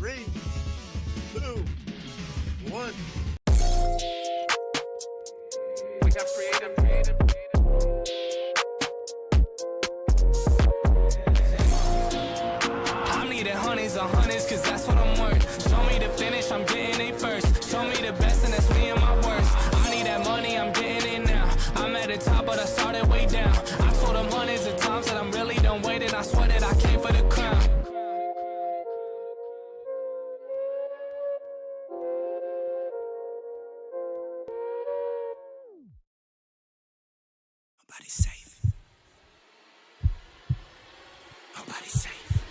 3, 2, 1. We got creative. I'm needing honeys on honeys, cause that's what I'm worth. Show me the finish, I'm getting it first. Show me the best, and that's me and my worst. I need that money, I'm getting it now. I'm at the top, but I started way down. I told them hundreds of times that I'm really done waiting. I swear that I came for the crown. Nobody's safe. Nobody's safe.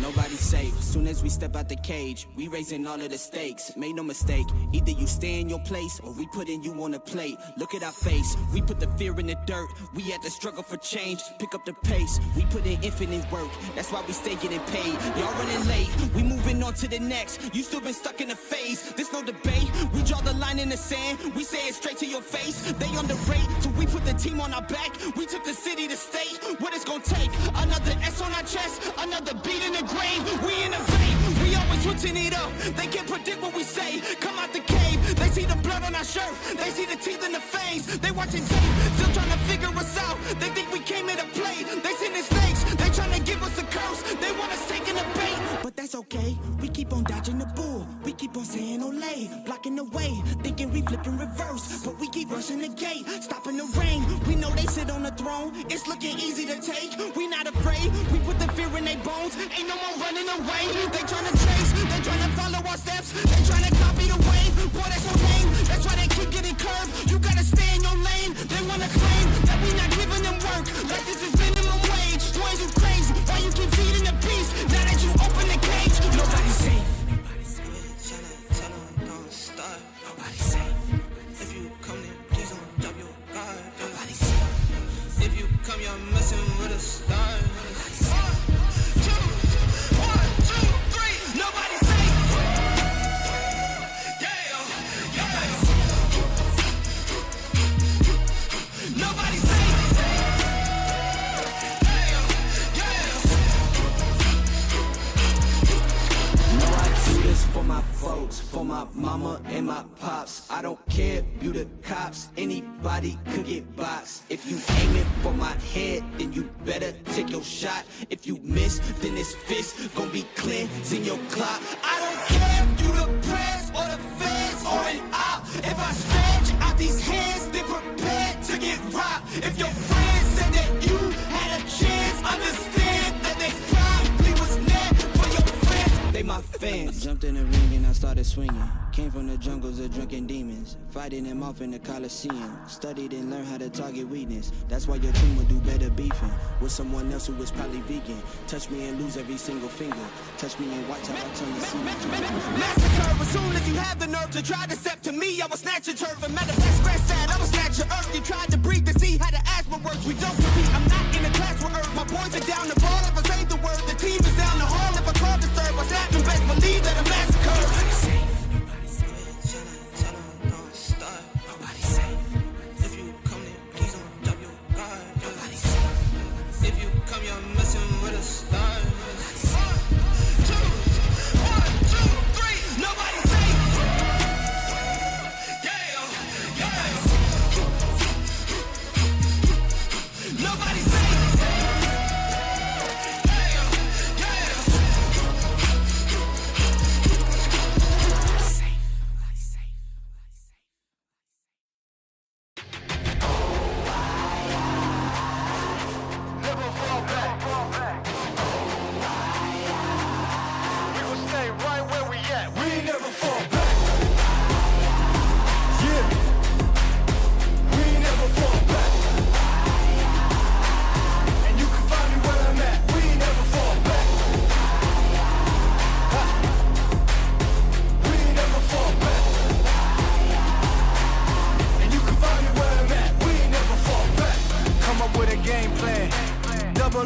Nobody's safe. Soon as we step out the cage, we raising all of the stakes. Made no mistake, either you stay in your place or we putting you on a plate. Look at our face, we put the fear in the dirt. We had to struggle for change, pick up the pace. We put in infinite work, that's why we stay getting paid. Y'all running late, we moving on to the next. You still been stuck in a phase, there's no debate. We draw the line in the sand, we say it straight to your face. They underrate, so we put the team on our back. We took the city to state, what it's gonna take. Another S on our chest, another beat in the grave. We innovate, we always switching it up. They can't predict what we say, come out the cave. They see the blood on our shirt, they see the teeth in the veins. They watching tape, still trying to figure us out. They think we came here to play, they sending snakes. They trying to give us a curse, they want us taking the bait. But that's okay, we keep on dodging the bull. We keep on saying Olay, blocking the way. Thinking we flipping reverse, but we keep rushing the gate. Stopping the rain, we know they sit on the throne. It's looking easy to take, we not afraid. We put the fear in their bones, ain't no more running away. They tryna chase, they tryna follow our steps. They tryna copy the wave, boy that's so lame. That's why they keep getting curved, you gotta stay in your lane. They wanna claim that we not giving them work, like this is minimum wage. Boys, you crazy, why you keep feeding the beast? Now that you open the cage, nobody's safe. Nobody's safe. Tell them don't start. Nobody's safe. If you come then please don't drop your guard. Nobody's safe. If you come you're messing with a star. For my folks, for my mama and my pops. I don't care if you the cops, anybody could get boxed. If you aim it for my head, then you better take your shot. If you miss, then this fist gon' be cleansing your clock. I don't care if you the press or the feds or an op. If I stretch out these hands, then prepare to get robbed. If your friends said that you had a chance, understand that they probably was never for your friends. They my fans. I jumped in the ring and I started swinging. Came from the jungles of drunken demons, fighting them off in the Coliseum. Studied and learned how to target weakness. That's why your team would do better beefing with someone else who was probably vegan. Touch me and lose every single finger. Touch me and watch how I turn the scene. Massacre, as soon as you have the nerve to try to step to me, I will snatch your turf. And matter of fact, scratch that, I will snatch your earth. You tried to breathe to see how the asthma works. We don't compete, I'm not in a class with earth. My boys are down the ball if I say the word. The team is down the hall if I call the third. What's happening, best believe that a massacre. Nobody's safe. Tell them don't start. Nobody's safe. If you come then please don't drop your guard. Nobody's safe. If you come you're messing with a star.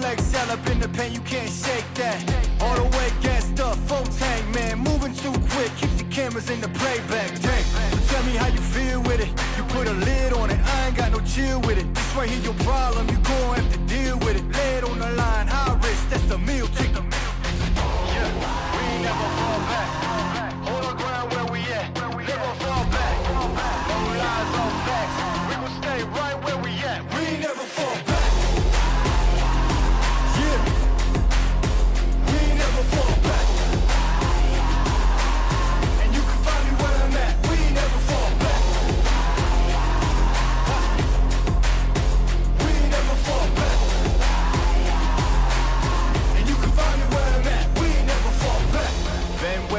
XL up in the paint, you can't shake that. All the way gassed up, full tank, man, moving too quick. Keep the cameras in the playback tank. So tell me how you feel with it. You put a lid on it, I ain't got no chill with it. This right here your problem, you gon' have to deal with it. Lay it on the line, high risk, that's the meal ticket.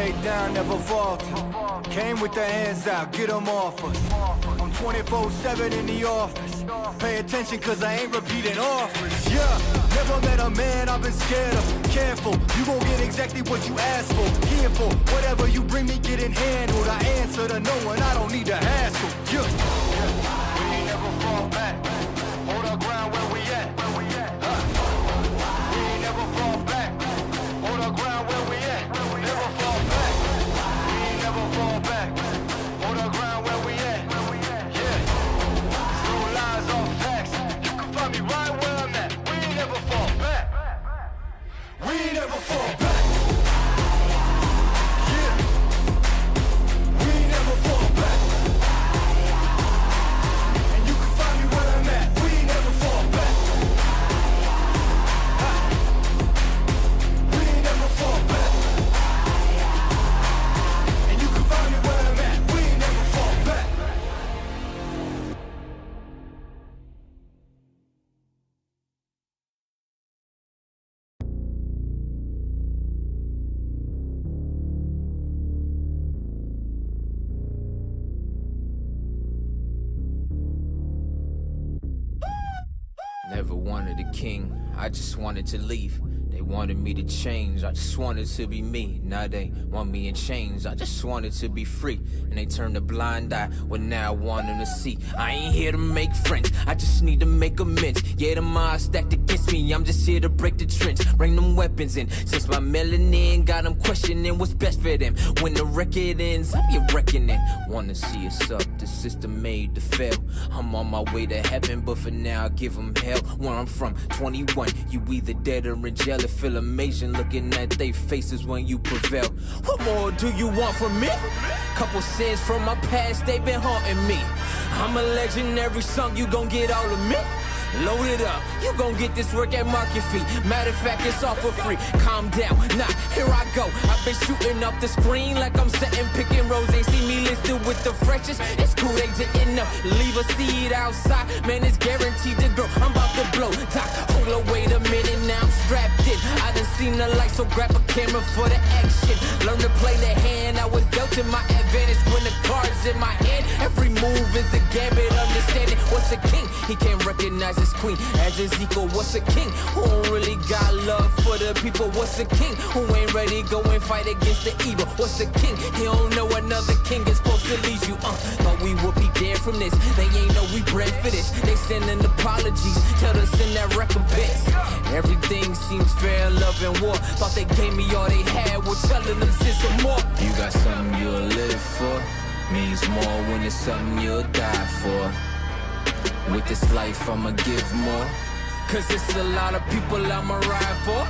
way down, never falter. Came with the hands out, get them off us. I'm 24/7 in the office. Pay attention cause I ain't repeating offers. Yeah, never met a man I've been scared of. Careful, you gon' get exactly what you asked for. Careful, whatever you bring me getting handled. I answer to no one, I don't need to hassle. Yeah, we ain't never fall back. Hold our ground where we at. We ain't never fall back. Hold our ground where we at. Never fall back. We ain't never fall back. Hold our ground where we at. Yeah. No lies off facts. You can find me right where I'm at. We ain't never fall back. We ain't never fall back. Yeah. We ain't never fall back. And you can find me where I'm at. We ain't never fall back. We ain't never fall back. And you can find me where I'm at. We ain't never fall back. Never wanted a king, I just wanted to leave. They wanted me to change, I just wanted to be me. Now they want me in chains, I just wanted to be free. And they turned a blind eye, well now I want them to see. I ain't here to make friends, I just need to make amends. Yeah, the odds stacked against me, I'm just here to break the trench. Bring them weapons in, since my melanin got them questioning what's best for them. When the record ends, I'll be reckoning. Wanna see us up, the system made to fail. I'm on my way to heaven, but for now I give them hell. Where I'm from, 21, you either dead or in jail. It feel amazing looking at they faces when you prevail. What more do you want from me? Couple sins from my past, they been haunting me. I'm a legendary song, you gon' get all of me. Load it up, you gon' get this work at market fee. Matter of fact, it's all for free. Calm down, nah, here I go. I've been shooting up the screen like I'm setting picking rows. They see me listed with the freshest. It's cool, they didn't know. Leave a seed outside, man, it's guaranteed to grow. I'm about to blow, talk, hold on, wait a minute, now I'm strapped in. I done seen the light, so grab a camera for the action. Learn to play the hand, I was dealt to my advantage when the cards in my hand. Every move is a gambit, understanding what's a king. He can't recognize his queen as his equal. What's a king who don't really got love for the people? What's a king who ain't ready go and fight against the evil? What's a king? He don't know another king is supposed to lead you. But we will be there from this. They ain't know we bred for this. They sending apologies, tell us in that recompense. Everything seems fair, love and war. Thought they gave me all they had, we're telling them send some more. You got something you'll live for, means more when it's something you'll die for. With this life I'ma give more, cause it's a lot of people I'ma ride for.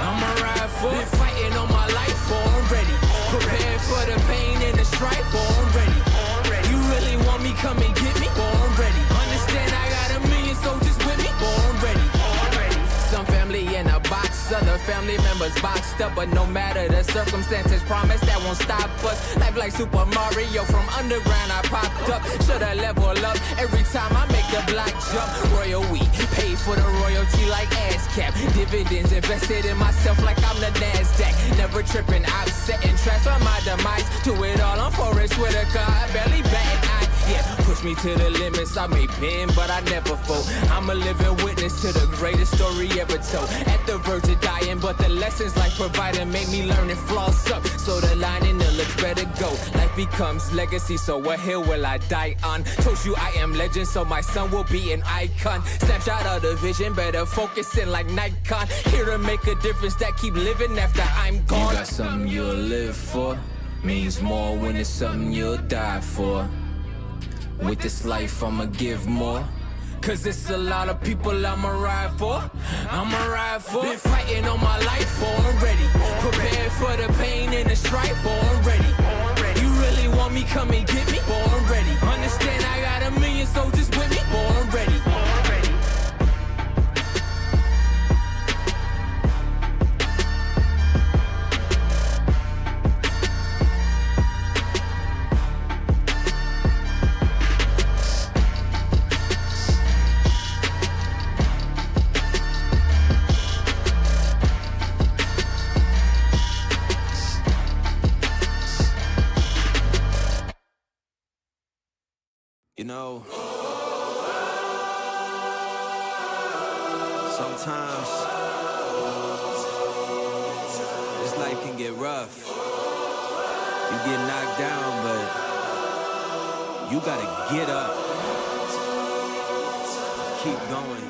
I'ma ride for. Been fighting all my life for, I'm ready. Prepared for the pain and the strife for, I'm ready. You really want me, come and get me, for I'm ready. Understand I got a million soldiers with me, for I'm ready. Some family in a box, other family members boxed up. But no matter the circumstances, promise that won't stop us. Life like Super Mario, from underground I popped up. Shoulda level up every time I make the block jump. Royal we paid for the royalty like ASCAP. Dividends invested in myself like I'm the NASDAQ. Never tripping, I'm setting traps on my demise. Do it all on Forrest Whitaker, I barely bat an eye. Yeah, push me to the limits, I may bend, but I never fold. I'm a living witness to the greatest story ever told. At the verge of dying, but the lessons life provided made me learn and floss up. So the line in the looks better go. Life becomes legacy, so what hill will I die on? Told you I am legend, so my son will be an icon. Snapshot of the vision, better focusing like Nikon. Here to make a difference that keep living after I'm gone. You got something you'll live for, means more when it's something you'll die for. With this life I'ma give more, cause it's a lot of people I'ma ride for. I'ma ride for. Been fighting all my life for, I'm ready. Prepared for the pain and the strife for, I'm ready. You really want me, come and get me, for I'm ready. Understand I got a million soldiers with me, for I'm ready. You know, sometimes this life can get rough. You get knocked down, but you gotta get up. Keep going.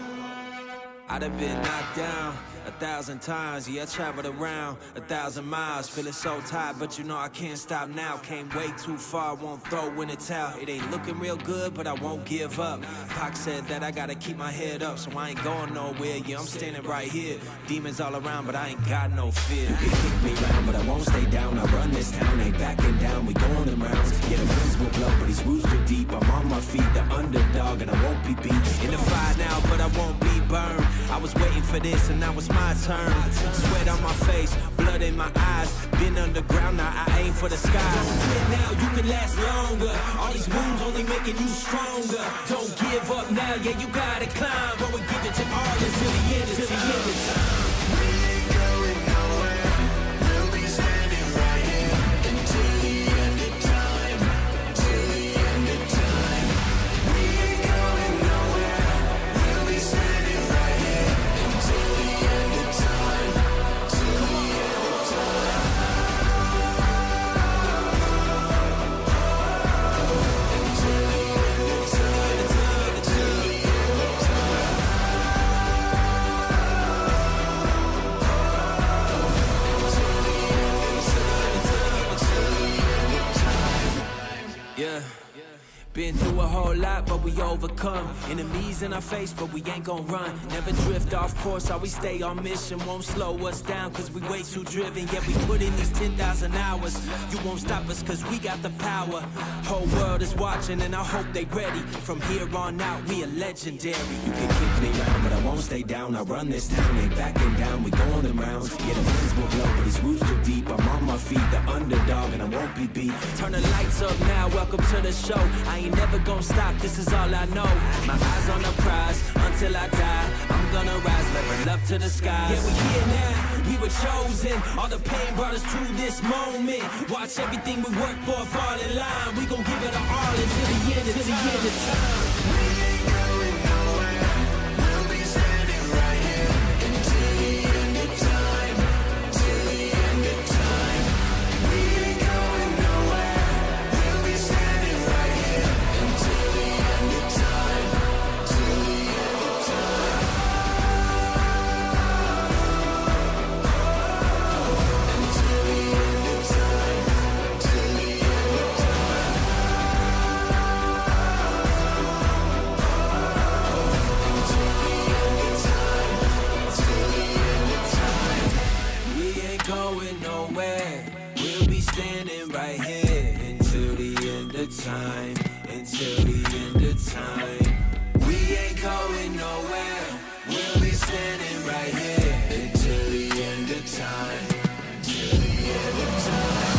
I done been knocked down 1,000 times, yeah, I traveled around 1,000 miles, feeling so tired, but you know I can't stop now. Came way too far, won't throw in the towel. It ain't looking real good, but I won't give up. Pac said that I gotta keep my head up, so I ain't going nowhere. Yeah, I'm standing right here. Demons all around, but I ain't got no fear. You can kick me round, but I won't stay down. I run this town, ain't backing down. We going them rounds. Yeah, the winds will blow, but these roots too deep. I'm on my feet, the underdog, and I won't be beat. In the fire now, but I won't be burned. I was waiting for this, and now it's my turn. Sweat on my face, blood in my eyes. Been underground, now I aim for the sky. Don't quit now, you can last longer. All these wounds only making you stronger. Don't give up now, yeah, you gotta climb. Go and give it your all until the end, until the end of time. We ain't going nowhere. We'll be standing right here until the end of time. Till the end of time. We ain't going nowhere. We'll be standing right here until the end of time. Till the end of time. Until the end of time. Until the end of time. Yeah. Been through a whole lot, but we overcome. Enemies in our face, but we ain't gon' run. Never drift off course, always stay on mission. Won't slow us down, cause we way too driven. Yeah, we put in these 10,000 hours. You won't stop us, cause we got the power. Whole world is watching, and I hope they ready. From here on out, we are legendary. You can kick me round, but I won't stay down. I run this town, ain't backing down. We going them rounds. Yeah, the winds will blow, but these roots too deep. I'm on my feet, the underdog, and I won't be beat. Turn the lights up now, welcome to the show. I ain't never gonna stop, this is all I know. My eyes on the prize, until I die. I'm gonna rise, level up to the skies. Yeah, we here now, we were chosen. All the pain brought us to this moment. Watch everything we work for fall in line. We gon' give it our all until the end, until the end of time. We ain't going nowhere. We'll be standing right here until the end of time. Till the end of time. We ain't going nowhere. We'll be standing right here until the end of time. Till the end of time. Until the end of time. Till the end of time. We ain't going nowhere. We'll be standing right here until the end of time. Until the end of time. We ain't going nowhere. We'll be standing right here until the end of time. Till the end of time.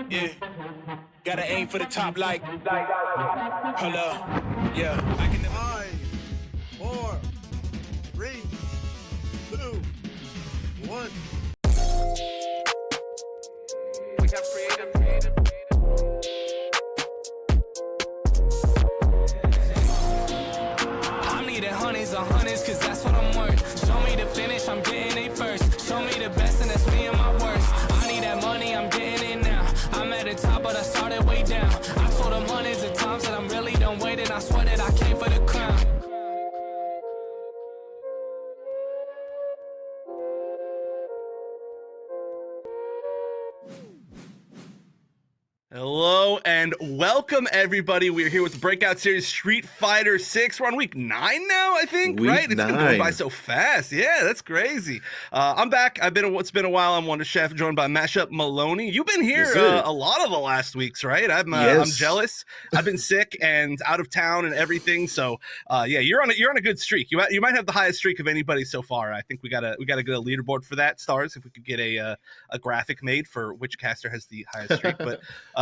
Yeah. Gotta aim for the top like. Hold up. Yeah. I can. 5, 4, 3, 2, 1. We have creative. I'm needing honeys on honeys, cause that's what I'm worth. Show me the finish, I'm getting it first. Show me the best, and that's me and my worst. I need that money, I'm getting it now. I'm at the top, but I started way down. I told them hundreds of times that I'm really done waiting. I swear that I came for the crown. Hello and welcome, everybody. We're here with the Breakout Series Street Fighter 6. We're on week 9 now, I think, right? It's been going by so fast. Yeah, that's crazy. I'm back. It's been a while. I'm Wonder Chef, joined by Mashup Maloney. You've been here a lot of the last weeks, right? I'm jealous. I've been sick and out of town and everything. So, yeah, you're on a good streak. You might have the highest streak of anybody so far. I think we gotta get a leaderboard for that. Stars, if we could get a graphic made for which caster has the highest streak, but.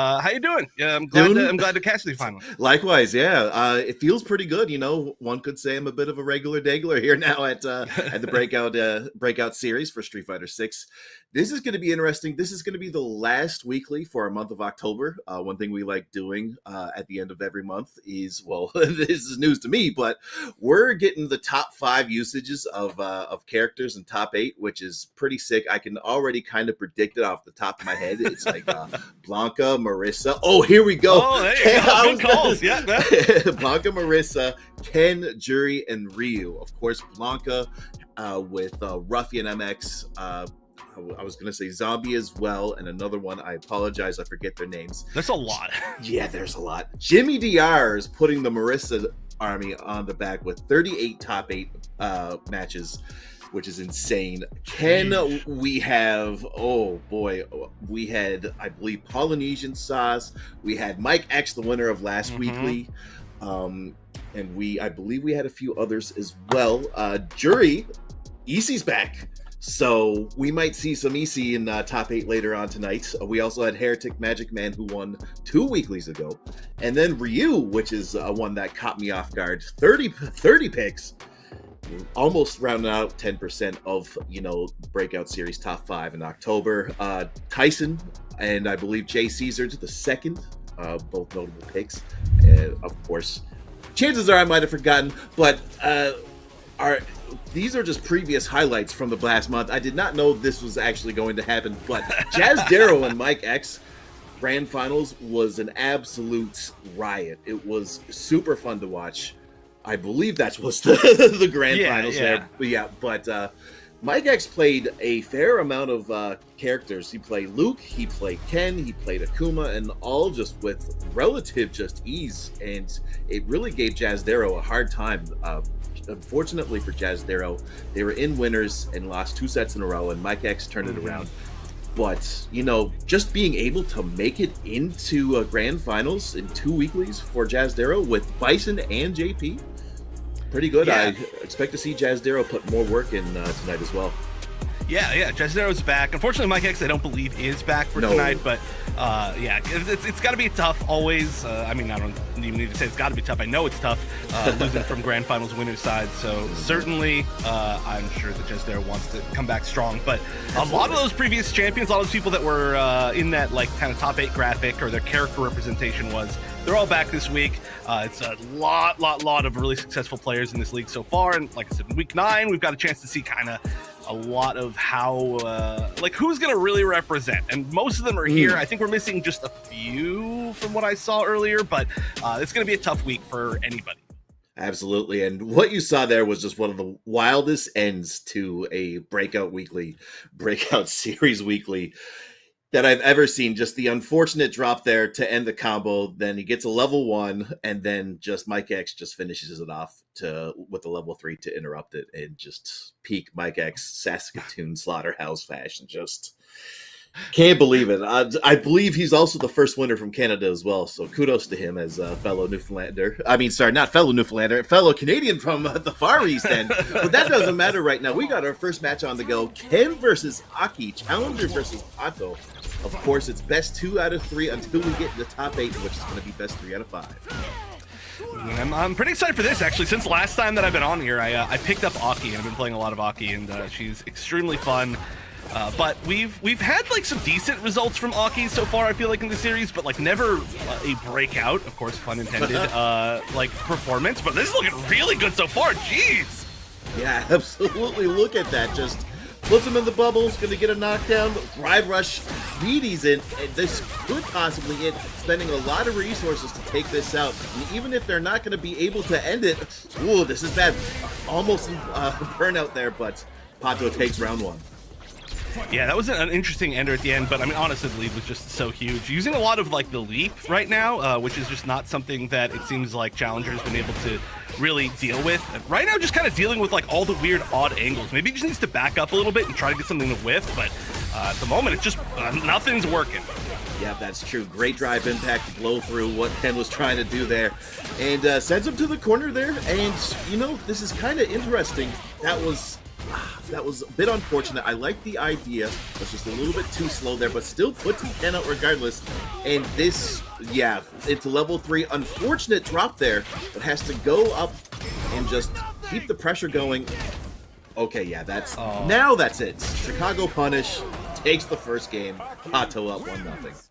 How you doing? I'm glad to catch you finally. Likewise, yeah. It feels pretty good. You know, one could say I'm a bit of a regular degler here now at the Breakout series for Street Fighter 6. This is going to be interesting. This is going to be the last weekly for our month of October. One thing we like doing at the end of every month is, well, this is news to me, but we're getting the top 5 usages of characters and top 8, which is pretty sick. I can already kind of predict it off the top of my head. It's like Blanca, Marissa. Oh, here we go. Oh, there you go. Good calls. Yeah. Blanca, Marissa, Ken, Jury, and Ryu. Of course, Blanca with Ruffian MX. I was going to say Zombie as well, and another one. I apologize, I forget their names. There's a lot. Yeah, there's a lot. Jimmy DR is putting the Marissa army on the back with 38 top 8 matches, which is insane. Ken, we have, oh boy, we had, I believe, Polynesian Sauce. We had Mike X, the winner of last weekly. And I believe we had a few others as well. Jury, EC's back. So we might see some EC in top 8 later on tonight. We also had Heretic Magic Man, who won 2 weeklies ago. And then Ryu, which is one that caught me off guard. 30 picks. Almost rounding out 10% of, Breakout Series top 5 in October. Tyson and I believe Jay Caesar's the second, both notable picks. Of course, chances are I might have forgotten, but these are just previous highlights from the last month. I did not know this was actually going to happen, but Jazz Darrow and Mike X Grand Finals was an absolute riot. It was super fun to watch. I believe that was the Grand Finals there. But Mike X played a fair amount of characters. He played Luke, he played Ken, he played Akuma, and all just with relative just ease. And it really gave Jazz Darrow a hard time. Unfortunately for Jazz Darrow, they were in winners and lost 2 sets in a row, and Mike X turned it around. But, just being able to make it into Grand Finals in 2 weeklies for Jazz Darrow with Bison and JP, pretty good. Yeah. I expect to see Jazz Darrow put more work in tonight as well. Yeah, Jazz Darrow's back. Unfortunately, Mike X, I don't believe, is back for tonight, but it's got to be tough always. I don't even need to say it's got to be tough. I know it's tough losing from Grand Finals winner's side, so certainly I'm sure that Jazz Darrow wants to come back strong, but a lot of those previous champions, a lot of those people that were in that kind of top 8 graphic or their character representation they're all back this week. It's a lot of really successful players in this league so far, and like I said, in week 9, we've got a chance to see kind of a lot of how who's gonna really represent, and most of them are here. I think we're missing just a few from what I saw earlier, but it's gonna be a tough week for anybody. Absolutely. And what you saw there was just one of the wildest ends to a Breakout Series weekly that I've ever seen. Just the unfortunate drop there to end the combo. Then he gets a level 1, and then just Mike X just finishes it off with a level 3 to interrupt it, and just peak Mike X Saskatoon Slaughterhouse fashion. Just can't believe it. I believe he's also the first winner from Canada as well. So kudos to him as a fellow Newfoundlander. Not fellow Newfoundlander, fellow Canadian from the Far East End. But that doesn't matter right now. We got our first match on the go. Ken versus Aki, Challenger versus Otto. Of course, it's best 2 out of 3 until we get in the top 8, which is going to be best 3 out of 5. I'm pretty excited for this, actually. Since last time that I've been on here, I picked up Aki, and I've been playing a lot of Aki, and she's extremely fun. But we've had like some decent results from Aki so far, I feel like, in the series, but like never a breakout, of course, pun intended, like performance. But this is looking really good so far. Jeez. Yeah, absolutely. Look at that. Just puts him in the bubbles, going to get a knockdown, drive rush, beaties in, and this could possibly hit, spending a lot of resources to take this out. And even if they're not going to be able to end it, ooh, this is bad. Almost burnout there, but Pato takes round 1. Yeah, that was an interesting ender at the end, but I mean, honestly, the lead was just so huge. Using a lot of like the leap right now, which is just not something that it seems like Challenger has been able to really deal with. Right now, just kind of dealing with like all the weird, odd angles. Maybe he just needs to back up a little bit and try to get something to whiff, but at the moment, it's just nothing's working. Yeah, that's true. Great drive impact, blow through what Ken was trying to do there. And sends him to the corner there. And, you know, this is kind of interesting. That was a bit unfortunate. I like the idea. It was just a little bit too slow there, but still puts Ken out regardless. And this, yeah, into level 3. Unfortunate drop there, but has to go up and just keep the pressure going. Okay, yeah, now that's it. Chicago punish, takes the first game. Pato up 1-0.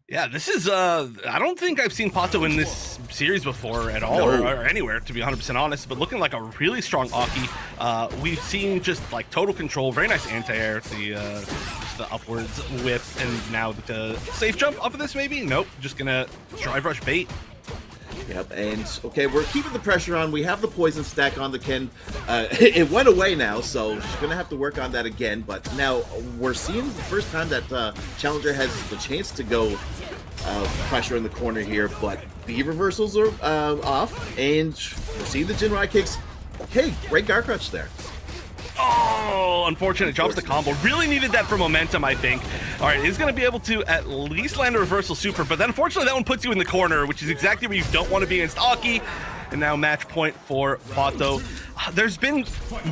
Yeah, this is, I don't think I've seen Pato in this series before at all, or anywhere, to be 100% honest, but looking like a really strong Aki. We've seen just, like, total control, very nice anti-air, just the upwards whip, and now the safe jump off of this, maybe? Nope, just gonna drive rush bait. Yep, and okay, we're keeping the pressure on. We have the poison stack on the Ken. It went away now, so she's going to have to work on that again. But now we're seeing the first time that Challenger has the chance to go pressure in the corner here, but the reversals are off, and we're seeing the Jinrai kicks. Okay, great guard crutch there. Oh, unfortunate. Drops the combo. Really needed that for momentum, I think. All right, he's going to be able to at least land a reversal super, but then unfortunately that one puts you in the corner, which is exactly where you don't want to be against Aki. And now match point for Pato. There's been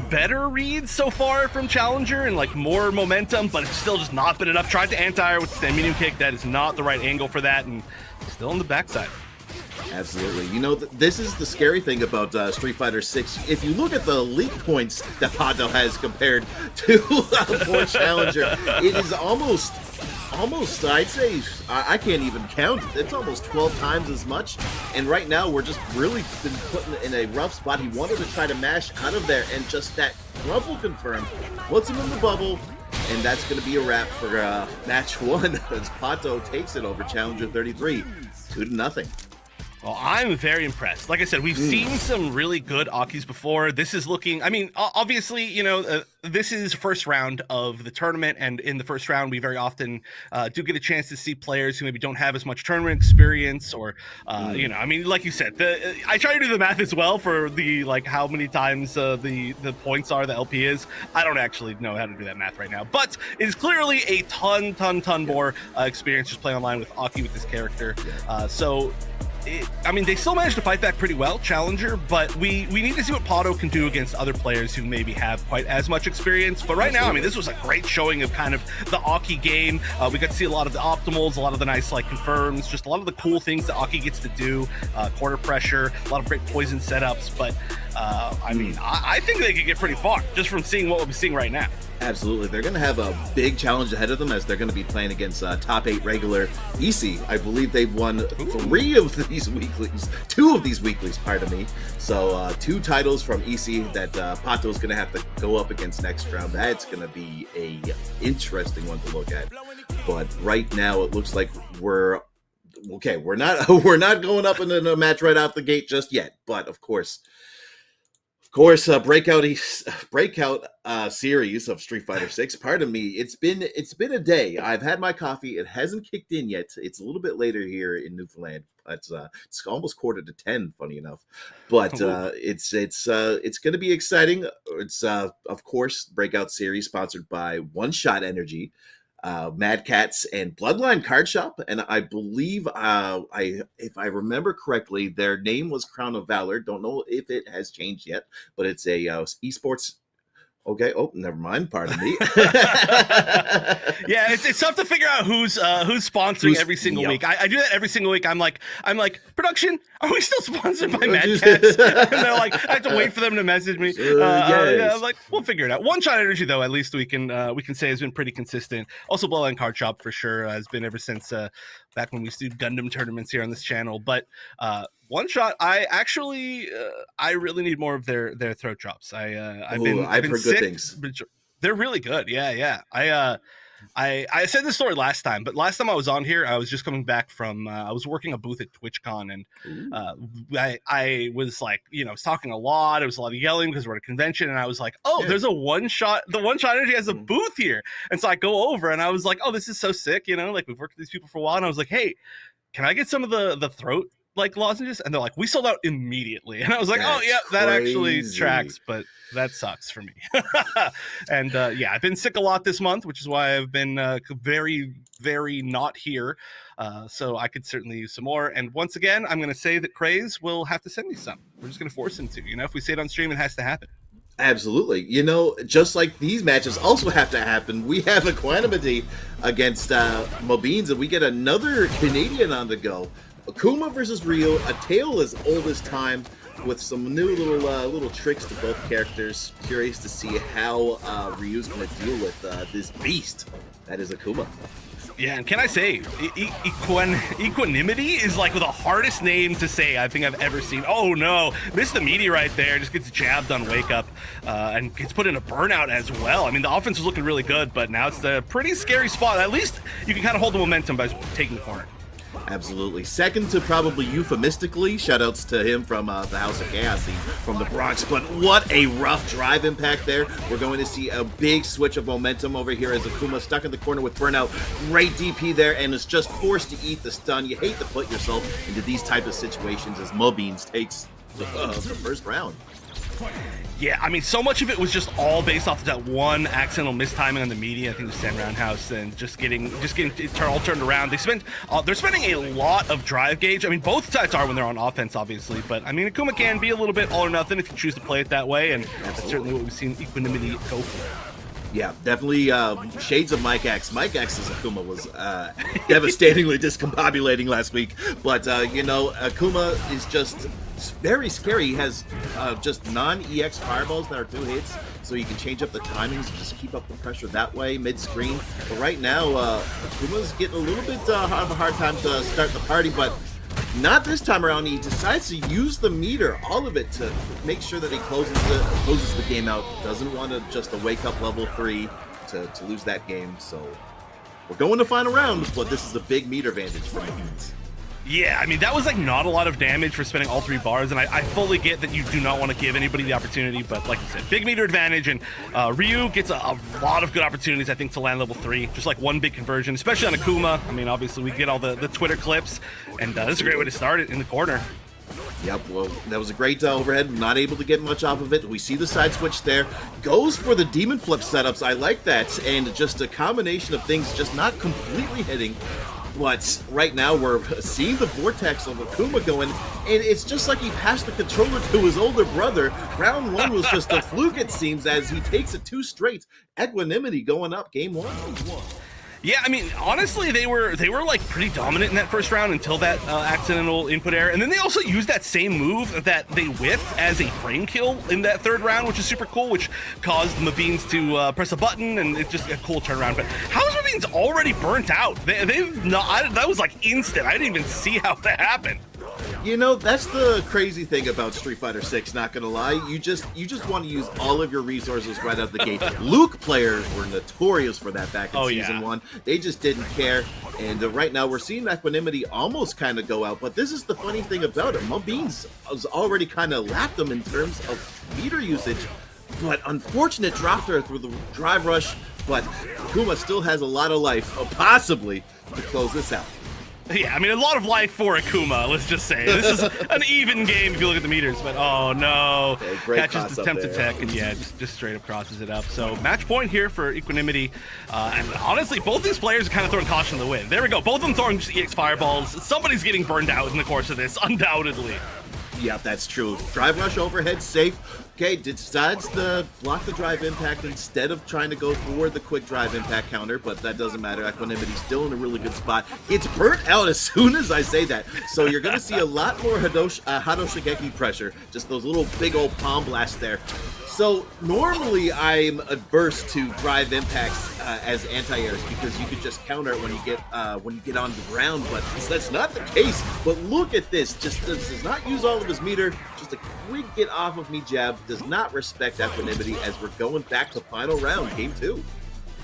better reads so far from Challenger and like more momentum, but it's still just not been enough. Tried to anti-air with the medium kick. That is not the right angle for that, and still on the backside. Absolutely. You know, this is the scary thing about Street Fighter 6. If you look at the league points that Pato has compared to poor Challenger, it is almost, I'd say, I can't even count. It's almost 12 times as much. And right now, we're just really been put in a rough spot. He wanted to try to mash out of there, and just that crumple confirmed puts him in the bubble. And that's going to be a wrap for match 1 as Pato takes it over Challenger 33, 2-0. Well, I'm very impressed. Like I said, we've seen some really good Akis before. This is looking, I mean, obviously, you know, this is first round of the tournament, and in the first round, we very often do get a chance to see players who maybe don't have as much tournament experience, or, you know, I mean, like you said, I try to do the math as well for the, like, how many times the points are the LP is. I don't actually know how to do that math right now, but it is clearly a ton more experience just playing online with Aki with this character. I mean, they still managed to fight back pretty well, Challenger, but we need to see what Pato can do against other players who maybe have quite as much experience. But right now, I mean, this was a great showing of kind of the Aki game. We got to see a lot of the optimals, a lot of the nice, like, confirms, just a lot of the cool things that Aki gets to do, quarter pressure, a lot of great poison setups. But, I mean, I think they could get pretty far just from seeing what we're seeing right now. Absolutely. They're going to have a big challenge ahead of them as they're going to be playing against top 8 regular EC. I believe they've won 3 of these weeklies, 2 of these weeklies, pardon me. So 2 titles from EC that Pato's going to have to go up against next round. That's going to be a interesting one to look at. But right now it looks like we're not going up in a match right out the gate just yet. But of course, breakout series of Street Fighter 6. Pardon me. It's been a day. I've had my coffee. It hasn't kicked in yet. It's a little bit later here in Newfoundland. It's almost 9:45. Funny enough, but it's going to be exciting. It's of course Breakout series sponsored by One Shot Energy, Mad Cats, and Bloodline Card Shop, and I believe, if I remember correctly, their name was Crown of Valor. Don't know if it has changed yet, but it's a esports Okay. Oh, never mind. Pardon me. Yeah, it's tough to figure out who's sponsoring every single week. I do that every single week. I'm like, production, are we still sponsored by Mad Cats? And they're like, I have to wait for them to message me. Yes. Yeah, I'm like, we'll figure it out. One Shot Energy, though, at least we can say has been pretty consistent. Also, Bloodline Card Shop for sure has been ever since back when we used to do Gundam tournaments here on this channel. But One Shot, I actually I really need more of their throat drops. I've been heard sick, good things. but they're really good. Yeah. I said this story last time, but last time I was on here, I was just coming back from I was working a booth at TwitchCon, and I was like, I was talking a lot. It was a lot of yelling because we're at a convention, and I was like, there's a One Shot. The One Shot Energy has a booth here, and so I go over, and I was like, this is so sick, like we've worked with these people for a while, and I was like, hey, can I get some of the throat lozenges? And they're like, we sold out immediately. And I was like, that actually tracks, but that sucks for me. And I've been sick a lot this month, which is why I've been very, very not here. So I could certainly use some more. And once again, I'm going to say that Craze will have to send me some. We're just going to force him to. If we say it on stream, it has to happen. Absolutely. Just like these matches also have to happen, we have Equanimity against Mobines, and we get another Canadian on the go. Akuma versus Ryu, a tale as old as time, with some new little tricks to both characters. Curious to see how Ryu's going to deal with this beast that is Akuma. Yeah, and can I say, Equanimity is like the hardest name to say I think I've ever seen. Oh no, missed the meteorite there, just gets jabbed on Wake Up, and gets put in a burnout as well. I mean, the offense was looking really good, but now it's a pretty scary spot. At least you can kind of hold the momentum by taking the corner. Absolutely. Second to probably euphemistically, shoutouts to him from the House of Chaos from the Bronx, but what a rough drive impact there. We're going to see a big switch of momentum over here as Akuma stuck in the corner with Burnout. Great DP there, and is just forced to eat the stun. You hate to put yourself into these type of situations as Mobines takes the first round. Yeah, I mean, so much of it was just all based off of that one accidental mistiming on the media. I think it was Sam Roundhouse, and just getting it all turned around. They're spending a lot of drive gauge. I mean, both sides are when they're on offense, obviously, but I mean, Akuma can be a little bit all or nothing if you choose to play it that way, and that's certainly what we've seen Equanimity go for. Yeah, definitely shades of Mike X. Mike X's Akuma was devastatingly discombobulating last week. But, Akuma is just very scary. He has just non-EX fireballs that are 2 hits, so you can change up the timings and just keep up the pressure that way, mid-screen. But right now, Akuma's getting a little bit of a hard time to start the party, but not this time around. He decides to use the meter, all of it, to make sure that he closes the game out. Doesn't want to just a wake up level 3 to lose that game. So we're going to final round, but this is a big meter advantage for Mobines. Yeah, I mean, that was not a lot of damage for spending all 3 bars, and I fully get that you do not want to give anybody the opportunity, but like you said, big meter advantage, and Ryu gets a lot of good opportunities, I think, to land level 3, just like one big conversion, especially on Akuma. I mean, obviously, we get all the Twitter clips, and this is a great way to start it in the corner. Yep, well, that was a great overhead. Not able to get much off of it. We see the side switch there. Goes for the demon flip setups. I like that, and just a combination of things just not completely hitting. But right now we're seeing the vortex of Akuma going, and it's just like he passed the controller to his older brother. Round 1 was just a fluke, it seems, as he takes it 2 straight. Equanimity going up game 1. Yeah, I mean, honestly, they were pretty dominant in that first round until that accidental input error, and then they also used that same move that they whiffed as a frame kill in that 3rd round, which is super cool, which caused Mobines to press a button, and it's just a cool turnaround. But how is Mobines already burnt out? They've not. That was instant. I didn't even see how that happened. That's the crazy thing about Street Fighter 6, not gonna lie. You just want to use all of your resources right out the gate. Luke players were notorious for that back in Season 1. They just didn't care, and right now we're seeing Equanimity almost kind of go out, but this is the funny thing about it. Mobines has already kind of lapped them in terms of meter usage, but unfortunate drop there through the drive rush, but Akuma still has a lot of life, possibly, to close this out. Yeah, I mean, a lot of life for Akuma, let's just say. This is an even game if you look at the meters, but oh no. Catches the attempted tech, and just straight up crosses it up. So match point here for Equanimity. And honestly, both these players are kind of throwing caution to the wind. There we go, both of them throwing just EX fireballs. Somebody's getting burned out in the course of this, undoubtedly. Yeah, that's true. Drive rush overhead safe. Okay, decides to block the drive impact instead of trying to go for the quick drive impact counter, but that doesn't matter. Equanimety's still in a really good spot. It's burnt out as soon as I say that. So you're going to see a lot more Hado Shigeki pressure, just those little big old palm blasts there. So normally I'm adverse to drive impacts as anti-airs because you could just counter it when you get on the ground, but that's not the case. But look at this, just does not use all of his meter, just a quick get off of me jab, does not respect Equanimity as we're going back to final round, game 2.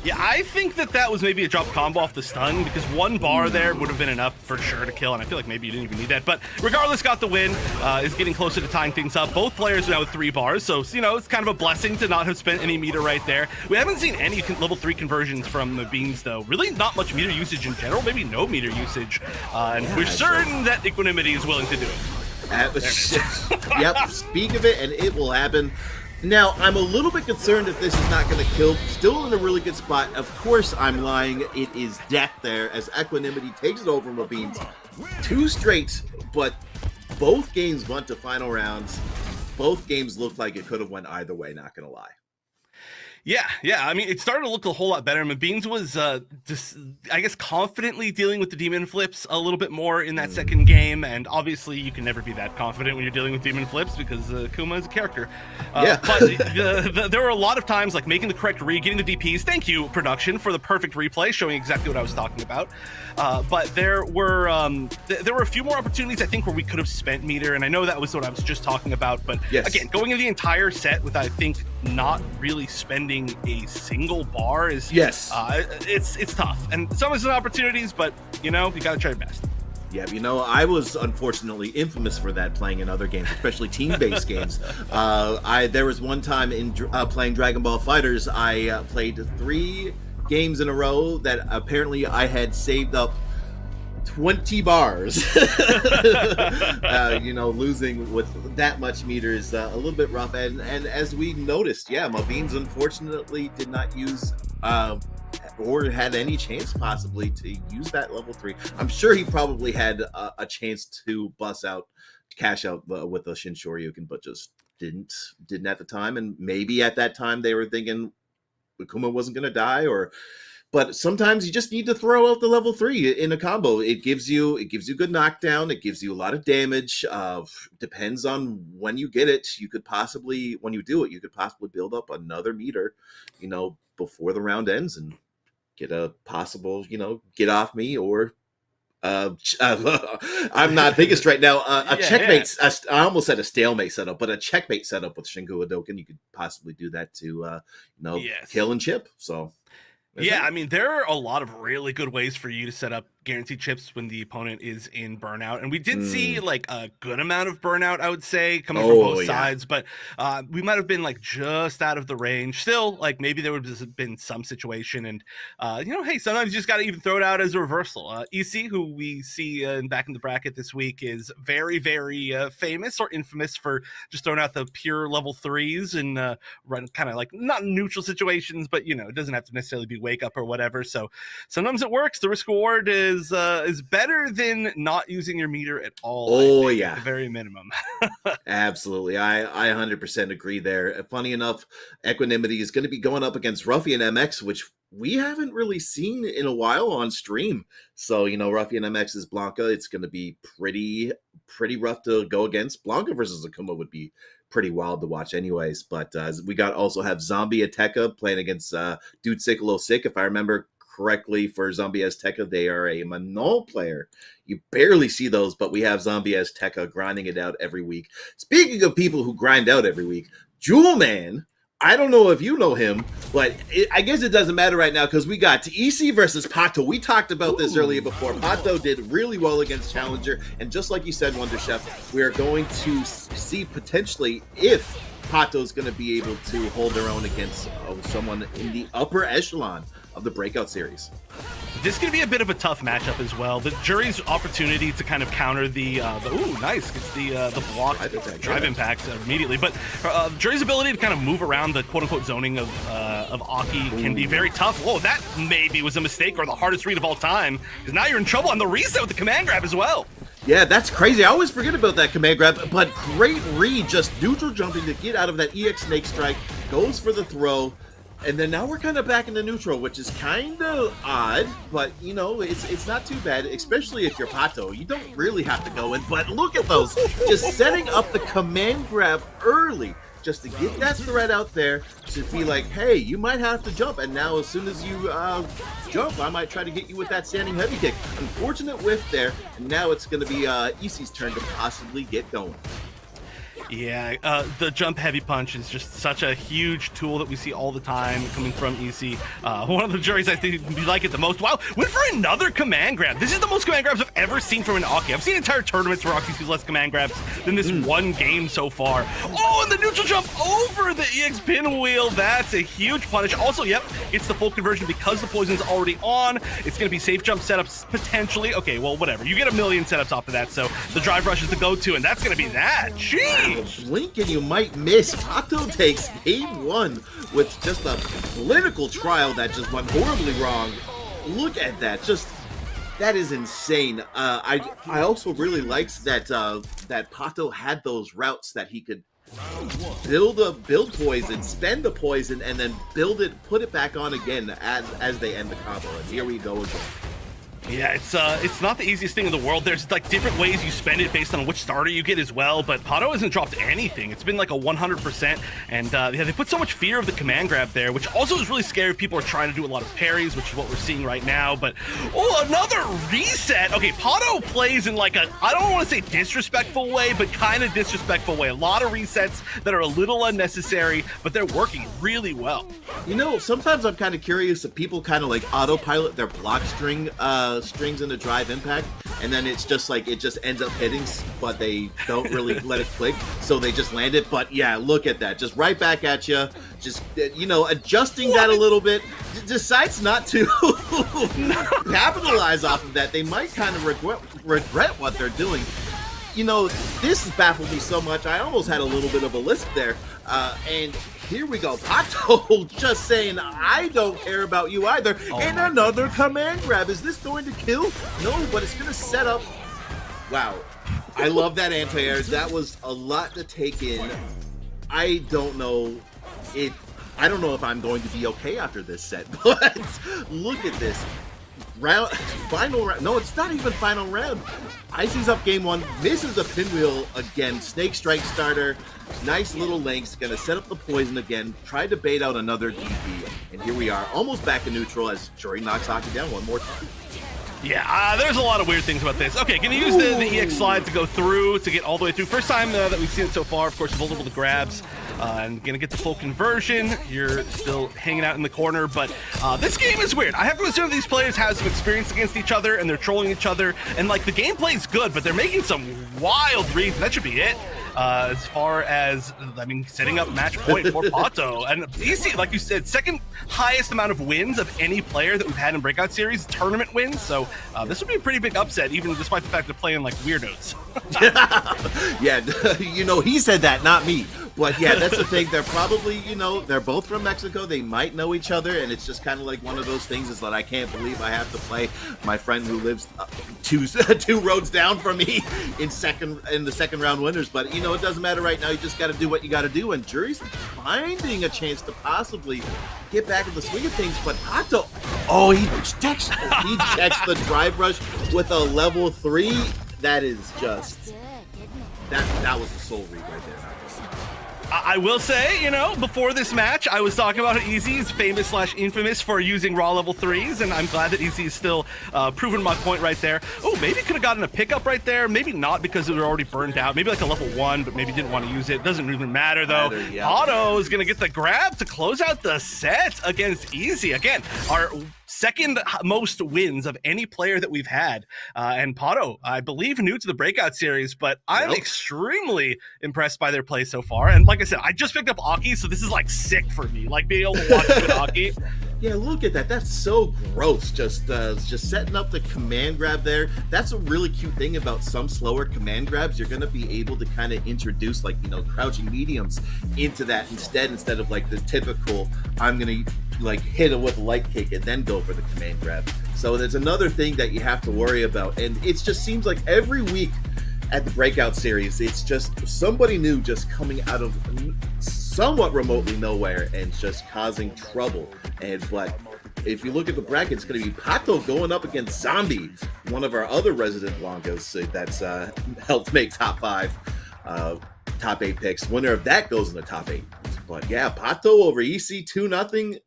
Yeah, I think that was maybe a drop combo off the stun because one bar there would have been enough for sure to kill, and I feel like maybe you didn't even need that. But regardless, got the win, is getting closer to tying things up. Both players are now with 3 bars, so you know, it's kind of a blessing to not have spent any meter right there. We haven't seen any level 3 conversions from the Beans, though. Really not much meter usage in general, maybe no meter usage, and we're certain that Equanimity is willing to do it. Yep, speak of it, and it will happen. Now, I'm a little bit concerned if this is not going to kill. Still in a really good spot. Of course, I'm lying. It is death there as Equanimity takes it over from Beans. 2 straight, but both games went to final rounds. Both games looked like it could have went either way, not going to lie. Yeah. I mean, it started to look a whole lot better. I mean, Beans was, just, I guess, confidently dealing with the demon flips a little bit more in that second game, and obviously you can never be that confident when you're dealing with demon flips because Kuma is a character. But there were a lot of times, like, making the correct read, getting the DPs. Thank you, production, for the perfect replay, showing exactly what I was talking about. But there were a few more opportunities, I think, where we could have spent meter, and I know that was what I was just talking about, but again, going into the entire set with, I think, not really spending a single bar is it's tough, and some of the opportunities, but you know, you gotta try your best. Yeah, you know, I was unfortunately infamous for that playing in other games, especially team-based games. There was one time in playing Dragon Ball Fighters, I played 3 games in a row that apparently I had saved up 20 bars. You know, losing with that much meter is a little bit rough. And as we noticed, Mavines unfortunately did not use or had any chance possibly to use that level 3. I'm sure he probably had a chance to bust out, cash out with a Shin Shoryuken, but just didn't at the time. And maybe at that time they were thinking Kuma wasn't going to die, but sometimes you just need to throw out the level 3 in a combo. It gives you good knockdown. It gives you a lot of damage. Depends on when you get it. You could possibly, when you do it, you could possibly build up another meter, you know, before the round ends and get a possible, you know, get off me or I'm not biggest right now. Checkmate. I almost said a stalemate setup, but a checkmate setup with Shinku Hadoken, you could possibly do that to, kill and chip. So. Yeah, I mean, there are a lot of really good ways for you to set up guaranteed chips when the opponent is in burnout. And we did see like a good amount of burnout, I would say, coming from both sides, but we might have been like just out of the range. Still, like maybe there would have been some situation. And, you know, hey, sometimes you just got to even throw it out as a reversal. EC, who we see back in the bracket this week, is very, very famous or infamous for just throwing out the pure level 3s and run kind of like not neutral situations, but, you know, it doesn't have to necessarily be wake up or whatever. So sometimes it works. The risk reward is better than not using your meter at all. At the very minimum. Absolutely. I 100% agree there. Funny enough, Equanimity is going to be going up against Ruffian MX, which we haven't really seen in a while on stream. So, you know, Ruffian MX is Blanca. It's going to be pretty rough to go against. Blanca versus Akuma would be pretty wild to watch anyways. But we also have Zombie Azteca playing against Dude Sicklo Sick. If I remember correctly, for Zombie Azteca, they are a Manon player. You barely see those, but we have Zombie Azteca grinding it out every week. Speaking of people who grind out every week, Jewel Man, I don't know if you know him, but I guess it doesn't matter right now because we got EC versus Pato. We talked about this earlier before. Pato did really well against Challenger, and just like you said, Wonder Chef, we are going to see potentially if Pato's going to be able to hold their own against someone in the upper echelon of the Breakout series. This is going to be a bit of a tough matchup as well. The jury's opportunity to kind of counter the nice, it's the block drive impact immediately, but jury's ability to kind of move around the quote-unquote zoning of Aki can be very tough. Whoa, that maybe was a mistake or the hardest read of all time, because now you're in trouble on the reset with the command grab as well. Yeah, that's crazy. I always forget about that command grab, but great read, just neutral jumping to get out of that EX snake strike, goes for the throw, and then now we're kind of back into neutral, which is kind of odd, but you know, it's not too bad, especially if you're Pato. You don't really have to go in, but look at those, just setting up the command grab early, just to get that threat out there to be like, hey, you might have to jump, and now as soon as you jump, I might try to get you with that standing heavy kick. Unfortunate whiff there, and now it's going to be EC's turn to possibly get going. Yeah, the jump heavy punch is just such a huge tool that we see all the time coming from EC. One of the juries I think we like it the most. Wow, went for another command grab. This is the most command grabs I've ever seen from an Aki. I've seen entire tournaments where Aki sees less command grabs than this one game so far. Oh, and the neutral jump over the EX pinwheel. That's a huge punish. Also, yep, it's the full conversion because the poison's already on. It's going to be safe jump setups potentially. Okay, well, whatever. You get a million setups off of that, so the drive rush is the go-to, and that's going to be that. Jeez. Blink and you might miss. Pato takes game one with just a political trial that just went horribly wrong. Look at that. Just that is insane. I also really liked that that Pato had those routes that he could build poison, spend the poison, and then build it, put it back on again as they end the combo. And here we go again. Yeah, it's not the easiest thing in the world. There's like different ways you spend it based on which starter you get as well, but Pato hasn't dropped anything. It's been like a 100%, and yeah, they put so much fear of the command grab there, which also is really scary if people are trying to do a lot of parries, which is what we're seeing right now. But oh, another reset. Okay, Pato plays in like a, I don't want to say disrespectful way, but kind of disrespectful way. A lot of resets that are a little unnecessary, but they're working really well. You know, sometimes I'm kind of curious if people kind of like autopilot their block strings into drive impact, and then it's just like it just ends up hitting, but they don't really let it click, so they just land it. But yeah, look at that, just right back at you, just you know, adjusting that a little bit, decides not to capitalize off of that. They might kind of regret what they're doing. You know, this has baffled me so much. I almost had a little bit of a lisp there, and here we go. Pato just saying, I don't care about you either. And another command grab. Is this going to kill? No, but it's going to set up. Wow. I love that anti-air. That was a lot to take in. I don't know if I'm going to be okay after this set, but look at this. Final round. No, it's not even final round. Icy's up game one, misses a pinwheel again. Snake strike starter. Nice little lengths. Gonna set up the poison again. Tried to bait out another DP. And here we are, almost back in neutral as Jury knocks Hockey down one more time. Yeah, there's a lot of weird things about this. Okay, gonna use the EX slide to go through, to get all the way through. First time that we've seen it so far, of course, vulnerable to grabs. And gonna get the full conversion. You're still hanging out in the corner, but this game is weird. I have to assume these players have some experience against each other, and they're trolling each other, and like the gameplay is good, but they're making some wild reads, and that should be it. As far as, I mean, setting up match point for Pato. And EC, like you said, second highest amount of wins of any player that we've had in Breakout Series, tournament wins. So this would be a pretty big upset, even despite the fact they're playing like weirdos. Yeah, you know, he said that, not me. But yeah, that's the thing. They're probably, you know, they're both from Mexico. They might know each other, and it's just kind of like one of those things is that I can't believe I have to play my friend who lives two roads down from me in the second round winners. But you know, it doesn't matter right now. You just got to do what you got to do. And Jury's finding a chance to possibly get back in the swing of things. But Pato, oh, he checks the drive rush with a level 3. That is just that was the soul read right there. I will say, you know, before this match, I was talking about how Easy is famous/infamous for using raw level 3s, and I'm glad that Easy is still proving my point right there. Oh, maybe could have gotten a pickup right there. Maybe not because it was already burned out. Maybe like a level 1, but maybe didn't want to use it. Doesn't really matter, though. Pato is going to get the grab to close out the set against Easy. Again, our second most wins of any player that we've had. And Pato, I believe, new to the Breakout Series, but I'm extremely impressed by their play so far. And like I said, I just picked up Aki, so this is like sick for me. Like being able to watch good Aki. Yeah, look at that. That's so gross. Just setting up the command grab there. That's a really cute thing about some slower command grabs. You're going to be able to kind of introduce, like, you know, crouching mediums into that instead of like the typical, I'm going to like hit it with a light kick and then go for the command grab. So there's another thing that you have to worry about. And it just seems like every week at the Breakout series, it's just somebody new just coming out of somewhat remotely nowhere and just causing trouble. But if you look at the bracket, it's going to be Pato going up against Zombie, one of our other resident Blankas that's helped make top 8 picks. Winner of that goes in the top 8. But yeah, Pato over EC 2-0.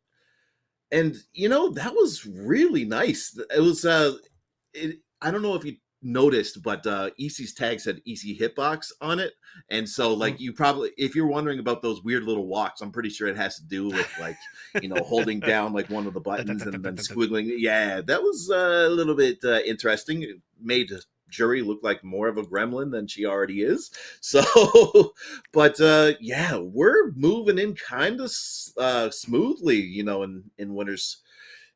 And, that was really nice. It was, I don't know if you noticed, but EC's tags had EC Hitbox on it. And so, like, you probably, if you're wondering about those weird little walks, I'm pretty sure it has to do with, like, holding down, like, one of the buttons and then squiggling. Yeah, that was a little bit interesting. It made Jury look like more of a gremlin than she already is. So, but yeah, we're moving in kind of smoothly, in winners.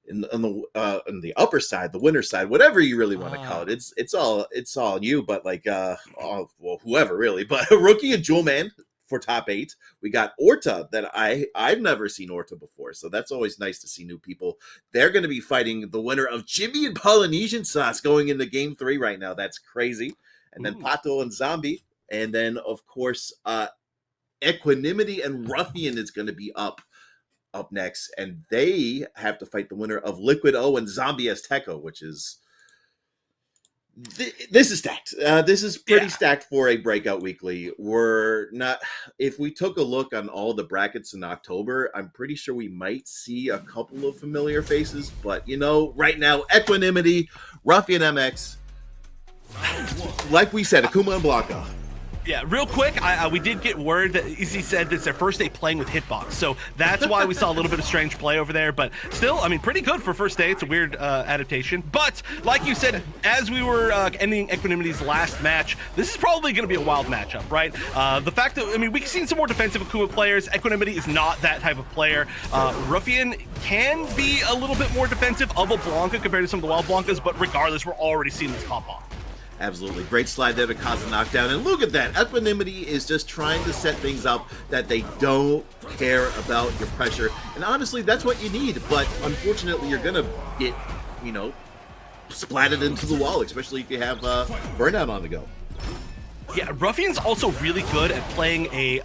In the upper side, the winner side, whatever you really want to call it, it's all you. But like, whoever really. But Rookie and Jewel Man for top 8. We got Orta that I've never seen Orta before, so that's always nice to see new people. They're going to be fighting the winner of Jimmy and Polynesian Sauce going into Game 3 right now. That's crazy. And then Pato and Zombie, and then of course Equanimity and Ruffian is going to be up next, and they have to fight the winner of Liquid O and Zombie Azteco, which is this is stacked. This is pretty stacked for a Breakout Weekly. We're not, if we took a look on all the brackets in October, I'm pretty sure we might see a couple of familiar faces, but right now, Equanimity, Ruffian MX, like we said, Akuma and Blanca. Yeah, real quick, we did get word that Izzy said it's their first day playing with Hitbox, so that's why we saw a little bit of strange play over there, but still, I mean, pretty good for first day. It's a weird adaptation, but like you said, as we were ending Equanimity's last match, this is probably going to be a wild matchup, right? The fact that, I mean, we've seen some more defensive Akuma players. Equanimity is not that type of player. Ruffian can be a little bit more defensive of a Blanca compared to some of the wild Blancas, but regardless, we're already seeing this pop off. Absolutely. Great slide there to cause a knockdown. And look at that. Equanimity is just trying to set things up that they don't care about your pressure. And honestly, that's what you need. But unfortunately, you're going to get, splatted into the wall, especially if you have Burnout on the go. Yeah, Ruffian's also really good at playing a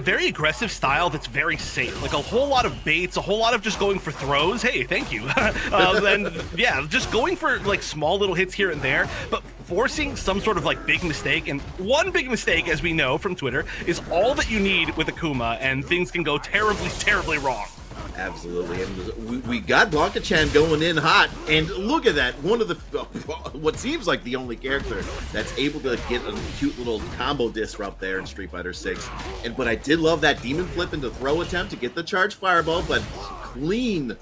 very aggressive style that's very safe. Like a whole lot of baits, a whole lot of just going for throws. Hey, thank you. And yeah, just going for like small little hits here and there, but forcing some sort of like big mistake. And one big mistake, as we know from Twitter, is all that you need with Akuma, and things can go terribly, terribly wrong. Absolutely, and we got Blanca-chan going in hot, and look at that, one of the, what seems like the only character that's able to get a cute little combo disrupt there in Street Fighter 6, but I did love that demon flip into throw attempt to get the charge fireball, but clean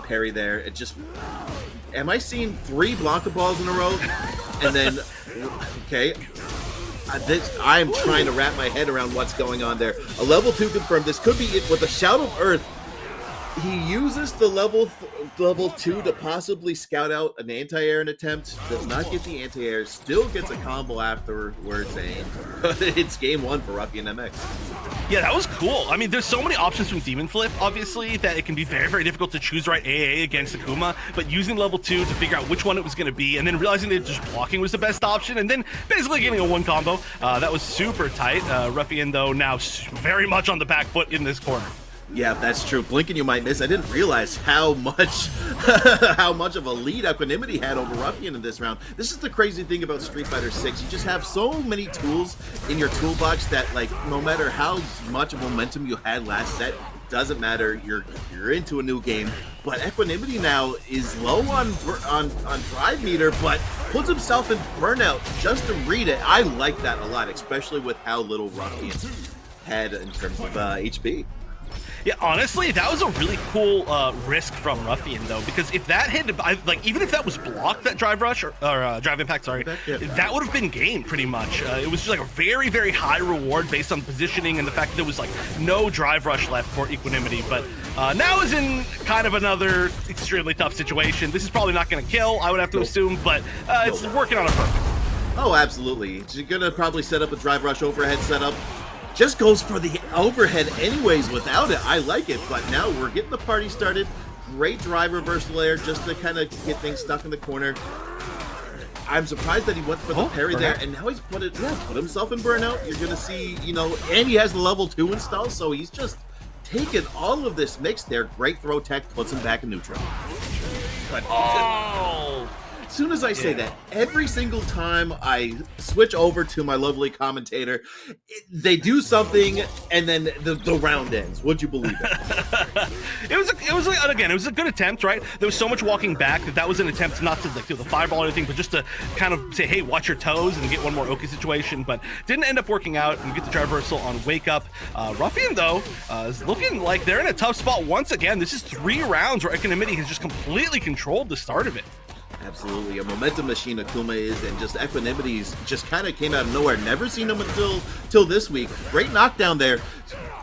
parry there. It just, am I seeing 3 Blanca balls in a row? And then, okay, I'm trying to wrap my head around what's going on there. A level 2 confirmed. This could be it with a Shout of Earth. He uses the level 2 to possibly scout out an anti-air attempt. Does not get the anti-air. Still gets a combo afterwards, and it's game 1 for Ruffian MX. Yeah, that was cool. I mean, there's so many options from Demon Flip, obviously, that it can be very, very difficult to choose right AA against Akuma, but using level 2 to figure out which one it was going to be, and then realizing that just blocking was the best option, and then basically getting a 1 combo, that was super tight. Ruffian, though, now very much on the back foot in this corner. Yeah, that's true. Blinking you might miss. I didn't realize how much of a lead Equanimity had over Ruffian in this round. This is the crazy thing about Street Fighter 6. You just have so many tools in your toolbox that, like, no matter how much momentum you had last set, it doesn't matter. You're into a new game. But Equanimity now is low on drive meter, but puts himself in burnout just to read it. I like that a lot, especially with how little Ruffian had in terms of HP. Yeah, honestly, that was a really cool risk from Ruffian, though, because if that hit, even if that was blocked, that drive rush, or drive impact, sorry, that would have been game, pretty much. It was just like a very, very high reward based on positioning and the fact that there was like no drive rush left for Equanimity, but now is in kind of another extremely tough situation. This is probably not going to kill, I would have to assume, but it's working on a perfect. Oh, absolutely. You're going to probably set up a drive rush overhead setup. Just goes for the overhead anyways without it. I like it, but now we're getting the party started. great drive reversal there just to kind of get things stuck in the corner. I'm surprised that he went for the parry there, and now he's put himself in burnout. You're gonna see, and he has the level 2 install, so he's just taken all of this mix there. Great throw tech, puts him back in neutral. But as soon as I say that, every single time I switch over to my lovely commentator, they do something, and then the round ends. Would you believe it? It was a good attempt, right? There was so much walking back that was an attempt not to do the fireball or anything, but just to kind of say, hey, watch your toes and get one more Oki situation, but didn't end up working out and get the drive reversal on Wake Up. Ruffian, though, is looking like they're in a tough spot once again. This is 3 rounds where Equanimity has just completely controlled the start of it. Absolutely, a momentum machine Akuma is, and just Equanimity's just kind of came out of nowhere. Never seen him until this week. Great knockdown there.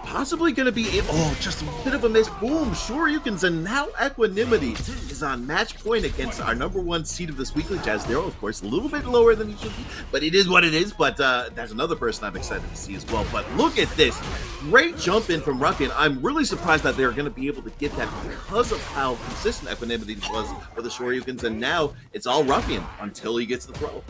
Possibly going to be just a bit of a miss. Boom, Shoryukens, and now Equanimity is on match point against our number 1 seed of this weekly, Jazdero. Of course, a little bit lower than he should be, but it is what it is. But there's another person I'm excited to see as well. But look at this. Great jump in from Ruffian. I'm really surprised that they're going to be able to get that because of how consistent Equanimity was with the Shoryukens, and now it's all Ruffian until he gets the throw.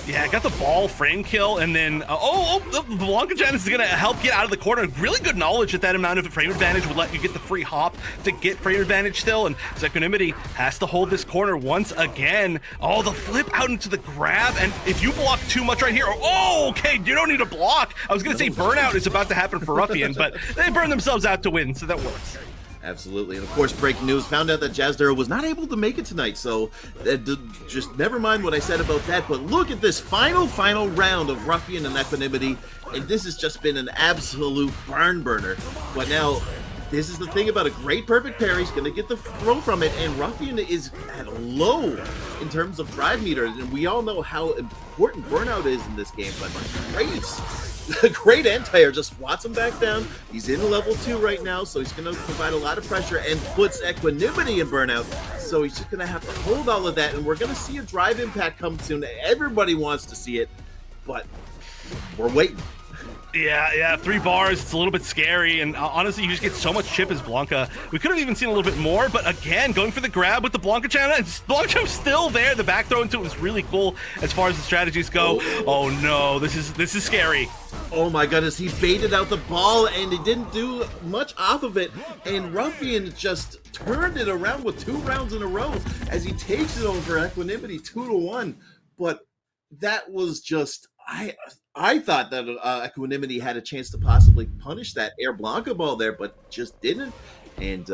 Yeah, got the ball frame kill, and then the Blanca-chan is going to help get out of the corner. Really good knowledge that amount of frame advantage would let you get the free hop to get frame advantage still, and Equanimity has to hold this corner once again. Oh, the flip out into the grab, and if you block too much right here, okay, you don't need to block. I was going to say burnout is about to happen for Ruffian, but they burn themselves out to win, so that works. Absolutely. And of course, breaking news, found out that Jazdero was not able to make it tonight, so just never mind what I said about that. But look at this final round of Ruffian and Equanimity, and this has just been an absolute barn burner. But now, this is the thing about a great perfect parry. He's going to get the throw from it, and Ruffian is at a low in terms of drive meter, and we all know how important burnout is in this game, but great anti-air just swats him back down. He's in level 2 right now, so he's going to provide a lot of pressure and puts Equanimity in burnout, so he's just going to have to hold all of that, and we're going to see a drive impact come soon. Everybody wants to see it, but we're waiting. Yeah, 3 bars, it's a little bit scary, and honestly, you just get so much chip as Blanca. We could have even seen a little bit more, but again, going for the grab with the Blanca-chan, and Blanca-chan's still there. The back throw into it was really cool as far as the strategies go. Oh no, this is scary. Oh my goodness, he baited out the ball, and he didn't do much off of it, and Ruffian just turned it around with 2 rounds in a row as he takes it over Equanimity 2-1, but that was just... I thought that Equanimity had a chance to possibly punish that Air Blanca ball there, but just didn't. And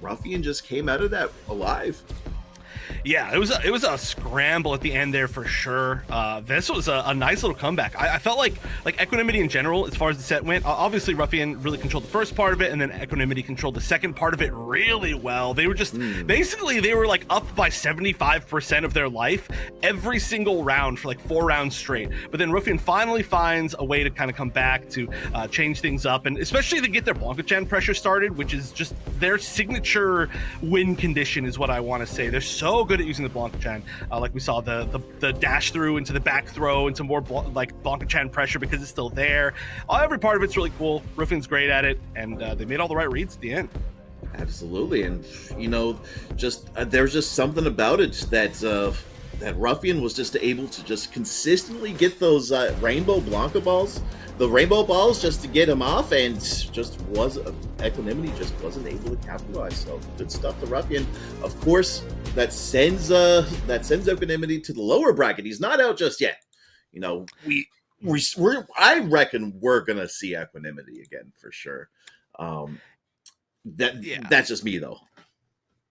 Ruffian just came out of that alive. Yeah, it was a scramble at the end there for sure. This was a nice little comeback. I felt like Equanimity in general, as far as the set went, obviously Ruffian really controlled the first part of it, and then Equanimity controlled the second part of it really well. They were just basically they were like up by 75% of their life every single round for like 4 rounds straight. But then Ruffian finally finds a way to kind of come back to change things up, and especially to get their Blanca-chan pressure started, which is just their signature win condition, is what I want to say. They're so good at using the Blanca-chan. Like we saw the dash through into the back throw into more Blanca-chan pressure because it's still there. Every part of it's really cool. Ruffian's great at it, and they made all the right reads at the end. Absolutely, and just there's just something about it that Ruffian was just able to just consistently get those rainbow Blanca balls, the rainbow balls, just to get him off, and Equanimity just wasn't able to capitalize. So good stuff to Ruffian. Of course, that sends Equanimity to the lower bracket. He's not out just yet. I reckon we're gonna see Equanimity again for sure. That's just me though.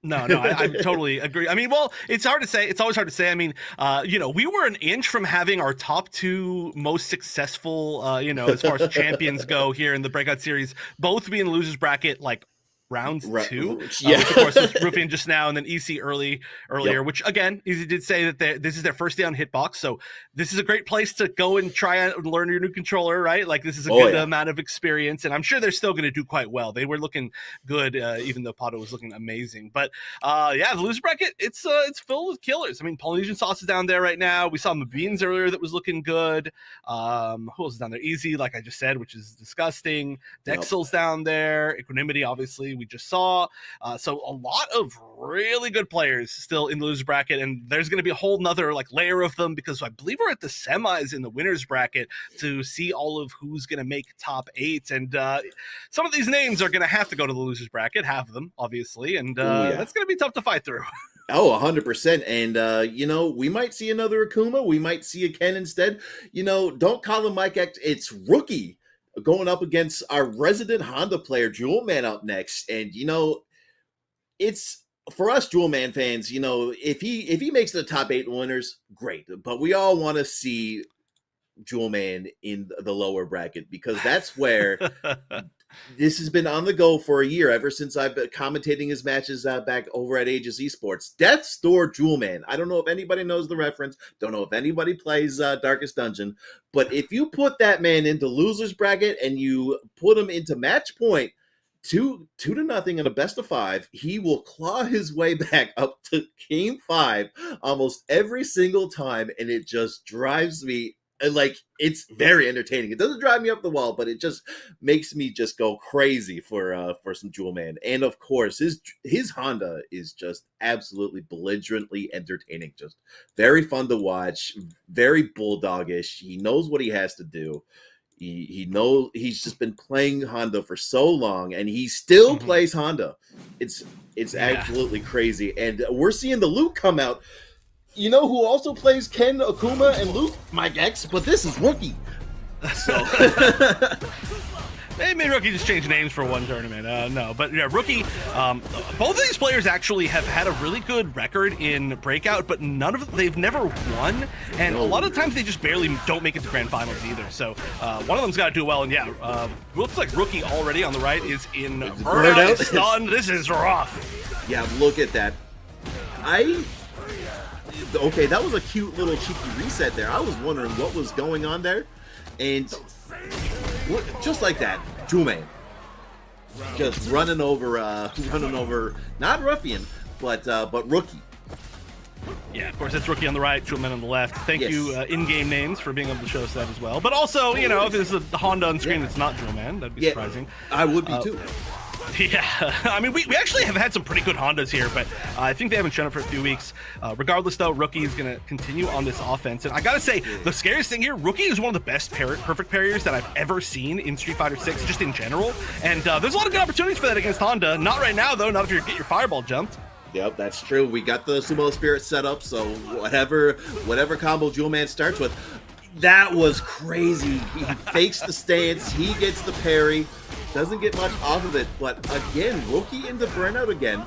No, I totally agree. I mean, well, it's hard to say. It's always hard to say. I mean, we were an inch from having our top 2 most successful, as far as champions go here in the Breakout series, both being losers bracket, like round 2, yeah. Which of course was Ruffian just now, and then EC earlier, Yep. which again, EC did say that this is their first day on Hitbox, so this is a great place to go and try and learn your new controller, right? Like, this is a good amount of experience, and I'm sure they're still going to do quite well. They were looking good, even though Pato was looking amazing. But the loser bracket, it's filled with killers. I mean, Polynesian Sauce is down there right now. We saw Mabines earlier that was looking good. Who else is down there? Easy, like I just said, which is disgusting. Dexel's down there. Equanimity, obviously, we just saw. So a lot of really good players still in the loser bracket, and there's going to be a whole nother like layer of them because I believe we're at the semis in the winners bracket to see all of who's going to make top 8. And some of these names are going to have to go to the losers bracket, half of them, obviously, and that's going to be tough to fight through. Oh, 100%. And, we might see another Akuma. We might see a Ken instead. Don't call him Mike X. It's Rookie going up against our resident Honda player, Jewel Man, up next. And, it's for us Jewel Man fans, if he makes the top 8 winners, great. But we all want to see Jewel Man in the lower bracket because that's where this has been on the go for a year, ever since I've been commentating his matches back over at Aegis Esports. Death's Door Jewel Man. I don't know if anybody knows the reference. Don't know if anybody plays Darkest Dungeon. But if you put that man into losers bracket and you put him into match point, 2-0 in a best of 5, he will claw his way back up to game 5 almost every single time, and it just drives me. Like, it's very entertaining. It doesn't drive me up the wall, but it just makes me just go crazy for some Jewel Man. And of course, his Honda is just absolutely belligerently entertaining. Just very fun to watch, very bulldogish. He knows what he has to do. He knows he's just been playing Honda for so long, and he still plays Honda. It's absolutely crazy. And we're seeing the Luke come out. You know who also plays Ken, Akuma, and Luke? Mike X, but this is Rookie. So Maybe Rookie just changed names for one tournament. No, but yeah, Rookie, both of these players actually have had a really good record in Breakout, but they've never won, and a lot of times they just barely don't make it to grand finals either. So one of them's got to do well, and yeah, looks like Rookie already on the right is in Burnout. Stunned. This is rough. Yeah, look at that. Okay, that was a cute little cheeky reset there. I was wondering what was going on there. And just like that, Jewel Man just running over, not Ruffian, but Rookie. Yeah, of course, that's Rookie on the right, Jewel Man on the left. Thank you, in-game names, for being able to show us that as well. But also, if there's a Honda on screen that's not Jewel Man, that'd be surprising. I would be too. Yeah, I mean, we actually have had some pretty good Hondas here, but I think they haven't shown up for a few weeks. Regardless, though, Rookie is going to continue on this offense. And I got to say, the scariest thing here, Rookie is one of the best perfect parriers that I've ever seen in Street Fighter 6, just in general. And there's a lot of good opportunities for that against Honda. Not right now, though, not if you get your fireball jumped. Yep, that's true. We got the Sumo Spirit set up, so whatever combo Jewel Man starts with, that was crazy. He fakes the stance, he gets the parry. Doesn't get much off of it, but again, Rookie into Burnout again.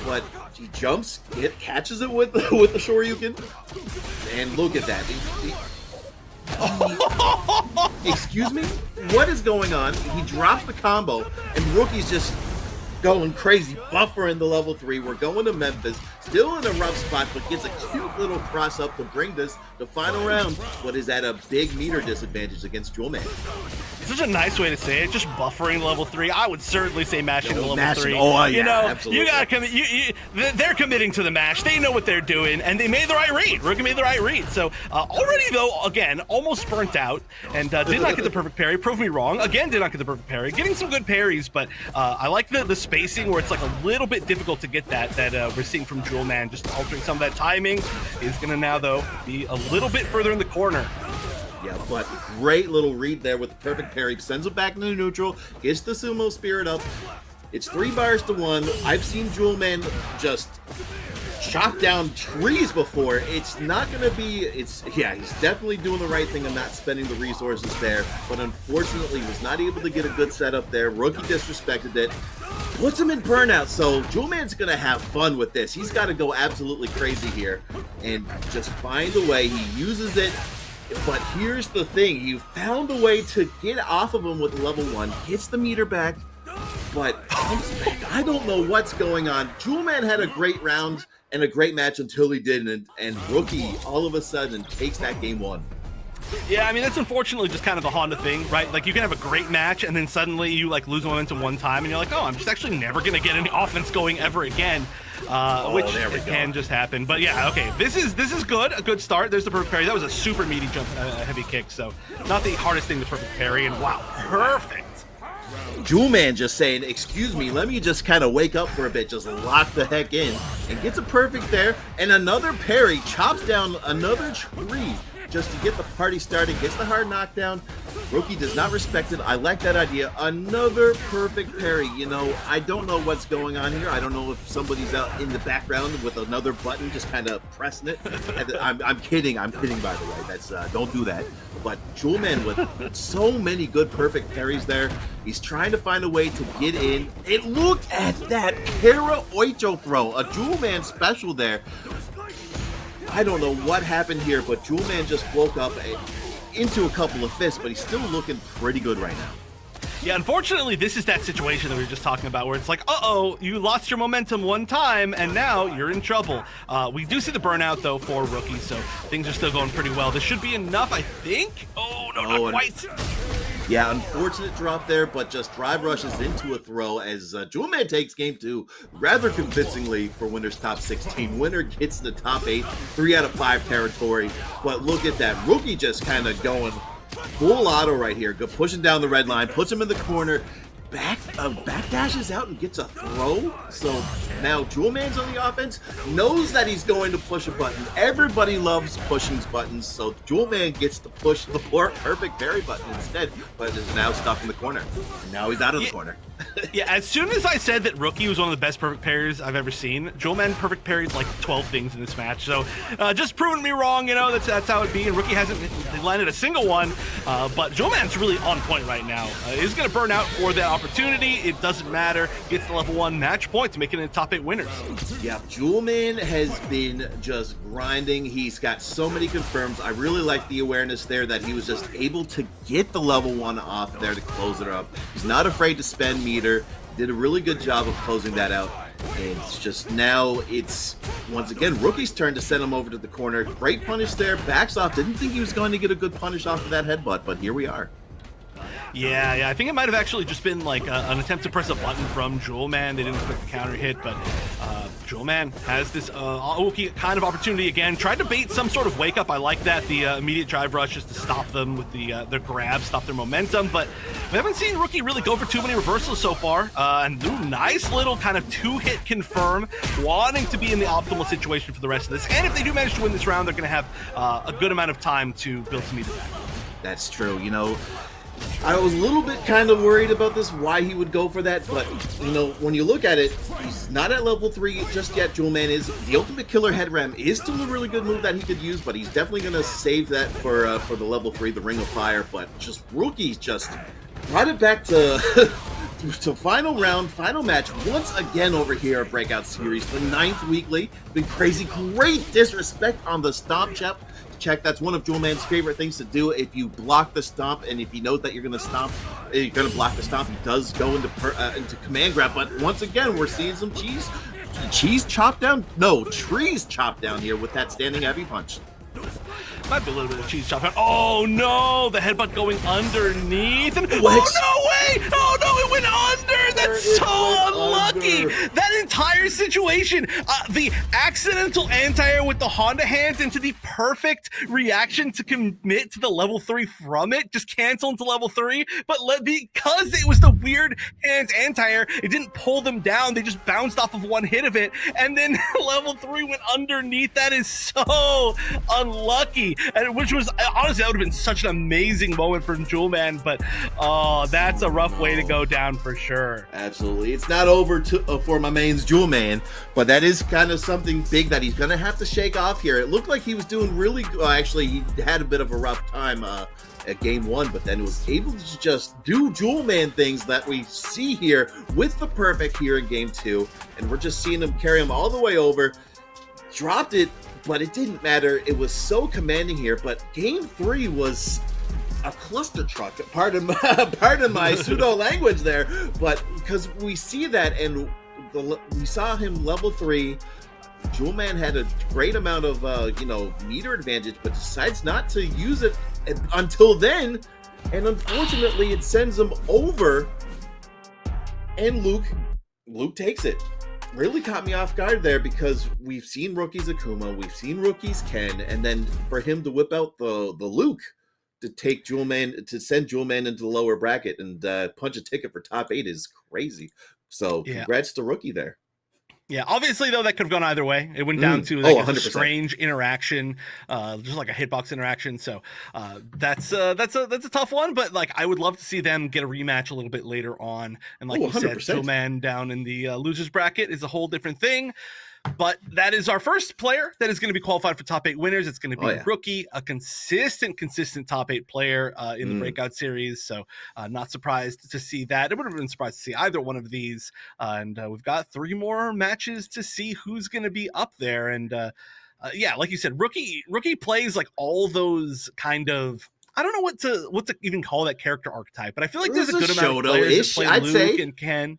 But he jumps, catches it with the Shoryuken, and look at that. Excuse me? What is going on? He drops the combo, and Rookie's just going crazy, buffering the level 3. We're going to Memphis, still in a rough spot, but gets a cute little cross up to bring this the final round, but is at a big meter disadvantage against Jewel Man. Such a nice way to say it, just buffering level 3. I would certainly say mashing to level 3. Oh, yeah, absolutely. You gotta they're committing to the mash. They know what they're doing, and they made the right read. Rookie made the right read. So already, though, again, almost burnt out, and did not get the perfect parry. Prove me wrong. Again, did not get the perfect parry. Getting some good parries, but I like the spacing where it's like a little bit difficult to get that we're seeing from Jewel Man. Just altering some of that timing is going to now, though, be a little bit further in the corner. Yeah, but great little read there with the perfect parry. Sends it back into neutral. Gets the Sumo Spirit up. It's 3 bars to 1. I've seen Jewel Man just chop down trees before. It's not going to be... he's definitely doing the right thing and not spending the resources there. But unfortunately, was not able to get a good setup there. Rookie disrespected it. Puts him in Burnout. So Jewel Man's going to have fun with this. He's got to go absolutely crazy here and just find a way. He uses it. But here's the thing, you found a way to get off of him with level 1, gets the meter back, but comes back. I don't know what's going on. Jewel Man had a great round and a great match until he didn't, and Rookie all of a sudden takes that game 1. Yeah, I mean, that's unfortunately just kind of the Honda thing, right? Like, you can have a great match, and then suddenly you, lose momentum one time, and you're like, oh, I'm just actually never going to get any offense going ever again. Which can just happen. But yeah, okay, this is good, a good start. There's the perfect parry. That was a super meaty jump, heavy kick, so not the hardest thing, the perfect parry, and wow, perfect. Jewel Man just saying, excuse me, let me just kind of wake up for a bit, just lock the heck in, and gets a perfect there, and another parry, chops down another tree just to get the party started, gets the hard knockdown. Rookie does not respect it. I like that idea. Another perfect parry. You know, I don't know what's going on here. I don't know if somebody's out in the background with another button just kind of pressing it. I'm kidding. I'm kidding, by the way. That's don't do that. But Jewel Man with so many good perfect parries there. He's trying to find a way to get in. It looked at that Kara Oicho throw. A Jewel Man special there. I don't know what happened here, but Jewel Man just woke up into a couple of fists, but he's still looking pretty good right now. Yeah, unfortunately, this is that situation that we were just talking about where it's like, uh-oh, you lost your momentum one time, and now you're in trouble. We do see the burnout, though, for Rookie, so things are still going pretty well. This should be enough, I think. Oh, no, not quite. Yeah, unfortunate drop there, but just drive rushes into a throw as Jewel Man takes game 2 rather convincingly for Winner's Top 16. Winner gets the top 8, 3 out of 5 territory. But look at that. Rookie just kind of going full auto right here. Pushing down the red line, puts him in the corner. Back dashes out and gets a throw. So now Jewel Man's on the offense, knows that he's going to push a button. Everybody loves pushing buttons, so Jewel Man gets to push the perfect parry button instead, but is now stuck in the corner. And now he's out of the corner. Yeah, as soon as I said that Rookie was one of the best perfect parries I've ever seen, Jewel Man perfect parried like 12 things in this match. So just proving me wrong, you know, that's how it be. And Rookie hasn't landed a single one, but Jewel Man's really on point right now. He's going to burn out for that opportunity. It doesn't matter. Gets the level 1 match points, making it top 8 winners. Yeah, Jewel Man has been just grinding. He's got so many confirms. I really like the awareness there that he was just able to get the level 1 off there to close it up. He's not afraid to spend meter. Did a really good job of closing that out. And it's just now it's once again Rookie's turn to send him over to the corner. Great punish there. Backs off. Didn't think he was going to get a good punish off of that headbutt, but here we are. Yeah, I think it might have actually just been like an attempt to press a button from Jewel Man. They didn't expect the counter hit, but Jewel Man has this Aoki kind of opportunity again. Tried to bait some sort of wake up. I like that. The immediate drive rush just to stop them with their grab, stop their momentum. But we haven't seen Rookie really go for too many reversals so far. And nice little kind of 2-hit confirm, wanting to be in the optimal situation for the rest of this. And if they do manage to win this round, they're going to have a good amount of time to build some meter back. That's true. You know, I was a little bit kind of worried about this, why he would go for that, but, you know, when you look at it, he's not at level 3 just yet. Jewel Man is. The Ultimate Killer Head Ram is still a really good move that he could use, but he's definitely going to save that for the level 3, the Ring of Fire, but just Rookie's just brought it back to to final round, final match, once again over here at Breakout Series, the 9th weekly. Been crazy, great disrespect on the stomp check. That's one of Jewel Man's favorite things to do. If you block the stomp, and if he knows that you're going to stomp, you're going to block the stomp, he does go into command grab. But once again, we're seeing some cheese chopped down. No, trees chopped down here with that standing heavy punch. Might be a little bit of cheese chop. Oh no, the headbutt going underneath. And, oh no way! Oh no, it went under! That's so unlucky! That entire situation, the accidental anti-air with the Honda hands into the perfect reaction to commit to the level 3 from it, just cancel into level 3, but because it was the weird hands anti-air, it didn't pull them down, they just bounced off of one hit of it, and then level 3 went underneath. That is so unlucky. And which was honestly, that would have been such an amazing moment for Jewel Man, but that's a rough way to go down for sure. Absolutely, it's not over for my mains Jewel Man, but that is kind of something big that he's gonna have to shake off here. It looked like he was doing really good. Actually, he had a bit of a rough time at game 1, but then was able to just do Jewel Man things that we see here with the perfect here in game 2, and we're just seeing him carry him all the way over. Dropped it, but it didn't matter. It was so commanding here. But game 3 was a cluster truck. Pardon my pseudo language there, but because we see that, and we saw him level 3. Jewel Man had a great amount of meter advantage, but decides not to use it until then, and unfortunately, it sends him over. And Luke takes it. Really caught me off guard there, because we've seen Rookie's Akuma, we've seen Rookie's Ken, and then for him to whip out the Luke, to take Jewelman to send Jewelman into the lower bracket and punch a ticket for top 8 is crazy. So congrats to Rookie there. Yeah, obviously though that could have gone either way. It went down to like a 100%. strange interaction, just like a hitbox interaction. So that's a tough one. But like I would love to see them get a rematch a little bit later on. And like you said, Jewelman down in the losers bracket is a whole different thing. But that is our first player that is going to be qualified for top 8 winners. It's going to be Rookie, a consistent top 8 player in the Breakout series. So not surprised to see that. I would have been surprised to see either one of these. And we've got 3 more matches to see who's going to be up there. And yeah, like you said, Rookie plays like all those kind of, I don't know what to even call that character archetype, but I feel like there's a good amount of players that play Luke and Ken.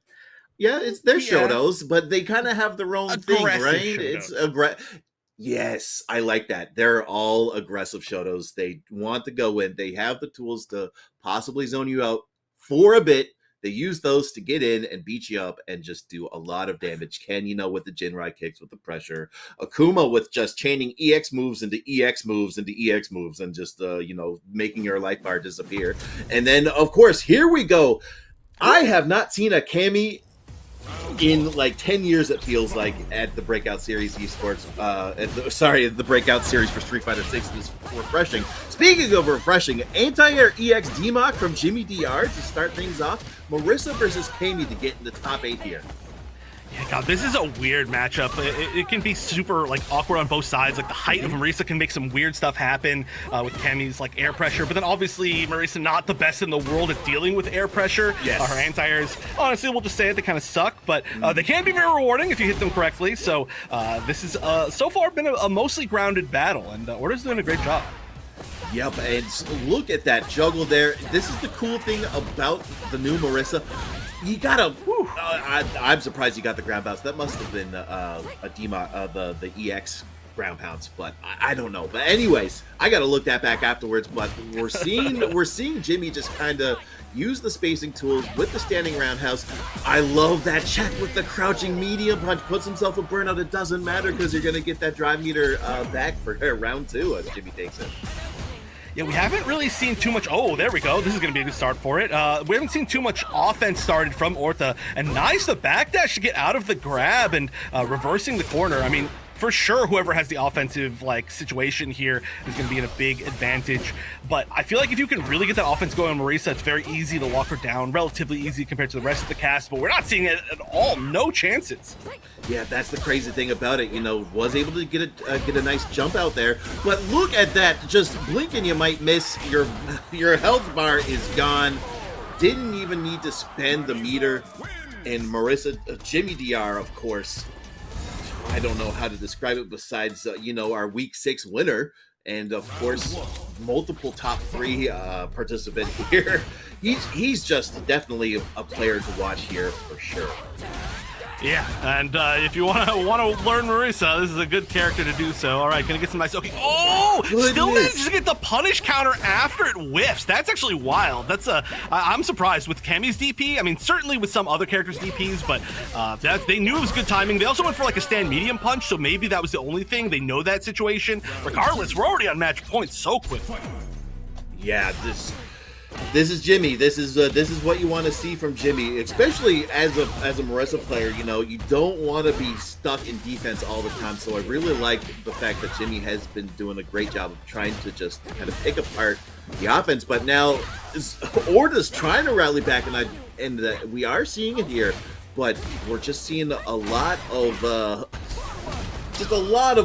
Yeah, they're Shotos, but they kind of have their own thing, right? Shotos. It's Yes, I like that. They're all aggressive Shotos. They want to go in. They have the tools to possibly zone you out for a bit. They use those to get in and beat you up and just do a lot of damage. Ken, with the Jinrai kicks, with the pressure. Akuma with just chaining EX moves into EX moves into EX moves and just, making your life bar disappear. And then, of course, here we go. I have not seen a Cammy in like 10 years, it feels like, at the Breakout Series esports. The Breakout Series for Street Fighter 6 is refreshing. Speaking of refreshing, anti-air EX DMOC from Jimmy DR to start things off. Marissa versus Kami to get in the top 8 here. Yeah, God, this is a weird matchup. It can be super like awkward on both sides. Like the height of Marisa can make some weird stuff happen with Kami's like air pressure, but then obviously Marisa not the best in the world at dealing with air pressure. Yes. Her anti-airs, honestly, we'll just say it, they kind of suck, but they can be very rewarding if you hit them correctly. So this is so far been a mostly grounded battle, and Orta's doing a great job. Yep, and look at that juggle there. This is the cool thing about the new Marissa. You gotta. I'm surprised you got the ground bounce. That must have been a the EX ground pounds, but I don't know. But anyways, I gotta look that back afterwards. But we're seeing Jimmy just kind of use the spacing tools with the standing roundhouse. I love that check with the crouching medium punch. Puts himself a burnout. It doesn't matter because you're gonna get that drive meter back for round 2 as Jimmy takes it. Yeah, we haven't really seen too much. Oh, there we go. This is going to be a good start for it. We haven't seen too much offense started from Orta. And nice, the backdash to get out of the grab and reversing the corner. I mean, for sure, whoever has the offensive situation here is going to be in a big advantage. But I feel like if you can really get that offense going on Marisa, it's very easy to lock her down, relatively easy compared to the rest of the cast. But we're not seeing it at all. No chances. Yeah, that's the crazy thing about it. Was able to get a nice jump out there. But look at that. Just blink and you might miss. Your health bar is gone. Didn't even need to spend the meter. And Marissa, Jimmy DR, of course. I don't know how to describe it besides, our week 6 winner. And of course, multiple top 3 participant here. He's just definitely a player to watch here for sure. Yeah, and if you want to learn Marisa, this is a good character to do so. All right, gonna get some nice. Okay, still manages to get the punish counter after it whiffs. That's actually wild. I'm surprised with Kami's DP. I mean, certainly with some other characters' DPs, but they knew it was good timing. They also went for like a stand medium punch, so maybe that was the only thing. They know that situation. Regardless, we're already on match point so quick. Yeah, This is Jimmy. This is what you want to see from Jimmy, especially as a Marissa player. You don't want to be stuck in defense all the time. So I really like the fact that Jimmy has been doing a great job of trying to just kind of pick apart the offense. But now Orta's trying to rally back, and we are seeing it here. But we're just seeing a lot of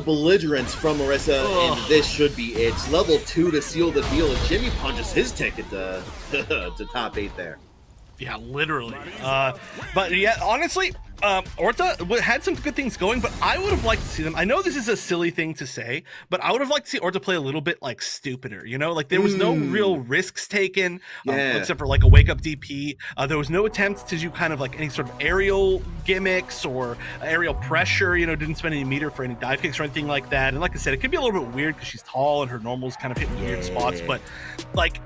belligerence from Marissa, and this should be it. It's level 2 to seal the deal, and Jimmy punches his ticket to top 8 there. Yeah, literally. But yeah, honestly, Orta had some good things going, but I would have liked to see them. I know this is a silly thing to say, but I would have liked to see Orta play a little bit like stupider, Like there was no real risks taken, except for like a wake up DP. There was no attempt to do kind of like any sort of aerial gimmicks or aerial pressure, didn't spend any meter for any dive kicks or anything like that. And like I said, it could be a little bit weird because she's tall and her normals kind of hit weird spots, but like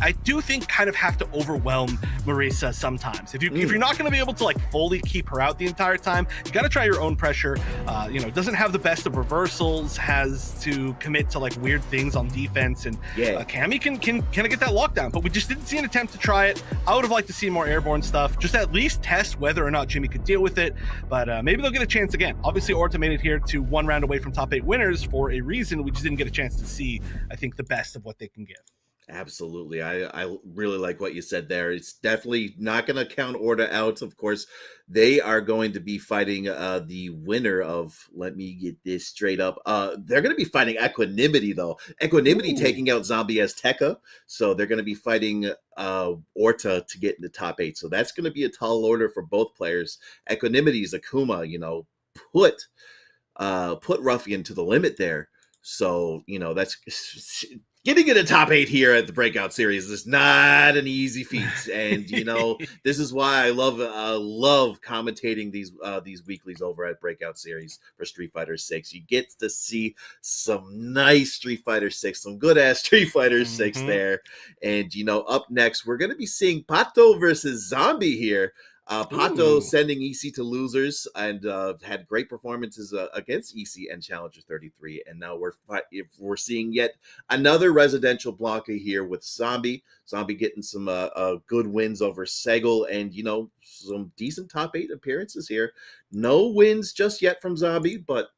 I do think kind of have to overwhelm Marisa sometimes. If you're not going to be able to like fully keep her out the entire time. You got to try your own pressure. Doesn't have the best of reversals, has to commit to like weird things on defense, and Cammy can kind of get that lockdown, but we just didn't see an attempt to try it. I would have liked to see more airborne stuff, just at least test whether or not Jimmy could deal with it, but maybe they'll get a chance again. Obviously, Orta made it here to 1 round away from top 8 winners for a reason. We just didn't get a chance to see, I think, the best of what they can give. Absolutely. I really like what you said there. It's definitely not going to count Orta out. Of course, they are going to be fighting the winner of, let me get this straight up. They're going to be fighting Equanimity, though. Equanimity taking out Zombie Azteca. So they're going to be fighting Orta to get in the top 8. So that's going to be a tall order for both players. Equanimity's Akuma, put Ruffian to the limit there. So, that's getting in the top 8 here at the Breakout Series is not an easy feat. And, this is why I love commentating these weeklies over at Breakout Series for Street Fighter 6. You get to see some nice Street Fighter 6, some good-ass Street Fighter 6 there. And, up next, we're going to be seeing Pato versus Zombie here. Pato sending EC to losers and had great performances against EC and Challenger 33. And now we're seeing yet another residential Blanca here with Zombie. Zombie getting some good wins over Segal and, some decent top 8 appearances here. No wins just yet from Zombie, but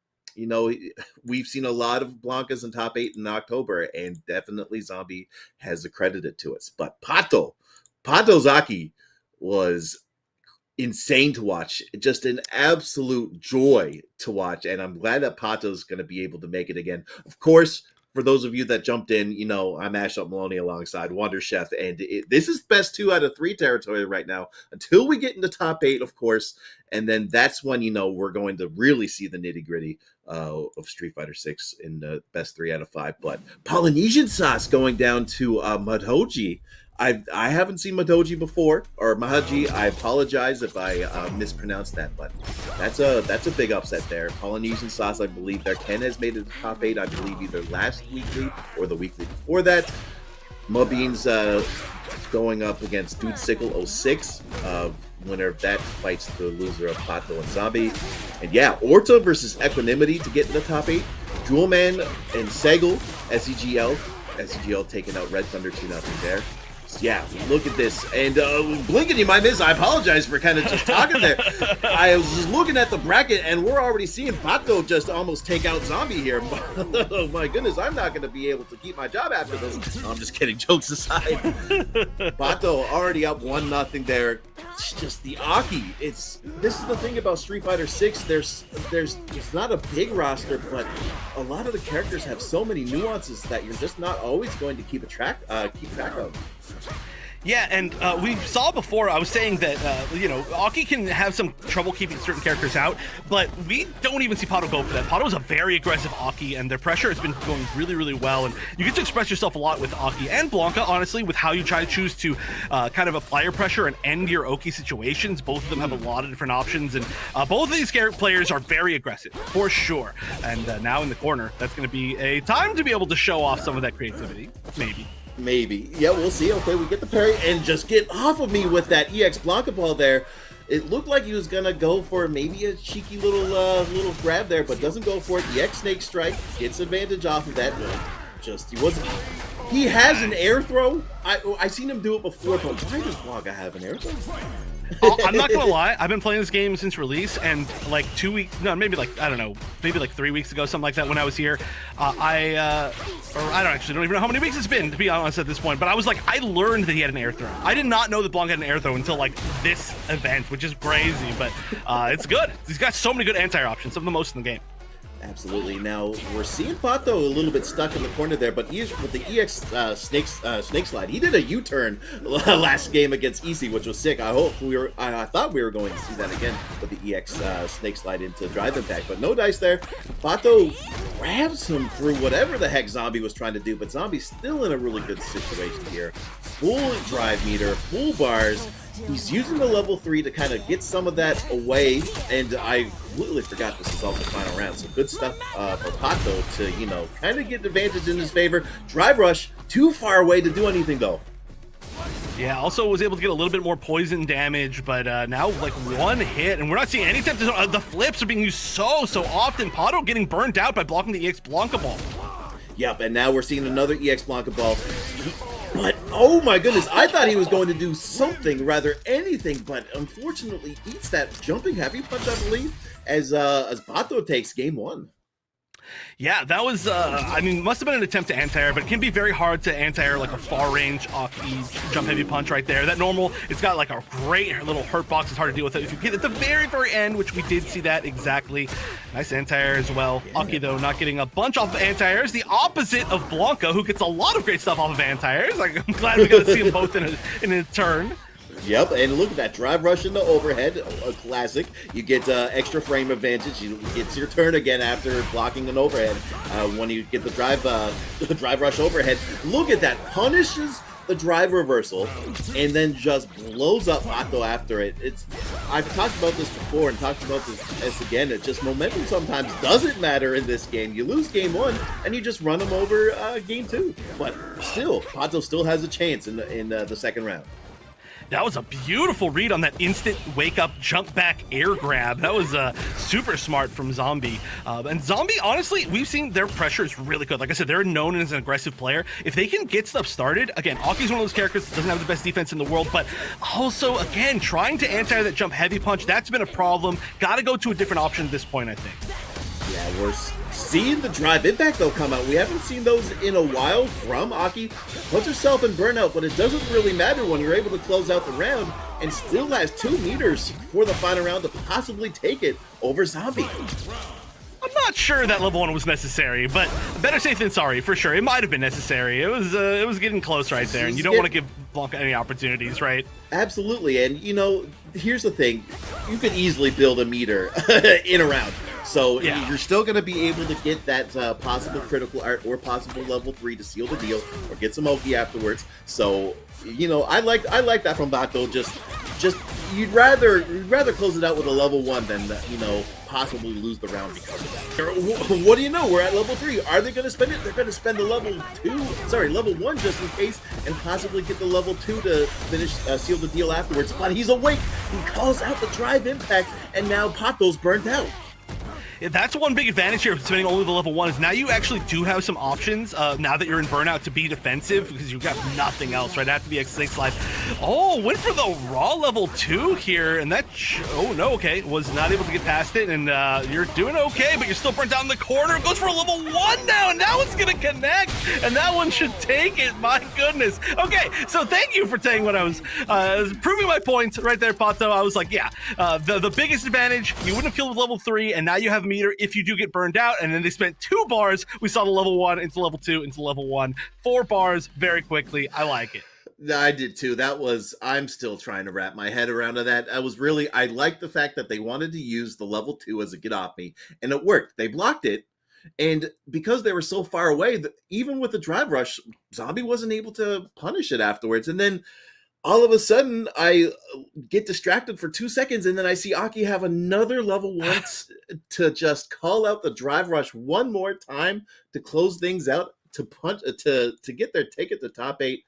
we've seen a lot of Blancas in top 8 in October, and definitely Zombie has accredited to us. But Pato Zaki was insane to watch, just an absolute joy to watch, and I'm glad that Pato's going to be able to make it again. Of course, for those of you that jumped in, I'm Ash Up Maloney alongside Wonder Chef, and this is best 2 out of 3 territory right now until we get into top 8, of course, and then that's when we're going to really see the nitty gritty of Street Fighter 6 in the best 3 out of 5. But Polynesian Sauce going down to Mahoji. I haven't seen Madoji before, or Mahaji. I apologize if I mispronounced that, but that's a big upset there. Polynesian Sauce, I believe their Ken has made it to top 8, I believe either last weekly or the weekly before that. Mubin's going up against Dude Sickle 06. Winner of that fights the loser of Pato and Zombie. And Orta versus Equanimity to get in the top 8. Jewelman and Segal, SEGL taking out Red Thunder 2-0 there. Yeah, look at this. And Blinking, you might miss. I apologize for kind of just talking there. I was just looking at the bracket, and we're already seeing Pato just almost take out Zombie here. Oh, my goodness, I'm not going to be able to keep my job after this. No, I'm just kidding. Jokes aside. Pato already up 1-0 there. It's just the Aki. This is the thing about Street Fighter 6. There's not a big roster, but a lot of the characters have so many nuances that you're just not always going to keep track of. Yeah, and we saw before, I was saying that, Aki can have some trouble keeping certain characters out, but we don't even see Pato go for that. Pato is a very aggressive Aki, and their pressure has been going really, really well, and you get to express yourself a lot with Aki and Blanca, honestly, with how you try to choose to kind of apply your pressure and end your Oki situations. Both of them have a lot of different options, and both of these players are very aggressive, for sure. And now in the corner, that's going to be a time to be able to show off some of that creativity, maybe. Yeah, we'll see. Okay, we get the parry, and just get off of me with that EX Blanca ball there. It looked like he was gonna go for maybe a cheeky little grab there, but doesn't go for it. EX Snake Strike gets advantage off of that. He has an air throw. I seen him do it before, but why does Blanca have an air throw? I'm not gonna lie, I've been playing this game since release, and like 2 weeks, no, maybe like, I don't know, maybe like 3 weeks ago, something like that, when I was here, I don't even know how many weeks it's been, to be honest, at this point, but I was like, I learned that he had an air throw. I did not know that Blanc had an air throw until like this event, which is crazy, but it's good. He's got so many good anti-air options, some of the most in the game. Absolutely. Now, we're seeing Pato a little bit stuck in the corner there, but with the EX Snake Slide, he did a U-turn last game against EC, which was sick. I thought we were going to see that again with the EX Snake Slide into Drive Impact, but no dice there. Pato grabs him through whatever the heck Zombie was trying to do, but Zombie's still in a really good situation here. Full drive meter, full bars. He's using the level 3 to kind of get some of that away, and I completely forgot this is all the final round, so good stuff for Pato to, kind of get advantage in his favor. Drive rush, too far away to do anything, though. Yeah, also was able to get a little bit more poison damage, but now like one hit, and we're not seeing any type of the flips are being used so often. Pato getting burned out by blocking the EX Blanca ball. Yep, and now we're seeing another EX Blanca ball. But, oh my goodness, I thought he was going to do something, rather anything, but unfortunately eats that jumping heavy punch, I believe, as Pato takes game 1. Yeah, that was, I mean, must have been an attempt to anti-air, but it can be very hard to anti-air like a far-range Aki jump heavy punch right there. That normal, it's got like a great little hurt box. It's hard to deal with it. If you get at the very, very end, which we did see that exactly. Nice anti-air as well. Yeah. Aki, though, not getting a bunch off of anti-airs. The opposite of Blanca, who gets a lot of great stuff off of anti-airs. Like, I'm glad we got to see them both in a turn. Yep, and look at that drive rush in the overhead, a classic. You get extra frame advantage. It's your turn again after blocking an overhead. When you get the drive rush overhead, look at that, punishes the drive reversal, and then just blows up Pato after it. I've talked about this before and talked about this again. It's just momentum sometimes doesn't matter in this game. You lose game 1 and you just run them over game 2, but still, Pato still has a chance in the second round. That was a beautiful read on that instant wake-up, jump-back air grab. That was super smart from Zombie. And Zombie, honestly, we've seen their pressure is really good. Like I said, they're known as an aggressive player. If they can get stuff started, again, Aki's one of those characters that doesn't have the best defense in the world, but also, again, trying to anti that jump heavy punch, that's been a problem. Got to go to a different option at this point, I think. Yeah, we're seeing the drive impact, though, come out. We haven't seen those in a while from Aki. Puts herself in burnout, but it doesn't really matter when you're able to close out the round and still has 2 meters for the final round to possibly take it over Zombie. I'm not sure that level 1 was necessary, but better safe than sorry, for sure. It might have been necessary. It was getting close right there, and you don't want to give Blanca any opportunities, right? Absolutely, and you know, here's the thing. You could easily build a meter in a round. So yeah, you're still going to be able to get that possible critical art or possible level 3 to seal the deal or get some Oki afterwards. So, you know, I like that from Pato. Just you'd rather close it out with a level 1 than, you know, possibly lose the round because of that. What do you know? We're at level 3. Are they going to spend it? They're going to spend the level 1 just in case and possibly get the level 2 to finish seal the deal afterwards. But he's awake. He calls out the drive impact, and now Pato's burnt out. That's one big advantage here of spending only the level 1 is now you actually do have some options now that you're in burnout to be defensive because you've got nothing else right after the X6 slide. Oh, went for the raw level 2 here, and that oh no, okay, was not able to get past it, and you're doing okay, but you're still burnt down in the corner. It goes for a level 1 now, and that one's gonna connect, and that one should take it. My goodness. Okay, so thank you for saying what I was proving my point right there, Pato. I was like, yeah, the biggest advantage, you wouldn't have killed with level 3, and now you have meter if you do get burned out, and then they spent 2 bars. We saw the level 1 into level 2 into level 1. 4 bars very quickly. I like it. I did too. I'm still trying to wrap my head around that. I like the fact that they wanted to use the level 2 as a get off me, and it worked. They blocked it, and because they were so far away, even with the drive rush, Zombie wasn't able to punish it afterwards. And then all of a sudden, I get distracted for 2 seconds, and then I see Aki have another level 1 to just call out the drive rush one more time to close things out, to punch, to get their ticket to top 8.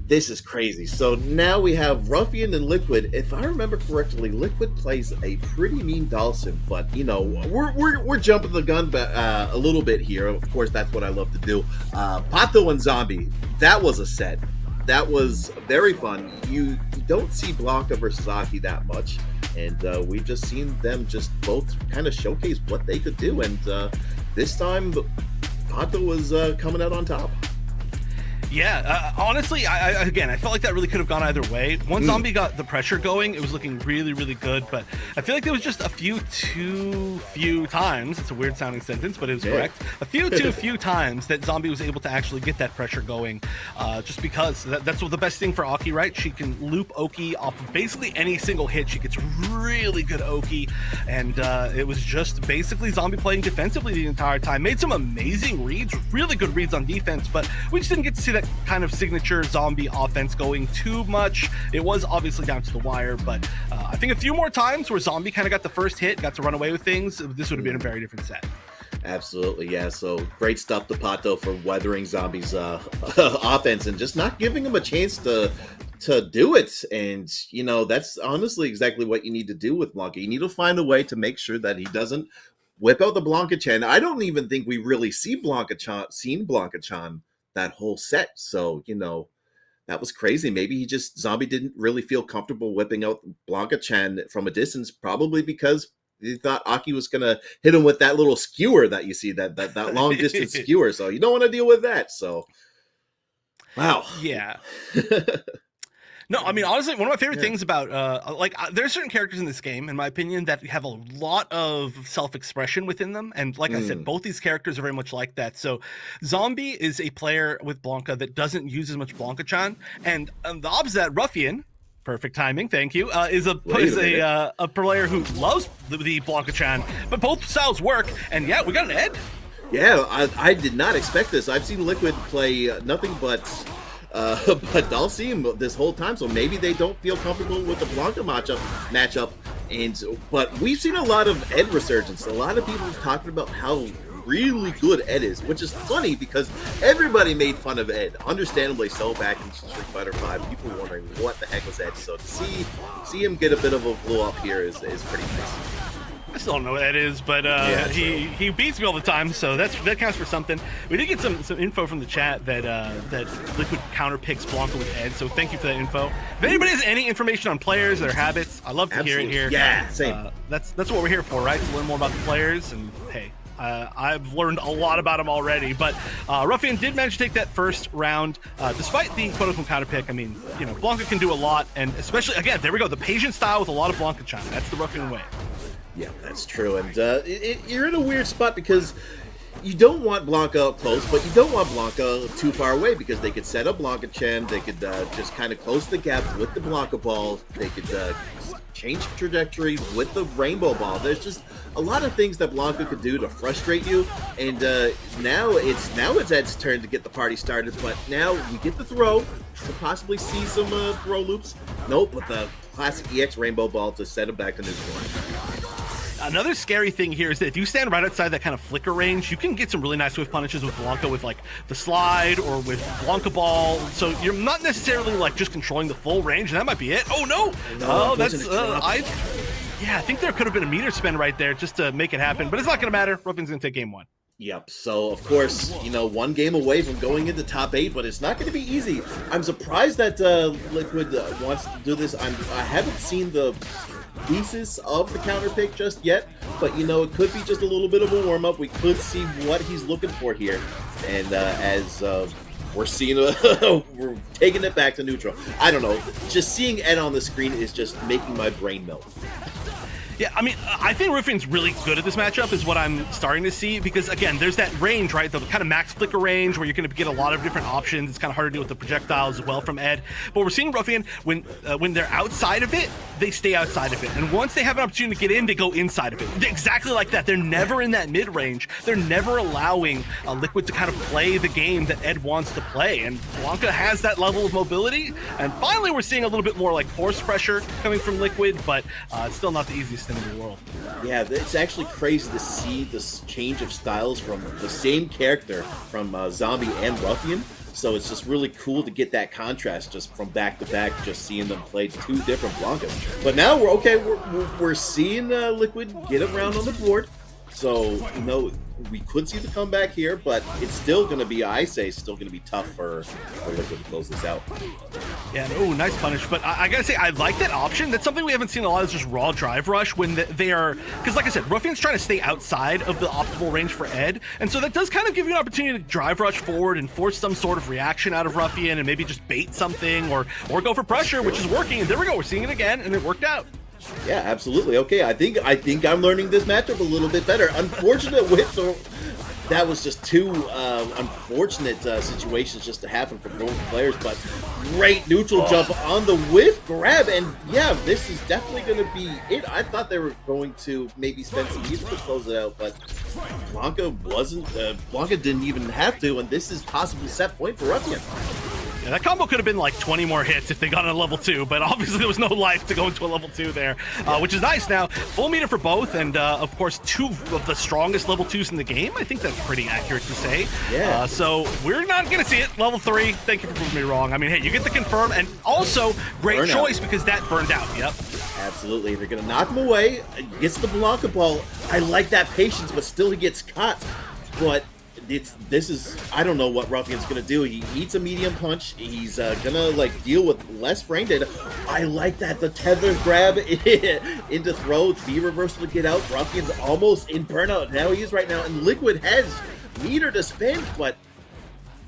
This is crazy. So now we have Ruffian and Liquid. If I remember correctly, Liquid plays a pretty mean Dawson, but you know, we're jumping the gun a little bit here. Of course, that's what I love to do. Pato and Zombie, that was a set. That was very fun. You don't see Blanca versus Aki that much, and we've just seen them just both kind of showcase what they could do, and this time Pato was coming out on top. Yeah, honestly, I felt like that really could have gone either way. Once Zombie got the pressure going, it was looking really, really good, but I feel like there was just too few times, it's a weird sounding sentence, but it was correct, too few times that Zombie was able to actually get that pressure going, just because that's what the best thing for Aki, right? She can loop Oki off of basically any single hit. She gets really good Oki, and it was just basically Zombie playing defensively the entire time. Made some amazing reads, really good reads on defense, but we just didn't get to see that kind of signature Zombie offense going too much. It was obviously down to the wire, but I think a few more times where Zombie kind of got the first hit, got to run away with things, this would have been a very different set. Absolutely, yeah. So great stuff to Pato for weathering Zombie's offense and just not giving him a chance to do it. And that's honestly exactly what you need to do with Blanca. You need to find a way to make sure that he doesn't whip out the Blanca Chan. I don't even think we really seen Blanca Chan that whole set. So that was crazy. Maybe Zombie didn't really feel comfortable whipping out Blanca Chan from a distance, probably because he thought Aki was going to hit him with that little skewer that you see, that long distance skewer. So you don't want to deal with that. So, wow. Yeah. No, I mean, honestly, one of my favorite things about, there are certain characters in this game, in my opinion, that have a lot of self-expression within them. And like I said, both these characters are very much like that. So Zombie is a player with Blanca that doesn't use as much Blanca-chan. And the opposite, Ruffian, perfect timing, thank you, is a player who loves the Blanca-chan. But both styles work. And yeah, we got an Ed. Yeah, I did not expect this. I've seen Liquid play nothing but Dalsim this whole time, so maybe they don't feel comfortable with the Blanca matchup. But we've seen a lot of Ed resurgence. A lot of people talking about how really good Ed is, which is funny because everybody made fun of Ed, understandably so, back in Street Fighter V. People were wondering what the heck was Ed. So to see him get a bit of a blow up here is pretty nice. I still don't know what that is, but he beats me all the time, so that counts for something. We did get some info from the chat that Liquid counterpicks Blanca with Ed, so thank you for that info. If anybody has any information on players, their habits, I'd love to hear it here. Yeah, same. That's what we're here for, right? To learn more about the players, and hey, I've learned a lot about them already. But Ruffian did manage to take that first round, despite the quote-unquote counterpick. I mean, Blanca can do a lot, and especially, again, there we go, the patient style with a lot of Blanca-chan. That's the Ruffian way. Yeah, that's true. And you're in a weird spot because you don't want Blanca up close, but you don't want Blanca too far away because they could set up Blanca Chen. They could just kind of close the gap with the Blanca ball. They could change trajectory with the rainbow ball. There's just a lot of things that Blanca could do to frustrate you. And now it's Ed's turn to get the party started. But now we get the throw to possibly see some throw loops. Nope, with the classic EX rainbow ball to set him back to neutral. Another scary thing here is that if you stand right outside that kind of flicker range, you can get some really nice swift punishes with Blanca with like the slide or with Blanca ball. So you're not necessarily like just controlling the full range, and that might be it. Oh no! Oh, that's I think there could have been a meter spin right there just to make it happen, but it's not going to matter. Ruffian's going to take game one. Yep. So of course, one game away from going into top 8, but it's not going to be easy. I'm surprised that Liquid wants to do this. I haven't seen the pieces of the counter pick just yet, but it could be just a little bit of a warm-up. We could see what he's looking for here, and as we're seeing we're taking it back to neutral. I don't know, just seeing Ed on the screen is just making my brain melt. Yeah, I mean, I think Ruffian's really good at this matchup is what I'm starting to see because, again, there's that range, right? The kind of max flicker range where you're going to get a lot of different options. It's kind of hard to deal with the projectiles as well from Ed. But we're seeing Ruffian, when they're outside of it, they stay outside of it. And once they have an opportunity to get in, they go inside of it. Exactly like that. They're never in that mid-range. They're never allowing Liquid to kind of play the game that Ed wants to play. And Blanca has that level of mobility. And finally, we're seeing a little bit more like force pressure coming from Liquid, but it's still not the easiest thing in the world. Yeah, it's actually crazy to see this change of styles from the same character from Zombie and Ruffian. So it's just really cool to get that contrast just from back to back, just seeing them play two different Blancas. But now we're seeing Liquid get around on the board. So, we could see the comeback here, but it's still going to be, I say, still going to be tough for Liquid to close this out. Yeah, oh, nice punish. But I got to say, I like that option. That's something we haven't seen a lot, is just raw drive rush when they are, because like I said, Ruffian's trying to stay outside of the optimal range for Ed. And so that does kind of give you an opportunity to drive rush forward and force some sort of reaction out of Ruffian and maybe just bait something or go for pressure, which is working. And there we go. We're seeing it again, and it worked out. Yeah, absolutely. Okay, I think I'm learning this matchup a little bit better. Unfortunate whip, that was just two unfortunate situations just to happen for both players, but great neutral jump on the whiff grab, and yeah, this is definitely going to be it. I thought they were going to maybe spend some music to close it out, but Blanca didn't even have to, and this is possibly set point for Ruffian. Yeah, that combo could have been like 20 more hits if they got on a level 2, but obviously there was no life to go into a level 2 there, which is nice. Now, full meter for both, and of course, 2 of the strongest level 2s in the game. I think that's pretty accurate to say. Yeah. So we're not going to see it. Level 3, thank you for proving me wrong. I mean, hey, you get the confirm, and also great Burnout. choice because that burned out. Yep. Absolutely. They're going to knock him away. Gets the Blanca ball. I like that patience, but still he gets caught. But this is, I don't know what Ruffian's gonna do. He eats a medium punch. He's gonna like deal with less frame data. I like that, the tether grab into throw, B reversal to get out. Ruffian's almost in burnout. Now he is right now, and Liquid has meter to spin, but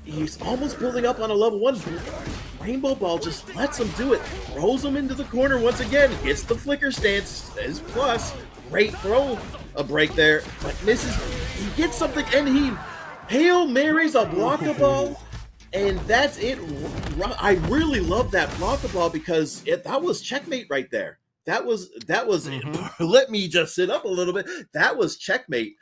he's almost building up on a level 1. Rainbow Ball just lets him do it. Throws him into the corner once again. Gets the flicker stance. His plus. Great throw. A break there, but misses. He gets something, and he Hail Marys a Blanca Ball, and that's it. I really love that Blanca Ball because that was checkmate right there. That was let me just sit up a little bit. That was checkmate,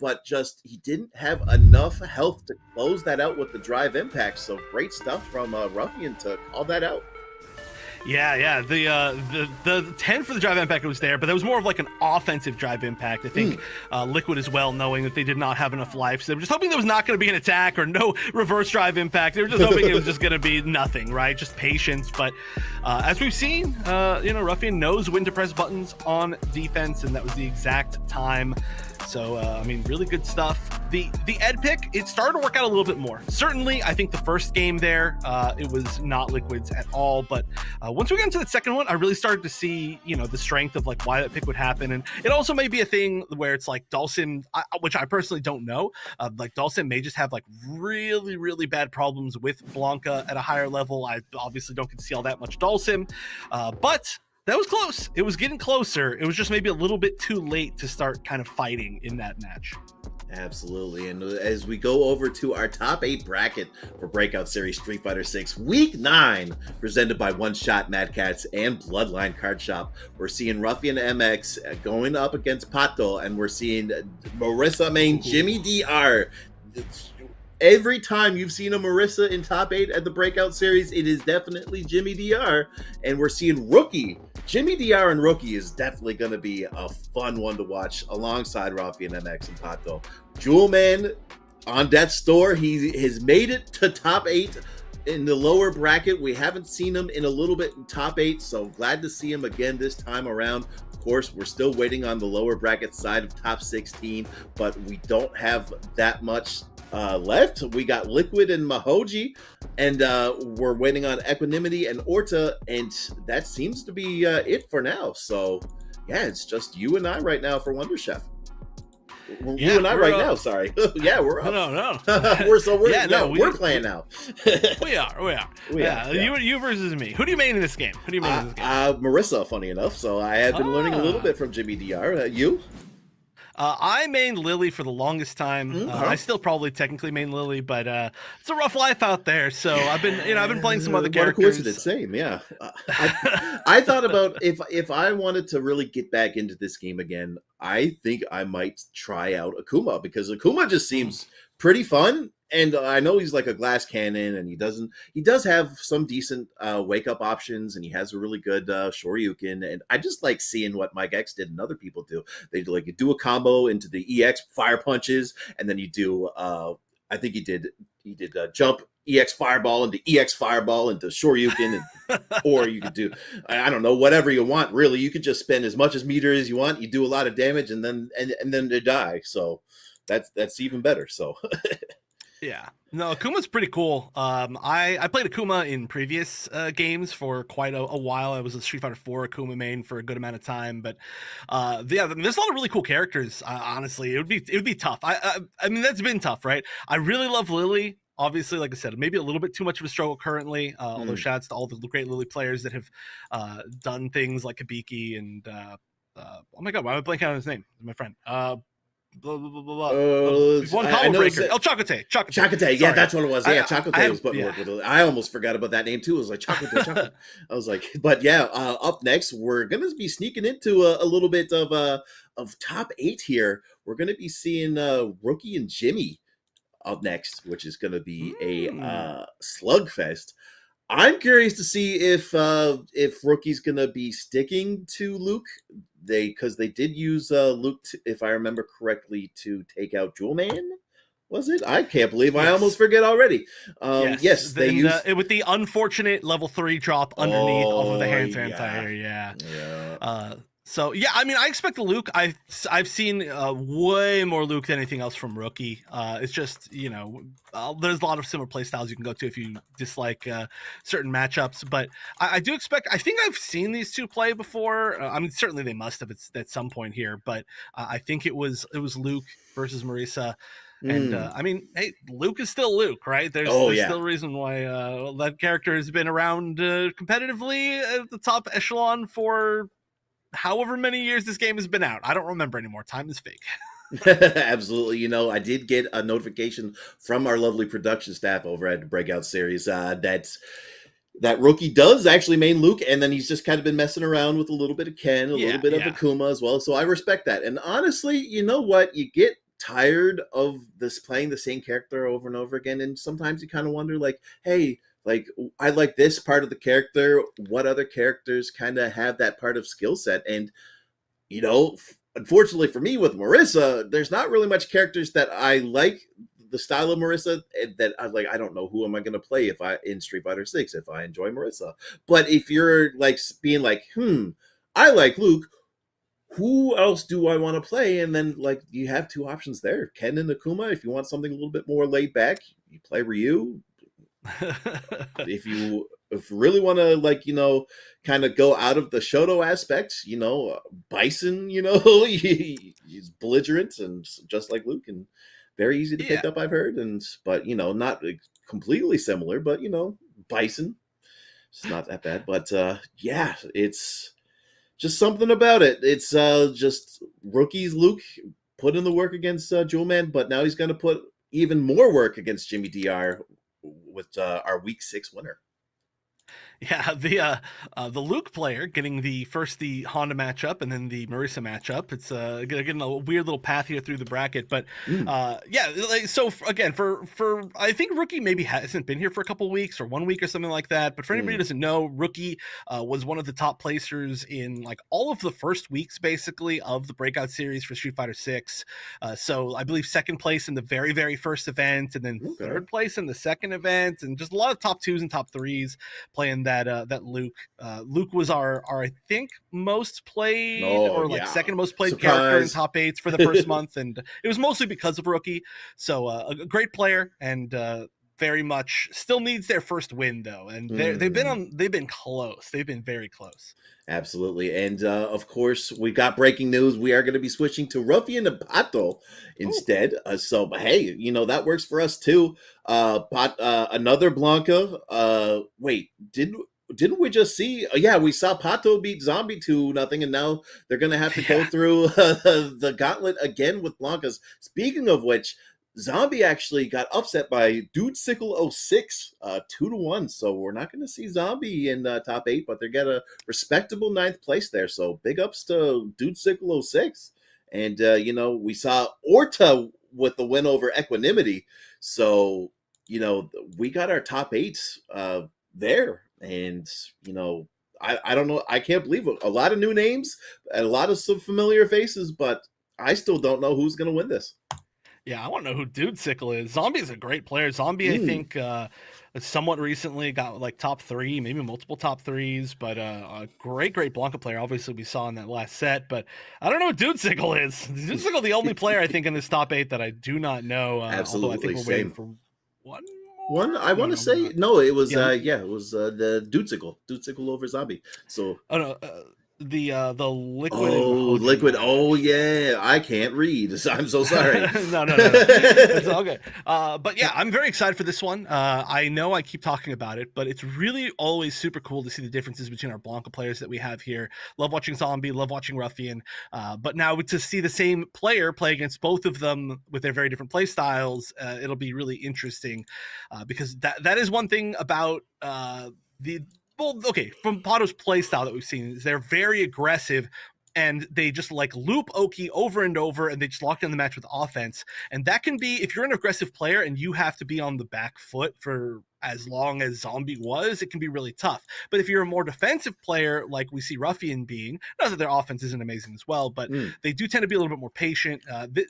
but just he didn't have enough health to close that out with the drive impact. So great stuff from Ruffian to call that out. Yeah. The 10 for the drive impact was there, but that was more of like an offensive drive impact. I think Liquid as well, knowing that they did not have enough life. So they were just hoping there was not going to be an attack or no reverse drive impact. They were just hoping it was just going to be nothing, right? Just patience. But as we've seen, Ruffian knows when to press buttons on defense, and that was the exact time. So, I mean, really good stuff. The Ed pick, it started to work out a little bit more. Certainly, I think the first game there, it was not Liquid's at all. But once we got into the second one, I really started to see, the strength of like why that pick would happen. And it also may be a thing where it's like Dhalsim, which I personally don't know, like Dhalsim may just have like really, really bad problems with Blanca at a higher level. I obviously don't get to see all that much Dhalsim, but that was close. It was getting closer. It was just maybe a little bit too late to start kind of fighting in that match. Absolutely. And as we go over to our top 8 bracket for Breakout Series Street Fighter 6 Week 9, presented by One Shot Mad Cats and Bloodline Card Shop, we're seeing Ruffian MX going up against Pato, and we're seeing Marissa main Jimmy DR. Every time you've seen a Marissa in top 8 at the Breakout Series, it is definitely Jimmy DR. And we're seeing Rookie. Jimmy DR and Rookie is definitely going to be a fun one to watch alongside Ruffian MX and Pato. Jewel Man on Death's Door, he has made it to top 8 in the lower bracket. We haven't seen him in a little bit in top 8, so glad to see him again this time around. Of course, we're still waiting on the lower bracket side of top 16, but we don't have that much left. We got Liquid and Mahoji, and we're waiting on Equanimity and Orta, and that seems to be it for now. So yeah, it's just you and I right now for Wonder Chef. You and I right now, sorry. Yeah, we're up. No. we're playing now. we are. Yeah. You versus me. Who do you main in this game? Marissa, funny enough. So I have been learning a little bit from Jimmy DR. You? I main Lily for the longest time. I still probably technically main Lily, but it's a rough life out there. So I've been playing some other characters. What a coincidence, same, yeah. I thought about if I wanted to really get back into this game again, I think I might try out Akuma, because Akuma just seems pretty fun. And I know he's like a glass cannon, and he does have some decent wake up options, and he has a really good Shoryuken. And I just like seeing what Mike X did and other people do. They do a combo into the EX fire punches, and then you do I think he did jump EX fireball into EX fireball into Shoryuken, or you could do, I don't know, whatever you want. Really, you could just spend as much as meter as you want. You do a lot of damage, and then they die. So that's even better. So. Yeah, no, Akuma's pretty cool. I played Akuma in previous games for quite a while. I was a Street Fighter 4 Akuma main for a good amount of time, but there's a lot of really cool characters. Honestly, it would be tough. I mean, that's been tough, right? I really love Lily. Obviously, like I said, maybe a little bit too much of a struggle currently. Although shouts to all the great Lily players that have done things like Kabiki and oh my god, why am I blanking on his name? My friend. Blah, blah, blah, blah. One combo breaker. El Chocote. Chocote. Yeah, that's what it was. Yeah, Chocote was putting work with it. I almost forgot about that name too. It was like Chocote. I was like, but yeah, up next, we're going to be sneaking into a little bit of top 8 here. We're going to be seeing Rookie and Jimmy up next, which is going to be a Mm. slugfest. I'm curious to see if Rookie's going to be sticking to Luke. Because they did use Luke, if I remember correctly, to take out Jewel Man. Was it? I can't believe I almost Yes. forget already. Yes. Yes, they used. With the unfortunate level 3 drop underneath off of the Oh hand yeah, sanitizer. Yeah. yeah. So yeah, I mean, I expect the Luke. I've seen way more Luke than anything else from Rookie. It's just there's a lot of similar play styles you can go to if you dislike certain matchups. But I do expect. I think I've seen these two play before. I mean, certainly they must have at some point here. But I think it was Luke versus Marisa. And Mm. I mean, hey, Luke is still Luke, right? Oh There's yeah. still a reason why that character has been around competitively at the top echelon for however many years this game has been out. I don't remember anymore. Time is fake. Absolutely. I did get a notification from our lovely production staff over at the Breakout series that Rookie does actually main Luke, and then he's just kind of been messing around with a little bit of Ken, a little Yeah, bit of yeah. Akuma as well. So I respect that. And honestly, you know what? You get tired of this playing the same character over and over again, and sometimes you kind of wonder, like, hey, like I like this part of the character. What other characters kind of have that part of skill set? And unfortunately for me with Marissa, there's not really much characters that I like the style of Marissa that I like. I don't know who am I going to play if I in Street Fighter 6 if I enjoy Marissa. But if you're like being like, I like Luke, who else do I want to play? And then like you have two options there, Ken and Akuma. If you want something a little bit more laid back, you play Ryu. If you really want to kind of go out of the Shoto aspect, Bison, he's belligerent and just like Luke and very easy to Yeah. pick up, I've heard, but not completely similar, but Bison, it's not that bad. But yeah, it's just something about it. It's just Rookie's Luke put in the work against Jewel Man, but now he's going to put even more work against Jimmy Dr. with our week 6 winner. Yeah, the Luke player getting the Honda matchup and then the Marisa matchup. It's getting a weird little path here through the bracket, but yeah. Again, for I think Rookie maybe hasn't been here for a couple weeks or 1 week or something like that. But for anybody who doesn't know, Rookie was one of the top placers in like all of the first weeks basically of the Breakout series for Street Fighter 6. So I believe second place in the very very first event, and then third place in the second event, and just a lot of top 2s and top 3s playing that Luke. Luke was our I think most played second most played character in top 8s for the first month, and it was mostly because of Rookie. So a great player, and very much still needs their first win though, and they've been close. They've been very close. Absolutely. And of course, we got breaking news. We are going to be switching to Ruffian and Pato instead. So, hey, that works for us too. Another Blanca. Wait, didn't we just see? Yeah, we saw Pato beat Zombie 2-0, and now they're going to have to go through the gauntlet again with Blancas. Speaking of which, Zombie actually got upset by Dude Sickle 06, 2-1. So we're not going to see Zombie in top 8, but they get a respectable 9th place there. So big ups to Dude Sickle 06. And, we saw Orta with the win over Equanimity. So, we got our top 8 there. And, I don't know. I can't believe it. A lot of new names and a lot of some familiar faces, but I still don't know who's going to win this. Yeah, I want to know who Dude Sickle is. Zombie is a great player. Zombie, I think, somewhat recently got like top 3, maybe multiple top 3s, but a great Blanca player. Obviously, we saw in that last set, but I don't know who Dude Sickle is. Dude Sickle, the only player I think in this top 8 that I do not know. Absolutely, although I think we're waiting for one more. One, I want to say no. It was it was the Dude Sickle over Zombie. So the liquid. Oh, liquid. Oh yeah, I can't read. I'm so sorry. No. It's all good. But yeah, I'm very excited for this one. I know I keep talking about it, but it's really always super cool to see the differences between our Blanca players that we have here. Love watching Zombie, love watching Ruffian. But now to see the same player play against both of them with their very different play styles, it'll be really interesting because that is one thing about from Pato's play style that we've seen is they're very aggressive, and they just like loop Oki over and over, and they just lock down the match with offense. And that can be, if you're an aggressive player and you have to be on the back foot for as long as Zombie was, it can be really tough. But if you're a more defensive player, like we see Ruffian being, not that their offense isn't amazing as well, but they do tend to be a little bit more patient.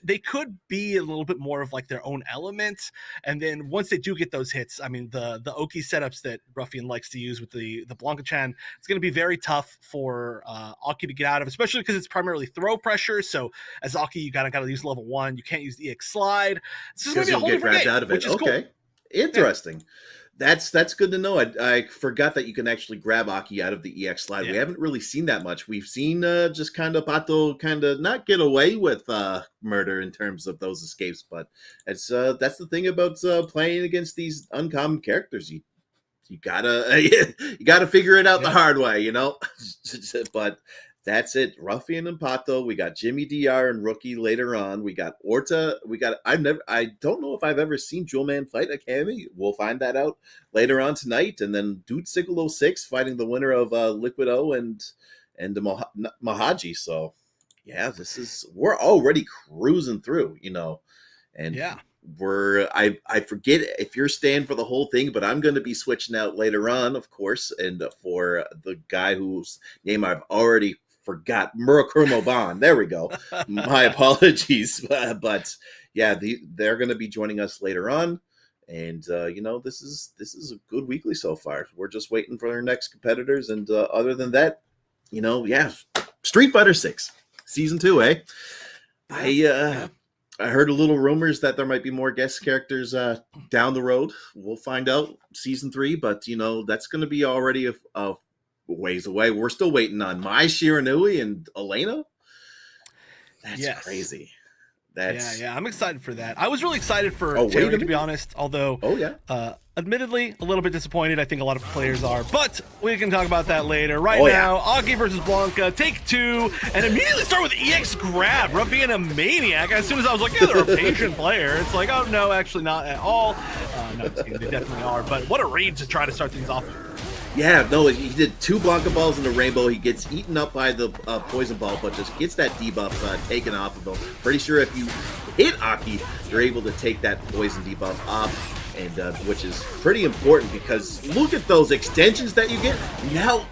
They could be a little bit more of like their own element. And then once they do get those hits, I mean, the Oki setups that Ruffian likes to use with the Blanca-chan, it's going to be very tough for Aki to get out of, especially because it's primarily throw pressure. So as Aki, you gotta use level 1. You can't use the EX slide. This is going to be a whole different game, out of it. Which is okay, cool. Interesting. Yeah. That's good to know. I forgot that you can actually grab Aki out of the EX slide. We haven't really seen that much. We've seen just kind of Pato kind of not get away with murder in terms of those escapes, but it's that's the thing about playing against these uncommon characters. You gotta figure it out the hard way, you know. But that's it. Ruffian and Pato. We got Jimmy DR and Rookie later on. We got Orta. I don't know if I've ever seen Jewel Man fight Akemi. We'll find that out later on tonight. And then Dude Sigalo 6 fighting the winner of Liquid O and the Mahaji. So yeah, we're already cruising through, you know. And I forget if you're staying for the whole thing, but I'm going to be switching out later on, of course, and for the guy whose name I've already forgot, Murakumo Ban. There we go. My apologies, but yeah, they're going to be joining us later on, and you know, this is a good weekly so far. We're just waiting for our next competitors, and other than that, you know, Street Fighter 6 Season 2, eh? I heard a little rumors that there might be more guest characters down the road. We'll find out Season 3, but you know, that's going to be already a ways away. We're still waiting on Mai Shiranui and Elena. That's crazy. Yeah, I'm excited for that. I was really excited for Terry, to be honest, although admittedly a little bit disappointed. I think a lot of players are, but we can talk about that later. Right now, Aki versus Blanca, take 2, and immediately start with EX grab. Ruffian a maniac. As soon as I was like, yeah, they're a patient player, it's like, oh no, actually not at all. No, they definitely are, but what a read to try to start things off. Yeah, no, he did 2 Blanca balls in the rainbow. He gets eaten up by the poison ball, but just gets that debuff taken off of him. Pretty sure if you hit Aki, you're able to take that poison debuff off, and which is pretty important because look at those extensions that you get. Now,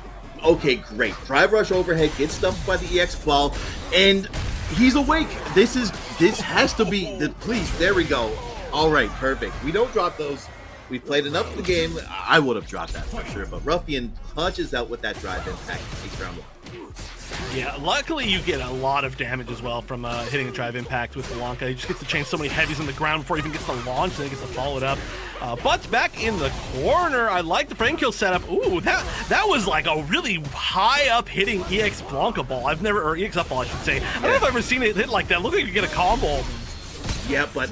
okay, great. Drive rush overhead, gets stuffed by the EX ball, and he's awake. This has to be the please. There we go. All right, perfect. We don't drop those. We've played enough of the game. I would have dropped that for sure, but Ruffian punches out with that drive impact. Takes round 1. Yeah, luckily you get a lot of damage as well from hitting a drive impact with Blanca. He just gets to change so many heavies on the ground before he even gets to launch, and then he gets to follow it up. But back in the corner, I like the frame kill setup. Ooh, that was like a really high up hitting EX Blanca ball. Or EX up ball, I should say. I don't know if I've ever seen it hit like that. Look like you get a combo. Yeah, but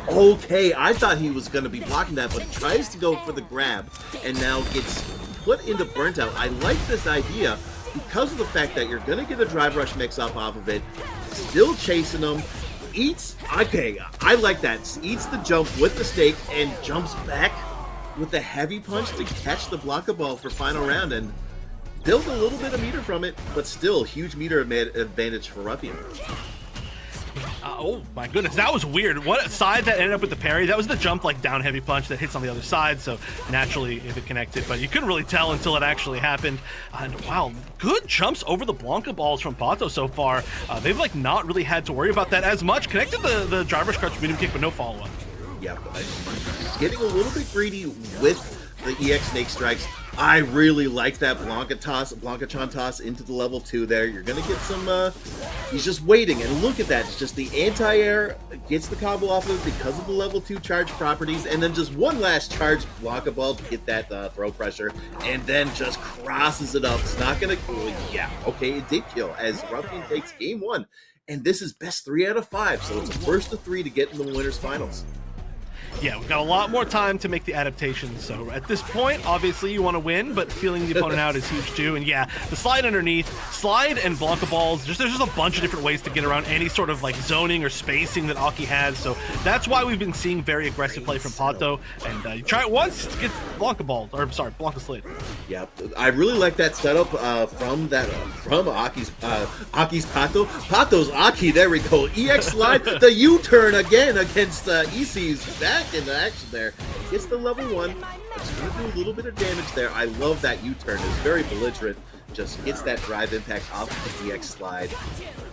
okay, I thought he was going to be blocking that, but tries to go for the grab and now gets put into burnt out. I like this idea because of the fact that you're going to get a drive rush mix up off of it, still chasing him, I like that, eats the jump with the stake and jumps back with the heavy punch to catch the Blanca ball for final round and build a little bit of meter from it, but still huge meter advantage for Ruffian. Oh my goodness, that was weird. What side that ended up with the parry? That was the jump like down heavy punch that hits on the other side, so naturally if it connected, but you couldn't really tell until it actually happened. And wow, good jumps over the Blanca balls from Pato so far. They've like not really had to worry about that as much. Connected the driver's crutch medium kick, but no follow-up. Yeah, getting a little bit greedy with the EX snake strikes. I really like that Blanca-chan toss into the level 2 there. You're going to get some, he's just waiting, and look at that. It's just the anti-air gets the combo off of it because of the level 2 charge properties, and then just one last charge Blanca ball to get that throw pressure, and then just crosses it up. It's not going to, yeah, okay, it did kill as Ruffian takes game 1, and this is best 3 out of 5, so it's a first of 3 to get in the winners finals. Yeah, we've got a lot more time to make the adaptations. So at this point, obviously you want to win, but feeling the opponent out is huge too. And yeah, the slide underneath, slide and Blanca balls. There's just a bunch of different ways to get around any sort of like zoning or spacing that Aki has. So that's why we've been seeing very aggressive play from Pato. And you try it once to get Blanca balled, or sorry, Blanca slid. Yeah, I really like that setup from Aki's Pato. Pato's Aki, there we go. EX slide, the U-turn again against EC's back in action there. Gets the level 1. It's going to do a little bit of damage there. I love that U-turn. It's very belligerent. Just gets that drive impact off of the EX slide.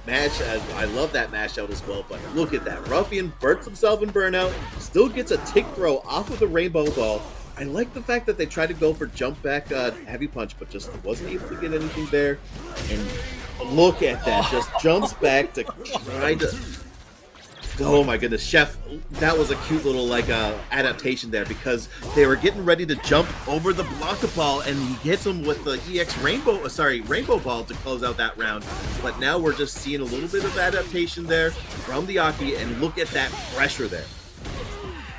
I love that mash out as well, but look at that. Ruffian burns himself in burnout, still gets a tick throw off of the rainbow ball. I like the fact that they tried to go for jump back heavy punch, but just wasn't able to get anything there. And look at that, just jumps back to try to... Oh my goodness, Chef, that was a cute little like adaptation there because they were getting ready to jump over the Blanca ball and he hits him with the EX rainbow ball to close out that round. But now we're just seeing a little bit of adaptation there from the Aki, and look at that pressure there.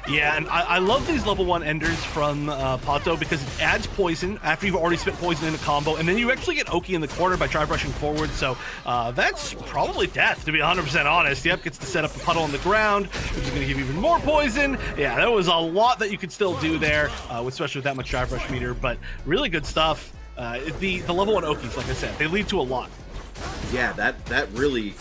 Yeah, and I love these level 1 enders from Pato because it adds poison after you've already spent poison in a combo, and then you actually get Oki in the corner by drive rushing forward, so that's probably death, to be 100% honest. Yep, gets to set up a puddle on the ground, which is going to give you even more poison. Yeah, there was a lot that you could still do there, especially with that much drive rush meter, but really good stuff. The level 1 Okis, like I said, they lead to a lot. Yeah, that really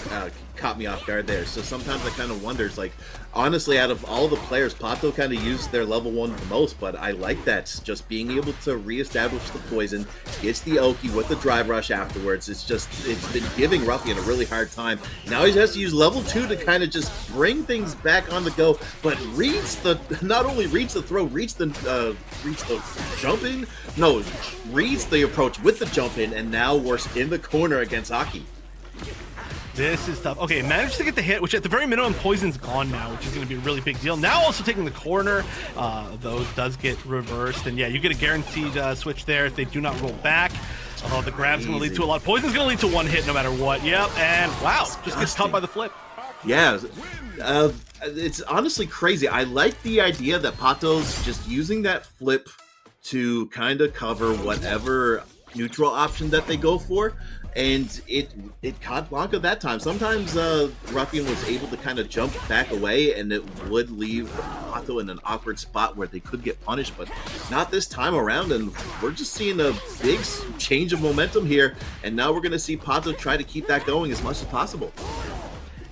caught me off guard there. So sometimes I kind of wonders, like, honestly, out of all the players, Pato kind of used their level 1 the most, but I like that. Just being able to reestablish the poison, gets the Oki with the drive rush afterwards. It's been giving Ruffian a really hard time. Now he has to use level 2 to kind of just bring things back on the go, but not only reads the throw, reads the jump in, no, reads the approach with the jump in, and now we're in the corner against Aki. This is tough. Okay, managed to get the hit, which at the very minimum, poison's gone now, which is going to be a really big deal. Now also taking the corner, though, does get reversed. And yeah, you get a guaranteed switch there if they do not roll back. The grab's going to lead to a lot. Poison's going to lead to one hit no matter what. Yep, and wow, just gets caught by the flip. Yeah, it's honestly crazy. I like the idea that Pato's just using that flip to kind of cover whatever neutral option that they go for. And it caught Blanca that time. Sometimes Ruffian was able to kind of jump back away, and it would leave Pato in an awkward spot where they could get punished, but not this time around. And we're just seeing a big change of momentum here, and now we're going to see Pato try to keep that going as much as possible.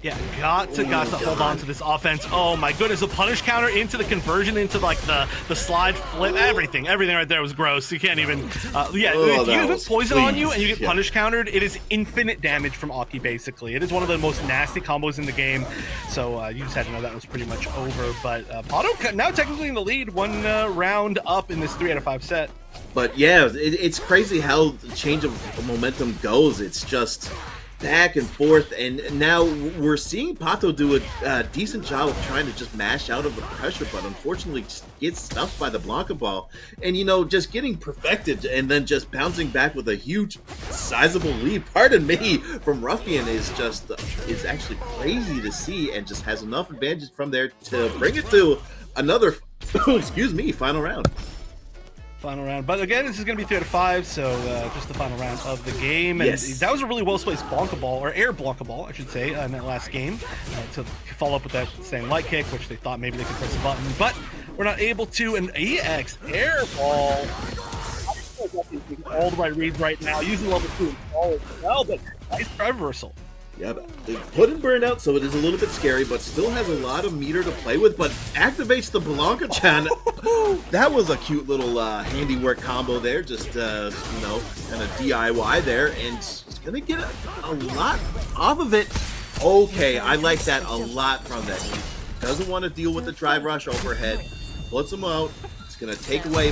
Yeah, got to hold on to this offense. Oh my goodness, the punish counter into the conversion, into like the slide flip, everything right there was gross. You can't even, if you have poison on you and you get punish countered, it is infinite damage from Aki basically. It is one of the most nasty combos in the game, so you just had to know that was pretty much over. But Pato now technically in the lead, one round up in this 3 out of 5 set. But yeah, it's crazy how the change of momentum goes. It's just back and forth, and now we're seeing Pato do a decent job of trying to just mash out of the pressure, but unfortunately gets stuffed by the Blanca ball, and just getting perfected and then just bouncing back with a huge sizable lead, pardon me, from Ruffian is actually crazy to see, and just has enough advantage from there to bring it to another final round. Final round. But again, this is going to be 3 out of 5, so just the final round of the game. And yes, that was a really well-placed Blanca ball, or air Blanca ball, I should say, in that last game, to follow up with that same light kick, which they thought maybe they could press a button, but we're not able to. An EX air ball. All the right reads right now, using level 2 as well, but nice drive reversal. Yeah, they put in burnout, so it is a little bit scary, but still has a lot of meter to play with, but activates the Blanca-chan. That was a cute little handiwork combo there, just, kind of DIY there, and it's going to get a lot off of it. Okay, I like that a lot from that. He doesn't want to deal with the drive rush overhead, puts him out. It's going to take away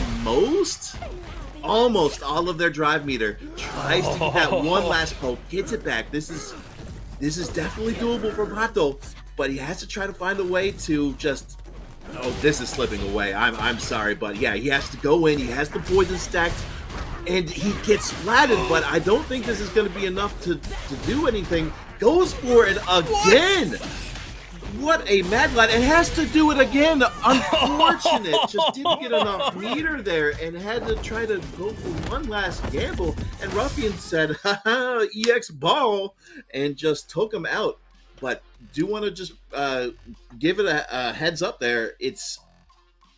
almost all of their drive meter. Tries to get that one last poke, gets it back. This is definitely doable for Pato, but he has to try to find a way to just... Oh, this is slipping away. I'm sorry, but yeah, he has to go in. He has the poison stacked, and he gets splatted, but I don't think this is going to be enough to do anything. Goes for it again! What a mad lad. It has to do it again. Unfortunate. Just didn't get enough meter there and had to try to go for one last gamble. And Ruffian said, haha, EX ball, and just took him out. But do want to just give it a heads up there. It's,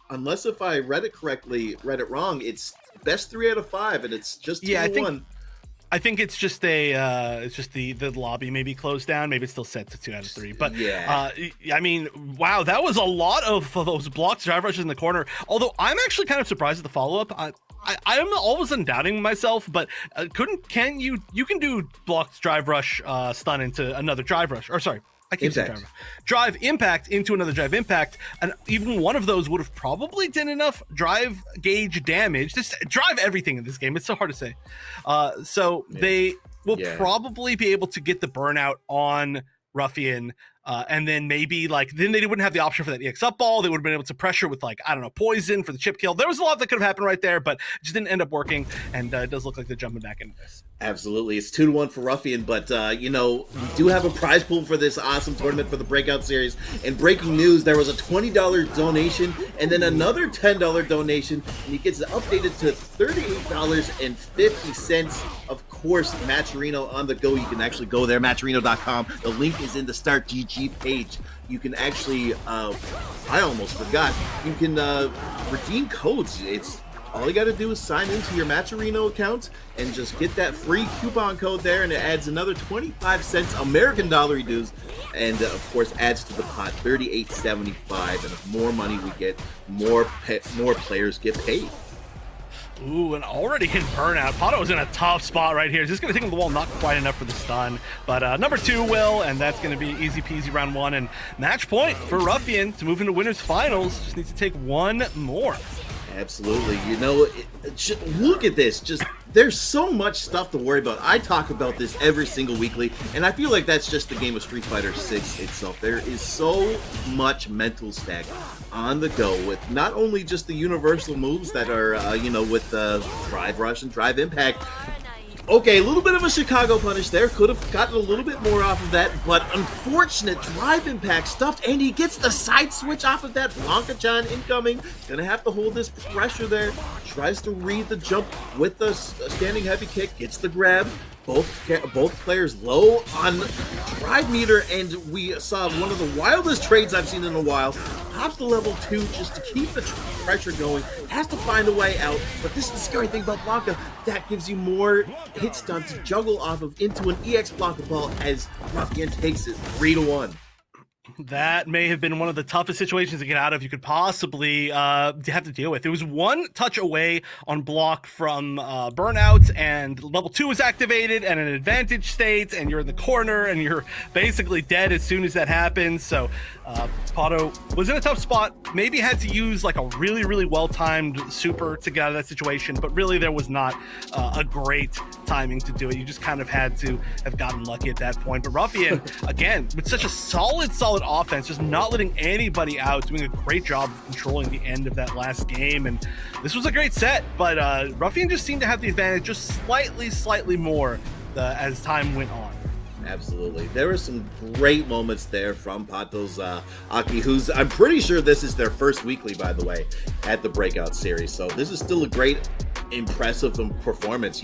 unless if I read it wrong, it's best 3 out of 5, and it's just 2-1. I think it's just the lobby maybe closed down. Maybe it's still set to 2 out of 3. But yeah, I mean, wow, that was a lot of those blocked drive rushes in the corner. Although I'm actually kind of surprised at the follow up. I'm all of a sudden doubting myself, but you can do blocked drive rush stun into another drive rush, or sorry, I keep saying drive impact into another drive impact, and even one of those would have probably done enough drive gauge damage. Just drive everything in this game. It's so hard to say. They will probably be able to get the burnout on Ruffian. And then maybe then they wouldn't have the option for that EX up ball. They would have been able to pressure with poison for the chip kill. There was a lot that could have happened right there, but it just didn't end up working. And it does look like they're jumping back into this. Absolutely. It's 2-1 for Ruffian, but we do have a prize pool for this awesome tournament for the Breakout series. And breaking news, there was a $20 donation and then another $10 donation, and he gets it updated to $38.50. Of course, Matcherino on the go. You can actually go there, matcherino.com. The link is in the Start GG page. You can actually, I almost forgot, you can redeem codes. It's all you got to do is sign into your Matcherino account and just get that free coupon code there, and it adds another 25 cents American dollar dues, and of course adds to the pot $38.75. And the more money we get, more players get paid. Ooh, and already in burnout. Pato's in a tough spot right here. He's just going to take him to the wall, not quite enough for the stun. But number 2 will, and that's going to be easy peasy round 1. And match point for Ruffian to move into winners finals. Just needs to take one more. Absolutely. Look at this. Just there's so much stuff to worry about. I talk about this every single weekly, and I feel like that's just the game of Street Fighter 6 itself. There is so much mental stack on the go with not only just the universal moves that are, with Drive Rush and Drive Impact. Okay, a little bit of a Chicago punish there. Could have gotten a little bit more off of that, but unfortunate Drive Impact stuffed, and he gets the side switch off of that. Blanca-chan incoming. Gonna have to hold this pressure there. Tries to read the jump with the standing heavy kick. Gets the grab. Both players low on drive meter, and we saw one of the wildest trades I've seen in a while. Pops the level 2 just to keep the pressure going. Has to find a way out, but this is the scary thing about Blanca. That gives you more hit stun to juggle off of into an EX Blanca ball as Ruffian takes it 3-1. That may have been one of the toughest situations to get out of you could possibly have to deal with. It was one touch away on block from burnout, and level 2 is activated and an advantage state, and you're in the corner and you're basically dead as soon as that happens. So Pato was in a tough spot, maybe had to use a really, really well-timed super to get out of that situation, but really there was not a great timing to do it. You just kind of had to have gotten lucky at that point. But Ruffian, again, with such a solid offense, just not letting anybody out, doing a great job of controlling the end of that last game. And this was a great set, but Ruffian just seemed to have the advantage just slightly more as time went on. Absolutely. There were some great moments there from Pato's Aki, who's, I'm pretty sure this is their first weekly, by the way, at the Breakout series. So this is still a great, impressive performance,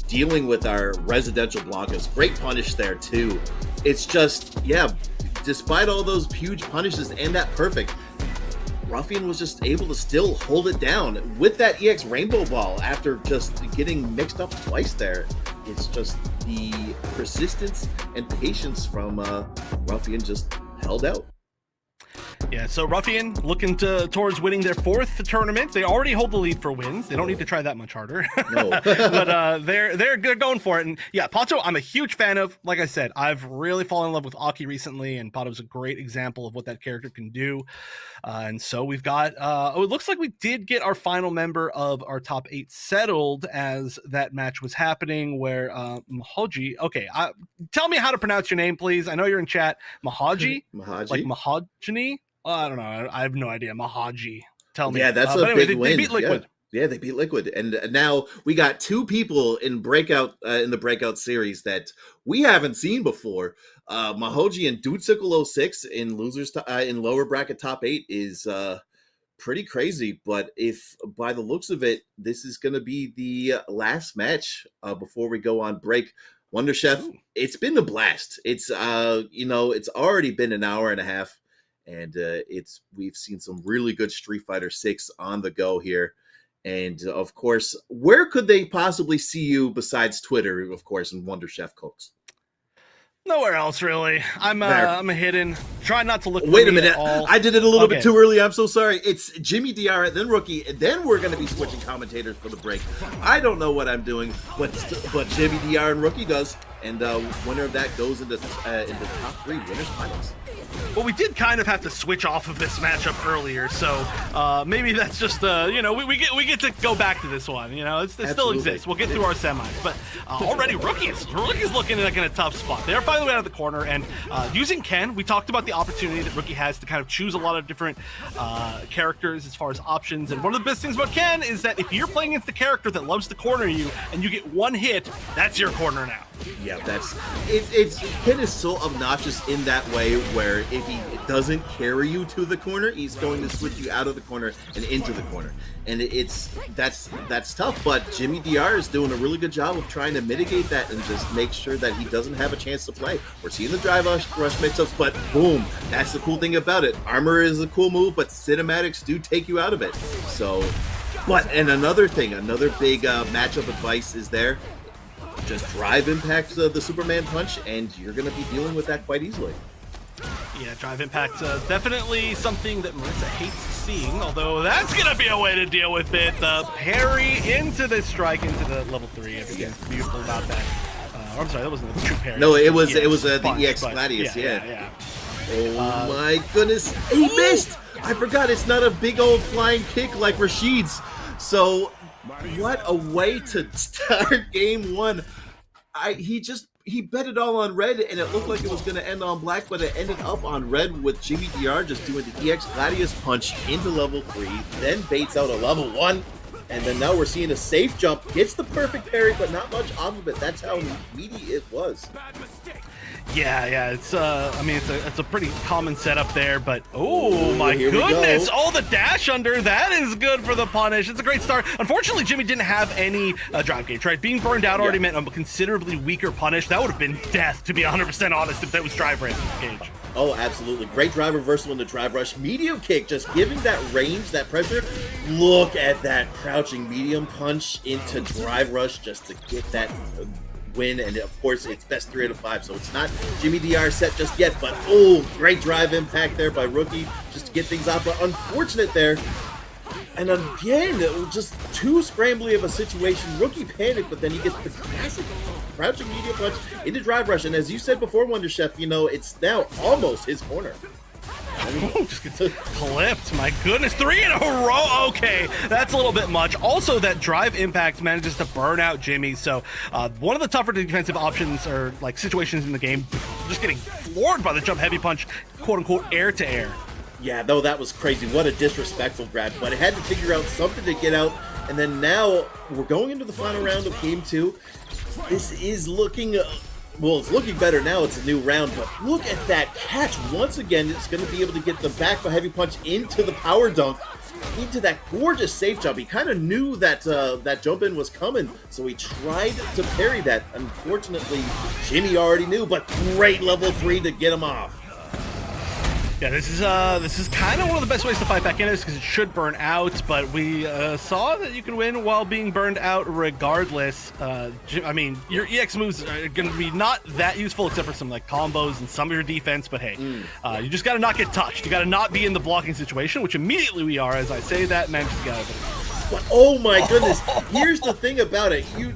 dealing with our residential Blancas. Great punish there, too. It's just, despite all those huge punishes and that perfect, Ruffian was just able to still hold it down with that EX Rainbow Ball after just getting mixed up twice there. It's just the persistence and patience from Ruffian just held out. Yeah, so Ruffian looking towards winning their 4th tournament. They already hold the lead for wins. They don't need to try that much harder. No. But they're good going for it. And yeah, Pato, I'm a huge fan of. Like I said, I've really fallen in love with Aki recently, and Pato's a great example of what that character can do. And so we've got, it looks like we did get our final member of our top 8 settled as that match was happening, where Mahoji, okay, tell me how to pronounce your name, please. I know you're in chat. Mahaji? Like Mahogany? I don't know. I have no idea. Mahaji. Tell me. Yeah, that's a anyway, big win. They beat Liquid. Yeah, they beat Liquid, and now we got two people in Breakout in the Breakout series that we haven't seen before. Mahoji and Dudetsicle06 in in lower bracket top 8 is pretty crazy. But if by the looks of it, this is going to be the last match before we go on break. Wonder Chef, it's been a blast. It's it's already been an hour and a half, and we've seen some really good Street Fighter 6 on the go here. And of course, where could they possibly see you besides Twitter, of course, and Wonder Chef Cokes? Nowhere else, really. I'm a hidden. Try not to look. Wait a me minute. at all. I did it a little bit too early. I'm so sorry. It's Jimmy DR, then Rookie, and then we're going to be switching commentators for the break. I don't know what I'm doing, but Jimmy DR and Rookie does, and winner of that goes into top 3 winners finals. Well, we did kind of have to switch off of this matchup earlier, so maybe that's just we get to go back to this one. It still exists. We'll get through our semis, but already Rookie's looking like in a tough spot. They're finally out of the corner, and using Ken, we talked about the opportunity that Rookie has to kind of choose a lot of different characters as far as options. And one of the best things about Ken is that if you're playing against the character that loves to corner you, and you get one hit, that's your corner now. Yeah, it's Ken is so obnoxious in that way where if he doesn't carry you to the corner, he's going to switch you out of the corner and into the corner. And that's tough, but Jimmy DR is doing a really good job of trying to mitigate that and just make sure that he doesn't have a chance to play. We're seeing the drive rush mix-ups, but boom, that's the cool thing about it. Armor is a cool move, but cinematics do take you out of it. And another thing, another big matchup advice is there. Just drive impact the Superman punch, and you're going to be dealing with that quite easily. Yeah, drive impact, definitely something that Marissa hates seeing, although that's going to be a way to deal with it. The parry into the strike into the level 3. Everything's beautiful about that. I'm sorry, that wasn't the true parry. No, it was the EX Gladius, yeah. Oh Uh, my goodness, he missed! I forgot it's not a big old flying kick like Rashid's. So, what a way to start game 1. He bet it all on red, and it looked like it was going to end on black, but it ended up on red with Jimmy DR just doing the EX Gladius punch into level 3, then baits out a level 1, and then now we're seeing a safe jump. Gets the perfect parry, but not much off of it. That's how meaty it was. Yeah, it's it's a pretty common setup there, but oh my goodness, the dash under, that is good for the punish. It's a great start. Unfortunately, Jimmy didn't have any drive gauge, right? Being burned out already meant a considerably weaker punish. That would have been death, to be 100% honest, if that was drive gauge. Oh, absolutely. Great drive reversal into drive rush. Medium kick, just giving that range, that pressure. Look at that crouching medium punch into drive rush just to get that win, and of course it's best 3 out of 5, so it's not Jimmy DR set just yet, but great drive impact there by Rookie just to get things out, but unfortunate there. And again, it was just too scrambly of a situation. Rookie panicked, but then he gets the classic crouching medium punch into drive rush, and as you said before, Wonder Chef, it's now almost his corner. Just gets clipped. My goodness, 3 in a row. Okay, that's a little bit much. Also, that drive impact manages to burn out Jimmy. So one of the tougher defensive options or like situations in the game, just getting floored by the jump heavy punch, quote unquote, air to air. Yeah, no, that was crazy. What a disrespectful grab. But it had to figure out something to get out. And then now we're going into the final round of game 2. This is looking... it's looking better now. It's a new round, but look at that catch. Once again, it's going to be able to get the back by heavy punch into the power dunk, into that gorgeous safe jump. He kind of knew that that jump in was coming, so he tried to parry that. Unfortunately, Jimmy already knew, but great level 3 to get him off. Yeah, this is kind of one of the best ways to fight back in this because it should burn out, but we saw that you can win while being burned out regardless. Your EX moves are going to be not that useful except for some like combos and some of your defense, but hey, you just got to not get touched. You got to not be in the blocking situation, which immediately we are, as I say that, managed to get out of it. But oh my goodness, here's the thing about it. You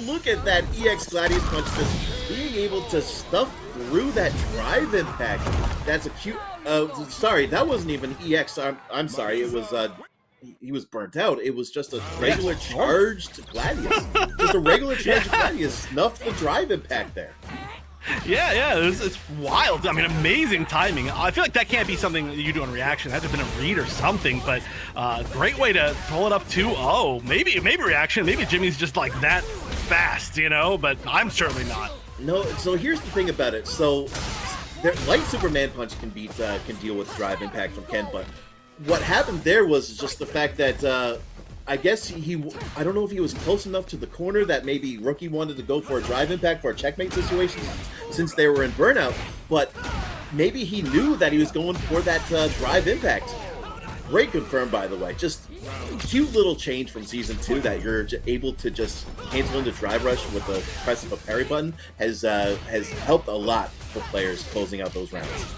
look at that EX Gladius punch, just being able to stuff through that drive impact. That's a cute... sorry, that wasn't even EX. I'm sorry, it was... he was burnt out. It was just a regular charged Gladius. Just a regular charged Gladius snuffed the drive impact there. Yeah, it's wild. I mean, amazing timing. I feel like that can't be something that you do on reaction. That had to have been a read or something, but great way to pull it up 2-0. Maybe reaction. Maybe Jimmy's just like that fast, but I'm certainly not. No, so here's the thing about it. So, light Superman punch can deal with drive impact from Ken, but what happened there was just the fact that I guess I don't know if he was close enough to the corner that maybe Rookie wanted to go for a drive impact for a checkmate situation since they were in burnout, but maybe he knew that he was going for that drive impact. Great confirm, by the way. Just cute little change from Season 2 that you're able to just cancel into drive rush with the press of a parry button has helped a lot for players closing out those rounds.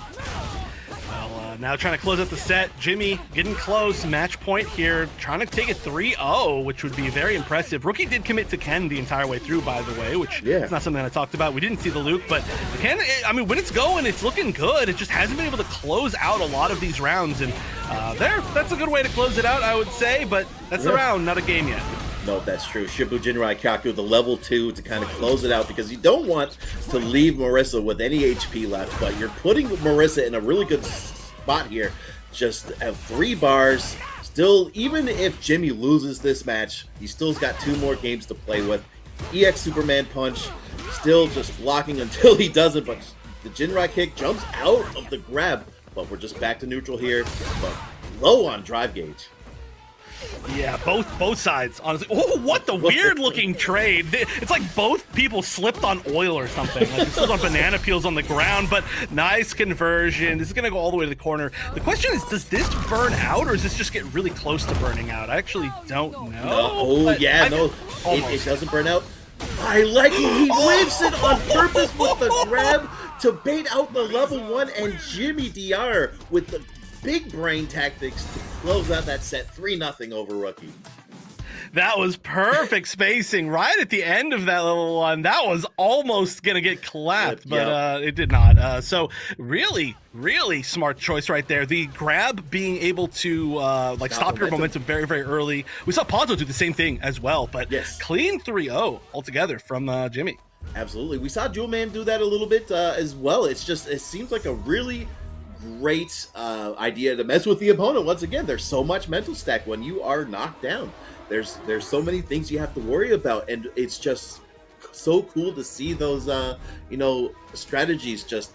Well, now trying to close out the set. Jimmy getting close. Match point here. Trying to take it 3-0, which would be very impressive. Rookie did commit to Ken the entire way through, by the way, which is not something that I talked about. We didn't see the Luke, but Ken, I mean, when it's going, it's looking good. It just hasn't been able to close out a lot of these rounds. And that's a good way to close it out, I would say, but that's a round, not a game yet. No, that's true. Shibu Jinrai Kyaku, the level 2 to kind of close it out because you don't want to leave Marissa with any HP left, but you're putting Marissa in a really good spot here. Just have 3 bars. Still, even if Jimmy loses this match, he still's got 2 more games to play with. EX Superman Punch, still just blocking until he doesn't, but the Jinrai kick jumps out of the grab, but we're just back to neutral here, but low on drive gauge. Yeah, both sides, honestly. Oh, what the weird looking trade. It's like both people slipped on oil or something. Like they slipped on banana peels on the ground, but nice conversion. This is going to go all the way to the corner. The question is, does this burn out or does this just get really close to burning out? I actually don't know. It doesn't burn out. I like it. He whips it on purpose with the grab to bait out the level 1 and Jimmy DR with the big brain tactics to close out that set 3-0 over Rookie. That was perfect spacing right at the end of that level 1. That was almost going to get clapped, but it did not. So really, really smart choice right there. The grab being able to stop your momentum very, very early. We saw Ponzo do the same thing as well, but clean 3-0 altogether from Jimmy. Absolutely. We saw Jewel Man do that a little bit as well. It seems like a really great idea to mess with the opponent. Once again, there's so much mental stack when you are knocked down. There's so many things you have to worry about, and it's just so cool to see those strategies just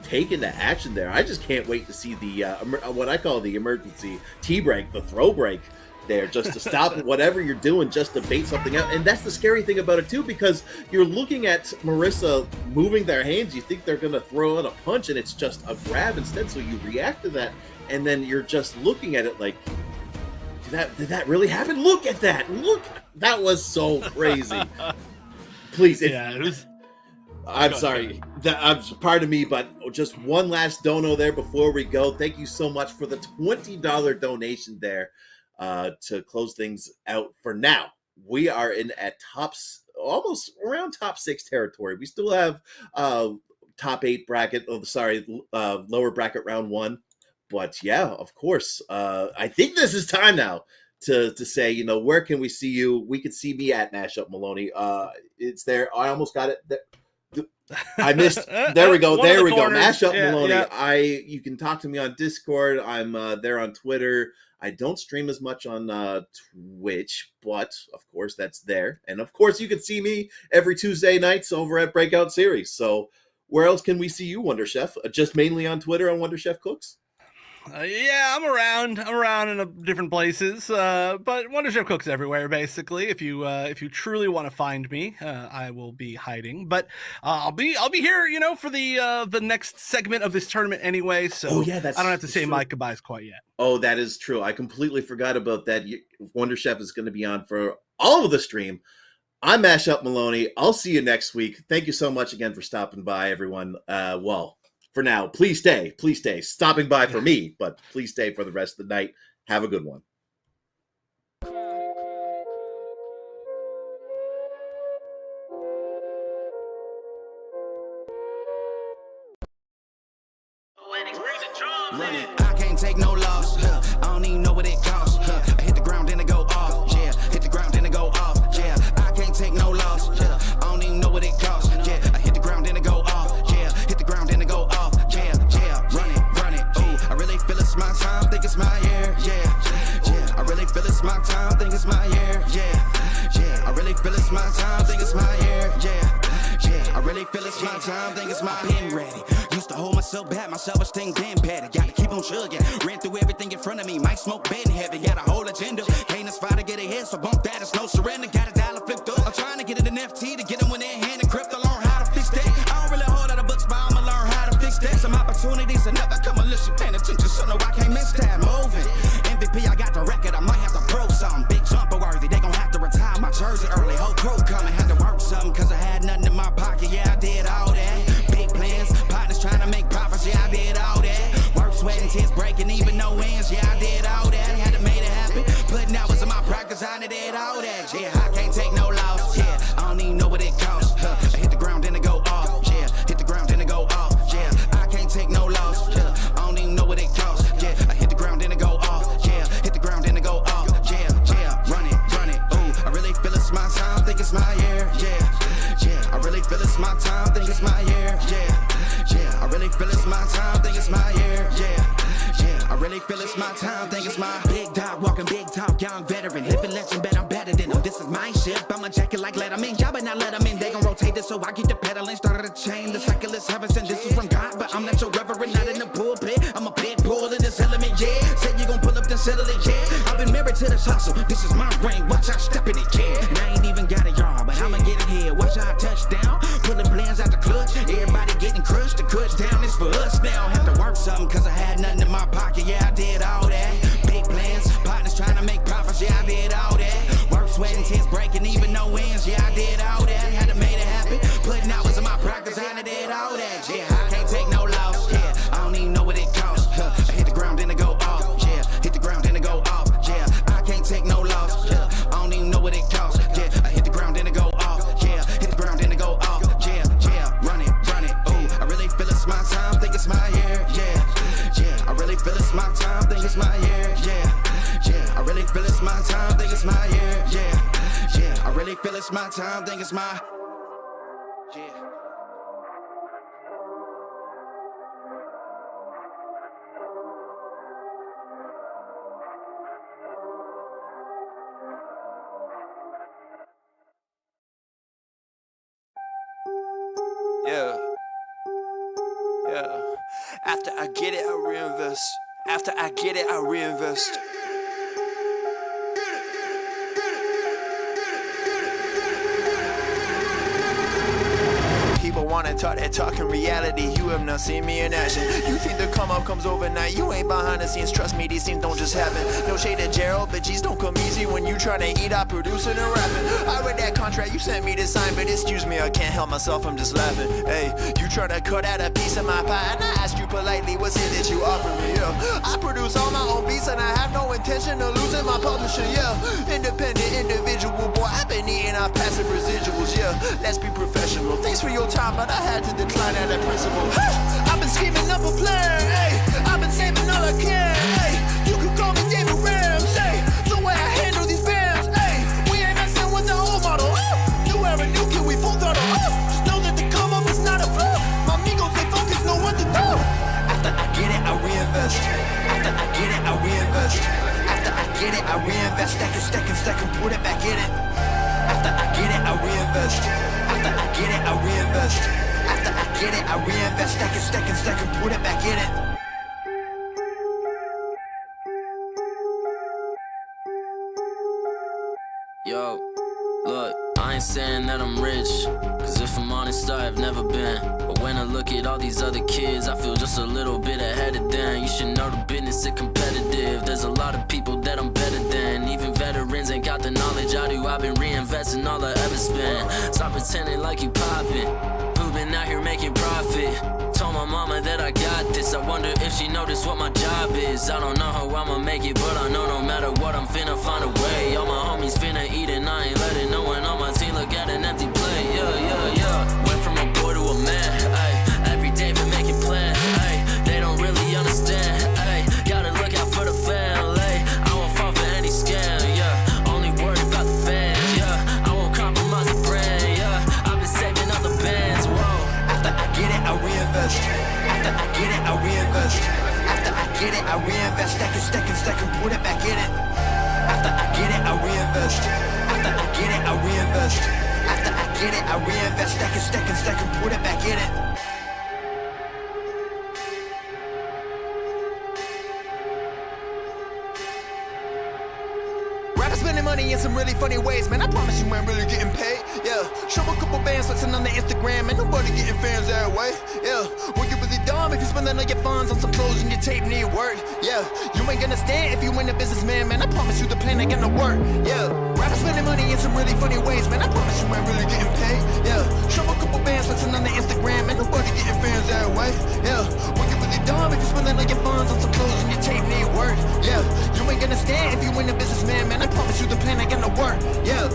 take into action there. I just can't wait to see the what I call the emergency T break, the throw break there, just to stop whatever you're doing just to bait something out. And that's the scary thing about it too, because you're looking at Marissa moving their hands, you think they're gonna throw out a punch and it's just a grab instead, so you react to that and then you're just looking at it like, did that really happen? Look at that. That was so crazy. Please. It was. I'm sorry. Pardon me, but just one last dono there before we go. Thank you so much for the $20 donation there to close things out for now. We are in at almost around top 6 territory. We still have top 8 bracket. Lower bracket round 1. But yeah, of course. I think this is time now to say, where can we see you? We could see me at Mashup Maloney. It's there. I almost got it. I missed. There we go. There we go. Mashup Maloney. Yeah. You can talk to me on Discord. I'm there on Twitter. I don't stream as much on Twitch, but of course that's there. And of course you can see me every Tuesday nights over at Breakout Series. So where else can we see you, Wonder Chef? Just mainly on Twitter on Wonder Chef Cooks? Yeah, I'm around in different places, but Wonder Chef Cooks everywhere, basically. If you truly want to find me, I will be hiding, but I'll be here, for the next segment of this tournament anyway. So I don't have to say my goodbyes quite yet. Oh, that is true. I completely forgot about that. Wonder Chef is going to be on for all of the stream. I'm Mashup Maloney. I'll see you next week. Thank you so much again for stopping by, everyone. For now, please stay. Stopping by for me, but please stay for the rest of the night. Have a good one. I can't take no loss. I don't even know what it costs. I hit the ground, then it go off. Yeah, hit the ground, then it go off. Yeah, I can't take no loss. I don't even know what it costs. Yeah, I hit the ground, then it go off. really feel it's my time, think it's my year, yeah. I really feel it's my time, think it's my pen ready. Used to hold myself back, my self-esteem been better. Gotta keep on chugging, ran through everything in front of me. Might smoke bed in heaven, got a whole agenda. Can't aspire to get ahead, so bump that, it's no surrender. Got a dollar flipped up, I'm trying to get it in FT to get them when they're hand and crypto. Learn how to fix that. I don't really hold out of books, but I'ma learn how to fix that. Some opportunities are never come unless you paying attention, so no, I can't miss that. Moving, MVP, I got the record, I might have to prove something. Big jumper worthy, they gon' have to retire my jersey early. Whole crew coming, had to work something, cause I had nothing in my pocket, yeah, I did all that. Big plans, partners trying to make profits, yeah, I did all that. Work, sweat, and tears breaking, even no ends, yeah, I did all that. Had to make it happen, putting hours in my practice, I did all that. Yeah, I can't take no loss, yeah, I don't even know what it costs. I hit the ground, then it go off, yeah, hit the ground, then it go off, yeah. I can't take no loss, yeah, I don't even know what it costs, yeah. I hit the ground, then it go off, yeah, hit the ground, then it go off, yeah. Run it, ooh, I really feel it's my time, think it's my year, yeah. I really feel it's my time, think it's my year, yeah. I really feel it's my time, think it's my year, yeah. I really feel it's my time, think it's my big dog, walking big talk, young veteran, living legend, bet I'm better than them. This is my ship, I'm a jacket like Letterman, y'all but not let them in. They gon' rotate this, so I keep the pedaling, started a chain. The cycle is heaven sent, this is from God, but I'm not your reverend, not in the pulpit. I'm a pit bull in this element, yeah. Said you gon' pull up, then settle it, yeah. I've been married to this hustle, this is my ring, watch I step in it, yeah. And I ain't even got a yard, but I'ma get it here. Watch how I touch down, pulling plans out the clutch. Everybody getting crushed, the cut down is for us now. Have to work something, cause I had nothing in my pocket, yeah, I did all that. Big plans, partners trying to make profits, yeah, I did all that. Work, sweat, and tears breaking, even no ends, yeah, I did all that. Had to make it happen, putting hours in my practice, I did all that, yeah. I can't take no loss, yeah, I don't even know what it costs. I hit the ground, then it go off, yeah, hit the ground, then it go off, yeah. I can't take no loss, yeah, I don't even know what it costs, yeah. I hit the ground, then it go off, yeah, hit the ground, then it go off, yeah. Run it, ooh, I really feel it's my time, think it's my year, yeah. I really feel it's my time, think it's my year, yeah. I really feel it's my time, think it's my year, yeah. I really feel it's my time, think it's my, yeah. Yeah. After I get it, I reinvest. After I get it, I reinvest. People wanna talk that talk in reality. You have not seen me in action. You think the come up comes overnight. You ain't behind the scenes. Trust me, these things don't just happen. No shade to Gerald, but G's don't come easy when you tryna eat out producing and rapping. I read that contract you sent me to sign, but excuse me, I can't help myself, I'm just laughing. Hey, you tryna cut out a piece of my pie, and I asked you politely, what's it that you offer me? Yeah, I produce all my own beats, and I have no intention of losing my publisher. Yeah, independent individual, boy, I've been eating off passive residuals. Yeah, let's be professional. Thanks for your time, but I had to decline at that principle. I've been scheming up a plan, hey. I've been saving all I can, hey. You could call me David Ramsey. The way I handle these bands, hey. We ain't messing with the old model. New era, new kid, we full throttle. Just know that the come up is not a flaw. My amigos, they focus, know what to do. After I get it, I reinvest. After I get it, I reinvest. After I get it, I reinvest. Stack and put it back in it. After I get it, I reinvest. After I get it, I reinvest. After I get it, I reinvest. Stack and put it back in it. Yo, look, I ain't saying that I'm rich, cause if I'm honest, I have never been. But when I look at all these other kids, I feel just a little bit ahead of them. You should know the business is competitive. There's a lot of people that I'm better than. Even veterans ain't got the knowledge I do. I've been reinvesting all I ever spent. Stop pretending like you poppin'. Who been out here making profit? Told my mama that I got this. I wonder if she noticed what my job is. I don't know how I'ma make it, but I know no matter what, I'm finna find a way. All my homies finna eat and I ain't letting no one on my team look at an empty plate. Yeah. Went from a boy to a man, ayy. Every day been making plans, ayy. They don't really understand, ayy. Gotta look out for the family. I won't fall for any scam, yeah. Only worried about the fans, yeah. I won't compromise the brand, yeah. I've been saving up the bands, whoa. After I get it, I reinvest. After I get it, I reinvest. After I get it, I reinvest. Stack and put it back in it. After I get it, I reinvest. After I get it, I reinvest. get it. I reinvest, stack and put it back in it. Rappers spending money in some really funny ways, man. I promise you ain't really getting paid. Yeah, show a couple bands flexing on the Instagram, and nobody getting fans that way. Yeah, well you really dumb if you spending all your funds on some clothes and your tape need work. Yeah, you ain't gonna stand if you ain't a businessman, man. I promise you the plan ain't gonna work. Yeah, rappers spending money in some really funny ways, man. I promise you ain't really getting paid. Yeah, show a couple bands flexing on the Instagram, and nobody getting fans that way. Yeah, well you really dumb if you spending all your funds on some clothes and your tape need work. Yeah, you ain't gonna stand if you ain't a businessman, man. I promise you the plan ain't gonna work. Yeah.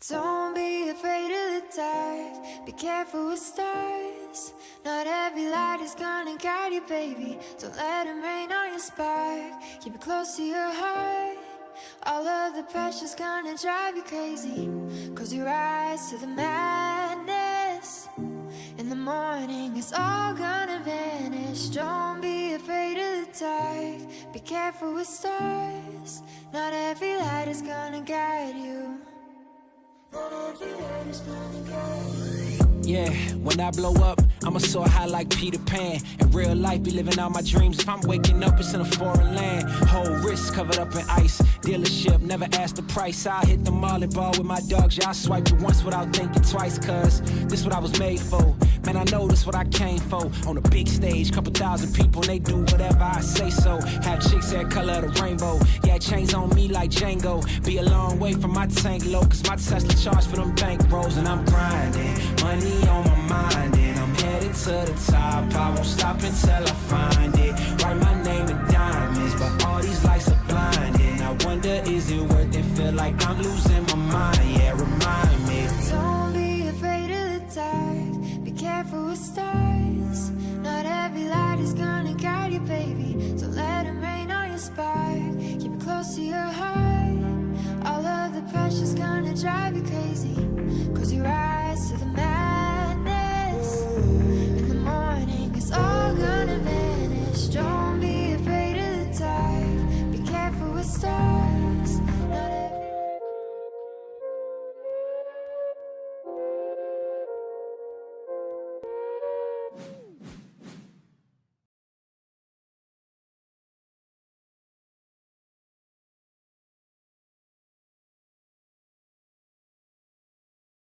Don't be afraid of the dark. Be careful with stars. Not every light is gonna guide you, baby. Don't let them rain on your spark. Keep it close to your heart. All of the pressure's gonna drive you crazy. Close your eyes to the madness. In the morning, it's all gonna vanish. Don't be afraid of the dark. Be careful with stars. Not every light is gonna guide you. Yeah, when I blow up, I'ma soar high like Peter Pan. In real life, be living out my dreams. If I'm waking up, it's in a foreign land. Whole wrist covered up in ice. Dealership, never ask the price. I hit the molly ball with my dogs. Yeah, I swiped it once without thinking twice. Cause this what I was made for. Man, I know this what I came for. On a big stage, couple thousand people, and they do whatever I say so. Have chicks that color of the rainbow. Yeah, chains on me like Django. Be a long way from my tank low. Cause my Tesla charge for them bank rolls. And I'm grinding, money on my mind, and I'm headed to the top. I won't stop until I find it. Write my name in diamonds, but all these lights are blinding. I wonder, is it worth it? Feel like I'm losing my mind. Yeah, remind me. Don't be afraid of the dark. Be careful with stars. Not every light is gonna guide you, baby. Don't let them rain on your spark. Keep it close to your heart. All of the pressure's gonna drive you crazy. Close your eyes to the madness. In the morning, it's all gonna vanish. Don't be afraid of the dark. Be careful with stars. Not every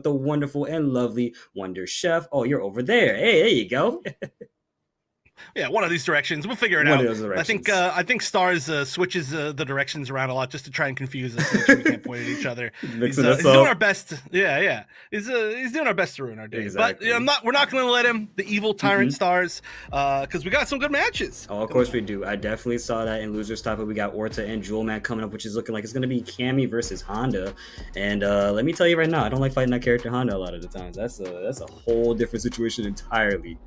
the wonderful and lovely Wonder Chef. Oh, you're over there. Hey, there you go. Yeah, one of these directions. We'll figure it One out. of those directions. I think Stars switches the directions around a lot just to try and confuse us. Make sure we can't point at each other. He's Mixing us doing up. our best. Yeah. He's doing our best to ruin our day. Exactly. But we're not going to let him, the evil tyrant Stars, because we got some good matches. Oh, of course we do. I definitely saw that in Losers Topic. We got Orta and Jewel Man coming up, which is looking like it's going to be Cammy versus Honda. And let me tell you right now, I don't like fighting that character Honda a lot of the times. That's a whole different situation entirely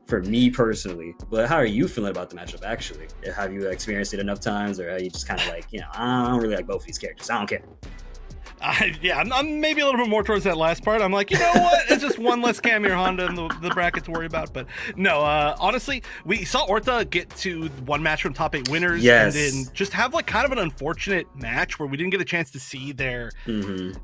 for me personally. But how are you feeling about the matchup, actually? Have you experienced it enough times, or are you just kind of like, I don't really like both of these characters. I don't care. I'm maybe a little bit more towards that last part. I'm like, you know what? It's just one less Cammy or Honda in the bracket to worry about. But no, honestly, we saw Orta get to one match from top 8 winners, Yes. and then just have like kind of an unfortunate match where we didn't get a chance to see their.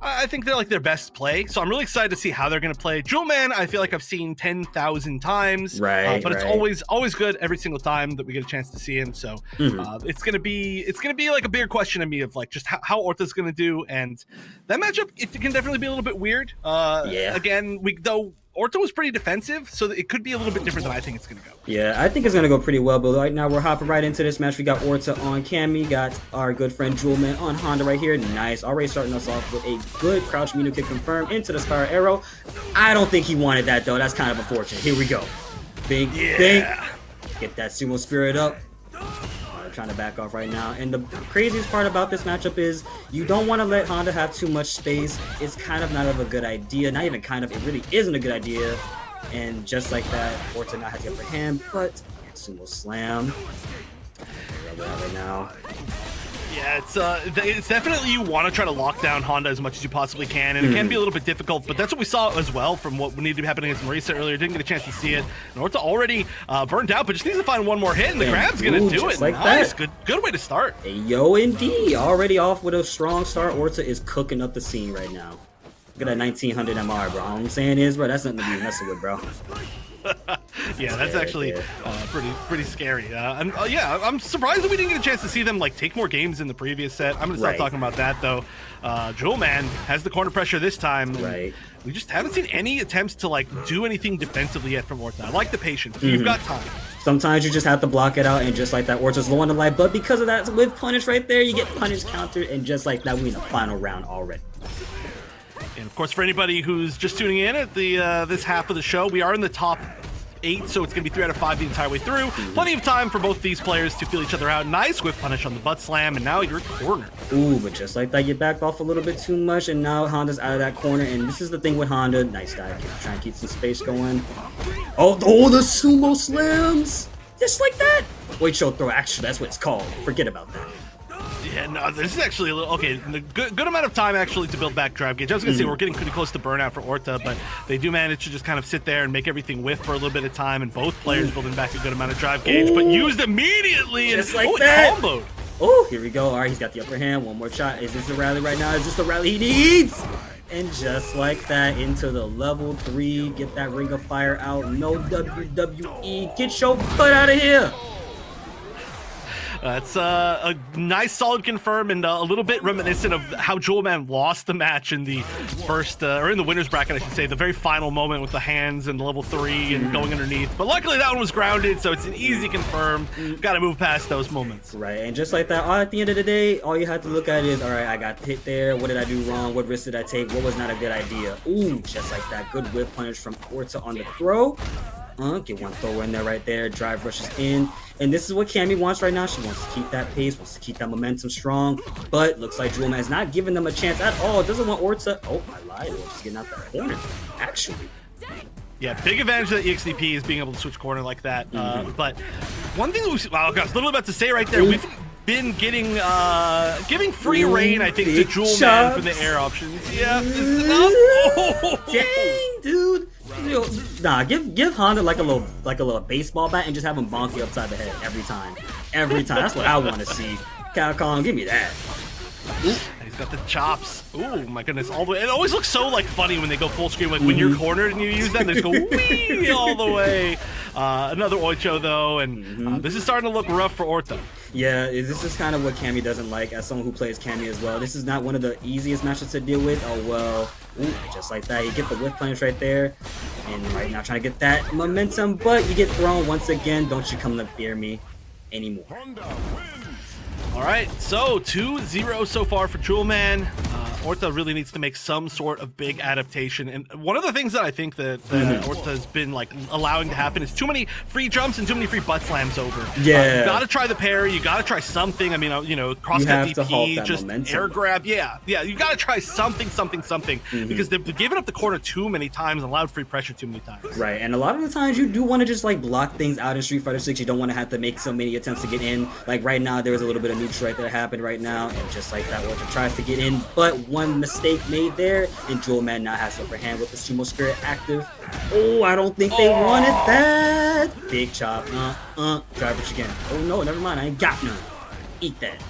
I think they're like their best play. So I'm really excited to see how they're going to play. Jewel Man, I feel like I've seen 10,000 times, Right, but it's right. always good every single time that we get a chance to see him. So it's gonna be like a bigger question to me of like just how Orta's going to do, and that matchup, it can definitely be a little bit weird. Yeah. Again, Orta was pretty defensive, so it could be a little bit different than I think it's going to go. Yeah, I think it's going to go pretty well, but right now we're hopping right into this match. We got Orta on Cammy, got our good friend Jewel Man on Honda right here. Nice. Already starting us off with a good crouch Mino kick confirmed into the Spiral Arrow. I don't think he wanted that, though. That's kind of unfortunate. Here we go. Bing, bing. Get that sumo spirit up. Trying to back off right now. And the craziest part about this matchup is you don't want to let Honda have too much space. It's kind of not of a good idea. Not even kind of, it really isn't a good idea. And just like that, Orta not has to get for him, but sumo slam. Right now. Yeah, it's definitely you want to try to lock down Honda as much as you possibly can, and it can be a little bit difficult, but that's what we saw as well from what needed to be happening against Marisa earlier. Didn't get a chance to see it. Norta already burned out, but just needs to find one more hit, and the grab's going to do it. Like nice. that. Good way to start. Yo, indeed. Already off with a strong start. Orta is cooking up the scene right now. Look at that 1900 MR, bro. All I'm saying is, bro, that's nothing to be messing with, bro. Yeah, that's actually pretty scary. I'm surprised that we didn't get a chance to see them like take more games in the previous set. I'm gonna stop talking about that though. Jewel Man has the corner pressure this time. Right. We just haven't seen any attempts to like do anything defensively yet from Orta. I like the patience. You've got time. Sometimes you just have to block it out, and just like that, Orta's low on the life, but because of that with punish right there, you get punish countered, and just like that, we in the final round already. And of course, for anybody who's just tuning in at the this half of the show, we are in the top 8, so it's going to be 3 out of 5 the entire way through. Plenty of time for both these players to feel each other out. Nice whip punish on the butt slam, and now you're cornered. Ooh, but just like that, you backed off a little bit too much, and now Honda's out of that corner, and this is the thing with Honda. Nice guy, trying to keep some space going. Oh, the sumo slams! Just like that! Wait, show throw, actually, that's what it's called. Forget about that. Yeah, no, this is actually a little, okay, good amount of time actually to build back drive gauge. I was going to say we're getting pretty close to burnout for Orta, but they do manage to just kind of sit there and make everything whiff for a little bit of time, and both players building back a good amount of drive gauge, but used immediately, and just like that. Comboed. Oh, here we go. All right, he's got the upper hand. One more shot. Is this the rally right now? Is this the rally he needs? And just like that, into the level 3. Get that Ring of Fire out. No WWE. Get your butt out of here. That's a nice, solid confirm, and a little bit reminiscent of how Jewel Man lost the match in the first, or in the winner's bracket, I should say, the very final moment with the hands and level 3 and going underneath. But luckily that one was grounded, so it's an easy confirm. Got to move past those moments. Right, and just like that, at the end of the day, all you have to look at is, all right, I got hit there. What did I do wrong? What risk did I take? What was not a good idea? Ooh, just like that. Good whip punish from Orta on the throw. Get one throw in there right there. Drive rushes in. And this is what Cammy wants right now. She wants to keep that pace, wants to keep that momentum strong. But looks like Jewel Man is not giving them a chance at all. Doesn't want Orta. Oh, I lied. Orta's getting out that corner, actually. Yeah, big advantage of the EXDP is being able to switch corner like that. But one thing that I was literally about to say right there, we've been getting giving free reign, I think, to Jewel Man for the air options. Yeah, this is enough. Oh. Dang, dude. Nah, give Honda like a little baseball bat and just have him bonk you upside the head every time. Every time. That's what I want to see. Capcom, give me that. He's got the chops. Ooh, my goodness. All the way. It always looks so like funny when they go full screen. Like when you're cornered and you use them, they just go wee all the way. Another Oicho though, and this is starting to look rough for Orta. Yeah, this is kind of what Cammy doesn't like, as someone who plays Cammy as well. This is not one of the easiest matches to deal with. Oh well. Ooh, just like that, you get the whip punish right there, and right now trying to get that momentum, but you get thrown once again. Don't you come to fear me anymore. All right, so 2-0 so far for Jewel Man. Orta really needs to make some sort of big adaptation, and one of the things that I think that Orta has been like allowing to happen is too many free jumps and too many free butt slams over. Yeah, you gotta try the parry, you gotta try something. I mean, cross-cut DP, just momentum. Air grab. Yeah, you gotta try something, because they've given up the corner too many times and allowed free pressure too many times. Right, and a lot of the times you do want to just like block things out in Street Fighter 6. You don't want to have to make so many attempts to get in. Like right now, there was a little bit of neutral right there happened right now, and just like that, Orta tries to get in, but one mistake made there, and Jewel Man now has upper hand with the Sumo Spirit active. Oh, I don't think they wanted that. Big chop. Drive it again. Oh no, never mind. I ain't got none. Eat that.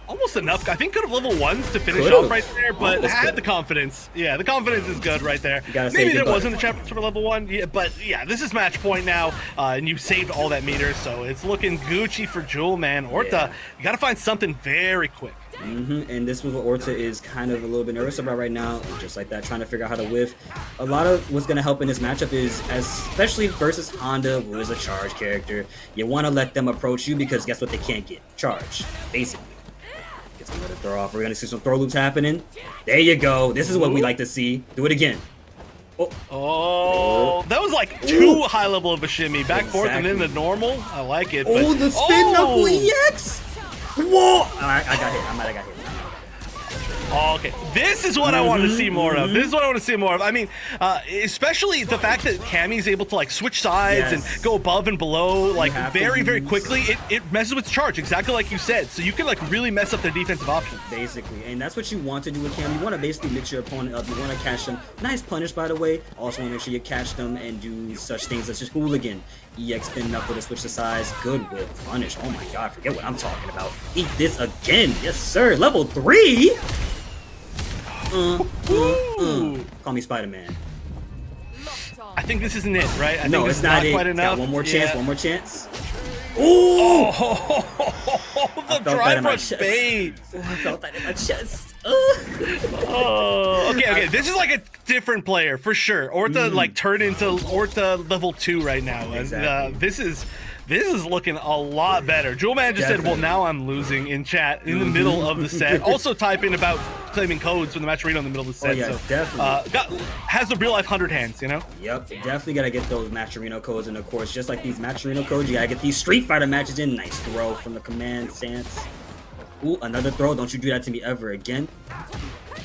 Almost enough. I think could have level 1s to finish off right there, but had the confidence. Yeah, the confidence is good right there. Maybe there wasn't a chapter for level 1, but this is match point now, and you saved all that meter, so it's looking Gucci for Jewel Man. Orta, you got to find something very quick. And this was what Orta is kind of a little bit nervous about right now, just like that, trying to figure out how to whiff. A lot of what's going to help in this matchup is, especially versus Honda, who is a charge character, you want to let them approach you, because guess what they can't get? Charge, basically. Gets another throw off. We're going to see some throw loops happening. There you go. This is what we like to see. Do it again. Oh, that was like too high level of a shimmy. Back forth and then the normal. I like it. Oh, the spin knuckle EX! Whoa! I got hit. I might have got hit. Oh, okay. This is what I want to see more of. This is what I want to see more of. I mean, especially the fact that Cammy's able to like switch sides and go above and below like very, very quickly. It messes with charge, exactly like you said. So you can like really mess up their defensive options. Basically, and that's what you want to do with Cam. You want to basically mix your opponent up. You want to catch them. Nice punish, by the way. Also want to make sure you catch them and do such things as just hooligan. EX spinning up with a switch to size. Good whip punish. Oh my god, forget what I'm talking about. Eat this again. Yes, sir. Level 3. Call me Spider-Man. I think this isn't it, right? I no, think it's not it. Quite enough. Got one more chance. One more chance. Ooh! The drive rush bait. Oh, I felt that in my chest. Okay. This is like a different player for sure. Orta like turned into Orta level 2 right now. Exactly. This is looking a lot better. Jewelman just said, "Well, now I'm losing" in chat in the middle of the set. Also typing about claiming codes from the match arena in the middle of the set. Oh, yeah, so, definitely. Has the real life 100 hands, you know? Yep, definitely gotta get those Matcherino codes, and of course, just like these Matcherino codes, you gotta get these Street Fighter matches in. Nice throw from the command stance. Ooh, another throw. Don't you do that to me ever again.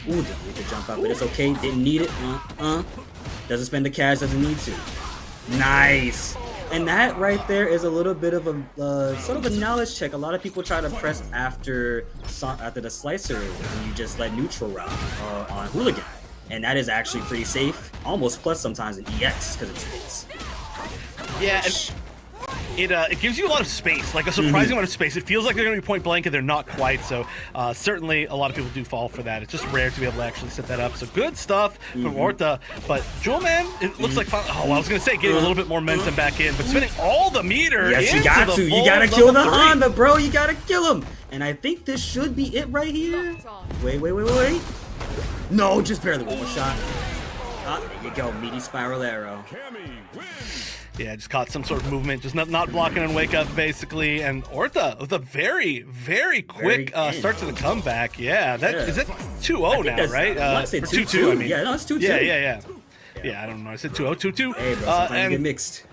Ooh, didn't need to jump out, but it's okay. Didn't need it. Doesn't spend the cash, doesn't need to. Nice. And that right there is a little bit of a sort of a knowledge check. A lot of people try to press after the slicer, and you just let neutral route on hooligan, and that is actually pretty safe. Almost plus sometimes in EX because it's hits. Yeah. It gives you a lot of space, like a surprising amount of space. It feels like they're going to be point blank, and they're not quite. So certainly a lot of people do fall for that. It's just rare to be able to actually set that up. So good stuff from Orta. But Jewelman, it looks like I was going to say getting a little bit more momentum back in, but spending all the meter. Yes, into you got the to. full You got to kill the level 3. Honda, bro. You got to kill him. And I think this should be it right here. Wait. No, just barely one more shot. There you go. Meaty spiral arrow. Yeah, just caught some sort of movement, just not blocking on wake up basically, and Orta with a very, very quick start to the comeback. Yeah, is that 2-0 now, right? I want to say 2-2. I mean, yeah, no, it's 2-2. Yeah, I don't know. I said 2-0, 2-2. Hey, bro, sometimes you get mixed.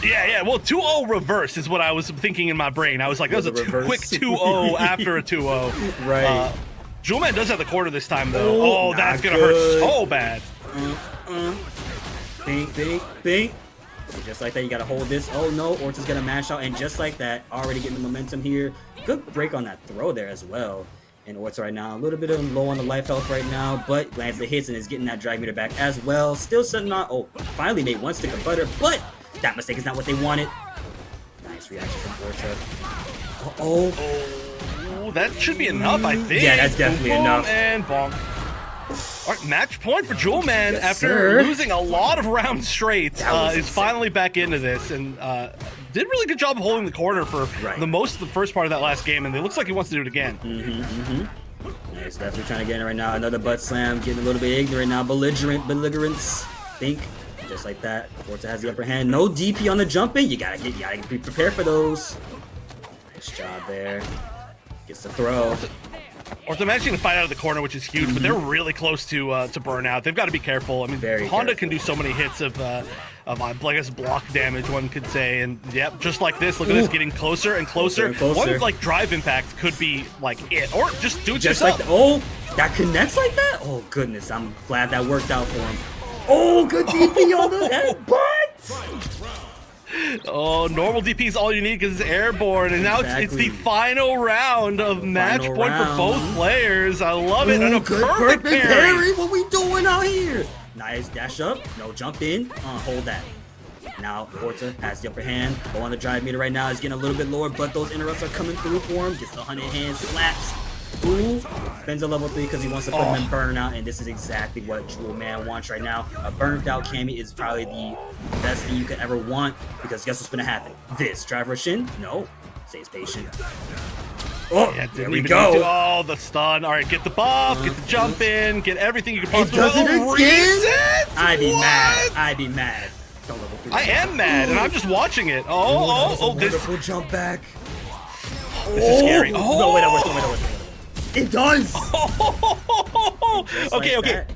Yeah. Well, 2-0 reverse is what I was thinking in my brain. I was like, that was a quick 2-0 after a 2-0. Right. Jewelman does have the quarter this time, though. Oh, that's going to hurt so bad. Bing. Just like that, you gotta hold this. Oh no, Orta's gonna mash out, and just like that, already getting the momentum here. Good break on that throw there as well. And Orta right now, a little bit of low on the life health right now, but lands the hits and is getting that drag meter back as well. Still sitting on, finally made one stick of butter, but that mistake is not what they wanted. Nice reaction from Orta. Oh, that should be enough, I think. Yeah, that's definitely enough. And bonk. All right, match point for Jewelman Sir. losing a lot of rounds straight. Is finally back into this and did a really good job of holding the corner for the most of the first part of that last game, and it looks like he wants to do it again. Nice, definitely trying to get in right now. Another butt slam, getting a little bit ignorant now. Belligerence. Think. Just like that. Orta has the upper hand. No DP on the jump in. You gotta be prepared for those. Nice job there. Gets the throw. Orta managing to fight out of the corner, which is huge, but they're really close to burnout. They've got to be careful. I mean, Honda can do so many hits of I guess block damage, one could say, and yep, just like this. Look at this, getting closer and closer. One like drive impact could be like it, or just do it yourself. Like that connects like that. Oh goodness, I'm glad that worked out for him. Oh, good DP on the headbutt. Oh, normal DP is all you need because it's airborne, and now it's the final round of match point for both players. I love it. And a perfect parry. What we doing out here? Nice dash up. No jump in. Hold that. Now Orta has the upper hand. Go on the drive meter right now. He's getting a little bit lower, but those interrupts are coming through for him. Gets the 100 hand slaps. Ooh, spends a level 3 because he wants to put him in burnout, and this is exactly what Jewelman wants right now. A burned out Cammy is probably the best thing you could ever want, because guess what's gonna happen? This driver shin? No, stays patient. Oh, yeah, there we go. Oh, the stun. All right, get the buff, get the jump in, get everything you can possibly. It does it again? Reset? I'd be mad. Don't level 3. I am mad, and I'm just watching it. This wonderful jump back. This is scary. Oh, no, wait. It does! Okay. That.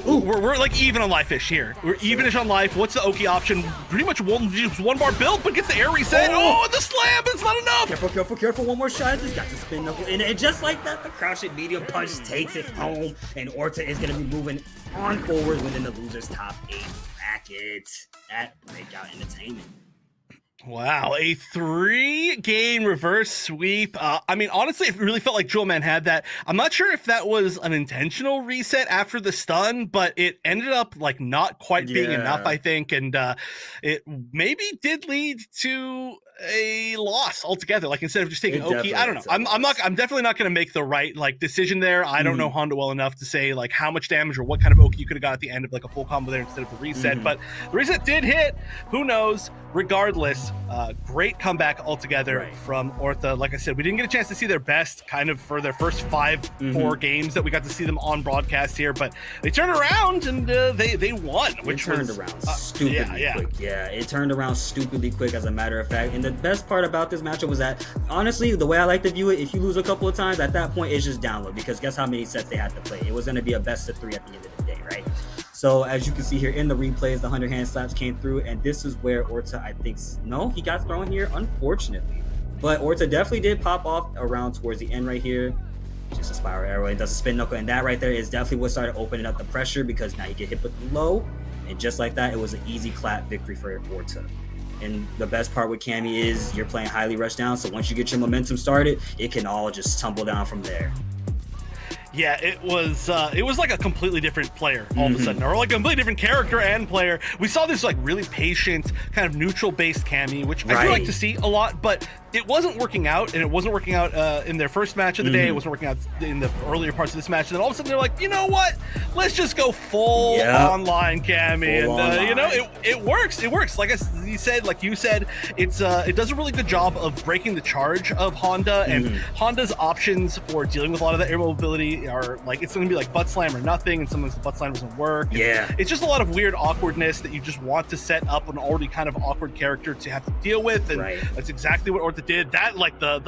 We're like even on life-ish here. We're even-ish on life. What's the Oki option? Pretty much just one bar build, but gets the air reset. Oh, and the slam, but it's not enough. Careful. One more shot. Just got to spin knuckle. And just like that, the crouching medium punch takes it home. And Orta is going to be moving on forward within the loser's top 8 bracket at Breakout Entertainment. Wow, a 3-game reverse sweep. I mean, honestly, it really felt like Jewel Man had that. I'm not sure if that was an intentional reset after the stun, but it ended up like not quite being enough, I think, and it maybe did lead to a loss altogether. Like instead of just taking Oki, I don't know. I'm definitely not going to make the right like decision there. I don't know Honda well enough to say like how much damage or what kind of Oki you could have got at the end of like a full combo there instead of the reset. But the reset did hit. Who knows? Regardless, great comeback altogether from Orta. Like I said, we didn't get a chance to see their best kind of for their first 4 games that we got to see them on broadcast here, but they turned around and they won, which turned around stupidly quick. Yeah, it turned around stupidly quick, as a matter of fact. And the best part about this matchup was that, honestly, the way I like to view it, if you lose a couple of times, at that point, it's just download, because guess how many sets they had to play? It was going to be a best of 3 at the end of the day, right? So as you can see here in the replays, the 100-hand slaps came through, and this is where Orta, I think, no, he got thrown here, unfortunately. But Orta definitely did pop off around towards the end right here. Just a spiral arrow, it does a spin knuckle, and that right there is definitely what started opening up the pressure, because now you get hit with low, and just like that, it was an easy clap victory for Orta. And the best part with Cammy is you're playing highly rushed down, so once you get your momentum started, it can all just tumble down from there. Yeah, it was like a completely different player all of a sudden, or like a completely different character and player. We saw this like really patient, kind of neutral-based Cammy, which I do like to see a lot, but it wasn't working out, and it wasn't working out in their first match of the day. It wasn't working out in the earlier parts of this match, and then all of a sudden they're like, you know what? Let's just go full online Cammy, and you know, it works. It works. Like you said, it does a really good job of breaking the charge of Honda, and Honda's options for dealing with a lot of that air mobility are like, it's going to be like butt slam or nothing, and sometimes the butt slam doesn't work. Yeah, it's just a lot of weird awkwardness that you just want to set up an already kind of awkward character to have to deal with, and that's exactly what Orta did. That like the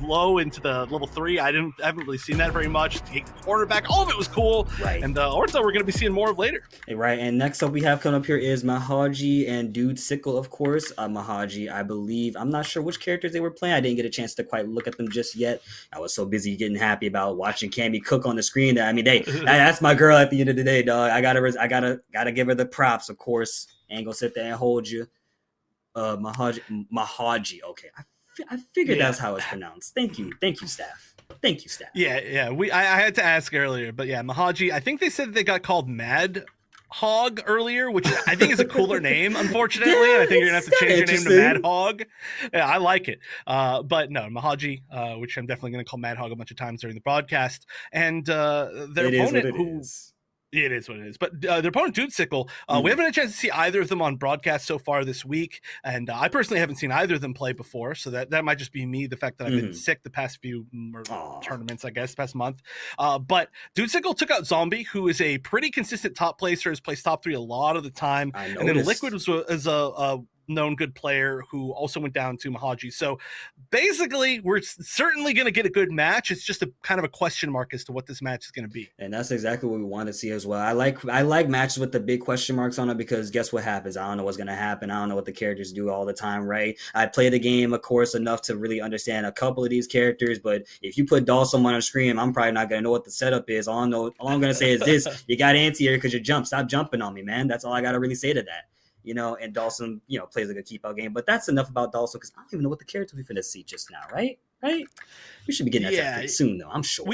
low into the level 3, I haven't really seen that very much. Take the quarterback, all of it was cool. And Orta we're going to be seeing more of later. And next up we have coming up here is Mahaji and Dude Sickle, of course. Mahaji, I believe, I'm not sure which characters they were playing. I didn't get a chance to quite look at them just yet. I was so busy getting happy about watching Cammy cook on the screen that, I mean, that's my girl at the end of the day, dog. I gotta give her the props, of course. Ain't gonna sit there and hold you. Mahaji. Okay, I figured that's how it's pronounced. Thank you, staff. Yeah. I had to ask earlier, but yeah, Mahaji. I think they said they got called Mad Hog earlier, which I think is a cooler name, unfortunately. I think you're gonna have to change your name to Mad Hog. Yeah, I like it. But no, Mahaji, which I'm definitely gonna call Mad Hog a bunch of times during the broadcast, and their opponent It is what it is. But their opponent, Dude Sickle, we haven't had a chance to see either of them on broadcast so far this week. And I personally haven't seen either of them play before. So that might just be me, the fact that I've been sick the past few tournaments, I guess, past month. But Dude Sickle took out Zombie, who is a pretty consistent top placer, has placed top 3 a lot of the time. And then Liquid is a known good player who also went down to Mahaji. So basically, we're certainly going to get a good match. It's just a kind of a question mark as to what this match is going to be. And that's exactly what we want to see as well. I like matches with the big question marks on it, because guess what happens? I don't know what's going to happen. I don't know what the characters do all the time, right? I play the game, of course, enough to really understand a couple of these characters, but if you put Dawson on a screen, I'm probably not going to know what the setup is. All I'm going to say is this: you got anti-air because you jump. Stop jumping on me, man. That's all I got to really say to that. You know, and Dawson, plays like a keep out game. But that's enough about Dawson, because I don't even know what the character we're going to see just now, right? We should be getting that pretty soon, though, I'm sure.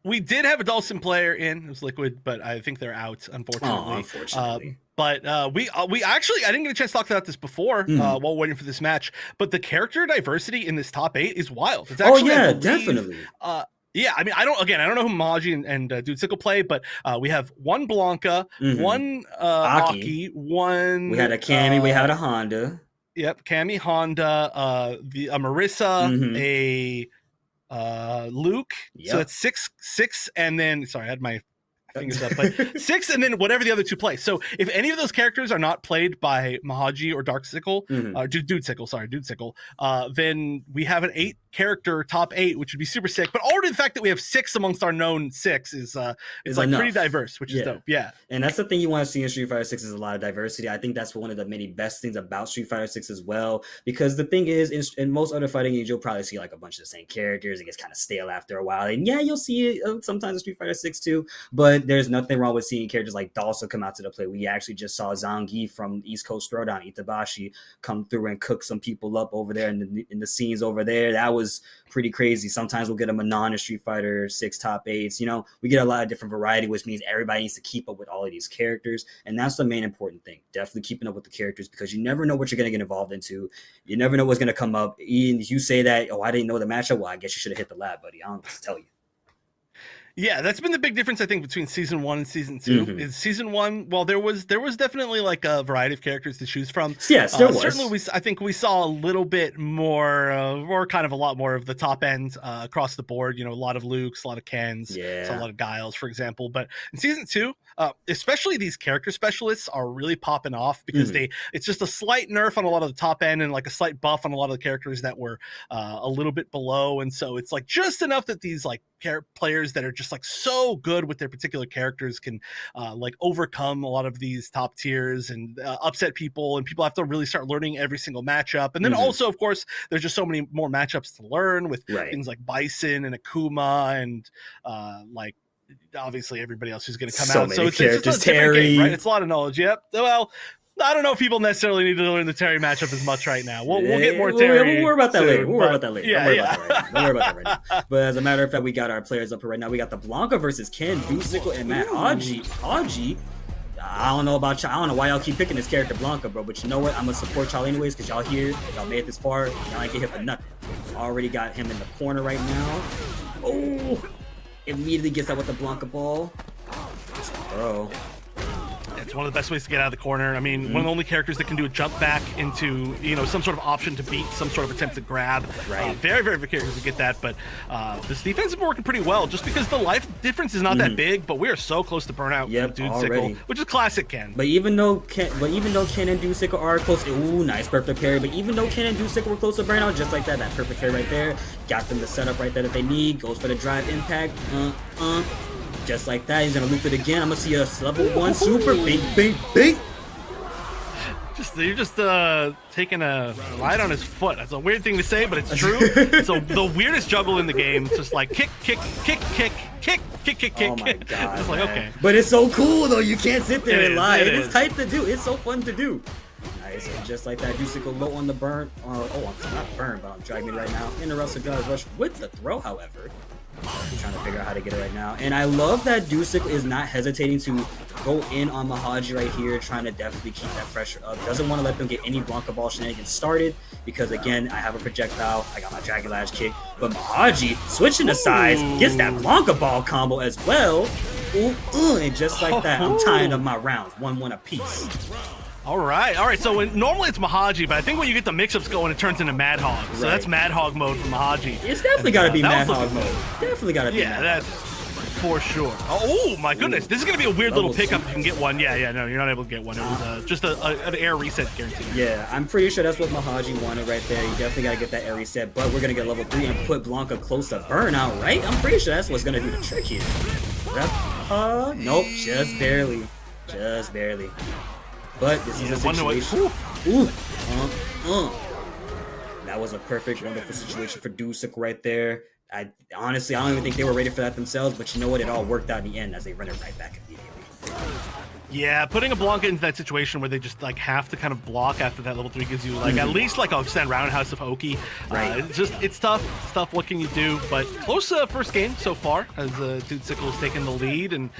We did have a Dawson player in. It was Liquid, but I think they're out, unfortunately. But we actually, I didn't get a chance to talk about this before while waiting for this match, but the character diversity in this top 8 is wild. It's actually, definitely. Yeah, I mean, I don't know who Mahaji and Dude Sickle play, but we have one Blanca, one Aki, one... We had a Cammy, we had a Honda. Yep, Cammy, Honda, a Marissa, a Luke. Yep. So that's six, and then, sorry, I fingers up, but 6, and then whatever the other 2 play. So if any of those characters are not played by Mahaji or Darksickle, Dudesickle, then we have an 8 character top 8, which would be super sick. But already the fact that we have 6 amongst our known 6 is like pretty diverse, which is dope. Yeah. And that's the thing you want to see in Street Fighter 6 is a lot of diversity. I think that's one of the many best things about Street Fighter 6 as well. Because the thing is, in most other fighting games, you'll probably see like a bunch of the same characters. It gets kind of stale after a while. And yeah, you'll see it sometimes in Street Fighter 6 too. But there's nothing wrong with seeing characters like Dalsa come out to the play. We actually just saw Zangief from East Coast Throwdown, Itabashi, come through and cook some people up over there in the scenes over there. That was pretty crazy. Sometimes we'll get a Manon in Street Fighter 6 top 8s. You know, we get a lot of different variety, which means everybody needs to keep up with all of these characters. And that's the main important thing. Definitely keeping up with the characters, because you never know what you're going to get involved into. You never know what's going to come up. And you say that, oh, I didn't know the matchup. Well, I guess you should have hit the lab, buddy. I don't know what to tell you. Yeah, that's been the big difference, I think, between season 1 and season 2. Is season 1, well, there was definitely like a variety of characters to choose from. Yes, there was. Certainly, I think we saw a little bit more, or kind of a lot more of the top end across the board. You know, a lot of Lukes, a lot of Kens, saw a lot of Guiles, for example. But in season 2, especially these character specialists are really popping off, because it's just a slight nerf on a lot of the top end and like a slight buff on a lot of the characters that were a little bit below. And so it's like just enough that these like players that are just like so good with their particular characters can like overcome a lot of these top tiers and upset people, and people have to really start learning every single matchup. And then also, of course, there's just so many more matchups to learn with things like Bison and Akuma and like obviously everybody else who's going to come out. So it's just a different game, right? It's a lot of knowledge. Yep. Well, I don't know if people necessarily need to learn the Terry matchup as much right now. We'll get more Terry. We'll worry about that soon, later. We'll worry about that later. Yeah, Don't worry about that right now. But as a matter of fact, we got our players up here right now. We got the Blanca versus Ken, Dudesickle, and Matt Haji. I don't know about y'all. I don't know why y'all keep picking this character Blanca, bro. But you know what? I'm gonna support y'all anyways, because y'all here. Y'all made it this far. Y'all ain't get hit for nothing. Already got him in the corner right now. Oh, immediately gets out with the Blanca ball. Bro. It's one of the best ways to get out of the corner. I mean, one of the only characters that can do a jump back into, you know, some sort of option to beat, some sort of attempt to grab. Very, very good characters to get that. But this defense has been working pretty well, just because the life difference is not that big. But we are so close to burnout with Dudesickle, which is classic Ken. But even though Ken and Dudesickle are close, ooh, nice perfect parry. But even though Ken and Dudesickle were close to burnout, just like that perfect parry right there, got them the setup right there that they need. Goes for the drive impact. Just like that, he's gonna loop it again. I'm gonna see a level 1 super big. You're just taking a ride on his foot. That's a weird thing to say, but it's true. So the weirdest juggle in the game, just like kick. Oh my god! Just like, okay. But it's so cool though. You can't sit there and lie. It's tight to do. It's so fun to do. Nice, and just like that, Dudesickle low on the burn. I'm not burn, but I'm dragging right now. Interrupts the drive rush with the throw, however. I'm trying to figure out how to get it right now. And I love that Dudesickle is not hesitating to go in on Mahaji right here, trying to definitely keep that pressure up. Doesn't want to let them get any Blanca Ball shenanigans started, because again, I have a projectile. I got my Dragon Lash kick. But Mahaji, switching the sides, gets that Blanca Ball combo as well. And just like that, I'm tying up my rounds. 1-1 apiece. All right. So normally it's Mahaji, but I think when you get the mix-ups going, it turns into Mad Hog. So that's Mad Hog mode for Mahaji. It's definitely got to be Mad Hog mode. Definitely got to be. Yeah, that's for sure. Oh my goodness, this is gonna be a weird little pickup if you can get one. Yeah. No, you're not able to get one. It was just an air reset guarantee. Yeah, I'm pretty sure that's what Mahaji wanted right there. You definitely gotta get that air reset, but we're gonna get level 3 and put Blanca close to burnout, right? I'm pretty sure that's what's gonna do the trick here. Nope, just barely. But this is a situation. That was a perfect, wonderful situation for Dudesickle right there. Honestly, I don't even think they were ready for that themselves, but you know what? It all worked out in the end as they run it right back immediately. Yeah, putting a Blanca into that situation where they just like have to kind of block after that level 3 gives you like at least like a extended roundhouse of Oki. It's tough. What can you do? But close first game so far as Dudesickle is taking the lead and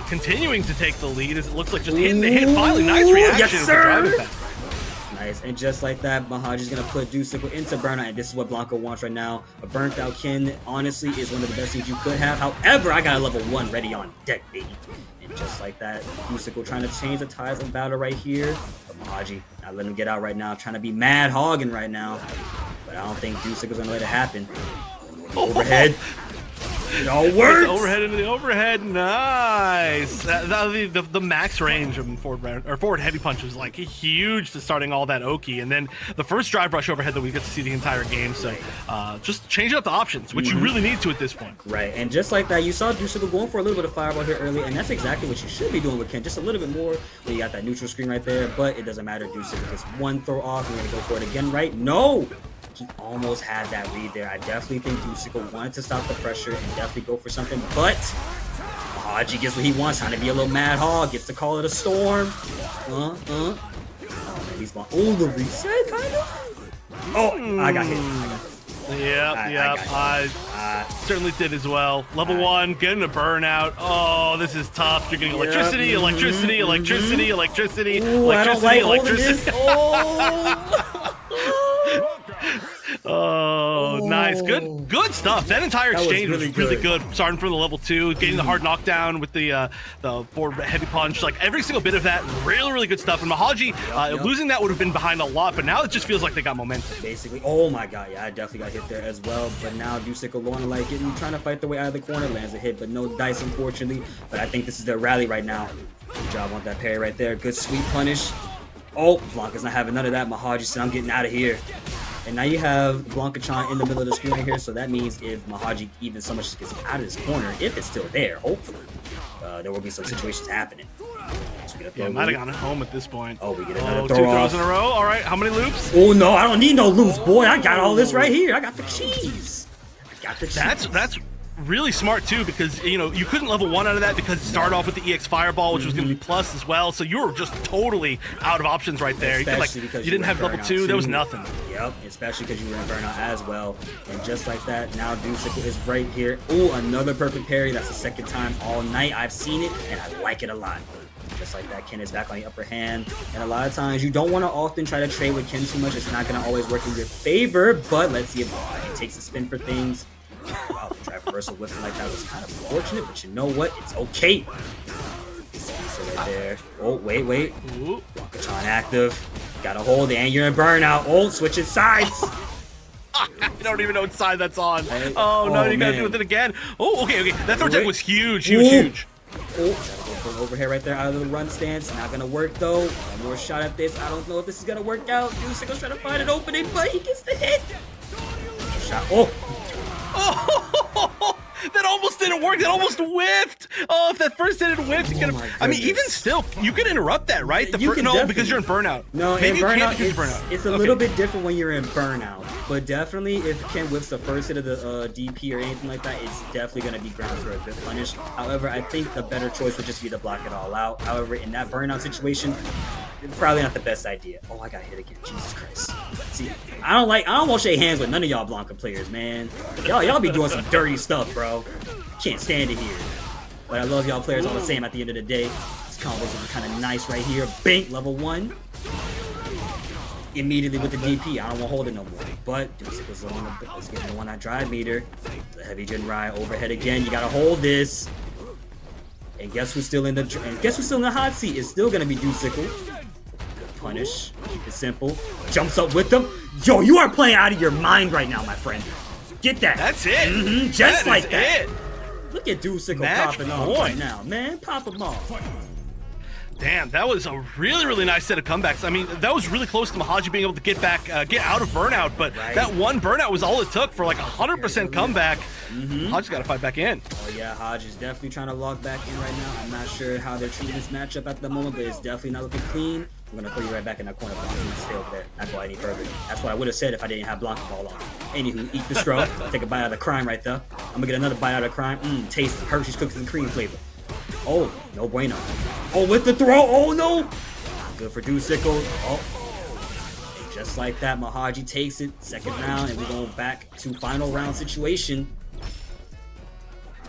continuing to take the lead as it looks like just hitting the hit finally. Nice reaction. Yes, sir. Nice, and just like that, Mahaji's gonna put Dudesickle into burnout, and this is what Blanca wants right now. A burnt out Ken, honestly, is one of the best things you could have. However, I got a level 1 ready on deck, baby. And just like that, Dudesickle trying to change the ties of battle right here. But Mahaji not letting him get out right now, trying to be mad hogging right now. But I don't think Dudesickle's gonna let it happen. Overhead. Y'all works. Overhead into the overhead. Nice. The max range of forward heavy punch was like huge to starting all that Oki, and then the first drive rush overhead that we get to see the entire game. So just changing up the options, which you really need to at this point. Right, and just like that, you saw Dusicle going for a little bit of fireball here early, and that's exactly what you should be doing with Ken. Just a little bit more when you got that neutral screen right there, but it doesn't matter. Dusicle gets one throw off. We're gonna go for it again, right? No. He almost had that read there. I definitely think Dusicle wanted to stop the pressure and definitely go for something, but Haji gets what he wants, trying to be a little mad hog, gets to call it a storm. Oh, man, he's going, the reset, kind of? Oh, I got hit. I certainly did as well. Level 1, getting a burnout. Oh, this is tough. You're getting electricity. Ooh, electricity. I don't like holding this. Oh, nice. Good stuff. That entire exchange was really good. Starting from the level 2, getting the hard knockdown with the forward heavy punch. Like every single bit of that, really good stuff. And Mahaji, losing that would have been behind a lot, but now it just feels like they got momentum. Basically, oh my god, yeah, I definitely got hit there as well. But now Dusicle going like it and trying to fight their way out of the corner, lands a hit, but no dice unfortunately. But I think this is their rally right now. Good job on that parry right there. Good sweet punish. Oh, Blanca's not having none of that. Mahaji said, I'm getting out of here. And now you have Blanca-chan in the middle of the screen right here, so that means if Mahaji even so much as gets out of this corner, if it's still there, hopefully, there will be some situations happening. Yeah, might have gone home at this point. Oh, we get another 2 throws in a row. All right, how many loops? Oh, no, I don't need no loops, boy. I got all this right here. I got the cheese. That's really smart too, because you couldn't level 1 out of that because it started off with the EX Fireball, which was going to be plus as well. So you were just totally out of options right there. You didn't have level 2. There was nothing. Yep, especially because you were in burnout as well. And just like that, now Dusicle is right here. Oh, another perfect parry. That's the second time all night I've seen it, and I like it a lot. Just like that, Ken is back on the upper hand. And a lot of times, you don't want to often try to trade with Ken too much. It's not going to always work in your favor, but let's see if he takes a spin for things. Wow, the drive reversal whiffing like that was kind of unfortunate, but you know what? It's okay. Right there. Oh, wait. Blanca-chan active. Gotta hold it, and you're in burnout. Oh, switching sides. I don't even know what side that's on. Oh, no, you gotta do it again. Oh, okay. That throw tech was huge. Oh, gotta go for an overhead right there out of the run stance. Not gonna work though. One more shot at this. I don't know if this is gonna work out. Dusicle's trying to find an opening, but he gets the hit. Shot. Oh, that almost didn't work. That almost whiffed. Oh, if that first didn't whiff, you could have. I mean, even still, you can interrupt that, right? No, because you're in burnout. No, maybe in burnout, burnout. It's a little bit different when you're in burnout. But definitely, if Ken whiffs the first hit of the DP or anything like that, it's definitely going to be ground for a good punish. However, I think the better choice would just be to block it all out. However, in that burnout situation, probably not the best idea. Oh, I got hit again. Jesus Christ. See, I don't want to shake hands with none of y'all Blanca players, man. Y'all be doing some dirty stuff, bro. Can't stand it here. But I love y'all players all the same at the end of the day. This combos are kind of nice right here. Bank level 1. Immediately with the DP. I don't want to hold it no more. But Dusicle's getting the one on drive meter. The heavy gen ride overhead again. You gotta hold this. And guess who's still in the hot seat? It's still gonna be Dusicle. Punish. Keep it simple. Jumps up with them. Yo, you are playing out of your mind right now, my friend. Get that. That's it. Just like that. Look at Dusicle popping off right now, man. Pop him off. Damn, that was a really nice set of comebacks. I mean, that was really close to Mahaji being able to get out of burnout, but that one burnout was all it took for like 100% comeback. Haji's got to fight back in. Oh yeah, Haji's definitely trying to log back in right now. I'm not sure how they're treating this matchup at the moment, but it's definitely not looking clean. I'm gonna put you right back in that corner, Blanca. You need to stay over there, not go any further. That's what I would have said if I didn't have Blanca ball on. Anywho, eat the straw, take a bite out of the crime right there. I'm gonna get another bite out of the crime. Taste Hershey's cookies and cream flavor. Oh, no bueno. Oh, with the throw. Oh, no. Good for Dusicle. Oh. And just like that, Mahaji takes it. Second round, and we're going back to final round situation.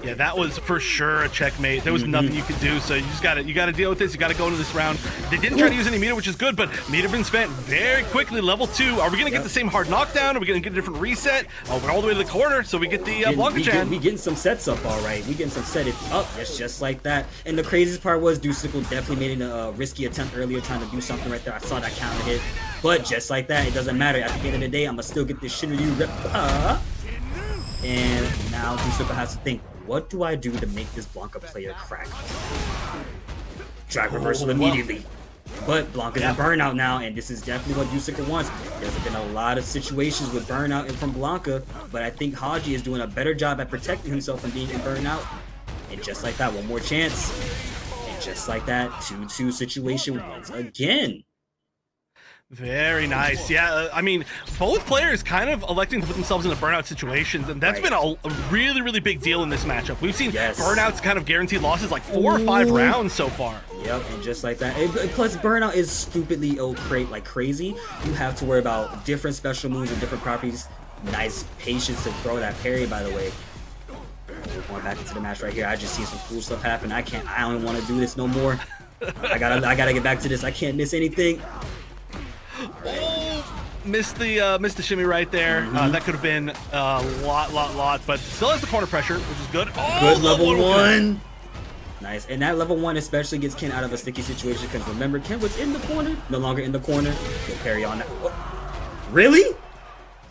Yeah, that was for sure a checkmate. There was nothing you could do, so you gotta deal with this. You gotta go into this round. They didn't try to use any meter, which is good, but meter been spent very quickly. Level 2. Are we gonna get the same hard knockdown? Are we gonna get a different reset? Oh, we're all the way to the corner, so we get the Blanca-chan. We getting some sets up, all right. We getting some set up. It's just like that. And the craziest part was Dusicle definitely made a risky attempt earlier, trying to do something right there. I saw that counter hit, but just like that, it doesn't matter. At the end of the day, I'm gonna still get this Shinryu rip. And now Dusicle has to think, what do I do to make this Blanca player crack? Drive reversal immediately. But Blanca's in burnout now, and this is definitely what Dusika wants. There's been a lot of situations with burnout and from Blanca, but I think Haji is doing a better job at protecting himself from being in burnout. And just like that, one more chance. And just like that, 2-2 situation once again. Very nice. Yeah, I mean, both players kind of electing to put themselves into burnout situations, and that's been a really, really big deal in this matchup. We've seen burnouts kind of guaranteed losses like 4 or 5 rounds so far. Yep, and just like that. Plus, burnout is stupidly like crazy. You have to worry about different special moves and different properties. Nice patience to throw that parry, by the way. We're going back into the match right here. I just see some cool stuff happen. I don't want to do this no more. I gotta get back to this. I can't miss anything. Oh, missed the shimmy right there. That could have been a lot, but still has the corner pressure, which is good. Oh, good level 1. Nice, and that level 1 especially gets Ken out of a sticky situation because remember, Ken was in the corner, no longer in the corner. Good parry on that. Oh. Really?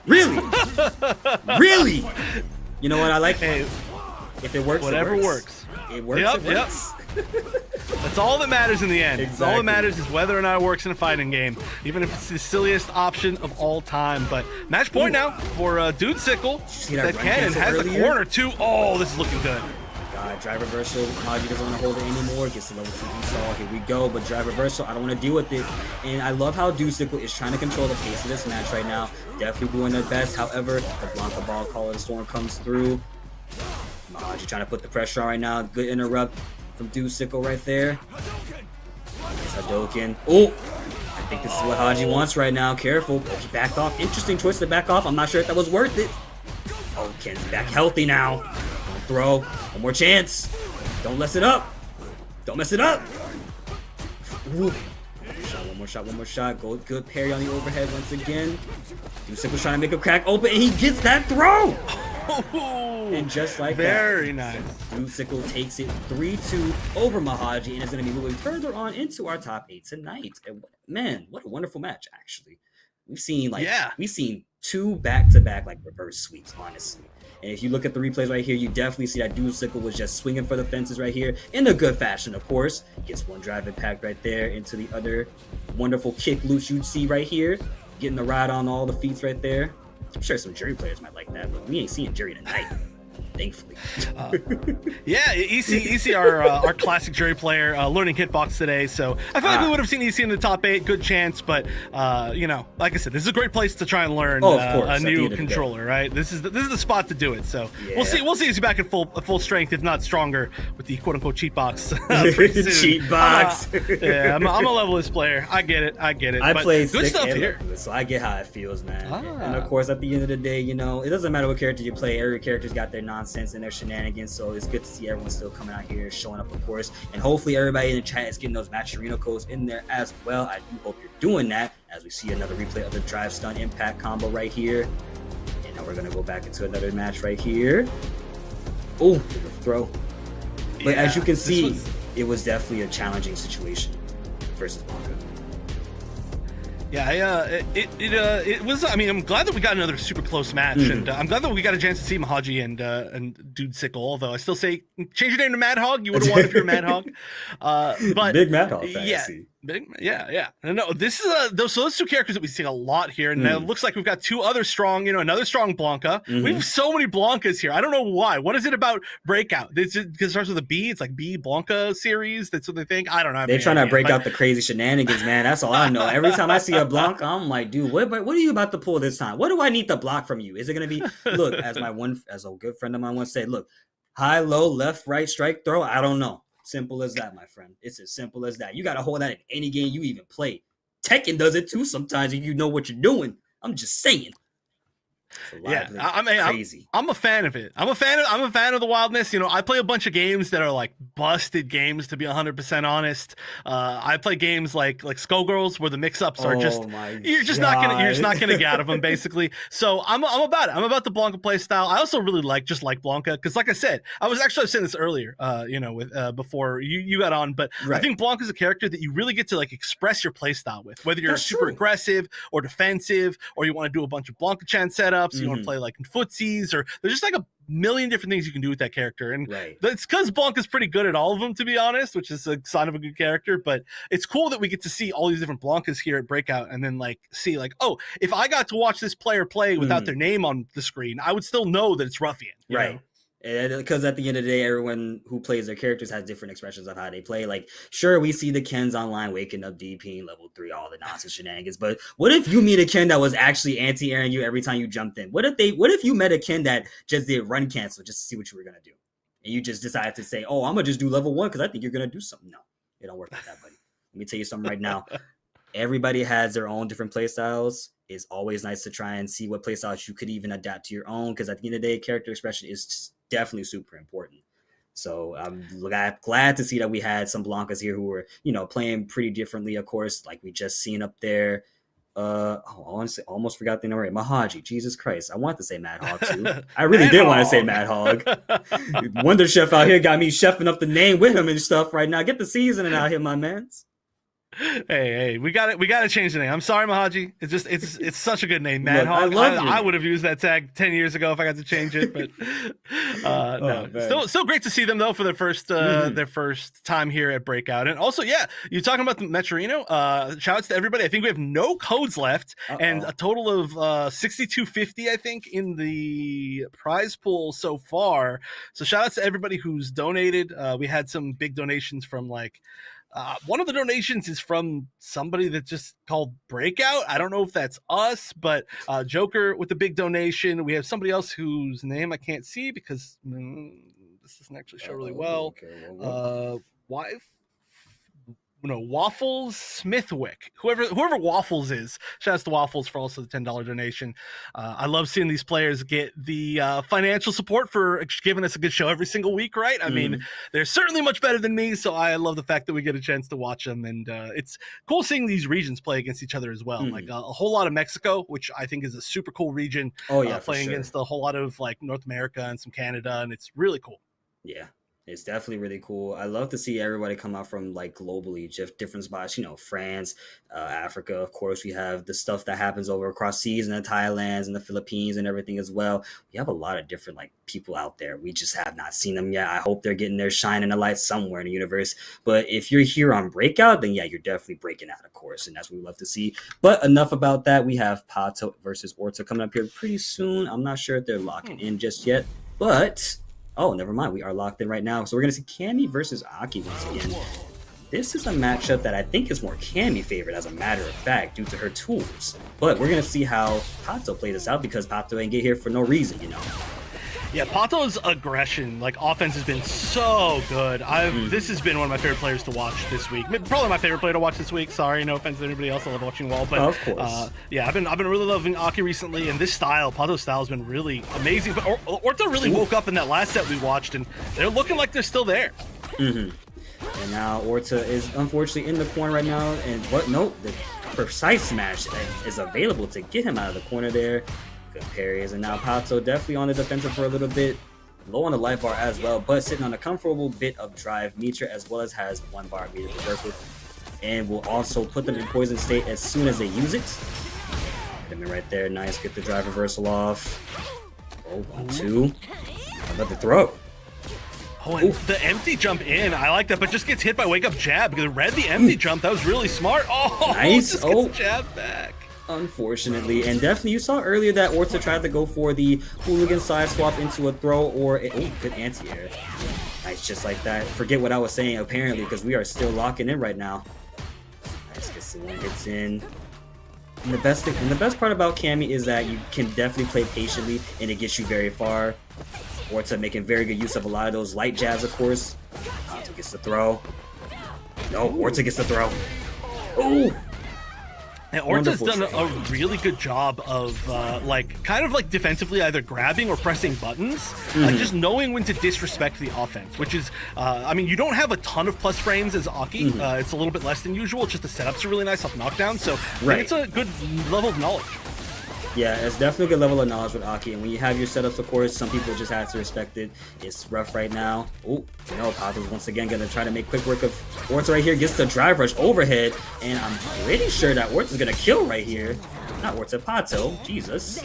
Really? Really? You know what I like? Hey, if it works, whatever it works. It works. Yep, it works. That's all that matters in the end. Exactly. All that matters is whether or not it works in a fighting game, even if it's the silliest option of all time. But match point now for Dude Sickle. That Ken has the corner too. Oh, this is looking good. Drive reversal. Haji doesn't want to hold it anymore. Gets the level 2 install. Here we go. But drive reversal, I don't want to deal with it. And I love how Dusika is trying to control the pace of this match right now. Definitely doing their best. However, the Blanca ball Call of the Storm comes through. Haji trying to put the pressure on right now. Good interrupt from Dusika right there. Nice Hadouken. Oh! I think this is what Haji wants right now. Careful. Oh, he backed off. Interesting choice to back off. I'm not sure if that was worth it. Oh, Ken's back healthy now. Throw. One more chance. Don't mess it up. Don't mess it up. Ooh. One more shot. Good parry on the overhead once again. Dusik was trying to make a crack open, and he gets that throw. And just like very nice. Dusik takes it 3-2 over Mahaji, and is going to be moving further on into our top 8 tonight. And man, what a wonderful match, actually. We've seen 2 back-to-back reverse sweeps, honestly. And if you look at the replays right here, you definitely see that Dusika was just swinging for the fences right here in a good fashion, of course. Gets one drive impact right there into the other wonderful kick loops you'd see right here. Getting the ride on all the feats right there. I'm sure some jury players might like that, but we ain't seeing jury tonight. Thankfully. Yeah, EC our classic jury player, learning hitbox today, so I feel like we would have seen EC in the top 8, good chance, but you know, like I said, this is a great place to try and learn a new controller, right? This is the spot to do it. So we'll see EC back at full strength, if not stronger, with the quote unquote cheat box. Cheat box. Yeah, I'm a levelist player. I get it. I play good stuff here, so I get how it feels, man. And of course, at the end of the day, you know, it doesn't matter what character you play. Every character's got their nonsense and their shenanigans, so it's good to see everyone still coming out here, showing up, of course, and hopefully everybody in the chat is getting those Matcherino codes in there as well. I do hope you're doing that, as we see another replay of the drive stun impact combo right here. And now we're gonna go back into another match right here. Oh, the throw. But as you can see, it was definitely a challenging situation versus Blanca. Yeah, it was. I mean, I'm glad that we got another super close match, and I'm glad that we got a chance to see Mahaji and Dude Sickle. Although I still say, change your name to Mad Hog. You would have won if you're Mad Hog. But big Mad Hog fantasy. Yeah. No, this is those 2 characters that we see a lot here, and it looks like we've got 2 other strong, another strong Blanca. We have so many Blancas here. I don't know why. What is it about Breakout? Because it starts with a B. It's like B Blanca series. That's what they think. I don't know. They're trying to break out the crazy shenanigans, man. That's all I know. Every time I see a Blanca, I'm like, dude, what are you about to pull this time? What do I need to block from you? Is it gonna be look, as a good friend of mine once said, look, high, low, left, right, strike, throw? I don't know. Simple as that, my friend. It's as simple as that. You got to hold that in any game you even play. Tekken does it too sometimes if you know what you're doing. I'm just saying. Crazy. I'm a fan of it. I'm a fan of the wildness. I play a bunch of games that are like busted games, to be 100% honest. I play games like Skullgirls where the mix-ups are you're just not gonna get out of them, basically. So I'm about it. I'm about the Blanca play style. I also really like Blanca because, like I said, I was saying this earlier, before you got on, but I think Blanca's a character that you really get to like express your play style with, whether you're super aggressive or defensive, or you want to do a bunch of Blanca Chan setups. You want to play like in footsies, or there's just like a million different things you can do with that character, and Right. it's because Blanca's pretty good at all of them, to be honest, which is a sign of a good character. But it's cool that we get to see all these different Blancas here at Breakout, and then like see like, oh, if I got to watch this player play without their name on the screen, I would still know that it's Ruffian, you Right. know? Because at the end of the day, everyone who plays their characters has different expressions of how they play. Like, sure, we see the Kens online waking up DPing level 3, all the nonsense shenanigans. But what if you meet a Ken that was actually anti-airing you every time you jumped in? What if you met a Ken that just did run cancel just to see what you were gonna do, and you just decided to say, "Oh, I'm gonna just do level 1 because I think you're gonna do something"? No, it don't work like that, buddy. Let me tell you something right now. Everybody has their own different play styles. It's always nice to try and see what play styles you could even adapt to your own, because at the end of the day, character expression is definitely super important. So I'm glad to see that we had some Blancas here who were, playing pretty differently, of course, like we just seen up there. Honestly, almost forgot the name already. Mahaji, Jesus Christ. I wanted to say Mad Hog too. I really did want to say Mad Hog. Wonder Chef out here got me chefing up the name with him and stuff right now. Get the seasoning out here, my mans. Hey, we got to change the name. I'm sorry, Mahaji. It's such a good name, Mad Hog. I would have used that tag 10 years ago if I got to change it, but no. Still great to see them though for their first time here at Breakout. And also, yeah, you're talking about the Metrino. Shout outs to everybody. I think we have no codes left and a total of 6250, I think, in the prize pool so far. So shout outs to everybody who's donated. We had some big donations from like. One of the donations is from somebody that just called Breakout. I don't know if that's us, but Joker with the big donation. We have somebody else whose name I can't see because this doesn't actually show really well. Waffles Smithwick, whoever Waffles is. Shout out to Waffles for also the $10 donation. I love seeing these players get the financial support for giving us a good show every single week, right? I mean, they're certainly much better than me, so I love the fact that we get a chance to watch them, and it's cool seeing these regions play against each other as well. Like a whole lot of Mexico, which I think is a super cool region. Playing against a whole lot of like North America and some Canada, and it's really cool. Yeah. It's definitely really cool. I love to see everybody come out from like globally, just different spots, France, Africa. Of course, we have the stuff that happens over across seas in the Thailands and the Philippines and everything as well. We have a lot of different like people out there. We just have not seen them yet. I hope they're getting their shine in the light somewhere in the universe. But if you're here on Breakout, then yeah, you're definitely breaking out, of course. And that's what we love to see. But enough about that. We have Pato versus Orta coming up here pretty soon. I'm not sure if they're locking in just yet, but... Oh, never mind. We are locked in right now. So we're going to see Cammy versus Aki once again. This is a matchup that I think is more Cammy favored, as a matter of fact, due to her tools. But we're going to see how Pato played this out, because Pato ain't get here for no reason, Yeah, Pato's aggression, like offense, has been so good. This has been one of my favorite players to watch this week. Probably my favorite player to watch this week. Sorry, no offense to anybody else. I love watching Wall, but of course. Yeah, I've been really loving Aki recently, and this style, Pato's style, has been really amazing. But Orta really woke up in that last set we watched, and they're looking like they're still there. And now Orta is unfortunately in the corner right now, and the precise smash is available to get him out of the corner there. Good parries, and now Pato definitely on the defensive for a little bit, low on the life bar as well, but sitting on a comfortable bit of drive meter, as well as has 1 bar meter to work with, and will also put them in poison state as soon as they use it. Hit him right there, nice. Get the drive reversal off. 1-2. How about the throw? Oh, and the empty jump in, I like that, but just gets hit by wake up jab because it read the empty jump. That was really smart. Oh, nice. Just gets jab back. Unfortunately, and definitely you saw earlier that Orta tried to go for the hooligan side swap into a throw or good anti-air. Nice, just like that. Forget what I was saying apparently, because we are still locking in right now. Nice, gets the 1 hits in. And the best part about Cammy is that you can definitely play patiently, and it gets you very far. Orta making very good use of a lot of those light jabs, of course. Pato gets the throw. No, Orta gets the throw. Oh. And Orta's done a really good job of kind of defensively either grabbing or pressing buttons, just knowing when to disrespect the offense, which is, I mean, you don't have a ton of plus frames as Aki. It's a little bit less than usual. Just the setups are really nice off knockdown, so I think it's a good level of knowledge. Yeah, it's definitely a good level of knowledge with Aki, and when you have your setups, of course, some people just have to respect it. It's rough right now. Oh, no, Pato's once again going to try to make quick work of Orta right here. Gets the drive rush overhead, and I'm pretty sure that Orta's going to kill right here. Not Orta, Pato. Jesus.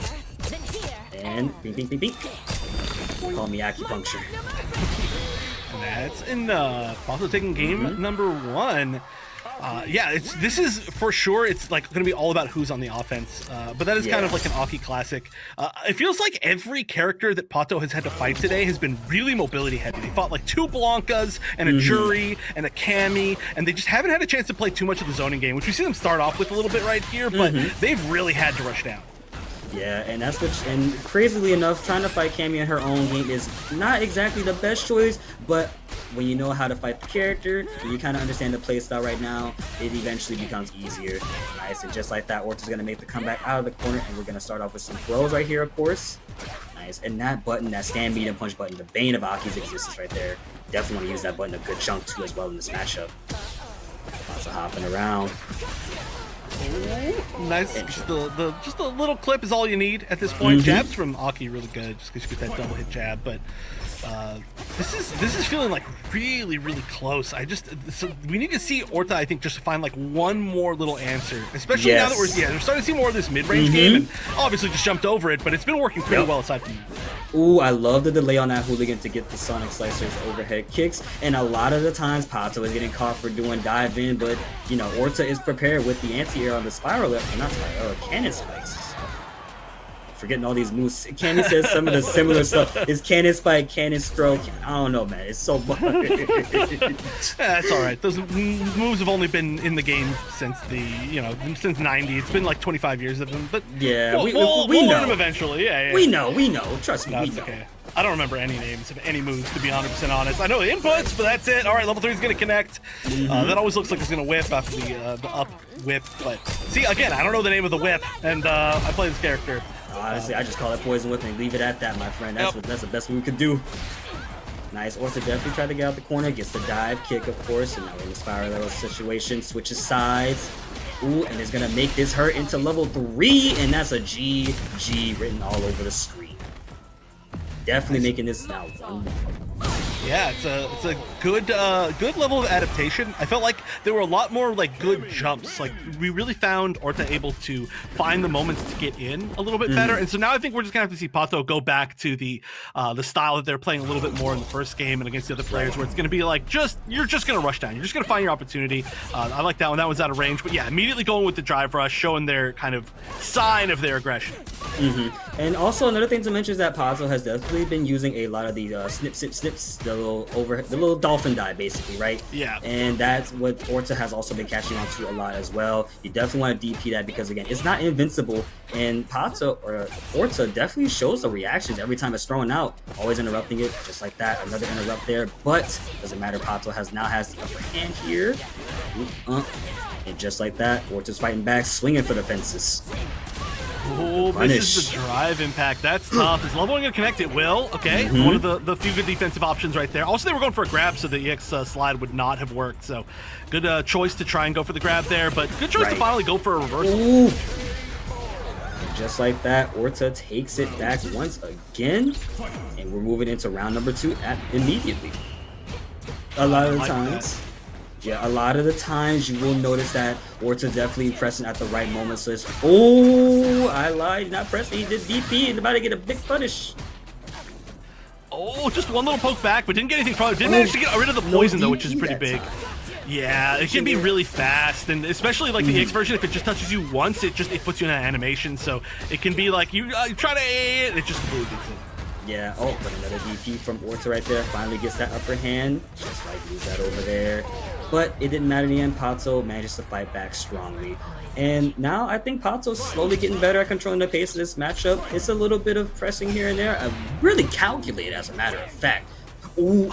And bing, bing, bing, bing. Call me acupuncture. And that's enough. Also taking game number 1. Yeah, this is for sure. It's like going to be all about who's on the offense, but that is kind of like an Aki classic. It feels like every character that Pato has had to fight today has been really mobility heavy. They fought like 2 Blankas and a Jury and a Cammy, and they just haven't had a chance to play too much of the zoning game, which we see them start off with a little bit right here, but they've really had to rush down. Yeah, and that's what. And crazily enough, trying to fight Cammy in her own game is not exactly the best choice. But when you know how to fight the character, and you kind of understand the playstyle right now, it eventually becomes easier. Nice, and just like that, Orta's gonna make the comeback out of the corner, and we're gonna start off with some throws right here, of course. Nice, and that button, that stand, beat, and punch button, the bane of Aki's existence right there. Definitely want to use that button a good chunk too as well in this matchup. Lots of hopping around. Nice. Just a little clip is all you need at this point. Jabs from Aki really good, just because you get that double hit jab. But this is feeling like really close. We need to see Orta, I think, just to find like one more little answer, especially now that we're starting to see more of this mid range game, and obviously just jumped over it, but it's been working pretty well aside from that. Ooh, I love the delay on that hooligan to get the Sonic Slicer's overhead kicks, and a lot of the times Pato is getting caught for doing dive in, but you know, Orta is prepared with the anti-air on the spiral left, not spiral, cannon spikes. Forgetting all these moves. Candy says some of the similar stuff. Is cannon spike, cannon stroke. I don't know, man. It's so much. It's all right. Those moves have only been in the game since since '90. It's been like 25 years of them, but yeah, we'll know. learn them eventually. Yeah. We know. Trust me, we know. Okay. I don't remember any names of any moves, to be 100% honest. I know the inputs, but that's it. All right, level 3 is going to connect. That always looks like it's going to whip after the up whip. But see, again, I don't know the name of the whip, and I play this character. Honestly, I just call it poison whip and leave it at that, my friend. That's the best we could do. Nice. Orta definitely tried to get out the corner, gets the dive kick, of course, and now we're in the spiral level situation. Switches sides. Ooh, and is going to make this hurt into level 3, and that's a GG written all over the screen. Definitely making this now 1-1. Yeah, it's a good level of adaptation. I felt like there were a lot more like good jumps. Like we really found Orta able to find the moments to get in a little bit better. And so now I think we're just gonna have to see Pato go back to the style that they're playing a little bit more in the first game and against the other players, where it's gonna be like you're just gonna rush down. You're just gonna find your opportunity. I like that one. That one's out of range, but yeah, immediately going with the drive rush, showing their kind of sign of their aggression. And also another thing to mention is that Pato has definitely been using a lot of the snips, the little dolphin dive, basically, right? Yeah. And that's what Orta has also been catching on to a lot as well. You definitely want to DP that because again, it's not invincible, and Pato or Orta definitely shows the reactions every time it's thrown out, always interrupting it, just like that. Another interrupt there, but doesn't matter. Pato now has the upper hand here, and just like that, Orta's fighting back, swinging for the fences. Oh, this is the drive impact. That's tough. Is level 1 going to connect? It will. Okay. One of the few good defensive options right there. Also, they were going for a grab, so the EX slide would not have worked. So, good choice to try and go for the grab there, but good choice to finally go for a reversal. Ooh. Just like that, Orta takes it back once again, and we're moving into round number 2 immediately. A lot of the times. Yeah, a lot of the times you will notice that Orta definitely pressing at the right moment. So it's, oh, I lied, not pressing. He did DP and about to get a big punish. Oh, just one little poke back, but didn't get anything from it. Didn't manage to get rid of the poison though, which is pretty big. Yeah, it can be really fast, and especially like the EX version, if it just touches you once, it puts you in an animation. So it can be like you try to A it just completely gets it. Yeah, oh, but another DP from Orta right there. Finally gets that upper hand. Just like lose that over there. But it didn't matter in the end. Pato manages to fight back strongly. And now I think Pato's slowly getting better at controlling the pace of this matchup. It's a little bit of pressing here and there. Really calculated, as a matter of fact. Ooh,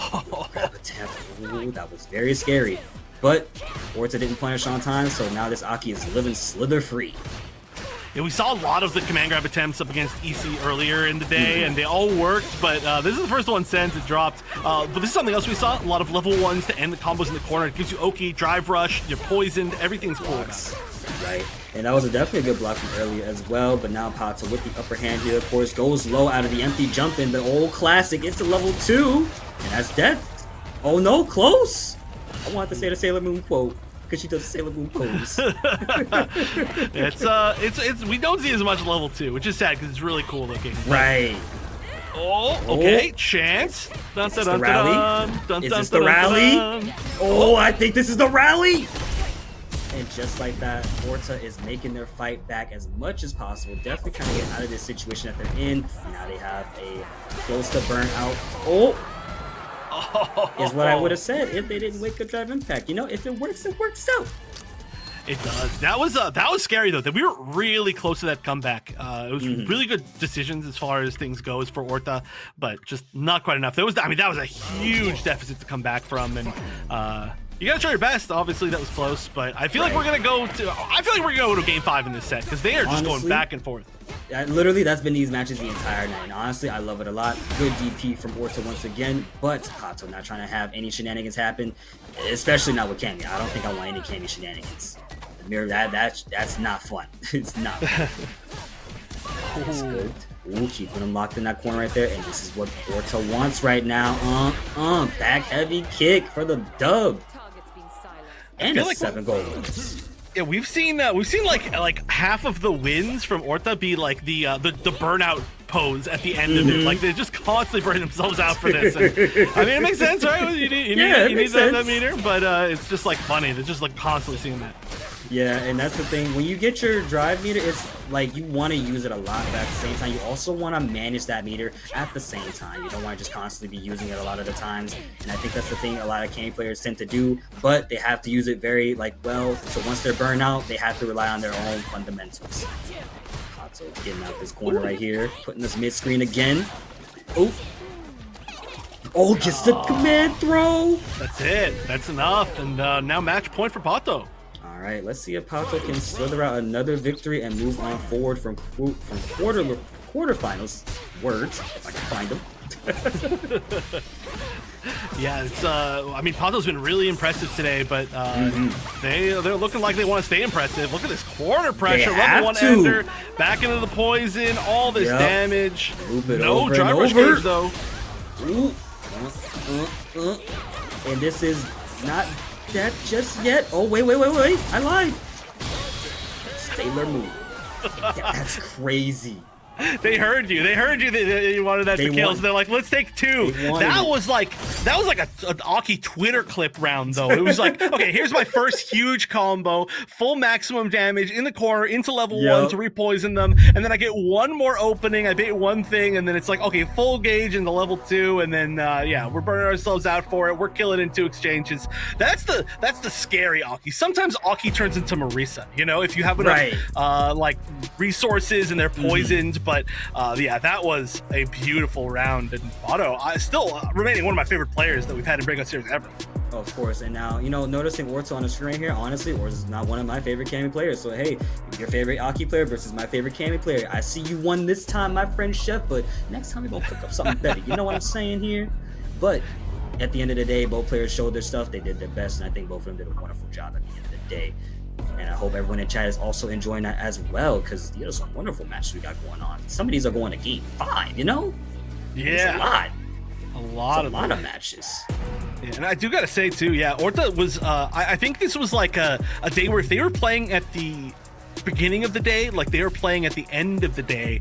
grab attempt. Ooh, that was very scary. But Orta didn't punish on time, so now this Aki is living slither free. Yeah, we saw a lot of the command grab attempts up against EC earlier in the day, and they all worked, but this is the first one since it dropped. But this is something else we saw, a lot of level 1s to end the combos in the corner. It gives you Oki, drive rush, you're poisoned, everything's cool about it. Right, and that was definitely a good block from earlier as well, but now Pato with the upper hand here, of course, goes low out of the empty jump in, the old classic into level 2, and that's death. Oh no, close! I want to say the Sailor Moon quote. Because she does Sailor Moon pose. It's we don't see as much level 2, which is sad because it's really cool looking. Right. Oh, okay. Chance. Dun, Is this dun, the dun, rally? dun, Is dun, this the dun, rally? dun. Oh, I think this is the rally. And just like that, Orta is making their fight back as much as possible. Definitely trying to get out of this situation that they're in. Now they have a close to burnout. Is what I would have said if they didn't wake up Drive Impact. You know, if it works out. It does. That was scary though. That we were really close to that comeback. It was really good decisions as far as things goes for Orta, but just not quite enough. That was a huge deficit to come back from, and you gotta try your best. Obviously, that was close, but I feel like we're gonna go to Game 5 in this set because they are just going back and forth. Literally, that's been these matches the entire night. And honestly, I love it a lot. Good DP from Orta once again, but Pato not trying to have any shenanigans happen, especially not with Cammy. I don't think I want any Cammy shenanigans. The mirror, that's not fun. It's not fun. That's good. Ooh, keeping him locked in that corner right there, and this is what Orta wants right now. Back heavy kick for the dub. And a 7 goal wins. Yeah, we've seen like half of the wins from Orta be like the burnout pose at the end of it. Like they just constantly burn themselves out for this. And, I mean, it makes sense, right? You need that meter, but it's just like funny. They're just like constantly seeing that. Yeah, and that's the thing. When you get your drive meter, it's like you want to use it a lot, but at the same time, you also want to manage that meter at the same time. You don't want to just constantly be using it a lot of the times. And I think that's the thing a lot of Cammy players tend to do, but they have to use it very well. So once they're burned out, they have to rely on their own fundamentals. Pato getting out this corner right here, putting this mid screen again. Oh, gets the command throw. That's it. That's enough. And now match point for Pato. All right, let's see if Pato can slither out another victory and move on forward from quarterfinals. Words, if I can find them. Yeah, it's. I mean, Pato's been really impressive today, but they're looking like they want to stay impressive. Look at this corner pressure, level 1 ender, back into the poison, all this damage. No driver stage though. Ooh. And this is not that just yet. Oh, wait. I lied. Sailor Moon. That's crazy. They heard you. They heard you. They wanted that to kill. So they're like, let's take 2. That was like an Aki Twitter clip round, though. It was like, okay, here's my first huge combo, full maximum damage in the corner into level 1 to repoison them, and then I get one more opening. I bait one thing, and then it's like, okay, full gauge into level 2, and then we're burning ourselves out for it. We're killing in 2 exchanges. That's the scary Aki. Sometimes Aki turns into Marisa. You know, if you have enough like resources and they're poisoned. But that was a beautiful round, and Otto still remaining one of my favorite players that we've had in Breakout Series ever. Of course, and now, noticing Orta on the screen here, honestly, Orta is not one of my favorite Cammy players. So, hey, your favorite Aki player versus my favorite Cammy player. I see you won this time, my friend Chef, but next time we're going to cook up something better. You know what I'm saying here? But at the end of the day, both players showed their stuff. They did their best, and I think both of them did a wonderful job at the end of the day. And I hope everyone in chat is also enjoying that as well, because there's some wonderful matches we got going on. Some of these are going to Game 5, Yeah. It's a lot of matches. Yeah, and I do gotta say too, Orta was I think this was like a day where if they were playing at the beginning of the day, like they were playing at the end of the day,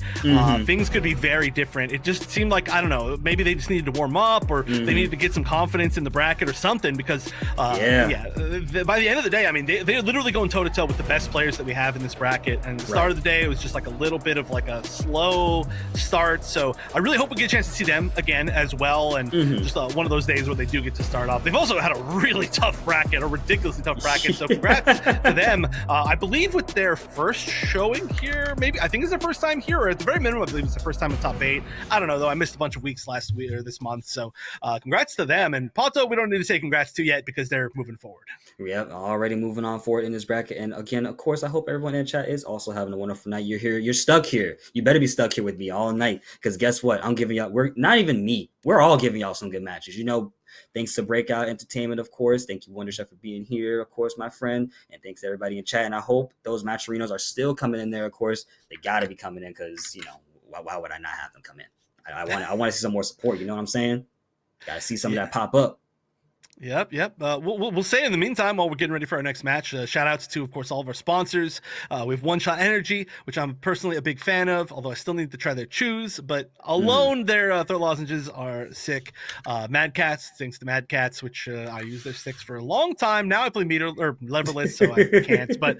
things could be very different. It just seemed like, I don't know, maybe they just needed to warm up, or they needed to get some confidence in the bracket or something, because by the end of the day, I mean, they're literally going toe to toe with the best players that we have in this bracket. And the start of the day, it was just like a little bit of like a slow start. So I really hope we get a chance to see them again as well, and just one of those days where they do get to start off. They've also had a really tough bracket, a ridiculously tough bracket. So congrats to them. I believe with their first showing here, maybe I think it's their first time here, or at the very minimum I believe it's the first time in top 8. I don't know though, I missed a bunch of weeks last week or this month, so congrats to them. And Pato, we don't need to say congrats to yet because they're moving forward. Yep, already moving on forward in this bracket. And again, of course, I hope everyone in chat is also having a wonderful night. You're here, you're stuck here, you better be stuck here with me all night, because guess what, I'm giving y'all, we're not even me, we're all giving y'all some good matches. Thanks to Breakout Entertainment, of course. Thank you, Wonder Chef, for being here, of course, my friend. And thanks to everybody in chat. And I hope those matcherinos are still coming in there, of course. They got to be coming in because, why would I not have them come in? I want to see some more support. You know what I'm saying? Got to see some of that pop up. Yep. We'll say in the meantime, while we're getting ready for our next match, shout outs to, of course, all of our sponsors. We have One Shot Energy, which I'm personally a big fan of, although I still need to try their chews, but alone their throat lozenges are sick. Mad Cats, thanks to Mad Cats, which I use their sticks for a long time. Now I play leverless, so I can't, but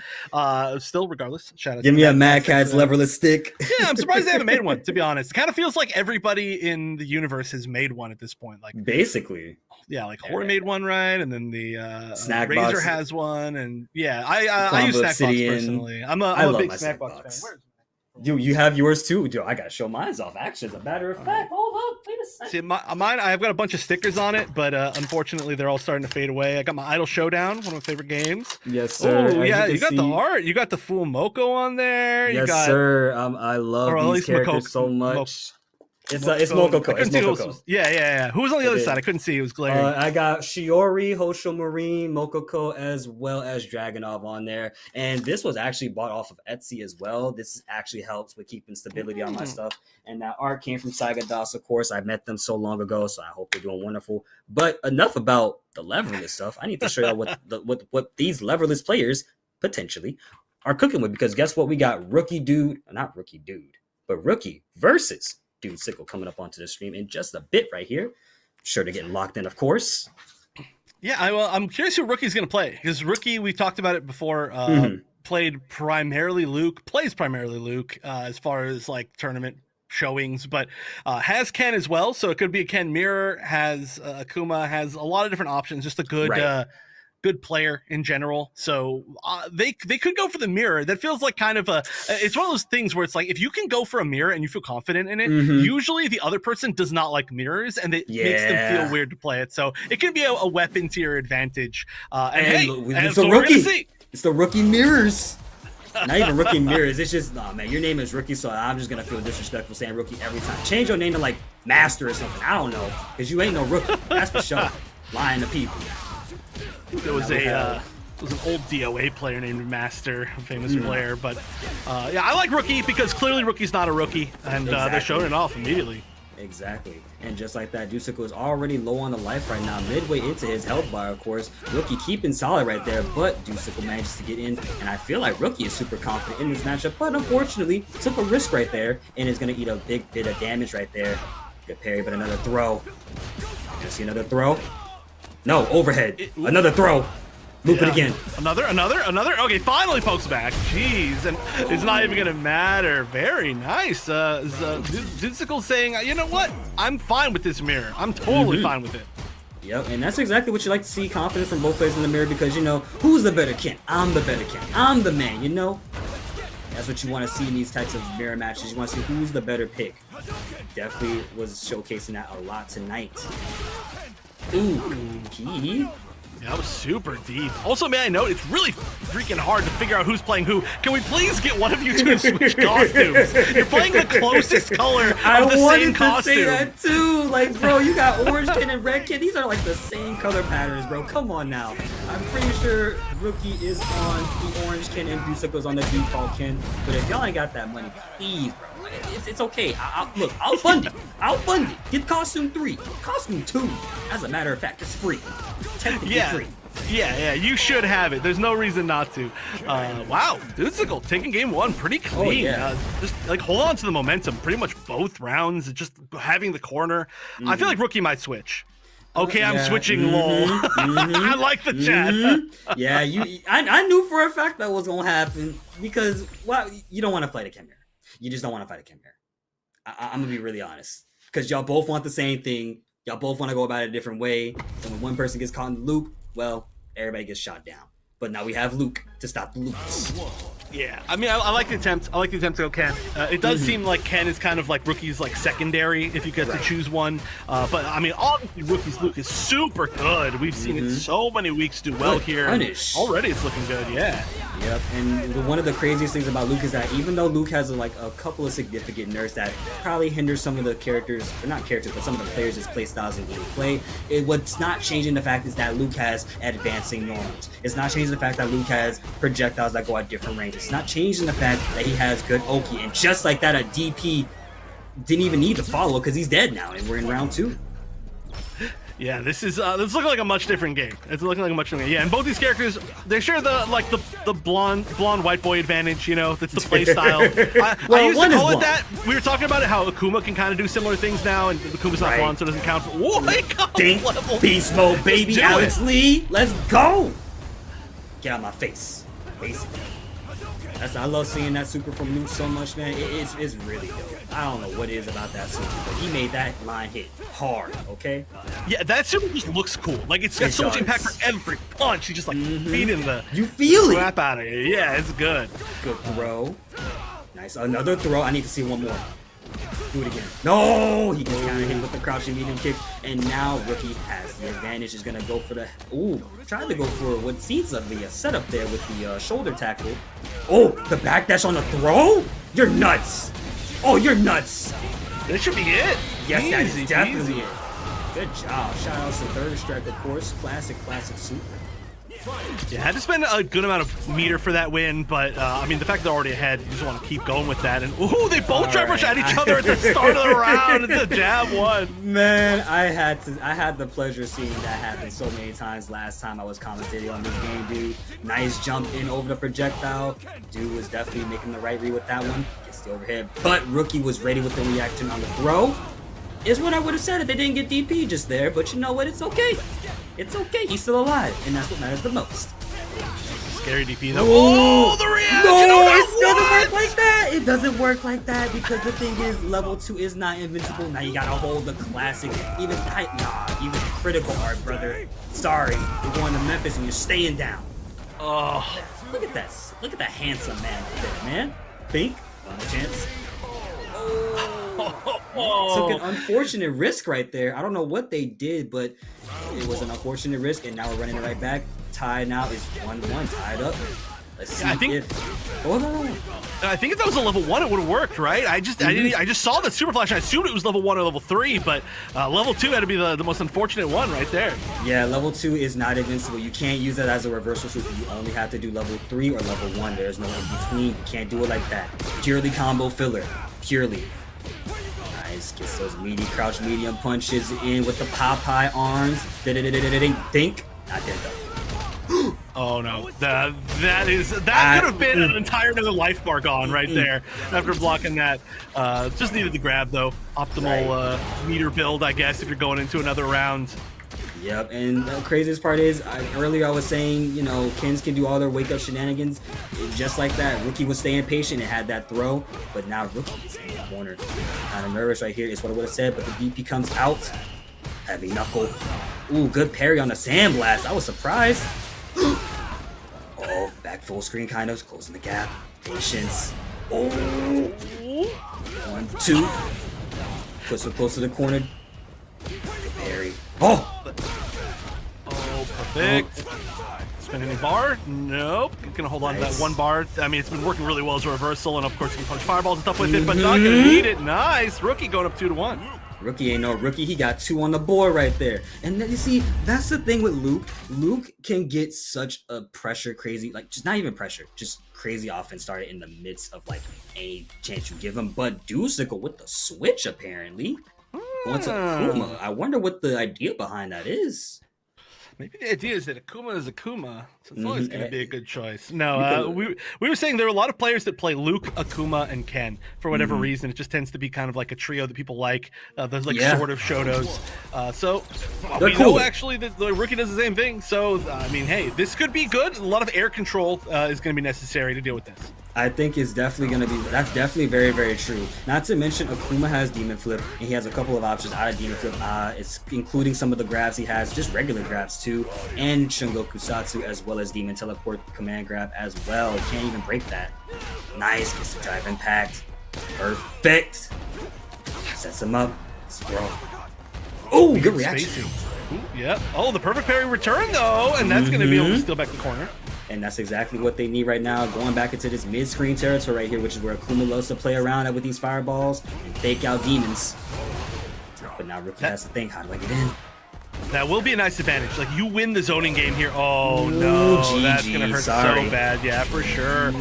still, regardless, shout out Give to me a Mad Cats Cat's leverless stick. Yeah, I'm surprised they haven't made one, to be honest. It kind of feels like everybody in the universe has made one at this point. Like basically. Yeah, like Horror made one, right? And then the Snack Razer Box has one, and yeah, I use Snack Box personally. I'm a big Snack Box fan. You have yours too, dude. I gotta show mine off. Actually, as a matter of fact, hold up, wait a second. See, mine, I've got a bunch of stickers on it, but unfortunately, they're all starting to fade away. I got my Idle Showdown, one of my favorite games. Yes, sir. Oh yeah, you got the art. You got the Fool Moko on there. Yes, you got, sir. I love these characters so much. It's Mokoko. It's Mokoko. Yeah. Who was on the other side? I couldn't see. It was glaring. I got Shiori, Hosho Marine, Mokoko, as well as Dragonov on there. And this was actually bought off of Etsy as well. This actually helps with keeping stability on my stuff. And that art came from Saiga Das, of course. I met them so long ago, so I hope they're doing wonderful. But enough about the leverless stuff. I need to show you what these leverless players potentially are cooking with. Because guess what? We got Rookie versus Dude Sickle coming up onto the stream in just a bit right here. Sure to get locked in, of course. Yeah, I'm curious who Rookie's going to play, because Rookie, we talked about it before, plays primarily Luke, as far as like tournament showings, but has Ken as well, so it could be a Ken mirror, has Akuma, has a lot of different options, just a good good player in general. So they could go for the mirror. That feels like kind of it's one of those things where it's like, if you can go for a mirror and you feel confident in it, usually the other person does not like mirrors, and it makes them feel weird to play it. So it can be a weapon to your advantage. It's the rookie. It's the rookie mirrors. Not even rookie mirrors. It's just, man, your name is Rookie, so I'm just gonna feel disrespectful saying Rookie every time. Change your name to like Master or something. I don't know, because you ain't no rookie. That's for sure. Lying to people. There was an old DOA player named Master, a famous player, but yeah, I like Rookie because clearly Rookie's not a rookie, and they're showing it off immediately. Exactly. And just like that, Duseko is already low on the life right now, midway into his health bar, of course. Rookie keeping solid right there, but Duseko manages to get in, and I feel like Rookie is super confident in this matchup, but unfortunately took a risk right there, and is going to eat a big bit of damage right there. Good parry, but another throw. Just see another throw. No, overhead. Another throw. Loop it again. Another. Okay, finally pokes back. Jeez, and it's not even gonna matter. Very nice. Dudesicle saying, you know what? I'm fine with this mirror. I'm totally fine with it. Yep, and that's exactly what you like to see, confidence from both players in the mirror, because, you know, who's the better Ken? I'm the better Ken. I'm the man, you know? That's what you want to see in these types of mirror matches. You want to see who's the better pick. Definitely was showcasing that a lot tonight. Ooh, key. Yeah, that was super deep. Also, may I note, it's really freaking hard to figure out who's playing who. Can we please get one of you to switch costumes? You're playing the closest color of the same costume. I wanted to say that too. Like, bro, you got orange Ken and red Ken. These are like the same color patterns, bro. Come on now. I'm pretty sure Rookie is on the orange Ken and Duseko's on the default Ken. But if y'all ain't got that money, please, bro. It's okay. Look, I'll fund it. I'll fund it. Get costume 3. Costume 2. As a matter of fact, it's free. Technically free. Yeah, you should have it. There's no reason not to. Wow, Dudesicle taking game 1 pretty clean. Oh, yeah. Just like hold on to the momentum pretty much both rounds, just having the corner. I feel like Rookie might switch. Okay, I'm switching lol. I like the chat. Yeah, I knew for a fact that was gonna happen, because you don't want to fight a Ken mirror. You just don't want to fight a Ken mirror. I'm gonna be really honest, because y'all both want the same thing. Y'all both want to go about it a different way. And when one person gets caught in the loop, well, everybody gets shot down. But now we have Luke to stop the loops. Yeah, I mean, I like the attempt. I like the attempt to go Ken. It does seem like Ken is kind of like Rookie's like secondary if you get to choose one. But I mean, obviously Rookie's Luke is super good. We've seen it so many weeks do well here. Punish. Already it's looking good, yeah. Yep, and one of the craziest things about Luke is that even though Luke has like a couple of significant nerfs that probably hinder some of the characters, or not characters, but some of the players' play styles in gameplay, what's not changing the fact is that Luke has advancing normals. It's not changing the fact that Luke has projectiles that go at different ranges. It's not changing the fact that he has good Oki, and just like that, a DP didn't even need to follow because he's dead now, and we're in round 2. Yeah, this is this looking like a much different game. It's looking like a much different game. Yeah, and both these characters, they share the blonde white boy advantage. You know, that's the play style. I used to call it that. We were talking about it, how Akuma can kind of do similar things now, and Akuma's not blonde, so it doesn't count. Whoa, Dink, beast mode, baby, Alex Lee, let's go! Get out of my face, basically. I love seeing that super from Luke so much, man. It's really dope. I don't know what it is about that super, but he made that line hit hard, okay? Yeah, that super just looks cool. Like, it's got so much impact for every punch. He just, like, beating the crap out of it. Yeah, it's good. Good throw. Nice. Another throw. I need to see one more. Do it again. No! He gets counter hit with the crouching medium kick, and now Rookie has the advantage. Is gonna go for the tried to go for what seems to be a setup there with the shoulder tackle. Oh, the backdash on the throw? You're nuts! Oh, you're nuts! That should be it. Yes, that is definitely it. Good job. Shout out to Third Strike, of course. Classic super. Yeah, had to spend a good amount of meter for that win, but I mean, the fact they're already ahead, you just want to keep going with that. And ooh, they both try rush at each other at the start of the round. It's a jab one. Man, I had the pleasure of seeing that happen so many times last time I was commentating on this game, dude. Nice jump in over the projectile. Dude was definitely making the right read with that one. Gets the overhead, but Rookie was ready with the reaction on the throw. Is what I would have said if they didn't get DP just there, but you know what? It's okay. It's okay. He's still alive, and that's what matters the most. Scary DP though. Oh, the reaction! No, it doesn't work like that. It doesn't work like that because the thing is, level 2 is not invincible. Now you gotta hold the classic, even critical art, brother. Sorry, you're going to Memphis and you're staying down. Oh, look at that! Look at that handsome man there, man. Bink, one more chance. Took an unfortunate risk right there. I don't know what they did, but it was an unfortunate risk, and now we're running it right back. Tied now is 1-1, tied up. Let's see I think if that was a level 1, it would have worked, right? I just saw the super flash. I assumed it was level 1 or level 3, but level 2 had to be the most unfortunate one right there. Yeah, level 2 is not invincible. You can't use it as a reversal super. You only have to do level 3 or level 1. There's no in between. You can't do it like that. Purely combo filler. Purely. Nice. Gets those meaty crouch medium punches in with the Popeye arms. Think. Not dead though. Oh no, that could have been an entire another life bar gone right there after blocking that. Just needed the grab though. Optimal meter build, I guess, if you're going into another round. Yep, and the craziest part is, earlier I was saying, you know, Kens can do all their wake-up shenanigans. Just like that, Rookie was staying patient and had that throw, but now Rookie is in the corner. Kind of nervous right here is what I would have said, but the DP comes out. Heavy knuckle. Ooh, good parry on the sandblast. I was surprised. Oh, back full screen kind of, closing the gap. Patience. Oh. 1, 2. Puts him close to the corner. Good parry. Oh! Perfect. Spinning bar? Nope. Gonna hold on to that one bar. I mean, it's been working really well as a reversal, and of course you can punch fireballs and stuff with it, but not gonna need it. Nice. Rookie going up 2-1. Rookie ain't no rookie. He got 2 on the board right there. And then you see, that's the thing with Luke. Luke can get such a pressure crazy, like just not even pressure, just crazy offense started in the midst of like any chance you give him. But Deucicle with the switch apparently. Going to Akuma. I wonder what the idea behind that is. Maybe the idea is that Akuma is Akuma, so it's always going to be a good choice. No, we were saying there are a lot of players that play Luke, Akuma, and Ken for whatever reason. It just tends to be kind of like a trio that people like. Those like sort of Shotos. So we know actually that the Rookie does the same thing. So I mean, hey, this could be good. A lot of air control is going to be necessary to deal with this. I think it's definitely going to be, that's definitely very, very true. Not to mention Akuma has Demon Flip, and he has a couple of options out of Demon Flip. It's including some of the grabs he has, just regular grabs too, and Shungoku Satsu, as well as Demon Teleport command grab as well. Can't even break that. Nice, gets the drive impact. Perfect. Sets him up. Oh, good reaction. Yep. Oh, the perfect parry return though, and that's going to be able to steal back the corner. And that's exactly what they need right now, going back into this mid-screen territory right here, which is where Akuma loves to play around with these fireballs and fake out demons. But now Rookie has to think, how do I get in? That will be a nice advantage. Like, you win the zoning game here. Oh, no. GG, that's going to hurt so bad. Yeah, for sure.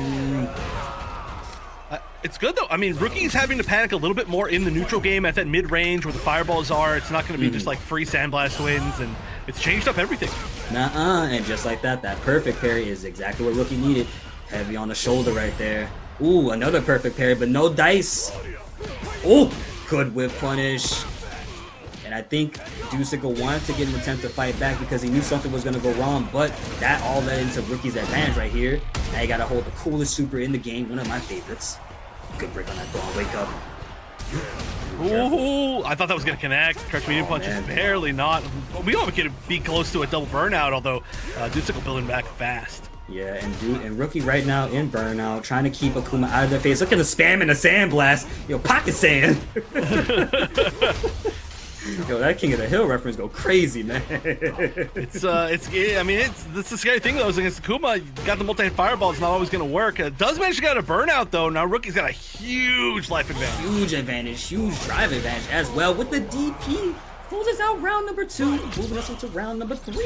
It's good though. I mean, Rookie's having to panic a little bit more in the neutral game at that mid-range where the fireballs are. It's not going to be just like free sandblast wins, and it's changed up everything. And just like that perfect parry is exactly what Rookie needed. Heavy on the shoulder right there. Ooh, another perfect parry, but no dice. Oh, good whip punish. And I think Dusicle wanted to get an attempt to fight back because he knew something was going to go wrong, but that all led into Rookie's advantage right here. Now you got to hold the coolest super in the game, one of my favorites. Good break on that ball. Wake up. Ooh, I thought that was going to connect. Crouch medium punch is barely not. We don't get to be close to a double burnout, although Dusicle building back fast. Yeah, and Rookie right now in burnout, trying to keep Akuma out of their face. Look at the spam and the sandblast. Pocket sand. That King of the Hill reference go crazy, man. It's the scary thing though is against Akuma, you got the multi-fireball, it's not always going to work. It does manage to get a burnout though. Now Rookie's got a huge life advantage. Huge drive advantage as well with the DP. Closes out round number 2, moving us into round number 3.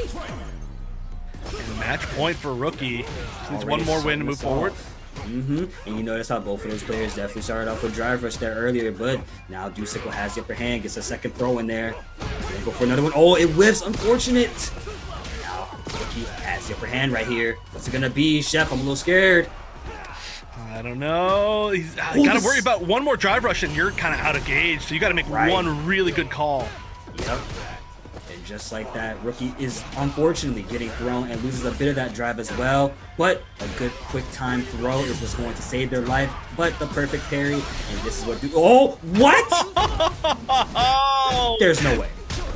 And match point for Rookie. Needs one more win to move forward. And you notice how both of those players definitely started off with drive rush there earlier, but now Dusicle has the upper hand, gets a second throw in there. Go for another one. Oh, it whiffs. Unfortunate. Now Rookie has the upper hand right here. What's it gonna be, Chef? I'm a little scared. I don't know. He's got to worry about one more drive rush, and you're kind of out of gauge, so you got to make one really good call. Yep. And just like that, Rookie is unfortunately getting thrown and loses a bit of that drive as well. But a good quick time throw is what's going to save their life. But the perfect parry, and this is what oh, what? There's no way.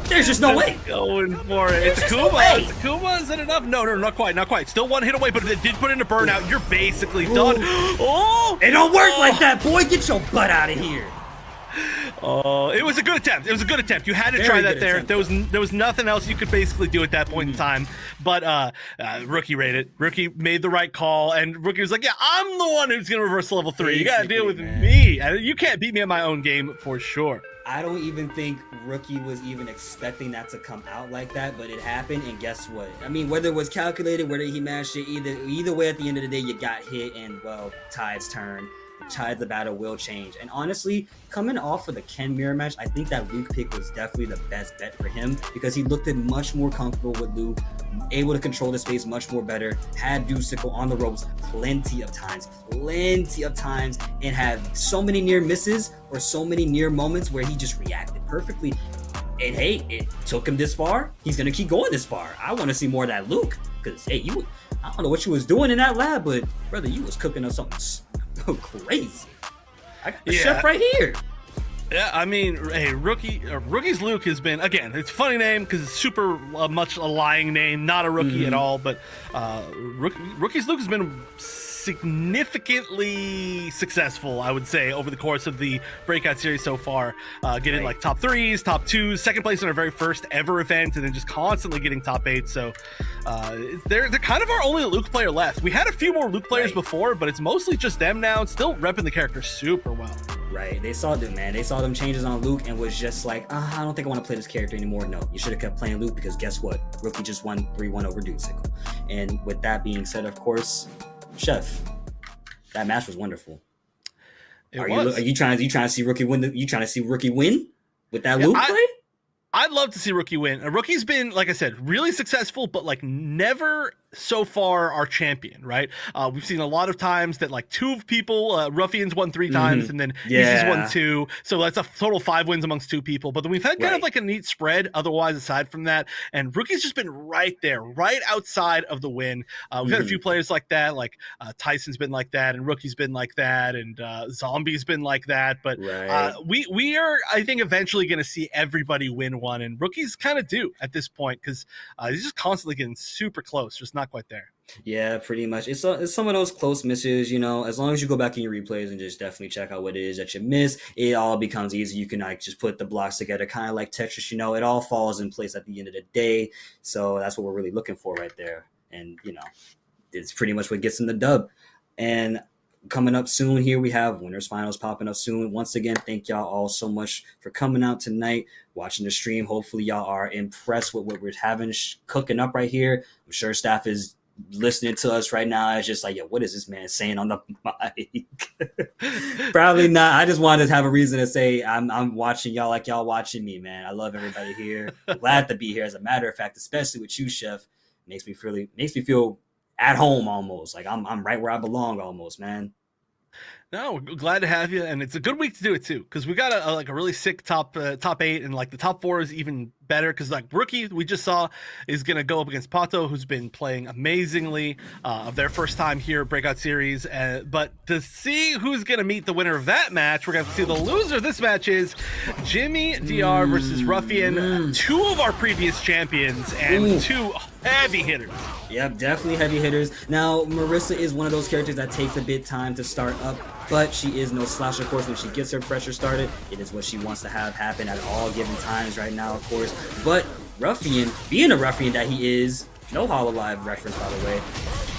There's just no way. Going for it. It's Kuma. It's Kuma. Is it enough? No, not quite. Still one hit away, but if it did put into burnout, you're basically done. Oh! It don't work like that, boy. Get your butt out of here. Oh, it was a good attempt. You had to try that there. There was nothing else you could basically do at that point in time. But Rookie rated. Rookie made the right call, and Rookie was like, "Yeah, I'm the one who's gonna reverse level 3. You gotta deal with me. You can't beat me in my own game for sure." I don't even think Rookie was even expecting that to come out like that, but it happened, and guess what? I mean, whether it was calculated, whether he mashed it, either way, at the end of the day, you got hit, and well, tides turn. The battle will change. And honestly, coming off of the Ken mirror match, I think that Luke pick was definitely the best bet for him because he looked much more comfortable with Luke, able to control the space much more better, had Dusicle on the ropes plenty of times, and had so many near misses or so many near moments where he just reacted perfectly. And hey, it took him this far. He's going to keep going this far. I want to see more of that Luke because, hey, I don't know what you was doing in that lab, but brother, you was cooking up something crazy. I got the chef right here. Yeah, I mean, hey, Rookie's Luke has been, again, it's a funny name because it's super much a lying name, not a rookie at all, but Rookie's Luke has been significantly successful, I would say, over the course of the Breakout series so far, getting like top 3s, top 2s, second place in our very first ever event, and then just constantly getting top 8. So they're kind of our only Luke player left. We had a few more Luke players before, but it's mostly just them now. It's still repping the character super well. Right, they saw them, man. They saw them changes on Luke and was just like, I don't think I want to play this character anymore. No, you should have kept playing Luke because guess what? Rookie just won 3-1 over Dusicle. And with that being said, of course, Chef, that match was wonderful. Are you trying to see Rookie win? You trying to see Rookie win with that Luke play? I'd love to see Rookie win. Rookie's been, like I said, really successful, but like never so far our champion, right? We've seen a lot of times that like 2 people, Ruffians won 3 times, and then Easy's won 2. So that's a total 5 wins amongst 2 people. But then we've had kind of like a neat spread otherwise aside from that. And Rookie's just been right there, right outside of the win. We've had a few players like that, like Tyson's been like that, and Rookie's been like that, and Zombie's been like that. But we are, I think, eventually going to see everybody win one. And Rookie's kind of due at this point because he's just constantly getting super close, just not quite there. Yeah, pretty much. It's some of those close misses, as long as you go back in your replays and just definitely check out what it is that you miss, it all becomes easy. You can like just put the blocks together, kind of like Tetris, it all falls in place at the end of the day. So that's what we're really looking for right there. And, it's pretty much what gets in the dub. And coming up soon here, we have winners finals popping up soon. Once again, thank y'all all so much for coming out tonight, watching the stream. Hopefully y'all are impressed with what we're having cooking up right here. I'm sure staff is listening to us right now is just like, yo, what is this man saying on the mic? Probably not. I just wanted to have a reason to say I'm watching y'all like y'all watching me, man. I love everybody here. Glad to be here. As a matter of fact, especially with you, Chef, makes me feel at home almost. Like I'm right where I belong almost, man. No, we're glad to have you, and it's a good week to do it too, because we got a really sick top 8, and like the top 4 is even better, because like rookie we just saw is gonna go up against Pato, who's been playing amazingly of their first time here at Breakout Series, but to see who's gonna meet the winner of that match, we're gonna have to see the loser of this match is Jimmy DR versus Ruffian, 2 of our previous champions and 2 heavy hitters. Yep, definitely heavy hitters. Now, Marissa is one of those characters that takes a bit time to start up, but she is no slouch, of course. When she gets her pressure started, it is what she wants to have happen at all given times right now, of course. But Ruffian, being a Ruffian that he is, no HoloLive reference, by the way,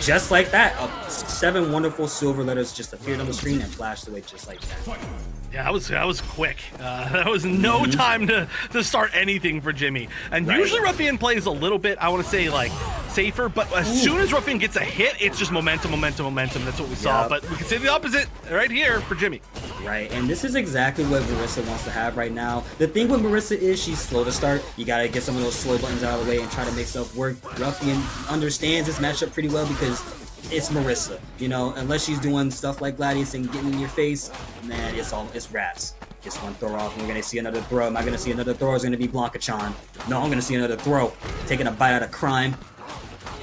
just like that, 7 wonderful silver letters just appeared on the screen and flashed away just like that. Yeah, that was quick. That was no time to start anything for Jimmy. And usually Ruffian plays a little bit, I want to say, like, safer, but as soon as Ruffian gets a hit, it's just momentum. That's what we saw. But we can say the opposite right here for Jimmy. Right, and this is exactly what Marissa wants to have right now. The thing with Marissa is she's slow to start. You gotta get some of those slow buttons out of the way and try to make stuff work. Ruffian understands this matchup pretty well because it's Marissa. You know, unless she's doing stuff like Gladius and getting in your face, man, it's raps. Just one throw off, and we're gonna see another throw. Am I gonna see another throw? Or is it gonna be Blanca-chan? No, I'm gonna see another throw. Taking a bite out of crime.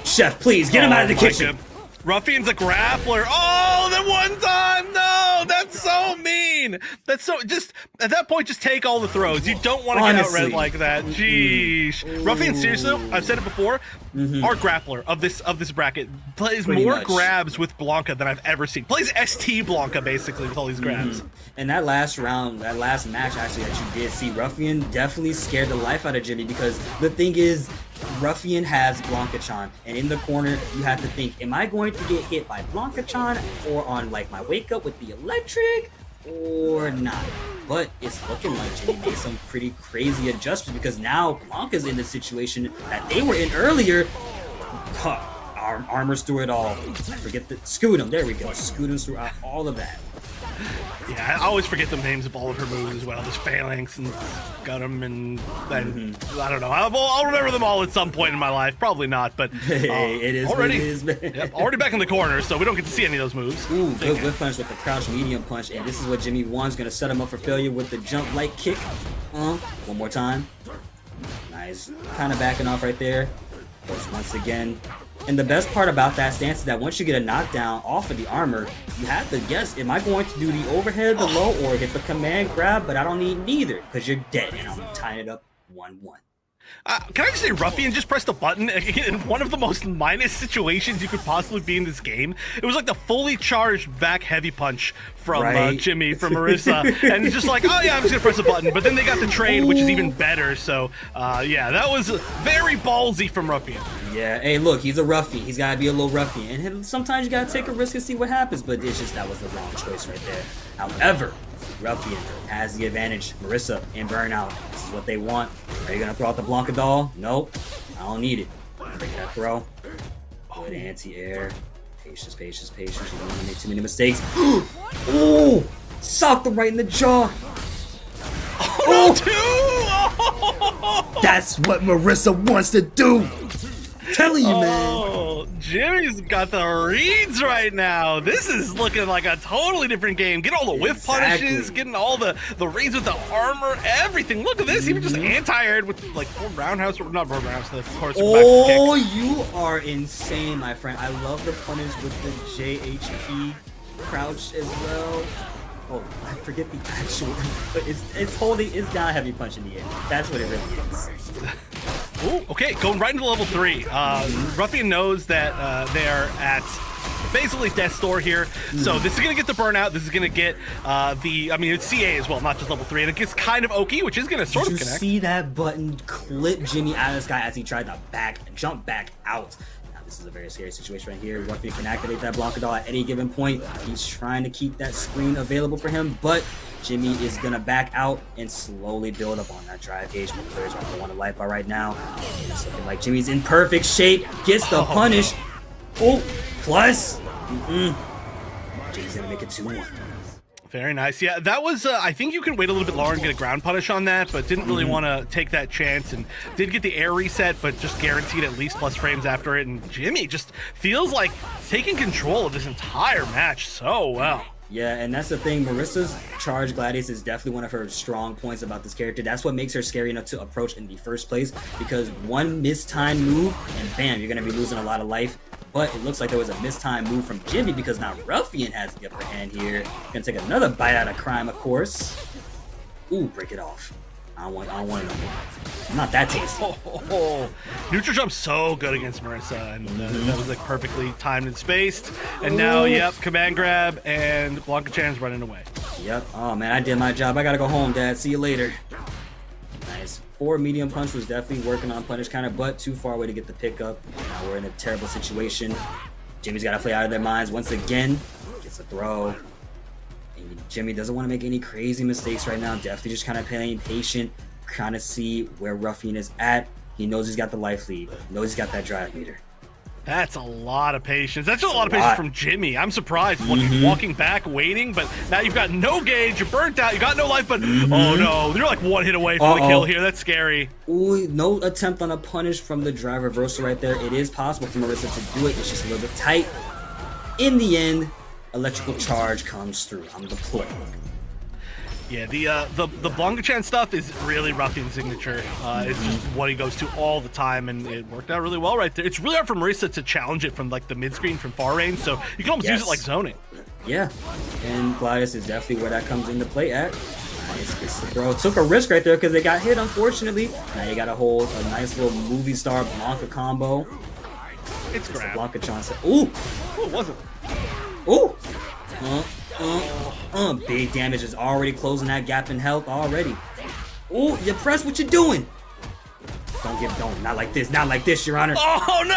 Chef, please get him out of the kitchen. God. Ruffian's a grappler. Oh, the one time! No, that's so mean. That's so, just at that point, just take all the throws. You don't want to get out red like that. Jeez. Ruffian, seriously, I've said it before. Our grappler of this bracket plays Pretty more much. grabs with Blanca than I've ever seen. Plays ST Blanca basically with all these grabs. And that last round, that last match actually that you did see, Ruffian definitely scared the life out of Jimmy, because the thing is, Ruffian has Blanca-chan, and in the corner you have to think, am I going to get hit by Blanca-chan or on like my wake up with the electric or not? But it's looking like Jimmy made some pretty crazy adjustments, because now Blanca's in the situation that they were in earlier. Armors through it all. I forget the scoot him. There we go. Scoot him throughout all of that. Yeah, I always forget the names of all of her moves as well. There's Phalanx and Gut'em and I don't know. I'll remember them all at some point in my life. Probably not, but hey, it is already, what it is, man. Yep, already back in the corner, so we don't get to see any of those moves. Ooh, good whip punch with the crouch medium punch, and this is what Jimmy wants. Gonna set him up for failure with the jump light kick. One more time. Nice. Kind of backing off right there. Once again. And the best part about that stance is that once you get a knockdown off of the armor, you have to guess, am I going to do the overhead, the low, or hit the command grab? But I don't need neither, because you're dead, and I'm tying it up 1-1. Can I just say, Ruffian just pressed a button in one of the most minus situations you could possibly be in this game. It was like the fully charged back heavy punch from Jimmy, from Marissa, and it's just like, oh yeah, I'm just gonna press a button. But then they got the trade, which is even better. So yeah, that was very ballsy from Ruffian. Yeah, hey, look, he's a Ruffian. He's gotta be a little Ruffian, and sometimes you gotta take a risk and see what happens. But it's just that was the wrong choice right there. However, Ruffian has the advantage. Marissa in Burnout. This is what they want. Are you gonna throw out the Blanca doll? Nope. I don't need it. Break that throw. Good anti-air. Patience. You don't want to make too many mistakes. Ooh! Socked him right in the jaw. Oh, two! That's what Marissa wants to do. Telling you, man. Oh, Jimmy's got the reads right now. This is looking like a totally different game. Get all the whiff punishes, getting all the reads with the armor, everything. Look at this, even just anti-aired with like 4 roundhouse, or not 4 roundhouse, of course. Oh, you are insane, my friend. I love the punish with the JHP crouch as well. Oh, I forget the actual, but it's got a heavy punch in the air. That's what it really is. Ooh, okay, going right into level 3. Ruffian knows that they are at basically death's door here. So this is going to get the burnout. This is going to get it's CA as well, not just level 3. And it gets kind of Oki, which is going to sort of connect. Did you see that button clip Jimmy out of the sky as he tried to jump back out? Now this is a very scary situation right here. Ruffian can activate that Blanca doll at any given point. He's trying to keep that screen available for him, but Jimmy is gonna back out and slowly build up on that drive gauge. But players are going to want to life bar right now. It's looking like Jimmy's in perfect shape. Gets the punish. Oh, plus. Jimmy's gonna make it 2-1. Very nice. Yeah, that was, I think you can wait a little bit longer and get a ground punish on that, but didn't really want to take that chance and did get the air reset, but just guaranteed at least plus frames after it. And Jimmy just feels like taking control of this entire match so well. Yeah, and that's the thing. Marissa's charge Gladius is definitely one of her strong points about this character. That's what makes her scary enough to approach in the first place, because one mistimed move and bam, you're going to be losing a lot of life. But it looks like there was a mistimed move from Jimmy because now Ruffian has the upper hand here. Gonna take another bite out of Crime, of course. Ooh, break it off. I don't want it no more. Not that tasty. Neutral jump's so good against Marissa, and that was like perfectly timed and spaced. And now, yep, command grab, and Blanca Chan's running away. Yep. Oh man, I did my job. I gotta go home, Dad. See you later. Nice. 4 medium punch was definitely working on punish counter, but too far away to get the pickup. Now we're in a terrible situation. Jimmy's got to play out of their minds once again. Gets a throw. And Jimmy doesn't want to make any crazy mistakes right now. Definitely just kind of playing patient, kind of see where Ruffian is at. He knows he's got the life lead. He knows he's got that drive meter. That's a lot of patience. That's a lot of patience from Jimmy. I'm surprised. Walking back, waiting, but now you've got no gauge. You're burnt out. You got no life, but oh no, you're like one hit away from the kill here. That's scary. Ooh, no attempt on a punish from the drive reversal right there. It is possible for Marissa to do it. It's just a little bit tight. In the end, electrical charge comes through. I'm deployed. Yeah, the Blanca Chan stuff is really Ruffian's signature. It's just what he goes to all the time, and it worked out really well right there. It's really hard for Marissa to challenge it from like the mid screen from far range, so you can almost use it like zoning. Yeah, and Gladius is definitely where that comes into play at. Nice, gets the throw. Took a risk right there because they got hit, unfortunately. Now you got to hold a nice little movie star Blanca combo. It's grab. Blanca Chan said, ooh, it wasn't. Ooh. Big damage is already closing that gap in health already. Ooh, you press, what you doing? Don't, not like this, Your Honor. Oh no,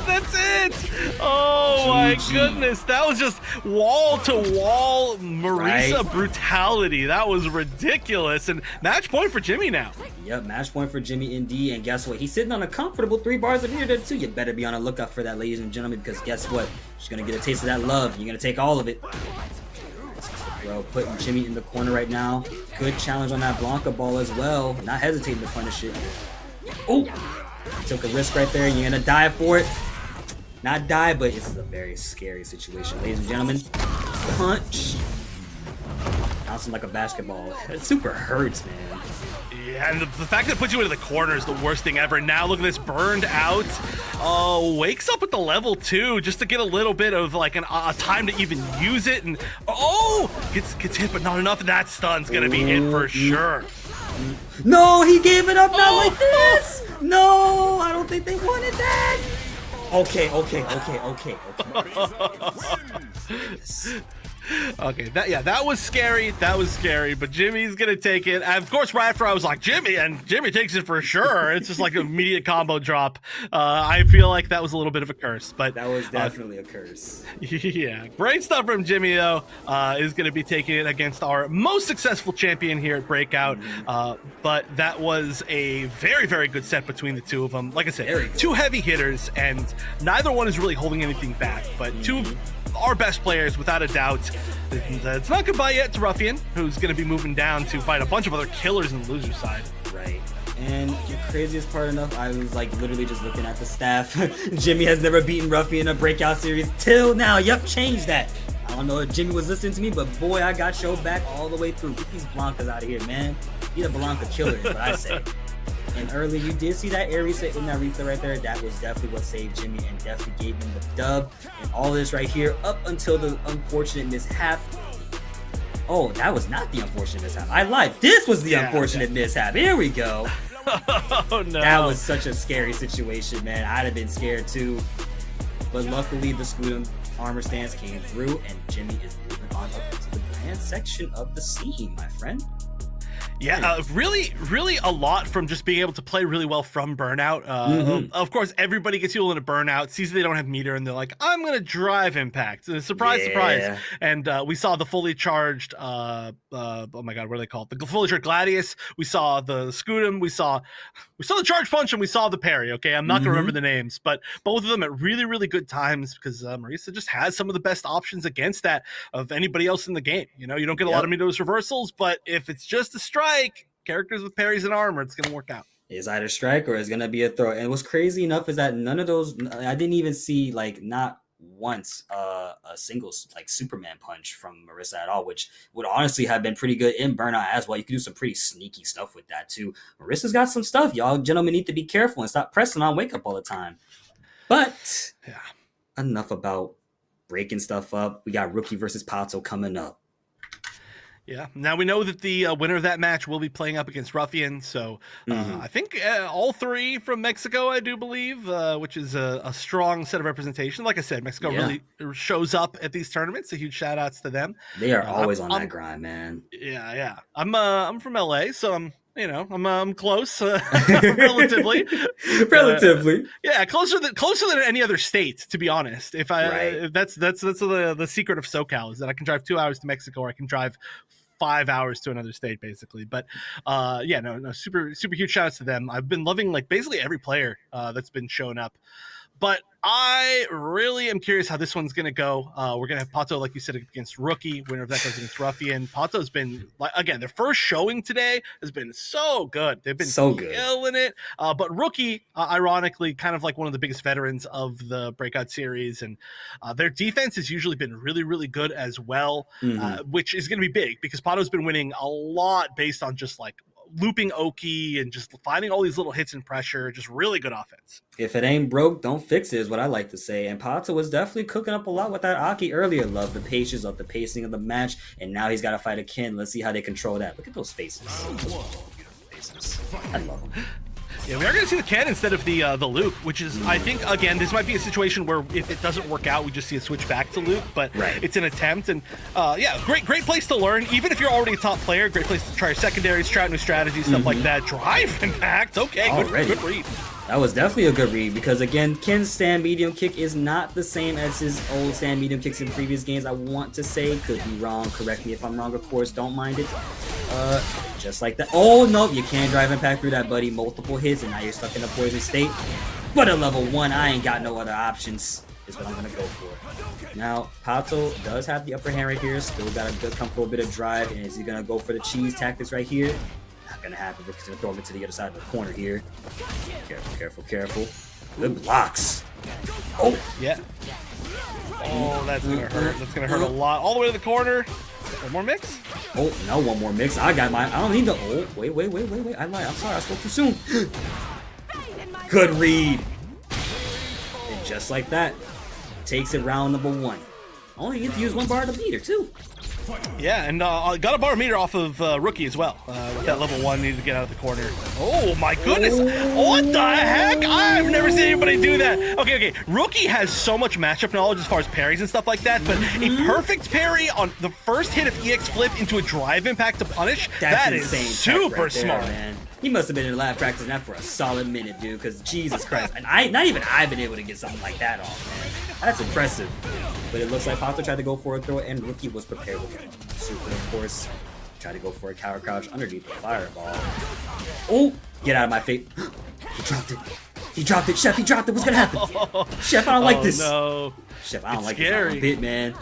that's it. Oh my goodness, that was just wall to wall Marissa brutality. That was ridiculous, and match point for Jimmy now. Yep, match point for Jimmy indeed, and guess what? He's sitting on a comfortable 3 bars of meter there too. You better be on the lookout for that, ladies and gentlemen, because guess what? She's gonna get a taste of that love. You're gonna take all of it. Bro, putting Jimmy in the corner right now. Good challenge on that Blanca ball as well. Not hesitating to punish it. Oh, took a risk right there. You're gonna die for it. Not die, but this is a very scary situation, ladies and gentlemen. Punch. Bouncing like a basketball. It super hurts, man. Yeah, and the fact that it puts you into the corner is the worst thing ever. Now look at this, burned out. Wakes up with the level 2 just to get a little bit of like a time to even use it, and gets hit, but not enough. That stun's gonna be hit for sure. No, he gave it up. Not like this. No, I don't think they wanted that. Okay. Okay, that was scary. But Jimmy's gonna take it. And of course, right after I was like, Jimmy takes it for sure. It's just like an immediate combo drop. I feel like that was a little bit of a curse, but that was definitely a curse. Yeah, great stuff from Jimmy though. Is gonna be taking it against our most successful champion here at Breakout. But that was a very, very good set between the two of them. Like I said, 2 heavy hitters, and neither one is really holding anything back. But 2 of our best players, without a doubt. It's not goodbye yet to Ruffian, who's going to be moving down to fight a bunch of other killers in the loser side. Right. And the craziest part enough, I was like literally just looking at the staff. Jimmy has never beaten Ruffian in a Breakout series till now. Yep, change that. I don't know if Jimmy was listening to me, but boy, I got showed back all the way through. Get these Blancas out of here, man. Be the Blanca killer is what I say. And earlier, you did see that air reset in that replay right there. That was definitely what saved Jimmy and definitely gave him the dub. And all this right here up until the unfortunate mishap. Oh, that was not the unfortunate mishap. I lied. This was the unfortunate mishap. Here we go. Oh, no. That was such a scary situation, man. I'd have been scared too. But luckily, the Squidum armor stance came through, and Jimmy is moving on up to the grand section of the scene, my friend. Yeah, really a lot from just being able to play really well from Burnout. Of course, everybody gets people into Burnout, sees they don't have meter, and they're like, I'm going to drive Impact. Surprise. And we saw the fully charged, oh my God, what are they called? The fully charged Gladius. We saw the Scutum. We saw the Charge Punch, and we saw the parry, okay? I'm not going to remember the names, but both of them at really, really good times because Marisa just has some of the best options against that of anybody else in the game. You know, you don't get a lot of Mitos reversals, but if it's just a strike, characters with parries and armor, it's going to work out. It's either strike or it's going to be a throw. And what's crazy enough is that none of those, I didn't even see like not once a single like Superman punch from Marisa at all, which would honestly have been pretty good in Burnout as well. You could do some pretty sneaky stuff with that too. Marissa's got some stuff. Y'all gentlemen need to be careful and stop pressing on Wake Up all the time. But enough about breaking stuff up. We got Rookie versus Pato coming up. Yeah. Now we know that the winner of that match will be playing up against Ruffian. So I think all three from Mexico, I do believe, which is a strong set of representation. Like I said, Mexico really shows up at these tournaments. So huge shout outs to them. They are always on that grind, man. Yeah. I'm from LA, so I'm close, relatively. Closer than any other state, to be honest. If that's the secret of SoCal is that I can drive 2 hours to Mexico, or I can drive 5 hours to another state, basically. But super huge shout outs to them. I've been loving like basically every player that's been showing up. But I really am curious how this one's going to go. We're going to have Pato, like you said, against Rookie. Winner of that goes against Ruffian. Pato's been, again, their first showing today has been so good. They've been killing it. But Rookie, ironically, kind of like one of the biggest veterans of the Breakout series. And their defense has usually been really, really good as well, which is going to be big because Pato's been winning a lot based on just like looping Oki and just finding all these little hits and pressure. Just really good offense. If it ain't broke, don't fix it is what I like to say. And Pato was definitely cooking up a lot with that Aki earlier. Love the patience of the pacing of the match. And now he's got to fight a Ken. Let's see how they control that. Look at those faces. I love them. Yeah, we are going to see the Ken instead of the Luke, which is, I think, again, this might be a situation where if it doesn't work out, we just see a switch back to Luke, but it's an attempt. And great place to learn. Even if you're already a top player, great place to try your secondaries, try out new strategies, stuff like that. Drive impact. Okay, good read. That was definitely a good read because, again, Ken's stand medium kick is not the same as his old stand medium kicks in previous games. I want to say, could be wrong. Correct me if I'm wrong, of course. Don't mind it. Just like that. Oh, no, you can't drive impact through that, buddy. Multiple hits, and now you're stuck in a poison state. But at level 1, I ain't got no other options. Is what I'm going to go for. Now, Pato does have the upper hand right here. Still got a good, comfortable bit of drive. And is he going to go for the cheese tactics right here? Not going to happen because he's going to throw him into the other side of the corner here. Careful. Good blocks. Oh! Yeah. Oh, that's going to hurt. That's going to hurt a lot. All the way to the corner. One more mix? Oh, no, one more mix. I got mine. I don't need the... Oh, wait. I lied. I'm sorry. I spoke too soon. Good read. And just like that, takes it round number 1. Only get to use one bar of the meter, too. Yeah, and got a bar meter off of Rookie as well. With that level 1, needed to get out of the corner. Oh my goodness! What the heck? I've never seen anybody do that. Okay. Rookie has so much matchup knowledge as far as parries and stuff like that, but a perfect parry on the first hit of EX flip into a drive impact to punish, that is super right smart. There, man. He must have been in lab practicing that for a solid minute, dude, because Jesus Christ. And not even I've been able to get something like that off, man. That's impressive. But it looks like Pato tried to go for a throw, and Rookie was prepared with it. Super, of course. Tried to go for a cower crouch underneath the fireball. Oh! Get out of my face. He dropped it. Chef, he dropped it. What's going to happen? Chef, I don't like this. No. Chef, I don't like this one bit, man.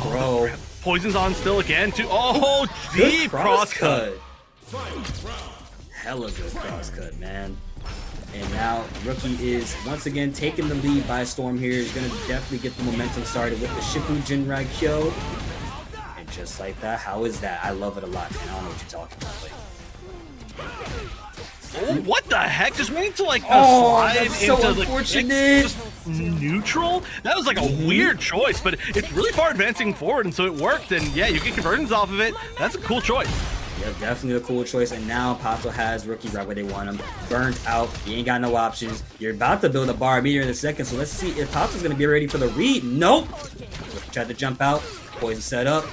Bro. Poison's on still again, too. Oh, deep crosscut. Hella good crosscut, man. And now Rookie is once again taking the lead by storm here. He's going to definitely get the momentum started with the Shifu Jinrai Kyo. And just like that, how is that? I love it a lot, man. I don't know what you're talking about. Oh, what the heck? Just waiting to like slide that's into so the unfortunate. just neutral? That was like a weird choice, but it's really far advancing forward, and so it worked. And yeah, you get conversions off of it. That's a cool choice. Yeah, definitely a cool choice. And now Pato has Rookie right where they want him. Burnt out. He ain't got no options. You're about to build a bar meter in a second, so let's see if Pato's going to be ready for the read. Nope. Tried to jump out. Poison set up.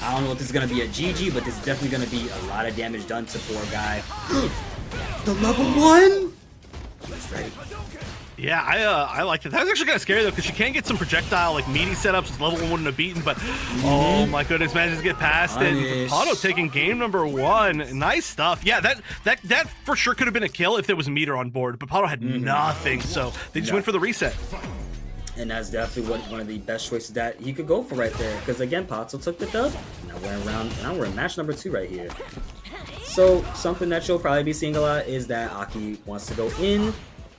I don't know if this is going to be a GG, but this is definitely going to be a lot of damage done to poor guy. The level 1? He's ready. Yeah, I liked it. That was actually kind of scary though, because you can get some projectile like meaty setups which level 1 wouldn't have beaten, but oh my goodness, manages to get past it. Pato taking game number 1. Nice stuff. Yeah, that for sure could have been a kill if there was a meter on board, but Pato had nothing, so they just went for the reset. And that's definitely one of the best choices that he could go for right there. Because again, Pato took the dub. Now we're in match number 2 right here. So something that you'll probably be seeing a lot is that Aki wants to go in,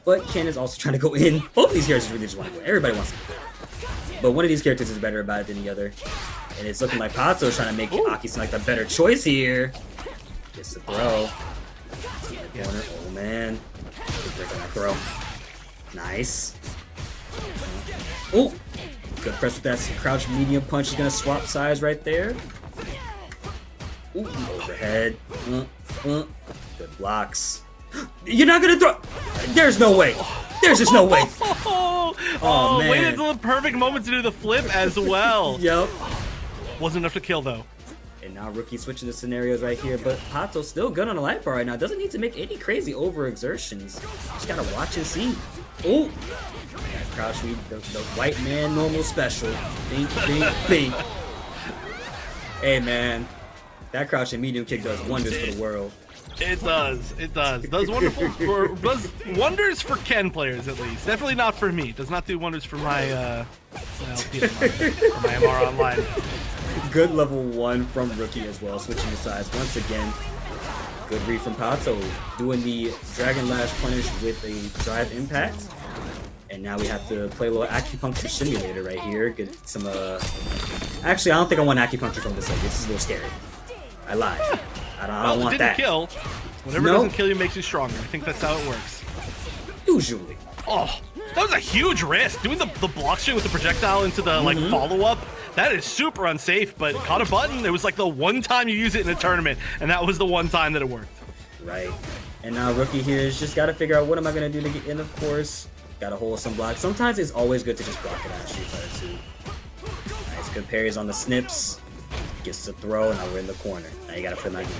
but Ken is also trying to go in. Both of these characters really just want to go. Everybody wants to go. But one of these characters is better about it than the other. And it's looking like Pato is trying to make Aki seem like the better choice here. Gets the throw. Corner. Oh man. Good break on that throw. Nice. Oh! Good press with that crouch medium punch. He's gonna swap sides right there. Ooh, overhead. Good blocks. You're not gonna throw. There's no way. There's just no way. Oh man. Waited until the perfect moment to do the flip as well. Yep. Wasn't enough to kill though. And now Rookie switching the scenarios right here, but Pato's still good on the life bar right now. Doesn't need to make any crazy overexertions. Just gotta watch and see. Oh! Crouch me, the white man normal special. Bink, bink, bink. Hey man, that crouch and medium kick does wonders for the world. It does. It does. Does wonders for Ken players at least. Definitely not for me. Does not do wonders for my my MR online. Good level 1 from Rookie as well, switching the sides once again. Good read from Pato, doing the Dragon Lash punish with a drive impact. And now we have to play a little acupuncture simulator right here. Get some actually, I don't think I want acupuncture from this. This is a little scary. I lied. I don't want that. Kill. Whatever doesn't kill you makes you stronger. I think that's how it works. Usually. Oh, that was a huge risk. Doing the block string with the projectile into the like follow-up. That is super unsafe, but caught a button. It was like the one time you use it in a tournament, and that was the one time that it worked. Right. And now Rookie here has just got to figure out what am I going to do to get in, of course. Got to hold some blocks. Sometimes it's always good to just block it on Street Fighter 2. Nice, good parries on the snips. Gets the throw, and now we're in the corner. Now you got to play my game.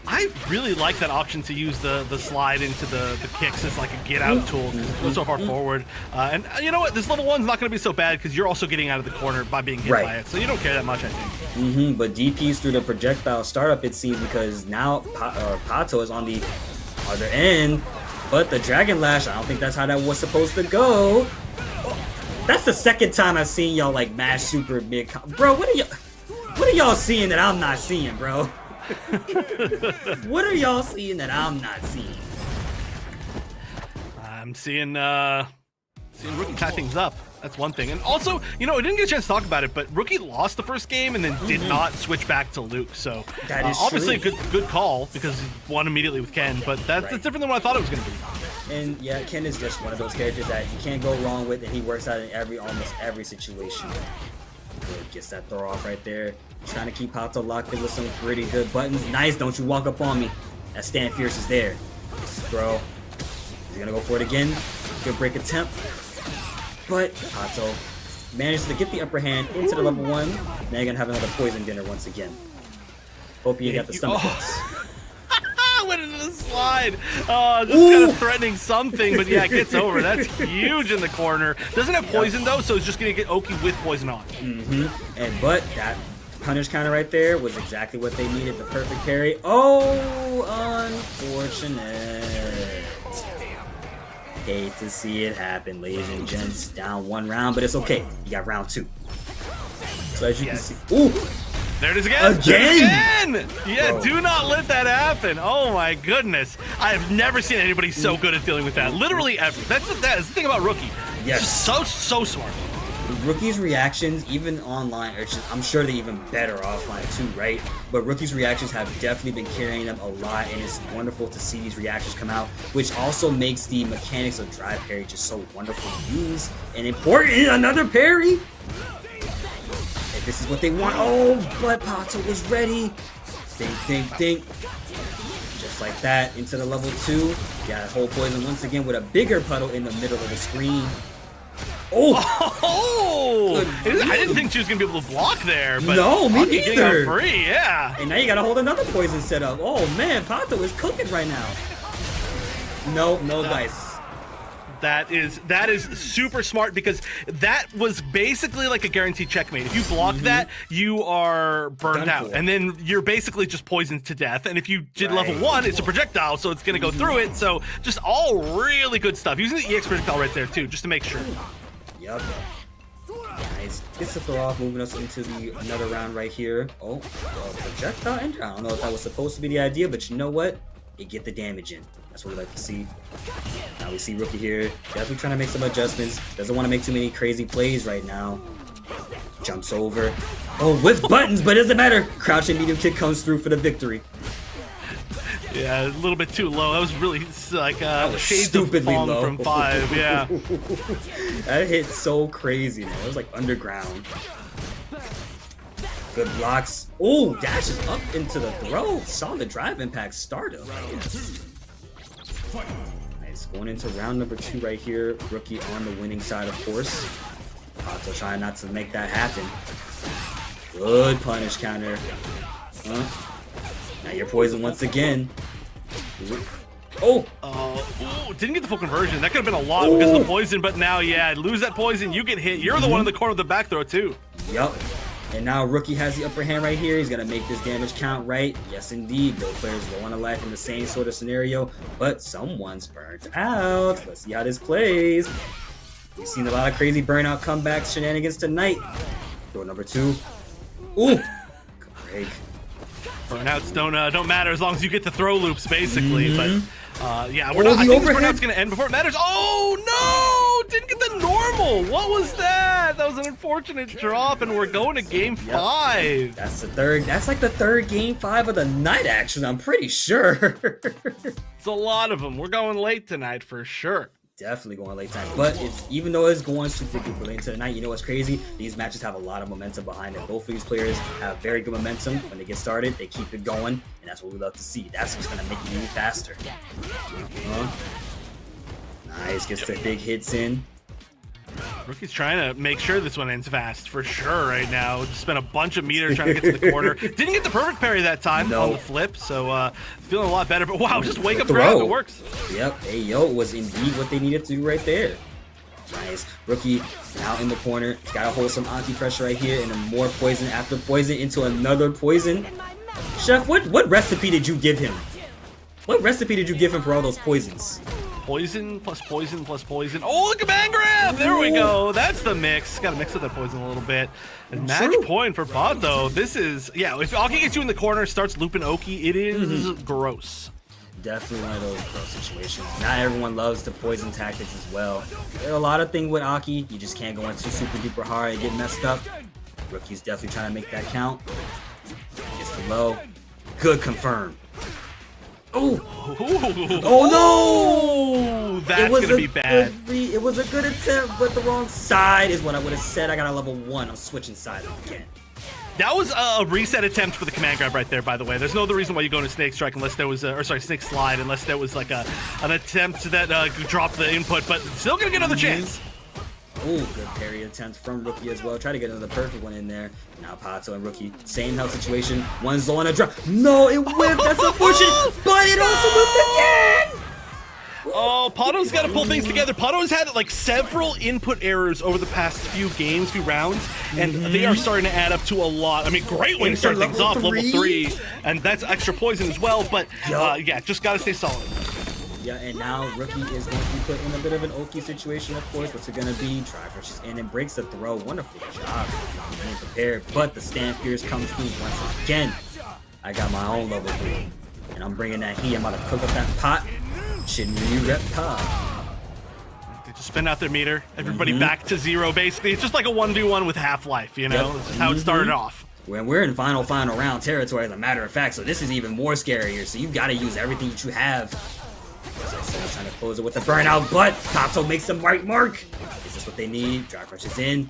I really like that option to use the slide into the kicks as like a get out tool because it goes so far forward. And you know what? This level 1's not going to be so bad because you're also getting out of the corner by being hit by it. So you don't care that much, I think. But DPs through the projectile startup, it seems, because now Pato is on the other end. But the Dragon Lash, I don't think that's how that was supposed to go. That's the second time I've seen y'all like mash super mid. Bro, what are y'all seeing that I'm not seeing, bro? What are y'all seeing that I'm not seeing? I'm seeing Rookie tie things up. That's one thing. And also, you know, I didn't get a chance to talk about it, but Rookie lost the first game and then did not switch back to Luke. So that is obviously a good call because he won immediately with Ken, but that's different than what I thought it was going to be. And yeah, Ken is just one of those characters that you can't go wrong with, and he works out in almost every situation. Good, gets that throw off right there. Trying to keep Pato locked in with some pretty good buttons. Nice, don't you walk up on me. That Stand Fierce is there. Throw. He's gonna go for it again. Good break attempt. But Pato manages to get the upper hand into the level 1. Now you're gonna have another poison dinner once again. Hope you got the stomach hooks. Went into the slide. Just kind of threatening something, but yeah, it gets over. That's huge in the corner. Doesn't have poison though, so it's just gonna get Oki with poison on. But that punish counter right there was exactly what they needed. The perfect parry. Oh, unfortunate. Hate to see it happen, ladies and gents. Down 1 round, but it's okay. You got round 2. So as you can see, ooh. There it is again. Again! Yeah, bro. Do not let that happen. Oh my goodness. I have never seen anybody so good at dealing with that. Literally ever. That's the thing about Rookie. Yes. So smart. Rookie's reactions, even online, are just, I'm sure they're even better offline too, right? But Rookie's reactions have definitely been carrying them a lot, and it's wonderful to see these reactions come out, which also makes the mechanics of drive parry just so wonderful to use and important. Another parry! If this is what they want. Oh, but Pato was ready. Think. Just like that, into the level 2. Got a whole poison once again with a bigger puddle in the middle of the screen. Oh! I didn't think she was gonna be able to block there, but no, me Aki getting neither. out free, yeah. And now you gotta hold another poison setup. Oh man, Pato is cooking right now. No dice. That is super smart because that was basically like a guaranteed checkmate. If you block that, you are burned out, and then you're basically just poisoned to death. And if you did level 1, it's a projectile, so it's gonna go through it. So just all really good stuff. Using the EX projectile right there too, just to make sure. Yep. Nice. Gets the throw off, moving us into another round right here. Oh, projectile enter. I don't know if that was supposed to be the idea, but you know what? You get the damage in. That's what we like to see. Now we see Rookie here. Definitely trying to make some adjustments. Doesn't want to make too many crazy plays right now. Jumps over. Oh, with buttons, but it doesn't matter. Crouching medium kick comes through for the victory. Yeah, a little bit too low. That was really like shades stupidly of low from 5. Yeah. That hit so crazy, man. It was like underground. Good blocks. Oh, dashes up into the throw. Solid drive impact startup. Nice. Going into round number 2 right here. Rookie on the winning side, of course. Pato trying not to make that happen. Good punish counter. Now you're poisoned once again. Oh! Didn't get the full conversion. That could have been a lot because of the poison, but now, yeah, lose that poison, you get hit. You're the one in the corner of the back throw, too. Yup. And now Rookie has the upper hand right here. He's going to make this damage count right. Yes, indeed. Both players low on a life in the same sort of scenario, but someone's burnt out. Let's see how this plays. We've seen a lot of crazy burnout comebacks, shenanigans tonight. Throw number 2. Ooh! Good break. Burnouts don't matter as long as you get the throw loops, basically. But yeah, I think this burnout's gonna end before it matters. Oh no! Didn't get the normal. What was that? That was an unfortunate drop, and we're going to game 5. That's the third. That's like the third game 5 of the night. Actually, I'm pretty sure. It's a lot of them. We're going late tonight for sure. Definitely going late time, but even though it's going super duper late into the night, you know what's crazy? These matches have a lot of momentum behind it. Both of these players have very good momentum. When they get started, they keep it going, and that's what we love to see. That's what's going to make it even faster. Nice, gets the big hits in. Rookie's trying to make sure this one ends fast for sure right now. Just spent a bunch of meter trying to get to the corner. Didn't get the perfect parry that time on the flip, so feeling a lot better. But wow, just wake up grab, it works. Yep, Ayo was indeed what they needed to do right there. Nice. Rookie now in the corner. Gotta hold some anti-pressure right here, and then more poison after poison into another poison. Chef, what recipe did you give him? What recipe did you give him for all those poisons? Poison plus poison plus poison. Oh, look at man grab! There we go. That's the mix. Got to mix with that poison a little bit. And match point for Pato. This is, yeah, if Aki gets you in the corner, starts looping Oki, it is gross. Definitely one of those gross situations. Not everyone loves the poison tactics as well. There are a lot of things with Aki. You just can't go in too super duper hard and get messed up. Rookie's definitely trying to make that count. Gets the low. Good confirm. Oh! Oh no! That's gonna be bad. It was a good attempt, but the wrong side is what I would have said. I got a level 1. I'm switching sides again. That was a reset attempt for the command grab right there, by the way. There's no other reason why you go into Snake Strike unless there was, Snake Slide, unless there was like an attempt that dropped the input, but still gonna get another chance. Oh, good parry attempt from Rookie as well. Try to get another perfect one in there. Now Pato and Rookie, same health situation. One's low on a drop. No, it whipped. That's unfortunate, but it also whipped again. Oh, Pato's got to pull things together. Pato's had like several input errors over the past few rounds, and they are starting to add up to a lot. I mean, great way to start things off, level 3, and that's extra poison as well, but yeah, just got to stay solid. Yeah, and now Rookie is going to be put in a bit of an Oki situation, of course. What's it going to be? Try pushes in and breaks the throw. Wonderful job. Being prepared, but the stand fears comes through once again. I got my own level 3, and I'm bringing that heat. I'm about to cook up that pot. Shinryu Reptile. They just spin out their meter. Everybody back to 0, basically. It's just like a 1v1 with Half-Life, you know? This is how it started off. When we're in final round territory, as a matter of fact, so this is even more scarier. So you've got to use everything that you have. So trying to close it with the burnout, but Pato makes the right mark. Is this what they need? Drive rushes in.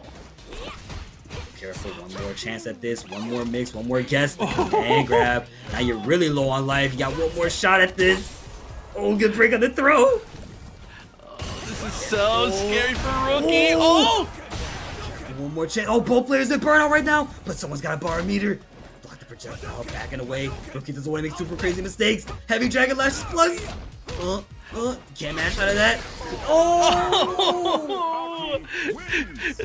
Careful, one more chance at this. One more mix, one more guess. And grab. Now you're really low on life. You got one more shot at this. Oh, good break on the throw. This is so scary for Rookie. Oh! One more chance. Oh, both players in burnout right now, but someone's got a bar meter. Block the projectile, backing away. Rookie doesn't want to make super crazy mistakes. Heavy Dragon Lash plus. Can't mash out of that. Oh!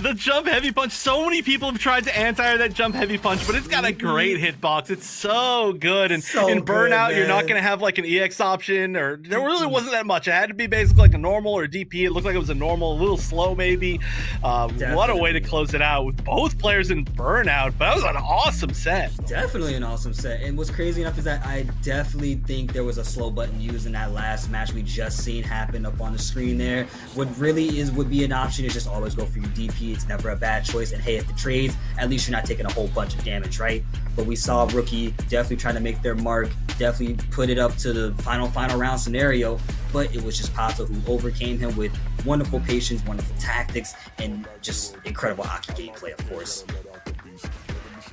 The jump heavy punch. So many people have tried to anti that jump heavy punch, but it's got a great hitbox. It's so good. And So in Burnout, good, you're not man. going to have like an EX option, or there really wasn't that much. It had to be basically like a normal or DP. It looked like it was a normal, a little slow maybe. What a way to close it out with both players in Burnout. But that was an awesome set. Definitely an awesome set. And what's crazy enough is that I definitely think there was a slow button used in that last match we just seen happen up on the screen there. What really would be an option is just always go for your DP. It's never a bad choice. And hey, if it trades, at least you're not taking a whole bunch of damage, right? But we saw Rookie definitely trying to make their mark, definitely put it up to the final round scenario. But it was just Pato who overcame him with wonderful patience, wonderful tactics, and just incredible hockey gameplay, of course.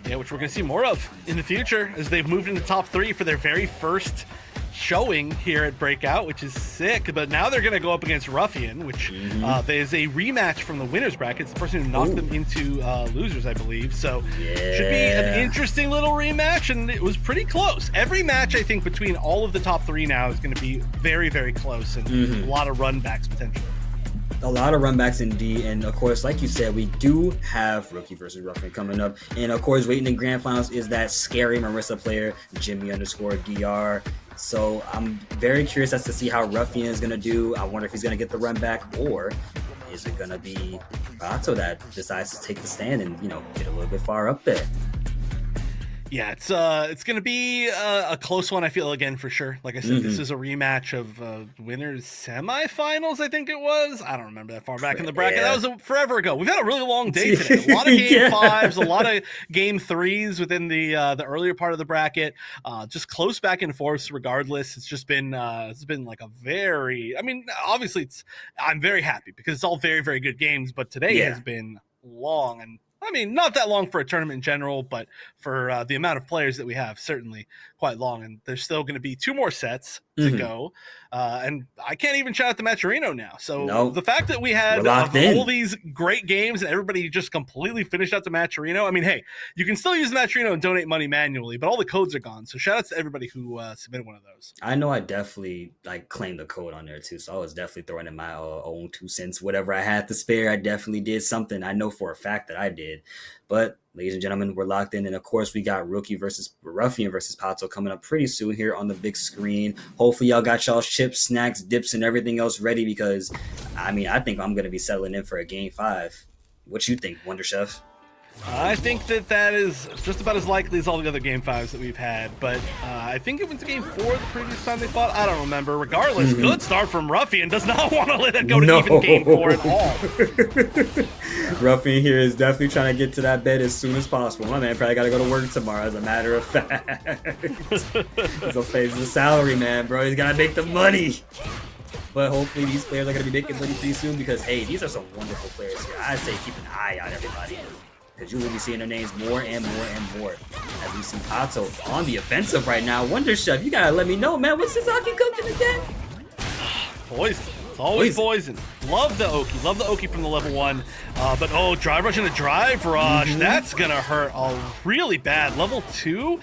Yeah, which we're going to see more of in the future as they've moved into top 3 for their very first showing here at Breakout, which is sick. But now they're going to go up against Ruffian, which there's a rematch from the winners bracket. It's the person who knocked them into losers, I believe. So should be an interesting little rematch, and it was pretty close. Every match, I think, between all of the top 3 now is going to be very, very close, and a lot of run backs potentially. A lot of runbacks indeed, and of course, like you said, we do have Rookie versus Ruffian coming up, and of course, waiting in grand finals is that scary Marissa player, Jimmy_DR. So I'm very curious as to see how Ruffian is going to do. I wonder if he's going to get the run back, or is it going to be Pato that decides to take the stand and, you know, get a little bit far up there? Yeah, it's going to be a close one, I feel, again, for sure. Like I said, this is a rematch of winners semifinals, I think it was. I don't remember that far back in the bracket. That was forever ago. We've had a really long day today. A lot of game 5s, a lot of game 3s within the earlier part of the bracket. Just close back and forth regardless. It's been like a very, I mean, obviously I'm very happy because it's all very, very good games, but today has been long, and I mean, not that long for a tournament in general, but for the amount of players that we have, certainly quite long. And there's still going to be 2 more sets to go. And I can't even shout out the Matcherino now. So the fact that we had all these great games and everybody just completely finished out the Matcherino. I mean, hey, you can still use the Matcherino and donate money manually, but all the codes are gone. So shout out to everybody who submitted one of those. I know I definitely claimed the code on there too. So I was definitely throwing in my own 2 cents, whatever I had to spare. I definitely did something. I know for a fact that I did. But ladies and gentlemen, we're locked in. And of course, we got Ruffian versus Pato coming up pretty soon here on the big screen. Hopefully y'all got y'all chips, snacks, dips, and everything else ready, because I mean, I think I'm going to be settling in for a game 5. What you think, Wonder Chef? I think that is just about as likely as all the other game 5s that we've had, but I think it went to game 4 the previous time they fought. I don't remember. Regardless, good start from Ruffian. Does not want to let it go to even game 4 at all. Ruffian here is definitely trying to get to that bed as soon as possible. My man probably got to go to work tomorrow, as a matter of fact. He's a salary man, bro. He's got to make the money. But hopefully these players are going to be making money pretty soon, because, hey, these are some wonderful players here. I say keep an eye on everybody, because you will be seeing their names more and more and more as we see Pato on the offensive right now. Wonder Chef, you gotta let me know, man. What's Sasaki cooking again? Poison. It's always poison. Love the Oki. Love the Oki from the level 1. But drive rush and a drive rush. That's gonna hurt really bad. Level 2.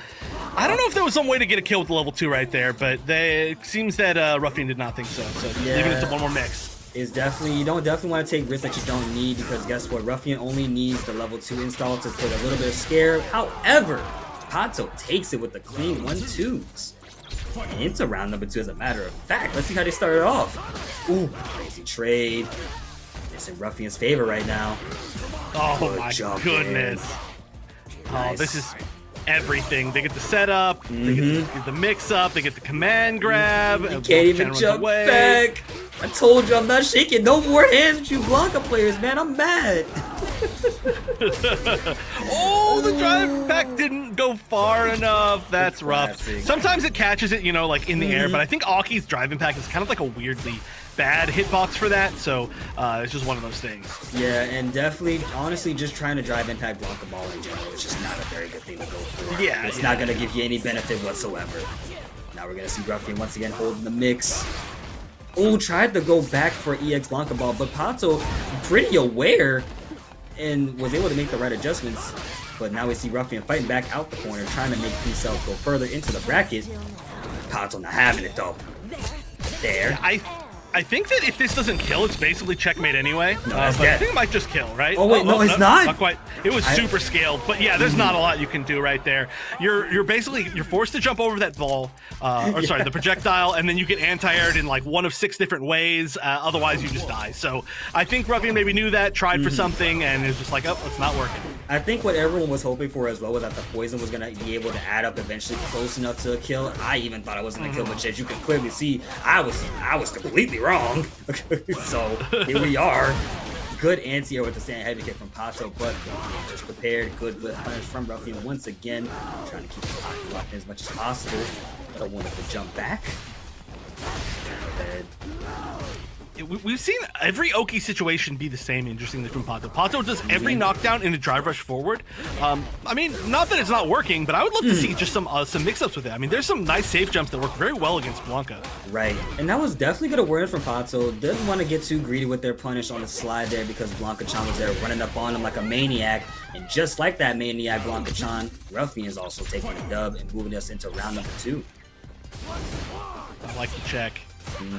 I don't know if there was some way to get a kill with the level 2 right there, but it seems that Ruffian did not think so. So just leaving it to one more mix. Is definitely, you don't definitely want to take risks that you don't need, because guess what? Ruffian only needs the level 2 install to put a little bit of scare. However, Pato takes it with the clean 1-2s. And it's a round number 2 as a matter of fact. Let's see how they started off. Ooh, crazy trade. It's in Ruffian's favor right now. Oh my goodness. Nice. Oh, this is everything. They get the setup, they get the mix up, they get the command grab. You can't even jump back. I told you I'm not shaking no more hands with you Blanca players, man. I'm mad. Oh, the drive back didn't go far enough. That's rough. Sometimes it catches it, like in the air, but I think Aki's drive impact is kind of like a weirdly bad hitbox for that, so it's just one of those things. Yeah, and definitely, honestly, just trying to drive impact Blanca ball in general is just not a very good thing to go for. Yeah, it's not going to give you any benefit whatsoever. Now we're going to see Ruffian once again holding the mix. Oh, tried to go back for EX Blanca Ball, but Pato pretty aware and was able to make the right adjustments. But now we see Ruffian fighting back out the corner, trying to make himself go further into the bracket. Pato not having it though. There. I think that if this doesn't kill, it's basically checkmate anyway. No, that's but dead. I think it might just kill, right? Oh wait, no, it's not. Not quite. It was super scaled, but yeah, there's not a lot you can do right there. You're basically forced to jump over that ball, sorry, the projectile, and then you get anti-aired in like one of 6 different ways. Otherwise, you just die. So I think Ruffian maybe knew that, tried for something, and is just like, oh, it's not working. I think what everyone was hoping for as well was that the poison was gonna be able to add up eventually close enough to a kill. I even thought it wasn't a kill, but as you can clearly see, I was completely wrong. So here we are. Good anti-air with the stand heavy kick from Pato, but just prepared. Good whip punish from Ruffian once again, trying to keep the pocket locked in as much as possible. But a wonderful jump back. We've seen every Oki situation be the same, interestingly, from Pato. Pato does every knockdown in a drive rush forward. I mean, not that it's not working, but I would love to see just some mix-ups with it. I mean, there's some nice safe jumps that work very well against Blanca. Right, and that was definitely good awareness from Pato. Didn't want to get too greedy with their punish on the slide there because Blanca-chan was there running up on him like a maniac. And just like that maniac Blanca-chan, Ruffian is also taking the dub and moving us into round number 2. I like the check.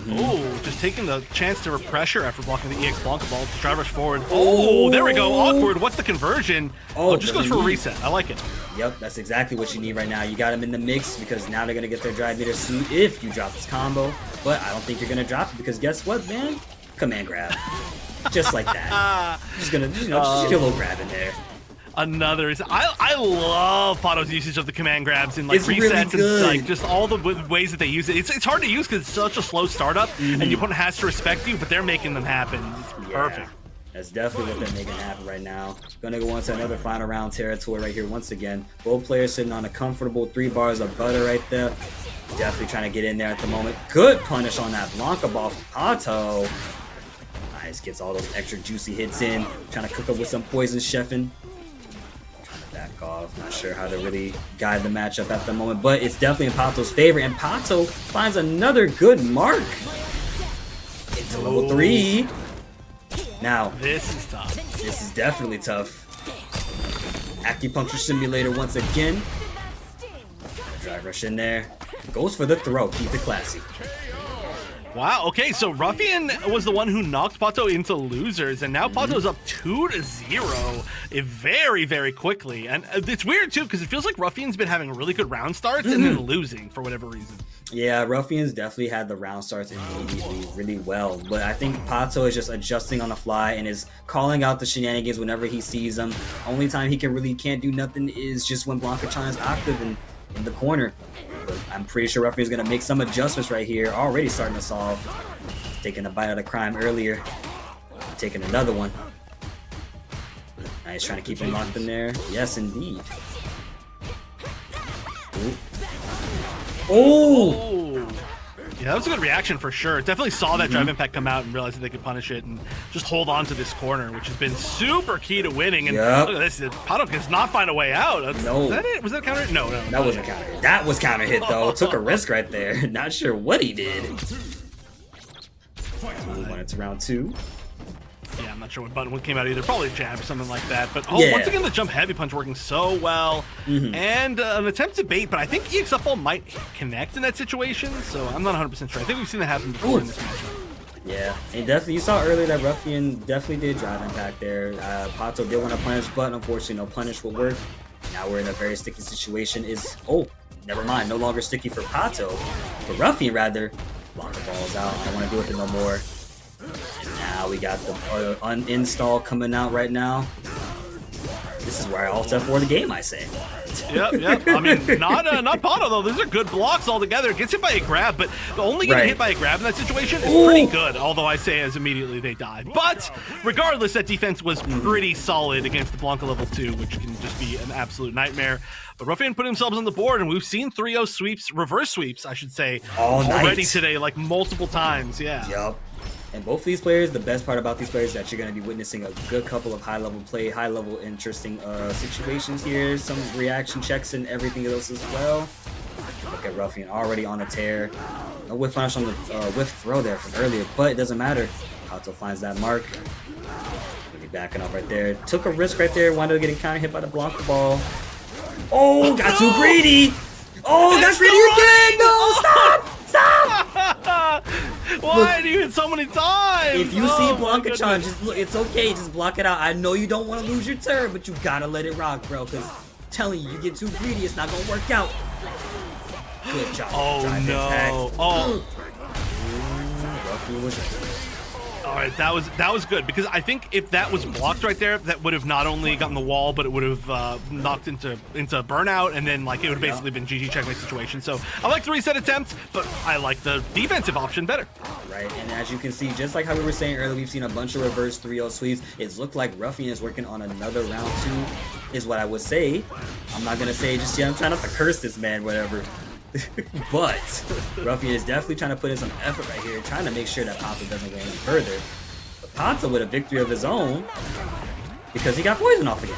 Oh, just taking the chance to pressure after blocking the EX Blanca Ball. Drive rush forward. Oh, there we go. Awkward. What's the conversion? Oh, just goes for a reset. I like it. Yep, that's exactly what you need right now. You got him in the mix because now they're going to get their drive meter soon if you drop this combo. But I don't think you're going to drop it because guess what, man? Command grab. Just like that. Just going to, just get a little grab in there. Another is I love Pato's usage of the command grabs and like It's resets really and like just all the ways that they use it. It's hard to use because it's such a slow startup and your opponent has to respect you, but they're making them happen. It's perfect. That's definitely what they're making happen right now. Gonna go on to another final round territory right here once again. Both players sitting on a comfortable 3 bars of butter right there. Definitely trying to get in there at the moment. Good punish on that Blanca Ball from Pato. Nice, gets all those extra juicy hits in. Trying to cook up with some poison chefing. Back off. Not sure how to really guide the matchup at the moment, but it's definitely in Pato's favor, and Pato finds another good mark into level 3. Now, this is tough. This is definitely tough. Acupuncture simulator once again. Drive rush in there. Goes for the throw. Keep it classy. Wow, okay, so Ruffian was the one who knocked Pato into losers, and now Pato's up 2-0 very, very quickly. And it's weird, too, because it feels like Ruffian's been having really good round starts and then losing for whatever reason. Yeah, Ruffian's definitely had the round starts immediately really well, but I think Pato is just adjusting on the fly and is calling out the shenanigans whenever he sees them. Only time he can't do nothing is just when Blanca-chan is active and in the corner. But I'm pretty sure Ruffian's going to make some adjustments right here. Already starting to solve. Taking a bite out of crime earlier. Taking another one. Nice, trying to keep him locked in there. Yes, indeed. Ooh. Oh! Yeah, that was a good reaction for sure. Definitely saw that drive impact come out and realized that they could punish it and just hold on to this corner, which has been super key to winning. And look at this, Pato does not find a way out. No. Was that it? Was that a counter hit? No. That wasn't counter hit. That was counter hit though. Took a risk right there. Not sure what he did. Move on to round 2. Yeah, I'm not sure what button came out either. Probably a jab or something like that. But once again, the jump heavy punch working so well. And an attempt to bait, but I think EX Up might connect in that situation. So I'm not 100% sure. I think we've seen that happen before in this matchup. Yeah, and definitely, you saw earlier that Ruffian definitely did drive impact there. Pato did want to punish, but unfortunately, no punish would work. Now we're in a very sticky situation. Never mind, no longer sticky for Pato, for Ruffian rather. Blanca Ball's out. I don't want to deal with it no more. And now we got the uninstall coming out right now. This is where I alt F4 the game, I say. Yep. I mean, not Pato though. Those are good blocks altogether. Gets hit by a grab, but the only getting hit by a grab in that situation is pretty good. Although I say as immediately they die. But regardless, that defense was pretty solid against the Blanca level 2, which can just be an absolute nightmare. But Ruffian put themselves on the board, and we've seen 3-0 sweeps, reverse sweeps, I should say, already today, like multiple times. Yeah. Yep. And both of these players, the best part about these players is that you're going to be witnessing a good couple of high-level play, high-level interesting situations here, some reaction checks and everything else as well. Look at Ruffian already on a tear. No whiff punish on the whiff throw there from earlier, but it doesn't matter. Pato finds that mark. Really backing up right there. Took a risk right there. Wound up getting kind of hit by the block ball. Oh, got too greedy. Oh, got greedy again. No, stop. Stop! Why do you hit so many times? If you see Blanca-chan, just look, it's okay, just block it out. I know you don't want to lose your turn, but you gotta let it rock, bro, because telling you get too greedy, it's not gonna work out. Good job. Oh no. Oh. All right, that was good because I think if that was blocked right there, that would have not only gotten the wall, but it would have knocked into burnout, and then like it would have basically been GG checkmate situation. So I like the reset attempts, but I like the defensive option better. Right, and as you can see, just like how we were saying earlier, we've seen a bunch of reverse 3-0 sweeps. It's looked like Ruffian is working on another round 2, is what I would say. I'm not gonna say just yet. I'm trying not to curse this man, whatever. But Ruffian is definitely trying to put in some effort right here, trying to make sure that Pato doesn't go any further. But Pato with a victory of his own because he got poison off again.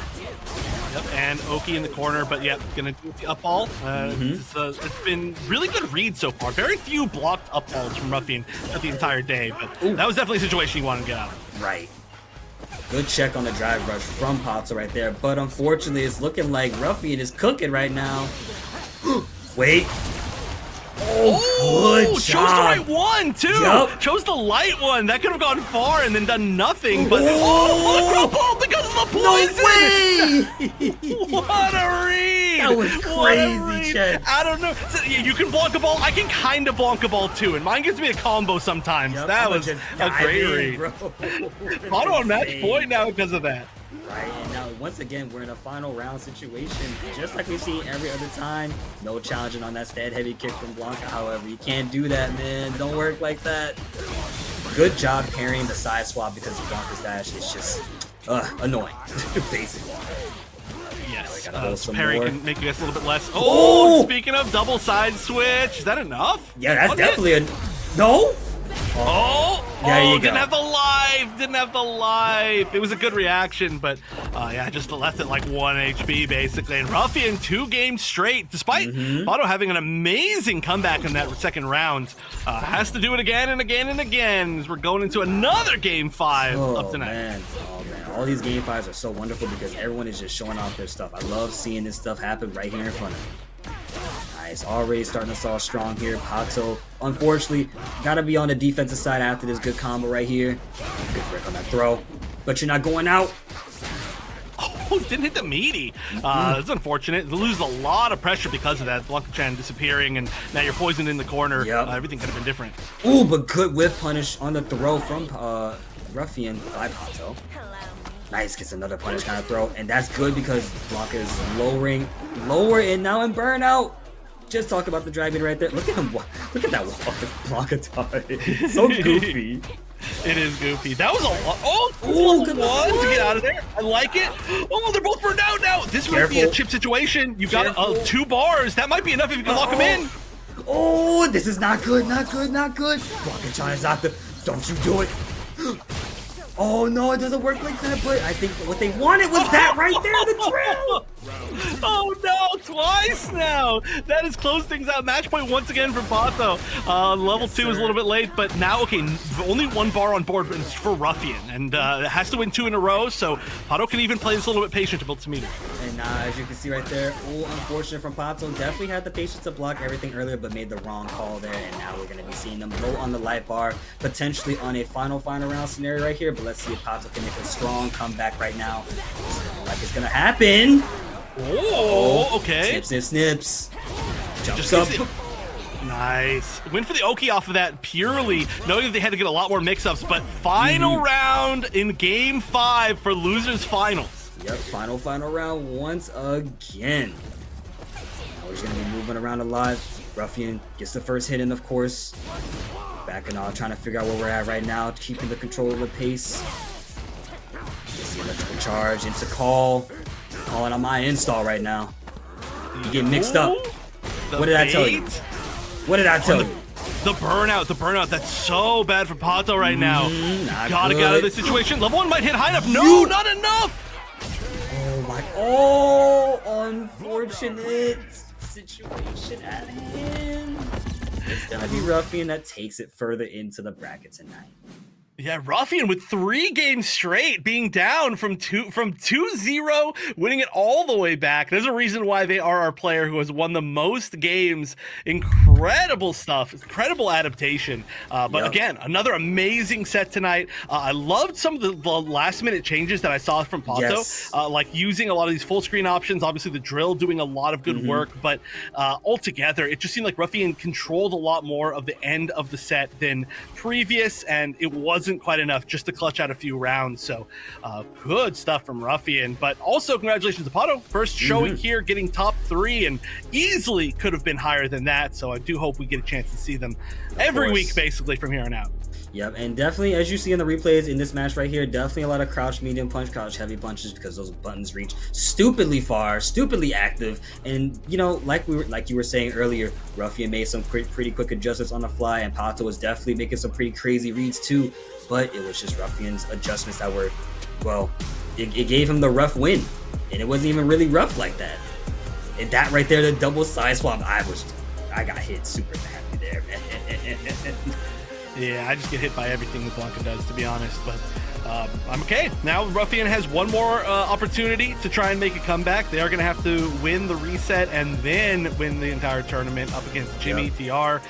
Yep, and Oki in the corner, but yeah, gonna do the up ball. It's been really good read so far. Very few blocked up balls from Ruffian at the entire day, but that was definitely a situation you wanted to get out of. Right. Good check on the drive rush from Pato right there, but unfortunately, it's looking like Ruffian is cooking right now. Wait. Oh, good chose job. the right one, too. Yep. Chose the light one. That could have gone far and then done nothing, but because of the poison! No way! What a read! That was crazy, Chad. I don't know. So, you can block a ball. I can kind of block a ball, too, and mine gives me a combo sometimes. Yep, that was a great read. Auto on match point now because of that. Right, and now once again, we're in a final round situation, just like we've seen every other time. No challenging on that stand heavy kick from Blanca, however. You can't do that, man. Don't work like that. Good job parrying the side swap because Blanca's dash is just annoying, basically. Yes, parry can make you guys a little bit less. Oh, speaking of double side switch, is that enough? Yeah, that's definitely a... No? There you go. Didn't have the life. It was a good reaction, but yeah, just left it like 1 HP basically. And Ruffian 2 games straight, despite Pato having an amazing comeback in that second round, has to do it again and again and again as we're going into another game 5 up tonight. Man. All these game 5s are so wonderful because everyone is just showing off their stuff. I love seeing this stuff happen right here in front of me. Nice, already starting us off strong here. Pato, unfortunately, gotta be on the defensive side after this good combo right here. Good break on that throw, but you're not going out. Oh, didn't hit the meaty. It's unfortunate. You lose a lot of pressure because of that. Blanca-chan disappearing, and now you're poisoned in the corner. Yep. Everything could have been different. Ooh, but good whiff punish on the throw from Ruffian by Pato. Nice, gets another punish kind of throw, and that's good because Blanca is lower, and now in burnout. Just talk about the driving right there. Look at him. Look at that Blanca tie. It's so goofy. It is goofy. That was a lot. Oh, good one to get out of there. I like it. Oh, they're both burned out now. This might be a chip situation. You've got 2 bars. That might be enough if you can lock them in. Oh, this is not good. Not good. Blanca-chan is not the... Don't you do it. Oh no, it doesn't work like that, but I think what they wanted was that right there, the trail! Oh no, twice now! That has closed things out. Match point once again for Pato. Level 2 is a little bit late, but now, okay, only 1 bar on board, but it's for Ruffian, and it has to win 2 in a row, so Pato can even play this a little bit patient to build some meter. And as you can see right there, unfortunate from Pato. Definitely had the patience to block everything earlier, but made the wrong call there, and now we're going to be seeing them low on the life bar, potentially on a final round scenario right here, but let's see if Pato can make a strong comeback right now. Like it's gonna happen. Oh, okay. Snips. Jumps up. Nice. Win for the Oki off of that purely knowing that they had to get a lot more mix-ups, but final round in game 5 for losers finals. Yep, final round once again. Now we're just gonna be moving around a lot. Ruffian gets the first hit in, of course. Backing off, trying to figure out where we're at right now, keeping the control of the pace. Gets the electrical charge into calling on my install right now. You get mixed up. What did I tell you? What did I tell you? The burnout, that's so bad for Pato right now. Gotta get out of this situation. Level 1 might hit high enough. No, not enough! Oh my, unfortunate situation at hand. It's gonna be Ruffian that takes it further into the bracket tonight. Yeah, Ruffian with 3 games straight, being down from 2-0, winning it all the way back. There's a reason why they are our player who has won the most games. Incredible stuff, incredible adaptation. But again, another amazing set tonight. I loved some of the last minute changes that I saw from Pato, Yes. like using a lot of these full screen options. Obviously, the drill doing a lot of good work, but altogether, it just seemed like Ruffian controlled a lot more of the end of the set than previous, and it wasn't quite enough just to clutch out a few rounds. So good stuff from Ruffian, but also congratulations to Pato, first showing here, getting top 3, and easily could have been higher than that. So I do hope we get a chance to see them every week basically from here on out. Yep, and definitely, as you see in the replays in this match right here, definitely a lot of crouch medium punch, crouch heavy punches, because those buttons reach stupidly far, stupidly active. And you know, like you were saying earlier, Ruffian made some pretty quick adjustments on the fly, and Pato was definitely making some pretty crazy reads too. But it was just Ruffian's adjustments that were, well, it gave him the rough win, and it wasn't even really rough like that. And that right there, the double side swap, I got hit super badly there, man. Yeah, I just get hit by everything that Blanca does, to be honest, but I'm okay. Now Ruffian has one more opportunity to try and make a comeback. They are going to have to win the reset and then win the entire tournament up against Jimmy TR,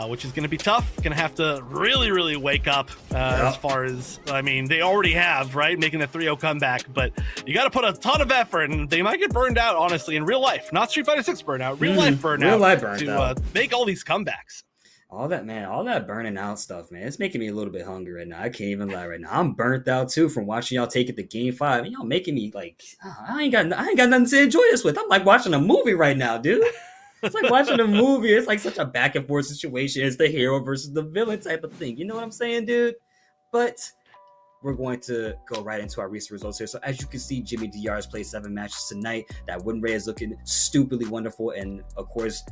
which is going to be tough. Going to have to really, really wake up as far as, I mean, they already have, right, making the 3-0 comeback, but you got to put a ton of effort, and they might get burned out, honestly, in real life. Not Street Fighter 6 burnout, real life burnout to make all these comebacks. All that burning out stuff, man, it's making me a little bit hungry right now. I can't even lie right now. I'm burnt out too from watching y'all take it to game 5. And y'all making me like, I ain't got nothing to enjoy this with. I'm like watching a movie right now, dude. It's like watching a movie. It's like such a back and forth situation. It's the hero versus the villain type of thing. You know what I'm saying, dude? But we're going to go right into our recent results here. So as you can see, Jimmy DR has played 7 matches tonight. That win rate is looking stupidly wonderful. And of course,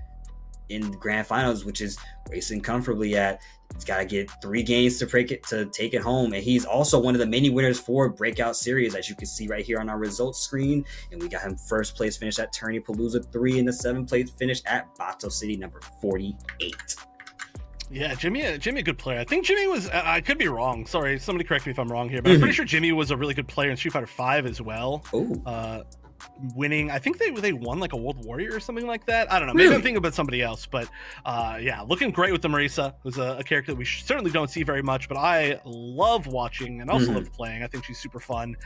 in the grand finals, which is racing comfortably at, he's got to get 3 games to take it home, and he's also one of the many winners for Breakout Series, as you can see right here on our results screen. And we got him first place finish at Tourney Palooza 3 and the 7th place finish at Bato City number 48. Yeah, Jimmy, a good player. I think Jimmy was, I could be wrong. Sorry, somebody correct me if I'm wrong here, but I'm pretty sure Jimmy was a really good player in Street Fighter 5 as well. Winning, I think they won like a World Warrior or something like that. I don't know. Maybe I'm thinking about somebody else, but yeah, looking great with the Marisa, who's a character that we certainly don't see very much, but I love watching and also love playing. I think she's super fun.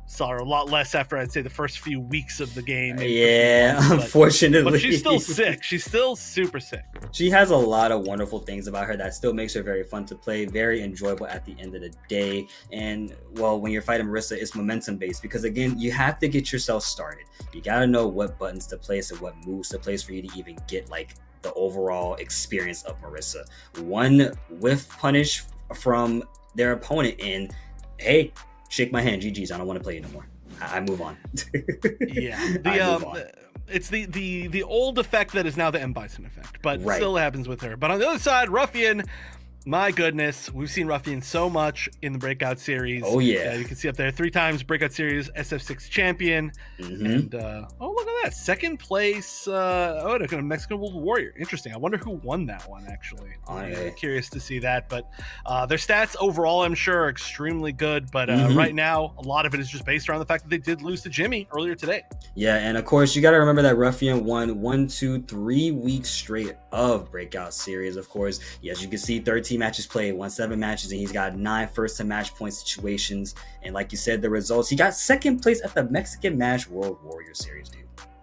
Saw her a lot less after, I'd say, the first few weeks of the game. Unfortunately. But she's still sick. She's still super sick. She has a lot of wonderful things about her that still makes her very fun to play, very enjoyable at the end of the day. And, well, when you're fighting Marisa, it's momentum based, because, again, you have to get yourself started. You got to know what buttons to place and what moves to place for you to even get like the overall experience of Marisa. One whiff punish from their opponent and hey, shake my hand, GG's, I don't want to play you no more. I move on. It's the old effect that is now the M. Bison effect, but still happens with her. But on the other side, Ruffian, my goodness, we've seen Ruffian so much in the Breakout Series. Oh, yeah. You can see up there 3 times Breakout Series SF6 champion. And, oh, look at that. 2nd place, a Mexican World Warrior. Interesting. I wonder who won that one, actually. I'm curious to see that. But their stats overall, I'm sure, are extremely good. But right now, a lot of it is just based around the fact that they did lose to Jimmy earlier today. Yeah, and of course, you got to remember that Ruffian won 3 weeks straight of Breakout Series, of course. As you can see, 13 matches played, won 7 matches, and he's got 9 first to match point situations. And like you said, the results, he got 2nd place at the Mexican Match World Warrior Series,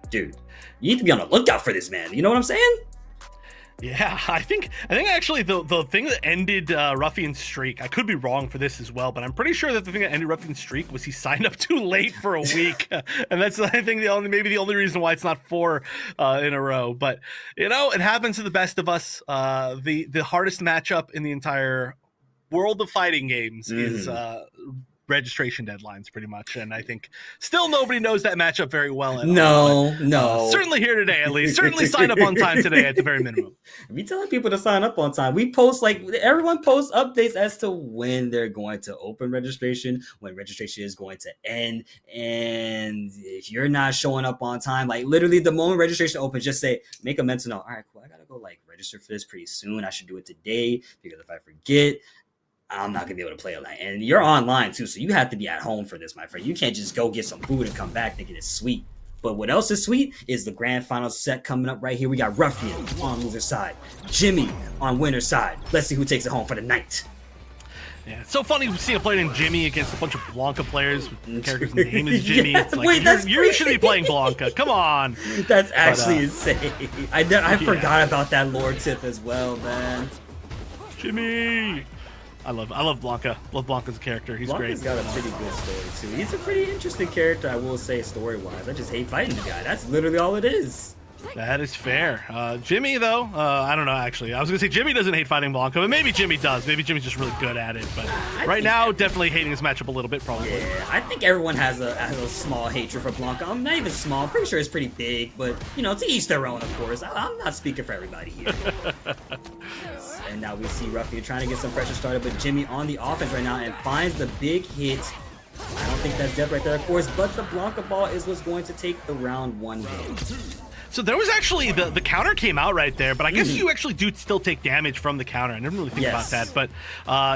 dude. You need to be on the lookout for this man. You know what I'm saying? Yeah, I think actually the thing that ended Ruffian's streak, I could be wrong for this as well, but I'm pretty sure that the thing that ended Ruffian's streak was he signed up too late for a week. And that's, I think, the only reason why it's not 4 in a row. But, you know, it happens to the best of us. The hardest matchup in the entire world of fighting games is registration deadlines pretty much, and I think still nobody knows that matchup very well at No, all. no. Certainly here today, at least. Certainly sign up on time today at the very minimum. We telling people to sign up on time. We post everyone posts updates as to when they're going to open registration, when registration is going to end, and if you're not showing up on time, like literally the moment registration opens, just say, make a mental note. All right, cool. I gotta go register for this pretty soon. I should do it today because if I forget, I'm not gonna be able to play it. And you're online too, so you have to be at home for this, my friend. You can't just go get some food and come back thinking it's sweet. But what else is sweet is the grand final set coming up right here. We got Ruffian on loser side, Jimmy on winner side. Let's see who takes it home for the night. Yeah, it's so funny seeing a player named Jimmy against a bunch of Blanca players with characters' name is Jimmy. Yeah, it's like, wait, you should be playing Blanca. Come on. That's actually insane. I forgot about that lore tip as well, man. Jimmy. I love Blanca. Love Blanca as a character. He's Blanca's great. got a pretty good story too. He's a pretty interesting character, I will say, story-wise. I just hate fighting the guy. That's literally all it is. That is fair. Jimmy, though, I don't know, actually. I was going to say Jimmy doesn't hate fighting Blanca, but maybe Jimmy does. Maybe Jimmy's just really good at it. But right now, definitely hating this matchup a little bit, probably. Yeah, I think everyone has a small hatred for Blanca. I'm not even small. I'm pretty sure it's pretty big, but, to each their own, of course. I'm not speaking for everybody here. And now we see Ruffian trying to get some pressure started, but Jimmy on the offense right now and finds the big hit. I don't think that's death right there, of course, but the Blanca ball is what's going to take the round 1 game. So there was actually, the counter came out right there, but I guess you actually do still take damage from the counter. I didn't really think about that, but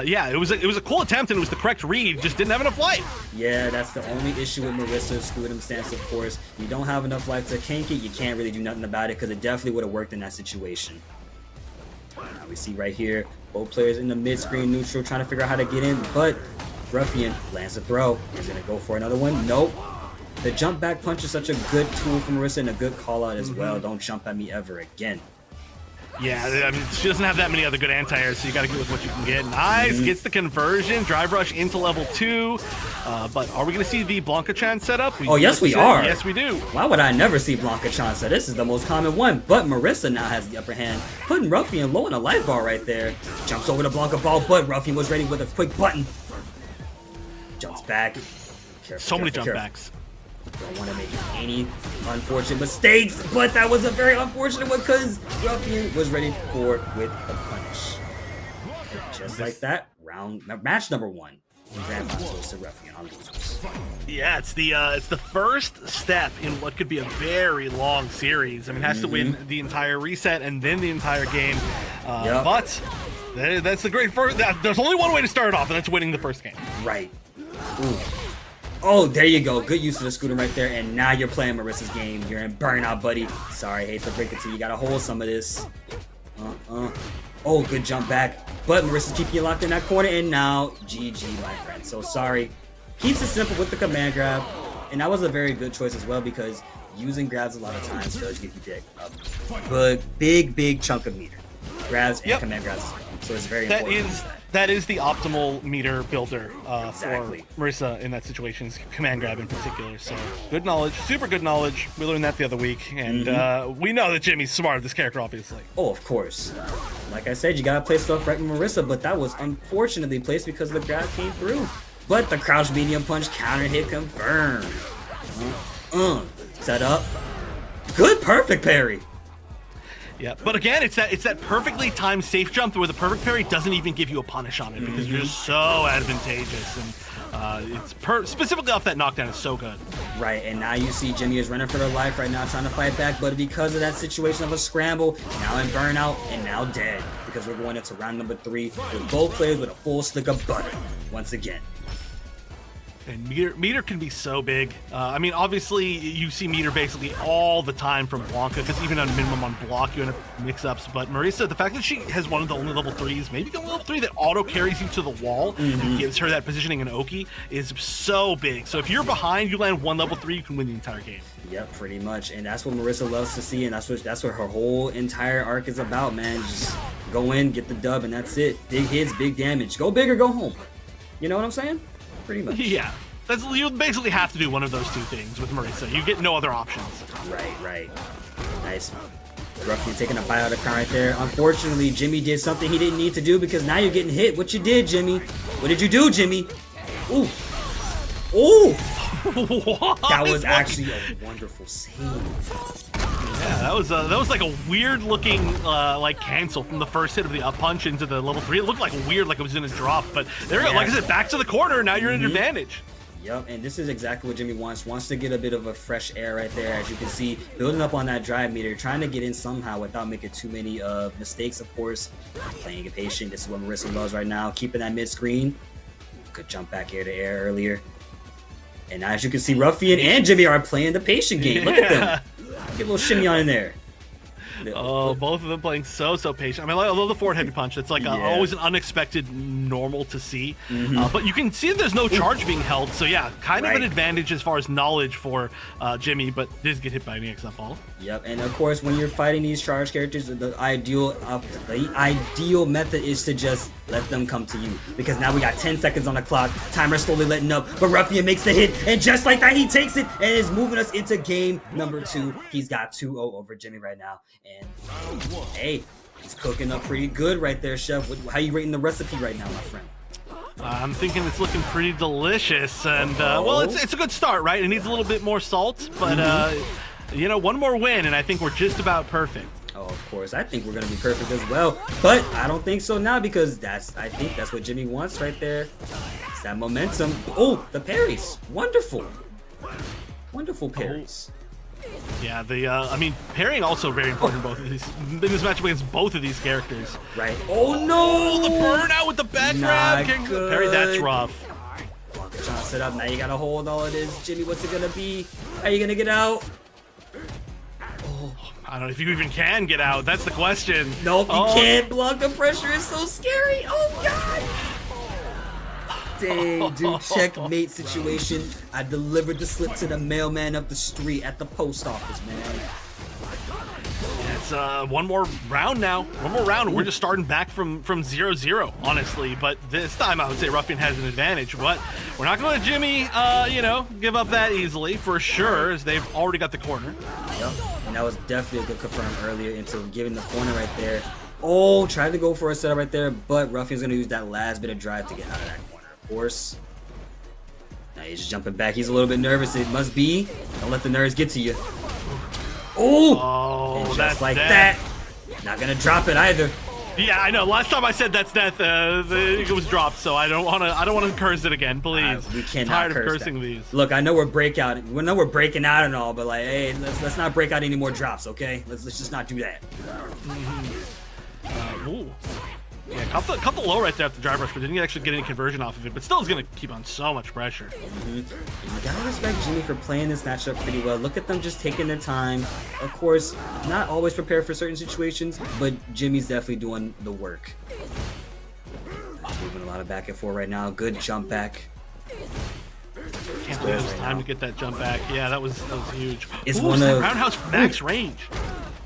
yeah, it was a cool attempt and it was the correct read, just didn't have enough life. Yeah, that's the only issue with Marissa's Screwdom stance, of course. You don't have enough life to kink it, you can't really do nothing about it because it definitely would have worked in that situation. Now we see right here, both players in the mid-screen neutral trying to figure out how to get in, but Ruffian lands a throw. He's going to go for another one. Nope. The jump back punch is such a good tool for Marissa and a good call out as well. Don't jump at me ever again. Yeah, I mean, she doesn't have that many other good anti-airs, so you got to get with what you can get. Nice, gets the conversion, drive rush into level 2. But are we going to see the Blanca-chan setup? Yes, we are. Yes, we do. Why would I never see Blanca-chan set? This is the most common one, but Marissa now has the upper hand, putting Ruffian low on a life bar right there. Jumps over the Blanca ball, but Ruffian was ready with a quick button. Jumps back. So many jump backs. Don't want to make any unfortunate mistakes, but that was a very unfortunate one because Ruffian was ready for it with a punish. Just like that, match number 1. Grand final goes to Ruffian on losers. Yeah, it's the first step in what could be a very long series. I mean, it has to win the entire reset and then the entire game. But that's the great first. There's only one way to start it off, and that's winning the first game. Right. Ooh. Oh, there you go. Good use of the scooter right there. And now you're playing Marissa's game. You're in burnout, buddy. Sorry, hate to break it to you. You gotta hold some of this. Oh, good jump back. But Marissa's keeping you locked in that corner. And now, GG, my friend. So sorry. Keeps it simple with the command grab. And that was a very good choice as well because using grabs a lot of times does give you a big chunk of meter. Grabs and command grabs as well. So it's very important. That is the optimal meter builder for Marissa in that situation, is command grab in particular. So good knowledge, super good knowledge. We learned that the other week, and we know that Jimmy's smart at this character, obviously. Oh, of course. Like I said, you gotta play stuff right with Marissa, but that was unfortunately placed because the grab came through. But the crouch medium punch counter hit confirmed. Set up. Good perfect parry. Yeah, but again, it's that perfectly timed safe jump where the perfect parry doesn't even give you a punish on it because you're just so advantageous, and it's specifically off that knockdown is so good. Right, and now you see Jimmy is running for their life right now, trying to fight back, but because of that situation of a scramble, now in burnout and now dead because we're going into round number 3 with both players with a full stick of butter once again. And meter can be so big. I mean, obviously, you see meter basically all the time from Blanca, because even on minimum on block, you end up mix-ups. But Marissa, the fact that she has one of the only level 3s, maybe the only level 3 that auto-carries you to the wall and gives her that positioning in Oki, is so big. So if you're behind, you land one level 3, you can win the entire game. Yep, pretty much. And that's what Marissa loves to see, and that's what her whole entire arc is about, man. Just go in, get the dub, and that's it. Big hits, big damage. Go big or go home. You know what I'm saying? Pretty much. Yeah. You basically have to do one of those two things with Marissa. You get no other options. Right. Nice. Ruffian taking a bite out of the crown right there. Unfortunately, Jimmy did something he didn't need to do because now you're getting hit. What you did, Jimmy? What did you do, Jimmy? Ooh. Oh, What? that was actually a wonderful save. Yeah, that was like a weird looking like cancel from the first hit of the up punch into the level 3. It looked like weird, like it was in a drop, but there you go. Like I said, back to the corner. Now you're in advantage. Yep, and this is exactly what Jimmy wants. Wants to get a bit of a fresh air right there, as you can see, building up on that drive meter, trying to get in somehow without making too many mistakes, of course. Playing it patient. This is what Marissa loves right now. Keeping that mid-screen. Good jump back here to air earlier. And as you can see, Ruffian and Jimmy are playing the patient game. Look at them. Get a little shimmy on in there. Oh, both of them playing so patient. I mean, I love the forward heavy punch. It's like always an unexpected normal to see. But you can see there's no charge being held. So yeah, kind of an advantage as far as knowledge for Jimmy, but does get hit by an EX up ball. Yep, and of course, when you're fighting these charge characters, the ideal method is to just let them come to you. Because now we got 10 seconds on the clock. Timer slowly letting up, but Ruffian makes the hit, and just like that, he takes it and is moving us into game number 2. He's got 2-0 over Jimmy right now. And hey, he's cooking up pretty good right there, Chef. How you rating the recipe right now, my friend? I'm thinking it's looking pretty delicious, and well, it's a good start, right? It needs a little bit more salt, but you know, one more win, and I think we're just about perfect. Oh, of course, I think we're gonna be perfect as well, but I don't think so now because I think that's what Jimmy wants right there. It's that momentum. Oh, the parries, wonderful parries. Yeah, I mean, parrying also very important in both of these. In this matchup against both of these characters. Right. Oh no! The burnout with the back grab. Parry, that's rough. Shot set up. Now you gotta hold all of this. Jimmy, what's it gonna be? How are you gonna get out? Oh, I don't know if you even can get out. That's the question. Nope, you can't block the pressure. It's so scary. Oh god! Dang, dude, checkmate situation. I delivered the slip to the mailman up the street at the post office, man. It's one more round now. One more round. We're just starting back from 0-0, honestly. But this time I would say Ruffian has an advantage. But we're not going to let Jimmy, you know, give up that easily for sure, as they've already got the corner. Yep, and that was definitely a good confirm earlier into giving the corner right there. Oh, tried to go for a setup right there, but Ruffian's going to use that last bit of drive to get out of that corner. Course. Now he's just jumping back. He's a little bit nervous. It must be. Don't let the nerves get to you. Oh, and just like that. Not gonna drop it either. Yeah, I know. Last time I said that's death, it was dropped. So I don't want to curse it again, please. We cannot tired curse of cursing that. These. Look, I know we're breakout. We know we're breaking out and all, but like, hey, let's not break out any more drops, okay? Let's just not do that. Ooh. Yeah, caught the low right there at the drive rush, but didn't actually get any conversion off of it. But still is going to keep on so much pressure. You gotta respect Jimmy for playing this matchup pretty well. Look at them just taking their time. Of course, not always prepared for certain situations, but Jimmy's definitely doing the work. Moving a lot of back and forth right now. Good jump back. Can't believe it was time to get that jump back. Yeah, that was huge. It's one of roundhouse max range.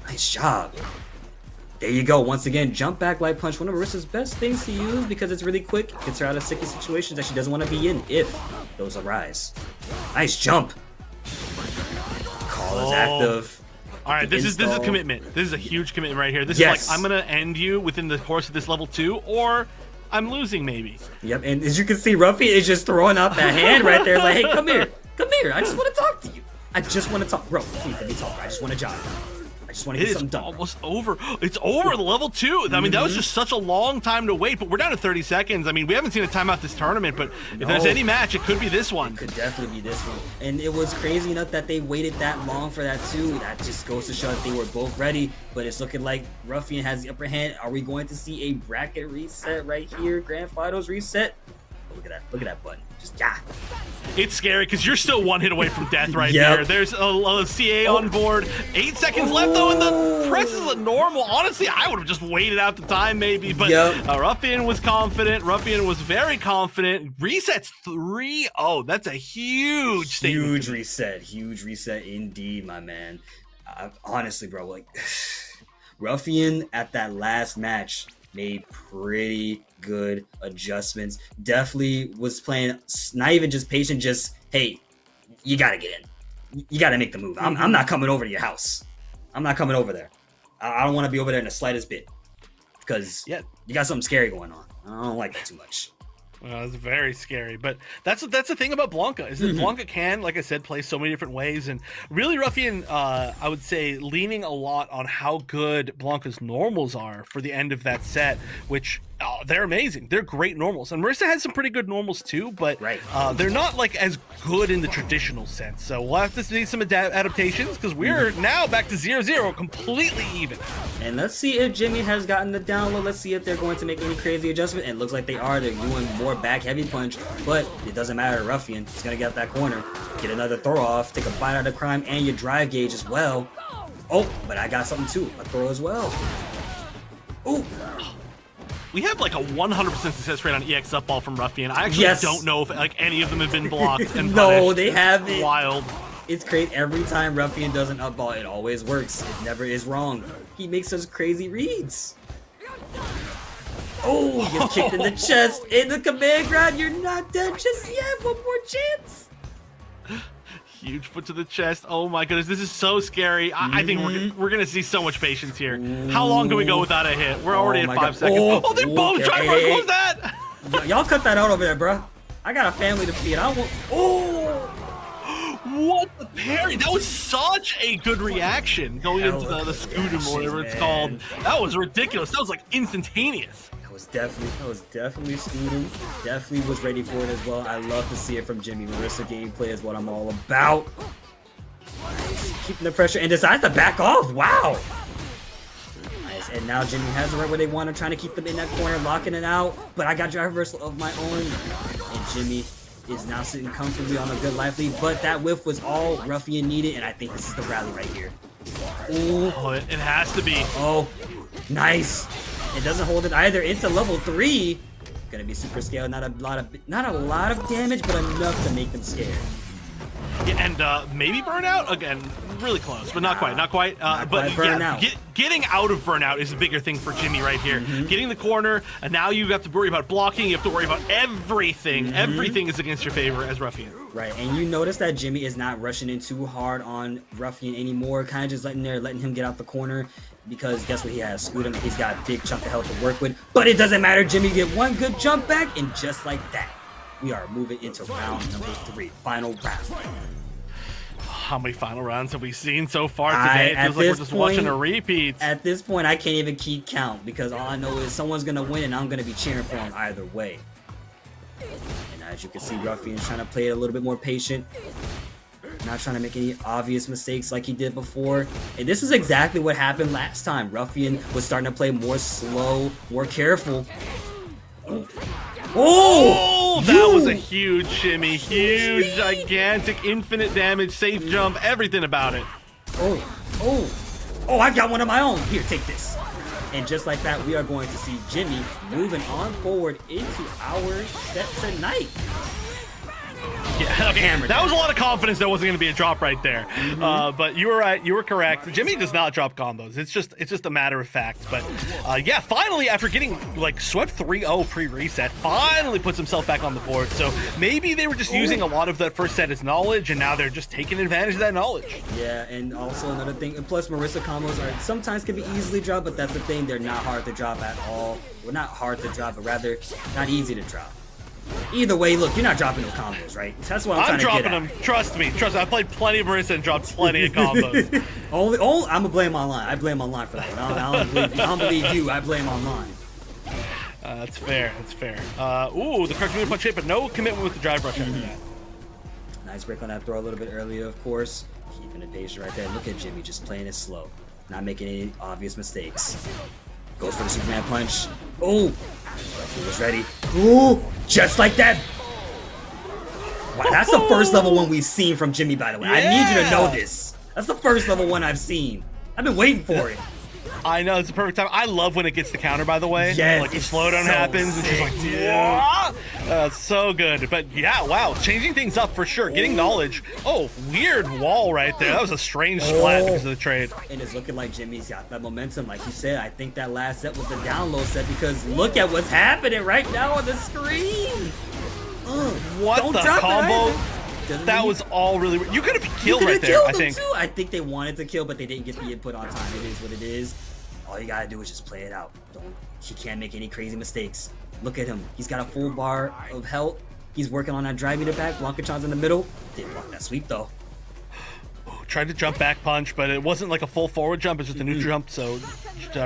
Nice job. There you go. Once again, jump back light punch. One of Marissa's best things to use because it's really quick. Gets her out of sticky situations that she doesn't want to be in if those arise. Nice jump. Call is active. All right, this is a commitment. This is a huge commitment right here. This is like, I'm gonna end you within the course of this level 2, or I'm losing maybe. Yep, and as you can see, Ruffy is just throwing out that hand right there. Like, hey, come here. I just want to talk to you. I just want to talk, bro. Please let me talk. I just want to jog. Just want to get something done. Almost over. It's over the level 2. I mean, that was just such a long time to wait, but we're down to 30 seconds. I mean, we haven't seen a timeout this tournament, but if there's any match, it could be this one. It could definitely be this one. And it was crazy enough that they waited that long for that too. That just goes to show that they were both ready, but it's looking like Ruffian has the upper hand. Are we going to see a bracket reset right here? Grand Finals reset? Oh, look at that. Look at that button. Just It's scary because you're still one hit away from death right here. There's a CA on board. 8 seconds left though, and the press is a normal. Honestly, I would have just waited out the time maybe, but Ruffian was confident. Ruffian was very confident. Resets 3-0. That's a huge statement. Huge reset indeed, my man. Honestly, bro, like Ruffian at that last match made pretty good adjustments. Definitely was playing not even just patient, just hey, you gotta get in. You gotta make the move. I'm not coming over to your house. I'm not coming over there. I don't want to be over there in the slightest bit because you got something scary going on. I don't like that too much. It's very scary, but that's the thing about Blanca is that Blanca can, like I said, play so many different ways, and really Ruffian, I would say, leaning a lot on how good Blanca's normals are for the end of that set, which they're amazing. They're great normals, and Marissa has some pretty good normals too, but they're not like as good in the traditional sense. So we'll have to see some adaptations because we're now back to 0-0, completely even. And let's see if Jimmy has gotten the download. Let's see if they're going to make any crazy adjustment. And it looks like they are. They're doing more back heavy punch, but it doesn't matter. Ruffian, he's gonna get out that corner, get another throw off, take a bite out of crime, and your drive gauge as well. Oh, but I got something too, a throw as well. Ooh. We have like a 100% success rate on EX up ball from Ruffian. I actually don't know if like any of them have been blocked and No, punished. they haven't. Wild. It's crazy. Every time Ruffian does an up ball, it always works. It never is wrong. He makes such crazy reads. Oh, he gets kicked in the chest. In the command ground, you're not dead just yet. One more chance. Huge foot to the chest. Oh my goodness, this is so scary. I think we're gonna see so much patience here. How long can we go without a hit? We're already at 5 seconds. Oh, they're both drivers. What was that? Y'all cut that out over there, bro. I got a family to feed. I want. Oh. What the parry? That was such a good reaction going into the scutum or whatever it's called. That was ridiculous. That was like instantaneous. That was definitely Scutum. Definitely was ready for it as well. I love to see it from Jimmy. Marissa gameplay is what I'm all about. Nice. Keeping the pressure and decides to back off. Wow. Nice. And now Jimmy has it right where they want him, trying to keep them in that corner, locking it out. But I got drive reversal of my own. And Jimmy is now sitting comfortably on a good life lead. But that whiff was all Ruffian needed, and I think this is the rally right here. Ooh. Oh, it has to be. Oh, nice. It doesn't hold it either into level 3. Gonna be super scaled. Not a lot of damage, but enough to make them scared. Yeah, and maybe burnout again. Really close, but not quite. But burnout. Yeah, getting out of burnout is a bigger thing for Jimmy right here. Getting the corner, and now you have to worry about blocking. You have to worry about everything. Everything is against your favor as Ruffian. Right, and you notice that Jimmy is not rushing in too hard on Ruffian anymore. Kind of just letting him get out the corner. Because guess what he has? Scutum, he's got a big chunk of health to work with. But it doesn't matter. Jimmy get one good jump back, and just like that, we are moving into round number 3. Final round. How many final rounds have we seen so far today? It feels like we're just watching a repeat. At this point, I can't even keep count because all I know is someone's going to win, and I'm going to be cheering for him either way. And as you can see, Ruffian's trying to play it a little bit more patient. Not trying to make any obvious mistakes like he did before. And this is exactly what happened last time. Ruffian was starting to play more slow, more careful. Oh, that was a huge shimmy. Huge, gigantic, infinite damage, safe jump, everything about it. Oh, I got one of my own. Here, take this. And just like that, we are going to see Jimmy moving on forward into our set tonight. Yeah, okay. That was a lot of confidence. That wasn't going to be a drop right there. But you were right. You were correct. Jimmy does not drop combos. It's just a matter of fact. But yeah, finally, after getting like swept 3-0 pre-reset, finally puts himself back on the board. So maybe they were just using a lot of that first set as knowledge, and now they're just taking advantage of that knowledge. Yeah, and also another thing, and plus Marissa combos are sometimes can be easily dropped, but that's the thing, they're not hard to drop at all. Well, not hard to drop, but rather not easy to drop. Either way, look, you're not dropping no combos, right? That's what I'm trying to get at. I'm dropping them. Trust me. I played plenty of Marissa and dropped plenty of combos. I'm gonna blame online. I blame online for that one. I don't believe you. I blame online. That's fair. Ooh, the correct community punch hit, but no commitment with the drive rush after that. Nice break on that throw a little bit earlier, of course. Keeping it patient right there. Look at Jimmy just playing it slow, not making any obvious mistakes. Goes for the Superman punch. Oh, he was ready. Ooh, just like that. Wow, that's the first level one we've seen from Jimmy, by the way. I need you to know this. That's the first level one I've seen. I've been waiting for it. I know, it's the perfect time. I love when it gets the counter, by the way. Yes, like the slowdown happens, and she's like, so good. But yeah, wow, changing things up for sure. Getting knowledge. Oh, weird wall right there. That was a strange splat because of the trade. And it's looking like Jimmy's got that momentum. Like you said, I think that last set was the download set because look at what's happening right now on the screen. What the combo? That was all really weird. You could have killed right there, I think. Too. I think they wanted to kill, but they didn't get the input on time. It is what it is. All you gotta do is just play it out. He can't make any crazy mistakes. Look at him. He's got a full bar of health. He's working on that driving it back. Blanca-chan's in the middle. Didn't block that sweep though. Tried to jump back punch, but it wasn't like a full forward jump. It's just a neutral jump. So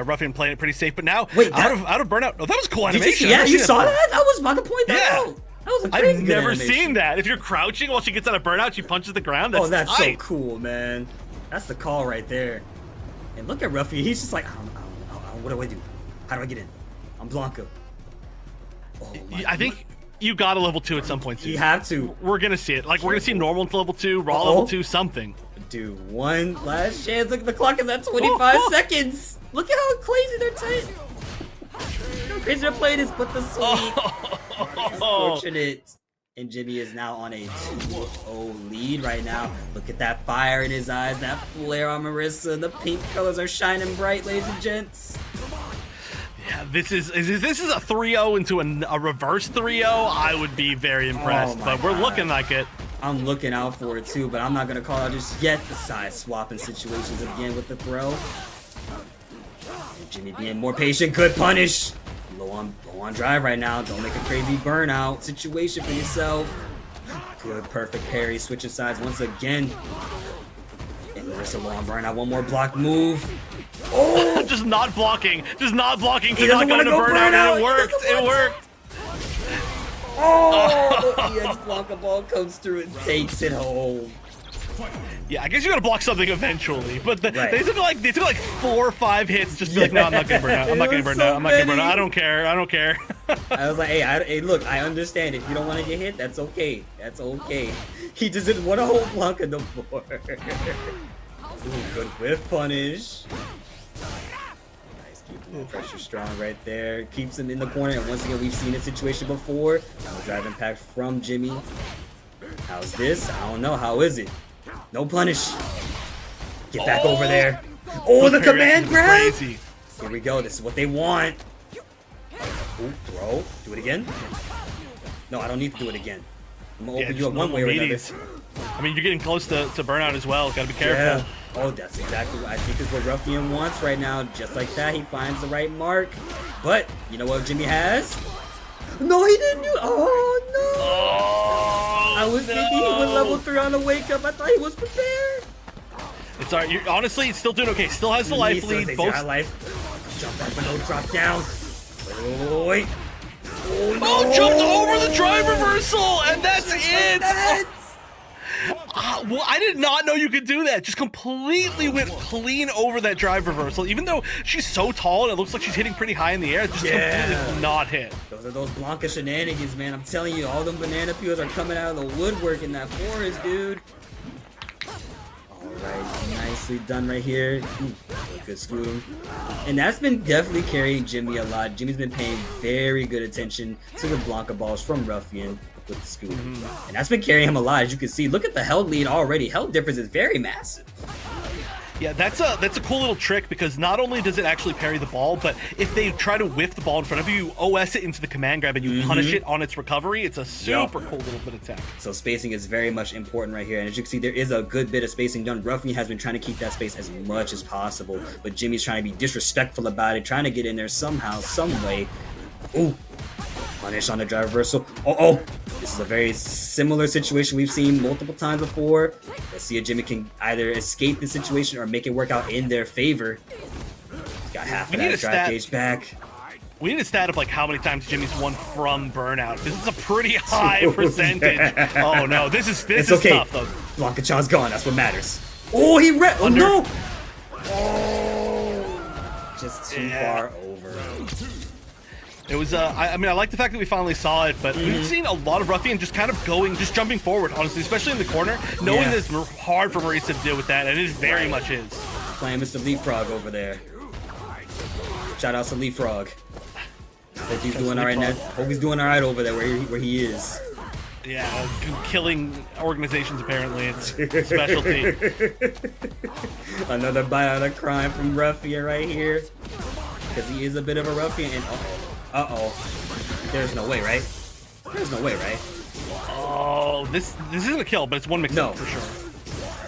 Ruffian playing it pretty safe. But now, wait, out of burnout. Oh, that was cool animation. Yeah, you saw that? I was about to point that out. That was a crazy I've good never animation. seen that. If you're crouching while she gets out of burnout, she punches the ground. That's that's tight. so cool, man. That's the call right there. And look at Ruffian. He's just like, I don't, what do I do? How do I get in? I'm Blanca. Oh, I think you got a level 2 at some point soon. You have to. We're gonna see it. Like we're gonna see normal to level 2, raw level 2, something. Dude, one last chance. Look, the clock is at 25 seconds. Look at how crazy they're tight. How crazy they're playing this, but the sweep. Unfortunate. And Jimmy is now on a 2-0 lead right now. Look at that fire in his eyes, that flare on Marissa. The pink colors are shining bright, ladies and gents. Yeah, this is a 3-0 into a reverse 3-0. I would be very impressed, but we're looking like it. I'm looking out for it too, but I'm not gonna call it just yet. The side swapping situations again with the throw. And Jimmy being more patient, good punish. Low on drive right now. Don't make a crazy burnout situation for yourself. Good, perfect parry. Switching sides once again. And Marissa low on burnout. One more block move. Oh! Just not blocking to not go to burnout. and it worked. It worked. Oh! The EX Blanca ball comes through and takes it home. Yeah, I guess you gotta block something eventually, but they took like 4 or 5 hits just to be like, no, I'm not gonna burn out. I'm not gonna burn out. I'm not gonna burn out. I don't care. I don't care. I was like, hey, look, I understand. If you don't want to get hit, that's okay. That's okay. He just didn't want to hold Blanca no more. Ooh, good whiff punish. Nice, keeping the pressure strong right there. Keeps him in the corner, and once again, we've seen a situation before. No drive impact from Jimmy. How's this? I don't know. How is it? No punish. Get back over there. Oh, the command grab! Crazy. Here we go. This is what they want. Ooh, throw. Do it again. No, I don't need to do it again. I'm gonna open you up one way or another. I mean, you're getting close to burnout as well. Gotta be careful. Yeah. Oh, that's exactly what I think is what Ruffian wants right now. Just like that, he finds the right mark. But you know what Jimmy has? No, he didn't do. Oh no! Oh, I was thinking he was level 3 on the wake up. I thought he was prepared. It's alright. Honestly, it's still doing okay. Still has the life lead. Both life. Jump back, but no drop down. Wait. Oh, jumped over the drive reversal, and that's it. Well, I did not know you could do that. Just completely went clean over that drive reversal. Even though she's so tall and it looks like she's hitting pretty high in the air, just completely not hit. Those are those Blanca shenanigans, man. I'm telling you, all them banana peels are coming out of the woodwork in that forest, dude. Alright, nicely done right here. Ooh, good scoop. And that's been definitely carrying Jimmy a lot. Jimmy's been paying very good attention to the Blanca balls from Ruffian with the scoop. And that's been carrying him a lot, as you can see. Look at the health lead already. Health difference is very massive. Yeah, that's a cool little trick, because not only does it actually parry the ball, but if they try to whiff the ball in front of you, you OS it into the command grab and you punish it on its recovery. It's a super cool little bit of tech. So spacing is very much important right here. And as you can see, there is a good bit of spacing done. Ruffian has been trying to keep that space as much as possible, but Jimmy's trying to be disrespectful about it, trying to get in there somehow, some way. Ooh. Punish on the drive reversal. Oh, this is a very similar situation we've seen multiple times before. Let's see if Jimmy can either escape the situation or make it work out in their favor. Got half of that drive gauge back. We need a stat of like how many times Jimmy's won from burnout. This is a pretty high percentage. Oh no, this is okay. Tough though. Blanca-chan's gone. That's what matters. Oh, he oh no! Oh, just too far over. It was, I mean, I like the fact that we finally saw it, but we've seen a lot of Ruffian just kind of just jumping forward, honestly, especially in the corner, knowing that it's hard for Marisa to deal with that, and it very much is. Playing Mr. Leapfrog over there. Shout out to Leapfrog. Hope he's doing all right now. Hope he's doing all right over there where he is. Yeah, killing organizations, apparently, it's specialty. Another bite out of crime from Ruffian right here. Because he is a bit of a Ruffian, and there's no way, right? There's no way, right? Oh, this isn't a kill, but it's one mix-up for sure.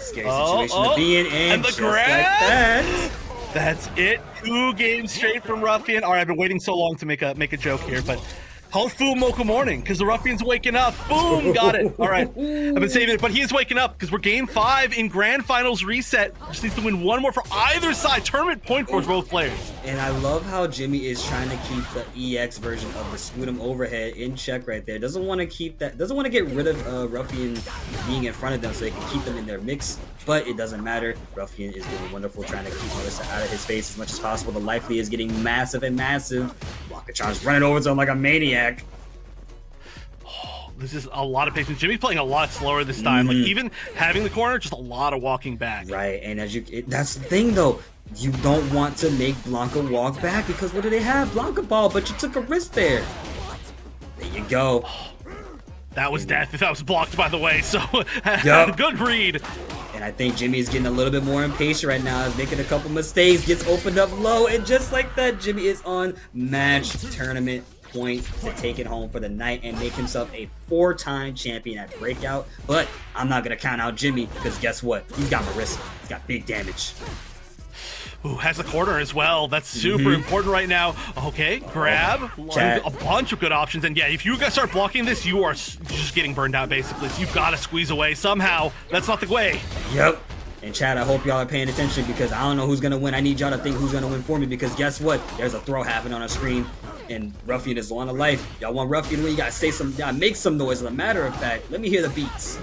Scary situation to be in, and the just grab? like that. That's it. 2 games straight from Ruffian. All right, I've been waiting so long to make a joke here, but Tofu Mocha Morning, because the Ruffian's waking up. Boom, got it. All right, I've been saving it, but he is waking up because we're game 5 in Grand Finals reset. Just needs to win one more for either side. Tournament point for both players. And I love how Jimmy is trying to keep the EX version of the Scutum overhead in check right there. Doesn't want to keep that. Doesn't want to get rid of Ruffian being in front of them so they can keep them in their mix. But it doesn't matter. Ruffian is doing wonderful, trying to keep Marissa out of his face as much as possible. The Lively is getting massive and massive. Blancachan's running over to him like a maniac. This is a lot of patience. Jimmy's playing a lot slower this time. Like, even having the corner, just a lot of walking back. Right, and that's the thing though. You don't want to make Blanca walk back because what do they have? Blanca ball, but you took a risk there. There you go. That was death. That was blocked, by the way. So, good read. And I think Jimmy is getting a little bit more impatient right now. He's making a couple mistakes, gets opened up low, and just like that, Jimmy is on match tournament point to take it home for the night and make himself a 4-time champion at Breakout. But I'm not going to count out Jimmy because guess what? He's got Marissa. He's got big damage. Ooh, has a corner as well. That's super important right now. Okay, grab. A bunch of good options. And yeah, if you guys start blocking this, you are just getting burned out, basically. So you've got to squeeze away somehow. That's not the way. Yep. And Chad, I hope y'all are paying attention because I don't know who's going to win. I need y'all to think who's going to win for me because guess what? There's a throw happening on our screen. And Ruffian is on a life. Y'all want Ruffian to win? You gotta say some, make some noise. As a matter of fact, let me hear the beats.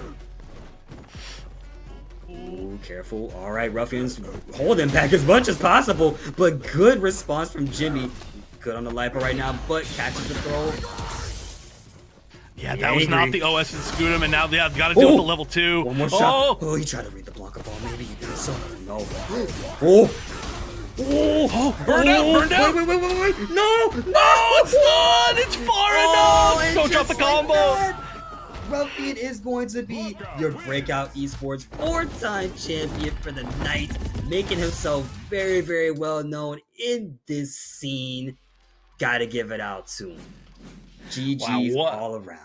Ooh, careful. All right, Ruffian's holding back as much as possible, but good response from Jimmy. Good on the Lipo right now, but catches the throw. Yeah, that was not the OS and Scutum, and now they have got to deal with the level 2. One more shot. Oh, he tried to read the Blanca ball. Maybe he did so. No. Oh. Oh, burned out! Wait. No! It's not! It's far enough! Don't drop the combo! Like Ruffian is going to be your Breakout Esports 4-time champion for the night, making himself very, very well known in this scene. Gotta give it out to him. GG's all around.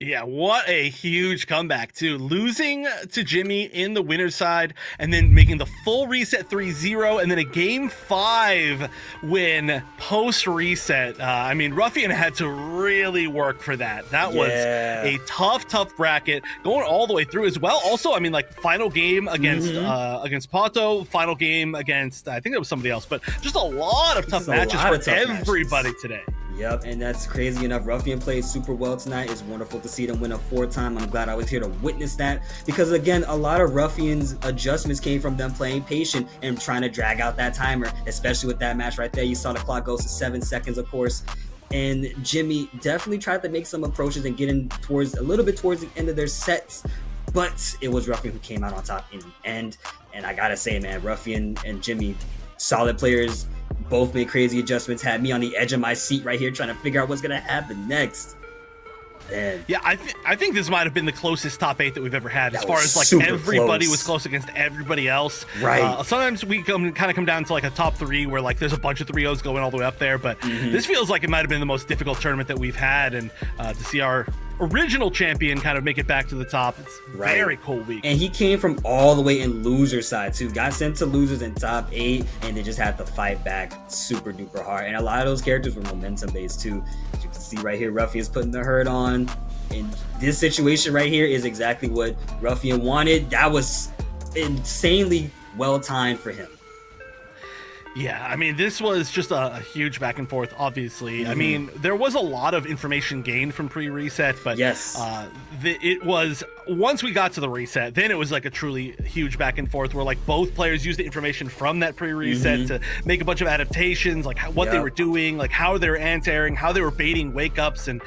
Yeah, what a huge comeback, too. Losing to Jimmy in the winner's side and then making the full reset 3-0 and then a game 5 win post-reset. I mean, Ruffian had to really work for that. That was a tough bracket going all the way through as well. Also, I mean, like, final game against against Pato, final game against, I think it was somebody else, but just a lot of tough matches for everybody today. Yep, and that's crazy enough. Ruffian played super well tonight. It's wonderful to see them win a 4-time. I'm glad I was here to witness that because, again, a lot of Ruffian's adjustments came from them playing patient and trying to drag out that timer, especially with that match right there. You saw the clock goes to 7 seconds, of course. And Jimmy definitely tried to make some approaches and get in towards a little bit towards the end of their sets, but it was Ruffian who came out on top in the end. And I gotta say, man, Ruffian and Jimmy, solid players. Both made crazy adjustments, had me on the edge of my seat right here trying to figure out what's going to happen next. Man. Yeah, I think this might have been the closest top 8 that we've ever had as far as like everybody was close against everybody else. Right. Sometimes we kind of come down to like a top 3 where like there's a bunch of 3-0s going all the way up there, but this feels like it might have been the most difficult tournament that we've had, and to see our original champion kind of make it back to the top, it's very cool week. And he came from all the way in loser side too, got sent to losers in top 8 and they just had to fight back super duper hard, and a lot of those characters were momentum based too. As you can see right here, Ruffian's putting the hurt on, and this situation right here is exactly what Ruffian wanted. That was insanely well timed for him. Yeah, I mean, this was just a huge back and forth, obviously. I mean, there was a lot of information gained from pre-reset, but it was, once we got to the reset, then it was like a truly huge back and forth where like both players used the information from that pre-reset to make a bunch of adaptations, like what they were doing, like how they were anti-airing, how they were baiting wake-ups, and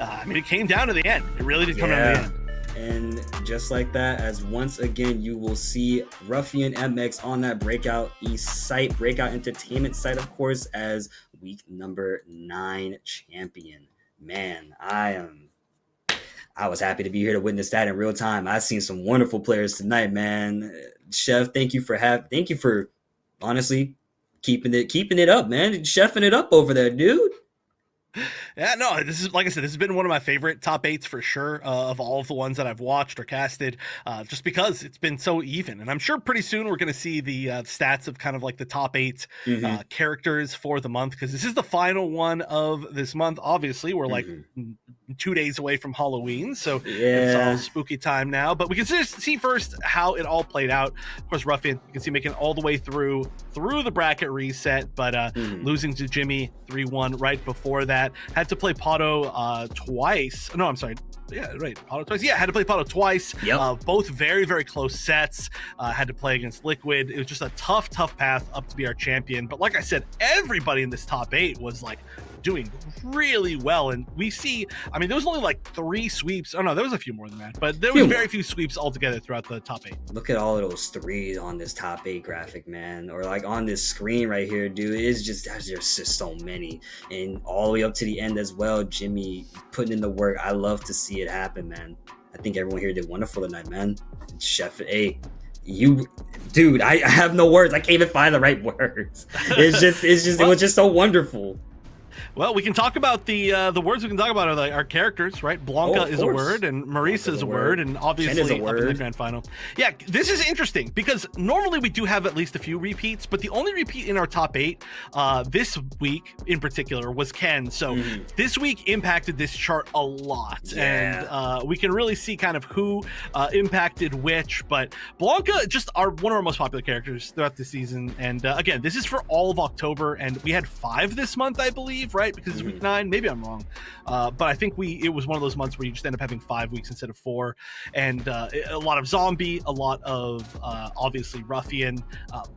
I mean, it came down to the end. It really did come down to the end. And just like that, as once again, you will see Ruffian MX on that Breakout East site, Breakout Entertainment site, of course, as week number 9 champion. Man, I was happy to be here to witness that in real time. I've seen some wonderful players tonight, man. Chef, thank you for honestly keeping it up, man. Chefing it up over there, dude. Yeah, no, this is, like I said, this has been one of my favorite top 8s for sure, of all of the ones that I've watched or casted, just because it's been so even. And I'm sure pretty soon we're going to see the stats of kind of like the top 8 characters for the month, because this is the final one of this month. Obviously, we're like 2 days away from Halloween, so it's all spooky time now. But we can just see first how it all played out. Of course, Ruffian, you can see making it all the way through the bracket reset, but losing to Jimmy 3-1 right before that. Had to play Pato twice. No, I'm sorry. Yeah, right. Pato twice. Yeah, had to play Pato twice. Yep. Both very, very close sets. Had to play against Liquid. It was just a tough path up to be our champion. But like I said, everybody in this top 8 was like doing really well. And we see, I mean, there was only like 3 sweeps. Oh no, there was a few more than that, but there was very few sweeps altogether throughout the top 8. Look at all of those 3s on this top 8 graphic, man, or like on this screen right here, dude. It's just, there's just so many, and all the way up to the end as well. Jimmy putting in the work. I love to see it happen, man. I think everyone here did wonderful tonight, man. Chef, hey, dude, I have no words. I can't even find the right words. It was just so wonderful. Well, we can talk about the words we can talk about are like our characters, right? Blanca is a word, and Marisa is a word, and obviously up in the grand final. Yeah, this is interesting because normally we do have at least a few repeats, but the only repeat in our top 8 this week in particular was Ken. So this week impacted this chart a lot, and we can really see kind of who impacted which. But Blanca, just one of our most popular characters throughout the season, and again, this is for all of October, and we had 5 this month, I believe, right? Because it's week 9, maybe I'm wrong, but I think it was one of those months where you just end up having 5 weeks instead of 4, and a lot of zombie, a lot of obviously Ruffian,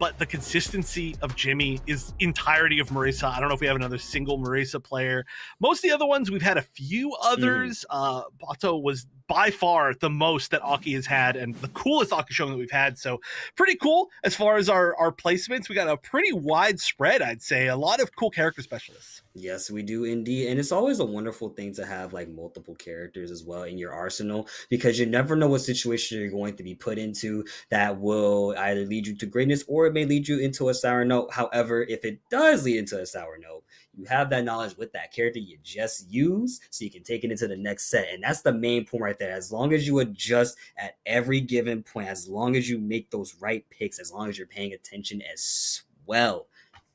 but the consistency of Jimmy is entirety of Marisa. I don't know if we have another single Marisa player. Most of the other ones we've had a few others. Bato was by far the most that Aki has had, and the coolest Aki showing that we've had. So pretty cool as far as our placements. We got a pretty wide spread, I'd say. A lot of cool character specialists. Yes, we do indeed. And it's always a wonderful thing to have like multiple characters as well in your arsenal, because you never know what situation you're going to be put into that will either lead you to greatness or it may lead you into a sour note. However, if it does lead into a sour note, you have that knowledge with that character you just use so you can take it into the next set. And that's the main point right there. As long as you adjust at every given point, as long as you make those right picks, as long as you're paying attention as well,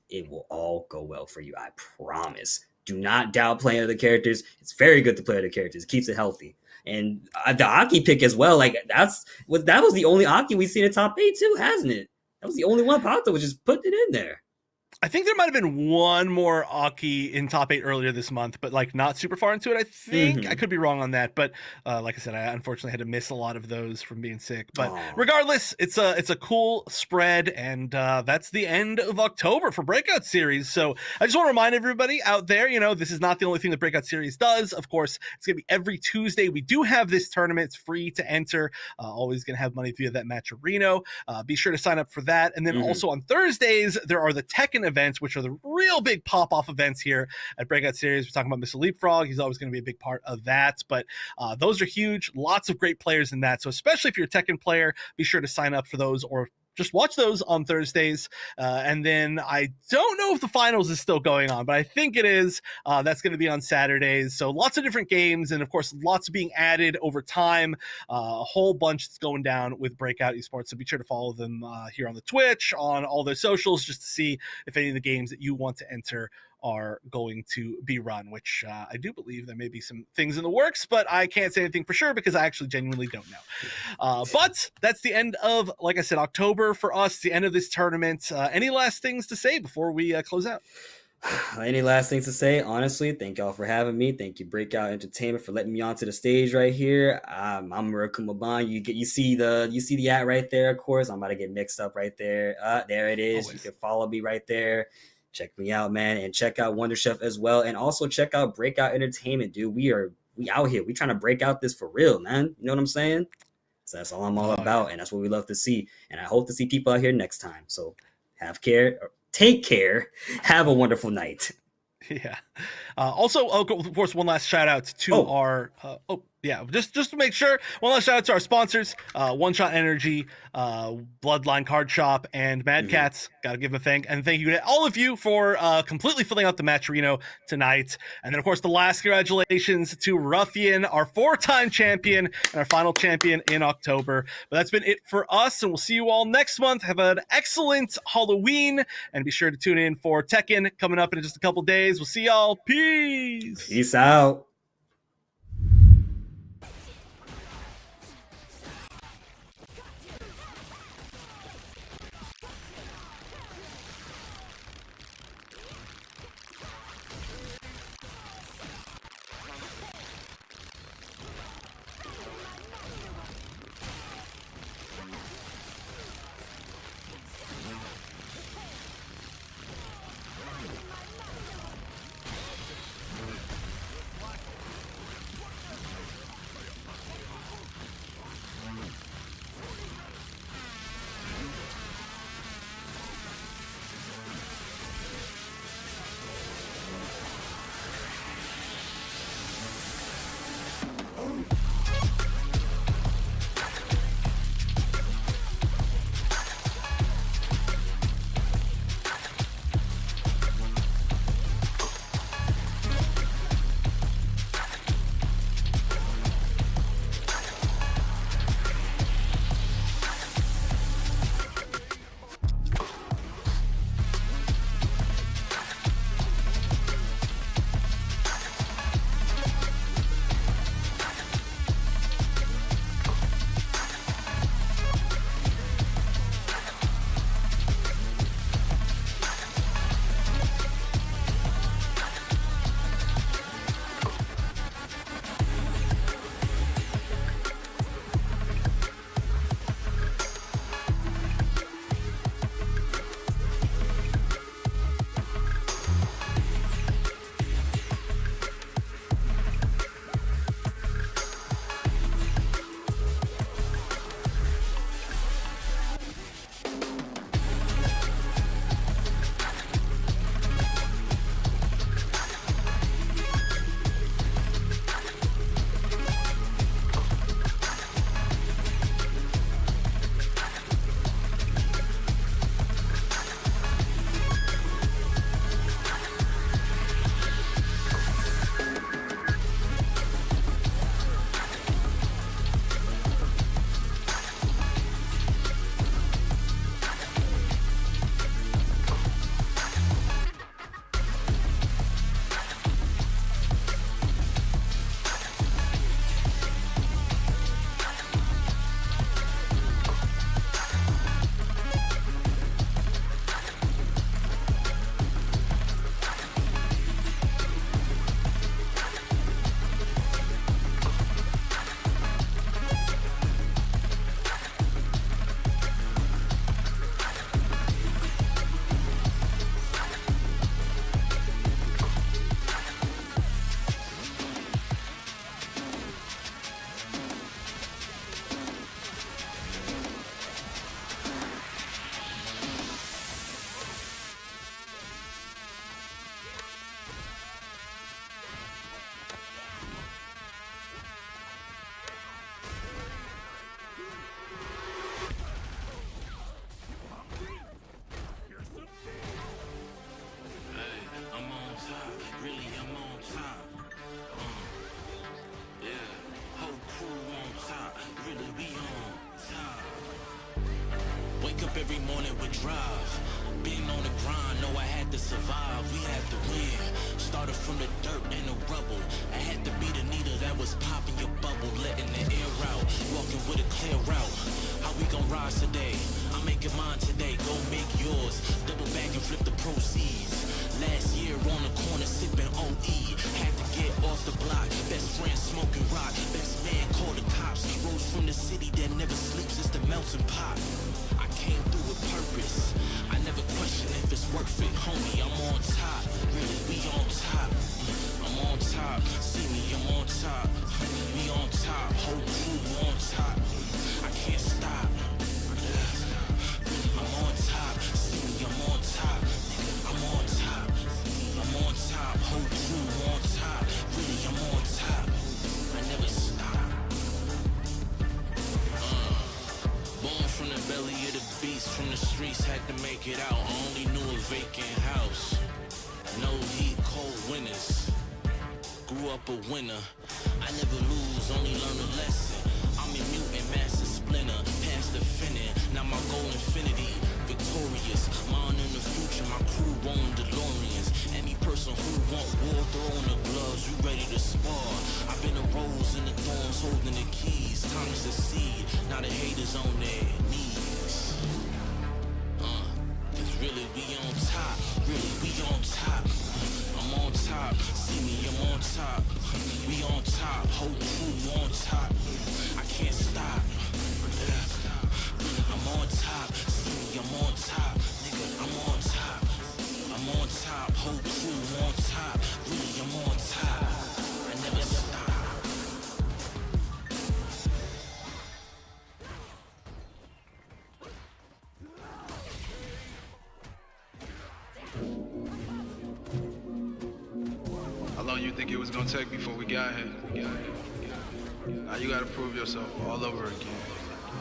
it will all go well for you. I promise. Do not doubt playing other characters. It's very good to play other characters. It keeps it healthy. And the Aki pick as well. Like that was the only Aki we've seen in top 8 too, hasn't it? That was the only one Pato was just putting it in there. I think there might have been one more Aki in top 8 earlier this month, but like not super far into it. I think I could be wrong on that, but like I said, I unfortunately had to miss a lot of those from being sick. But regardless, it's a cool spread, and that's the end of October for Breakout Series. So I just want to remind everybody out there, this is not the only thing that Breakout Series does. Of course, it's gonna be every Tuesday. We do have this tournament. It's free to enter. Always gonna have money via that match Reno. Be sure to sign up for that. And then also on Thursdays, there are the Tekken events, which are the real big pop-off events here at Breakout Series. We're talking about Mr. Leapfrog. He's always going to be a big part of that, but those are huge. Lots of great players in that. So especially if you're a Tekken player, be sure to sign up for those or just watch those on Thursdays. And then I don't know if the finals is still going on, but I think it is. That's going to be on Saturdays. So lots of different games, and of course, lots being added over time. A whole bunch that's going down with Breakout Esports. So be sure to follow them here on the Twitch, on all their socials, just to see if any of the games that you want to enter are going to be run, which I do believe there may be some things in the works, but I can't say anything for sure because I actually genuinely don't know. But that's the end of, like I said, October for us, the end of this tournament. Any last things to say before we close out? Any last things to say? Honestly, thank y'all for having me. Thank you, Breakout Entertainment, for letting me onto the stage right here. I'm Muraku Maban. You see the ad right there. Of course, I'm about to get mixed up right there. There it is. Always. You can follow me right there. Check me out, man, and check out Wonder Chef as well, and also check out Breakout Entertainment, dude. We out here. We trying to break out this for real, man. You know what I'm saying? So that's all I'm all about, and that's what we love to see. And I hope to see people out here next time. So have care, take care, have a wonderful night. Yeah. Also, of course, one last shout out to our. Yeah, just to make sure, one last shout out to our sponsors, One Shot Energy, Bloodline Card Shop, and Mad Cats. Gotta give them a thank you to all of you for completely filling out the match Reno tonight. And then, of course, the last congratulations to Ruffian, our 4-time champion and our final champion in October. But that's been it for us, and we'll see you all next month. Have an excellent Halloween, and be sure to tune in for Tekken coming up in just a couple days. We'll see y'all. Peace. Peace out. Every morning we drive. Being on the grind, know I had to survive. We had to win. Started from the dirt and the rubble. I had to be the needle that was popping your bubble, letting the air out. Walking with a clear route. How we gon' rise today? I'm making mine today. Go make yours. Double back and flip the proceeds. Last year on the corner sipping OE. Had to get off the block. Best friend smoking rock. Best man called the cops. Rose from the city that never sleeps. It's the melting pot. Came through with purpose. I never question if it's worth it, homie. I'm on top, really, we on top. I'm on top, see me, I'm on top. We on top, whole crew on top. I can't stop. I'm on top, see me, I'm on top. I'm on top, I'm on top, whole crew on top. Really, I'm on top. I never stop. the streets, had to make it out. Only knew a vacant house. No heat, cold winters. Grew up a winner. I never lose, only learn a lesson. I'm a mutant, master splinter. Past the finning, now my goal infinity. Victorious, mine in the future. My crew own DeLoreans. Any person who want war, throw in the gloves. You ready to spar? I've been a rose in the thorns, holding the keys. Time to succeed. Now the haters on their knees. Cause really we on top. Really we on top. I'm on top. See me, I'm on top. We on top. Whole crew on top. I can't stop. I'm on top. See me, I'm on top. Nigga, I'm on top. I'm on top. Whole crew on top. Really, I'm on top. I never stop. How long you think it was gonna take before we got here? Now you gotta prove yourself all over again.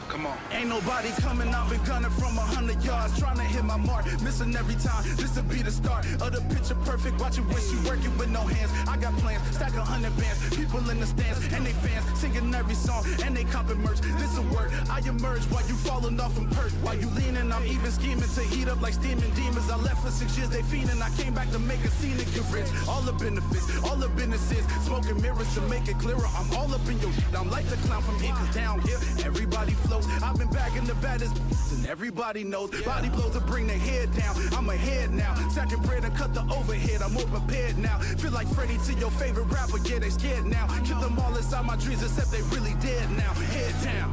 Come on. Ain't nobody coming, I've been gunning from 100 yards, trying to hit my mark, missing every time. This'll be the start of the picture perfect. Watch it wish you working with no hands. I got plans, stack 100 bands, people in the stands and they fans singing every song and they copping merch. This'll work. I emerge while you falling off from perch. While you leaning, I'm even scheming to heat up like steaming demons. I left for 6 years, they fiending. I came back to make a scene and get rich. All the benefits, all the businesses, smoking mirrors to make it clearer. I'm all up in your shit. I'm like the clown from here, cause down here everybody flows. I've been back in the baddest and everybody knows. Body blows to bring their head down. I'm ahead now. Stacking bread and cut the overhead. I'm more prepared now. Feel like Freddie to your favorite rapper. Yeah, they scared now. Kill them all inside my dreams except they really dead now. Head down.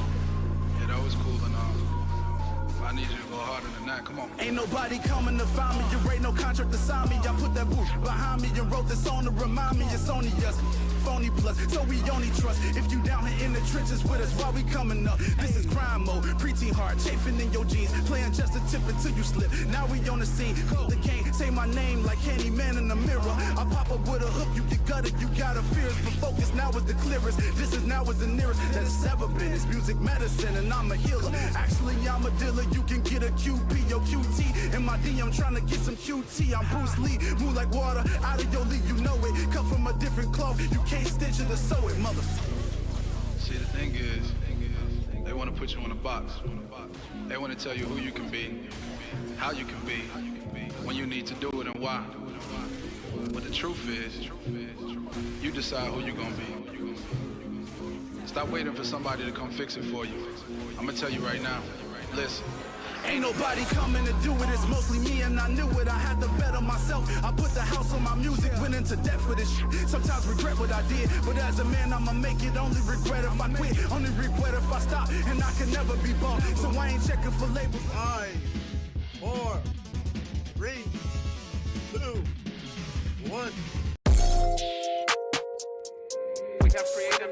Yeah, that was cool and all. I need you to go harder than that. Come on. Ain't nobody coming to find me. You ain't no contract to sign me. I put that boot behind me and wrote this song to remind me it's only us. Phony plus, so we only trust. If you down here in the trenches with us while we coming up. This is crime mode, preteen hard, chafing in your jeans. Playing just a tip until you slip. Now we on the scene, call the king, say my name like Candyman in the mirror. I pop up with a hook, you get gutted, you got a fears. But focus now is the clearest, this is now is the nearest that it's ever been. It's music medicine and I'm a healer. Actually I'm a dealer, you can get a QP or QT. In my DM trying to get some QT. I'm Bruce Lee, move like water, out of your league, you know it. Cut from a different cloth, you can't stitch it or sew it, mother. See, the thing is, they want to put you in a box. They want to tell you who you can be, how you can be, when you need to do it and why. But the truth is, you decide who you're going to be. Stop waiting for somebody to come fix it for you. I'm going to tell you right now, listen. Ain't nobody coming to do it, it's mostly me and I knew it. I had to bet on myself, I put the house on my music, went into debt for this shit. Sometimes regret what I did, but as a man I'ma make it. Only regret if I quit, only regret if I stop. And I can never be bought, so I ain't checking for labels. 5, 4, 3, 2, 1. We have creative.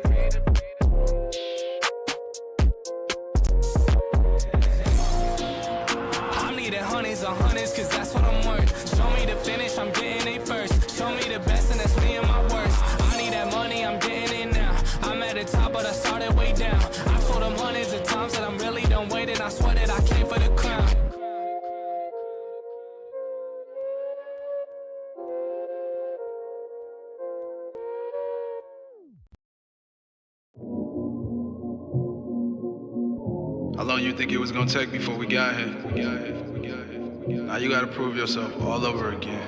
I'm needing hundreds on hundreds, cause that's what I'm worth. Show me the finish, I'm getting it first. Show me the best, and that's me and my worst. I need that money, I'm getting it now. I'm at the top, but I started way down. I told them hundreds of times that I'm really done waiting. I swear that I came for the crown. How long you think it was gonna take before we got here? Now you gotta prove yourself all over again.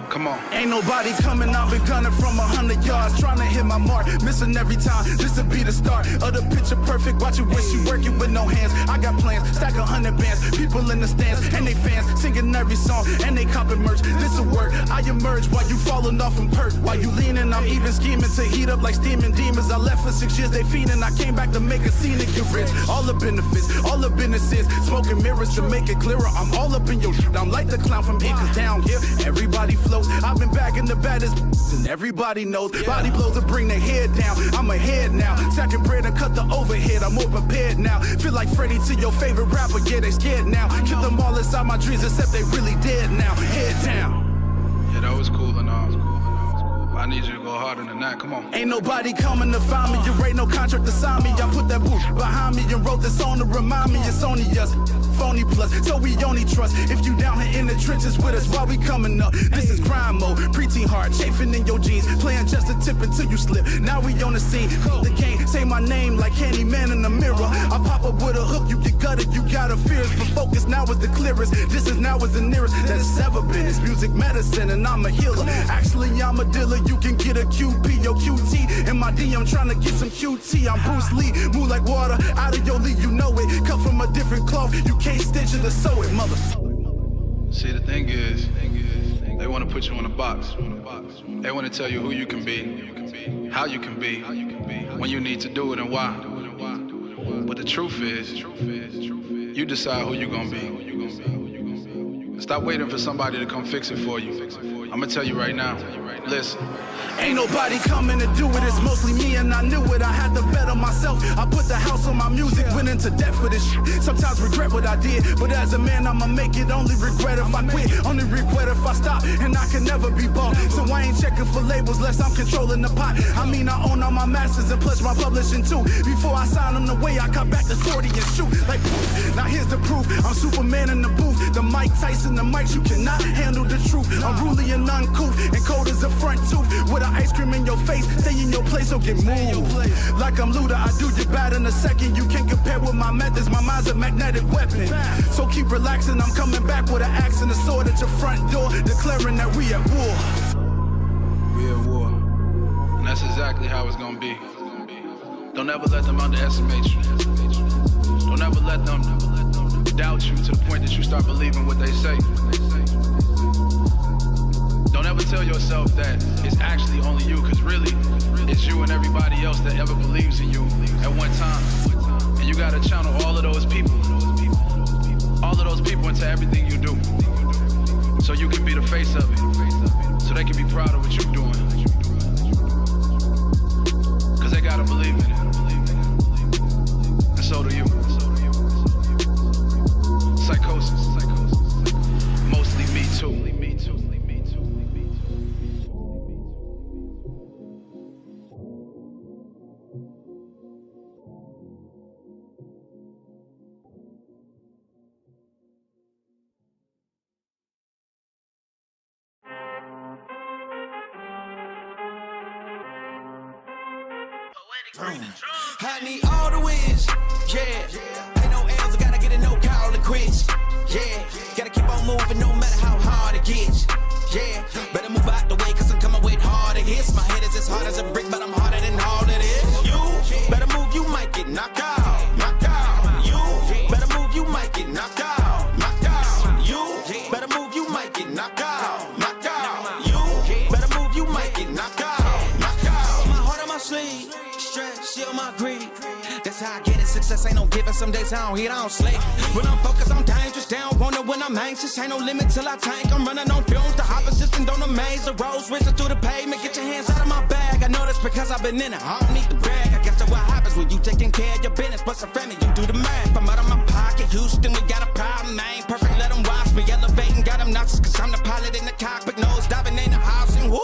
Come on. Ain't nobody coming, I've been gunning from 100 yards, trying to hit my mark, missing every time. This'll be the start of the picture perfect. Watch it wish you working with no hands. I got plans, stack 100 bands, people in the stands and they fans singing every song and they copping merch. This'll work. I emerge while you falling off from perch. While you leaning, I'm even scheming to heat up like steaming demons. I left for 6 years, they fiending. I came back to make a scene and get rich. All the benefits, all the businesses, smoking mirrors to make it clearer. I'm all up in your shit. I'm like the clown from here, cause down here everybody flows. I've been back in the baddest and everybody knows. Body blows to bring their head down. I'm ahead now. Stacking bread and cut the overhead. I'm more prepared now. Feel like Freddie to your favorite rapper. Yeah, they scared now. Kill them all inside my dreams except they really dead now. Head down. Yeah, that was cool and all. I need you to go harder than that. Come on. Ain't nobody coming to find me. You ain't no contract to sign me. I put that boot behind me and wrote this song to remind me it's only us. Phony plus, so we only trust if you down here in the trenches with us while we coming up. This is crime mode, preteen heart, chafing in your jeans, playing just a tip until you slip. Now we on the scene, the game, say my name like Candyman in the mirror. I pop up with a hook, you get gutted, you got a fears, but focus now is the clearest. This is now is the nearest that it's ever been. It's music medicine and I'm a healer. Actually, I'm a dealer. You can get a QP or QT in my DM, trying to get some QT. I'm Bruce Lee, move like water out of your league, you know it. Cut from a different cloth, you can't stitch it or sew it, mother. See, the thing is, they want to put you in a box. They want to tell you who you can be, how you can be, when you need to do it and why. But the truth is, you decide who you're gonna be. Stop waiting for somebody to come fix it for you. I'm gonna tell you right now, listen. Ain't nobody coming to do it, it's mostly me and I knew it. I had to bet on myself, I put the house on my music, went into debt for this shit. Sometimes regret what I did, but as a man I'ma make it. Only regret if I quit, only regret if I stop, and I can never be bought. So I ain't checking for labels unless I'm controlling the pot. I mean I own all my masters and plus my publishing too. Before I sign them away, I cut back to 40 and shoot like poof. Now here's the proof, I'm Superman in the booth. The Mike Tyson, the mics, you cannot handle the truth. I'm ruly and uncouth, and cold as a front tooth. With an ice cream in your face, stay in your place or get moved. Like I'm Luda, I do you bad in a second. You can't compare with my methods, my mind's a magnetic weapon. So keep relaxing, I'm coming back with an axe and a sword at your front door, declaring that we at war. We at war. And that's exactly how it's gonna be. Don't ever let them underestimate you. Don't ever let them doubt you to the point that you start believing what they say. Don't ever tell yourself that it's actually only you, because really, it's you and everybody else that ever believes in you at one time. And you gotta channel all of those people into everything you do, so you can be the face of it, so they can be proud of what you're doing, because they gotta believe in it, and so do you. Psychosis, mostly me too. I need all the wins, yeah. Ain't no L's, I gotta get a no call and quits, yeah. Gotta keep on moving no matter how hard it gets, yeah. Better move out the way, cause I'm coming with harder hits. My head is as hard as a brick, but I'm harder than all it is. You better move, you might get knocked out, knocked out. You better move, you might get knocked out, knocked out. You better move, you might get knocked out, knocked out. You better move, you might get knocked out, knocked out. My heart on my sleeve, stress, shield my greed. That's how I get it, success ain't no giving. Some days I don't hit, I don't sleep. When I'm focused, I'm dangerous, down, wonder when I'm anxious. Ain't no limit till I tank, I'm running on fumes. The opposition don't amaze, the roads racing through the pavement. Get your hands out of my bag, I know that's because I've been in it. I don't need to brag, I guess that's what happens when you taking care of your business. Plus a family, you do the math. I'm out of my pocket, Houston, we got a problem. I ain't perfect, let them watch me elevating. Got them noxious, cause I'm the pilot in the cockpit. Nose diving in the house and whoo.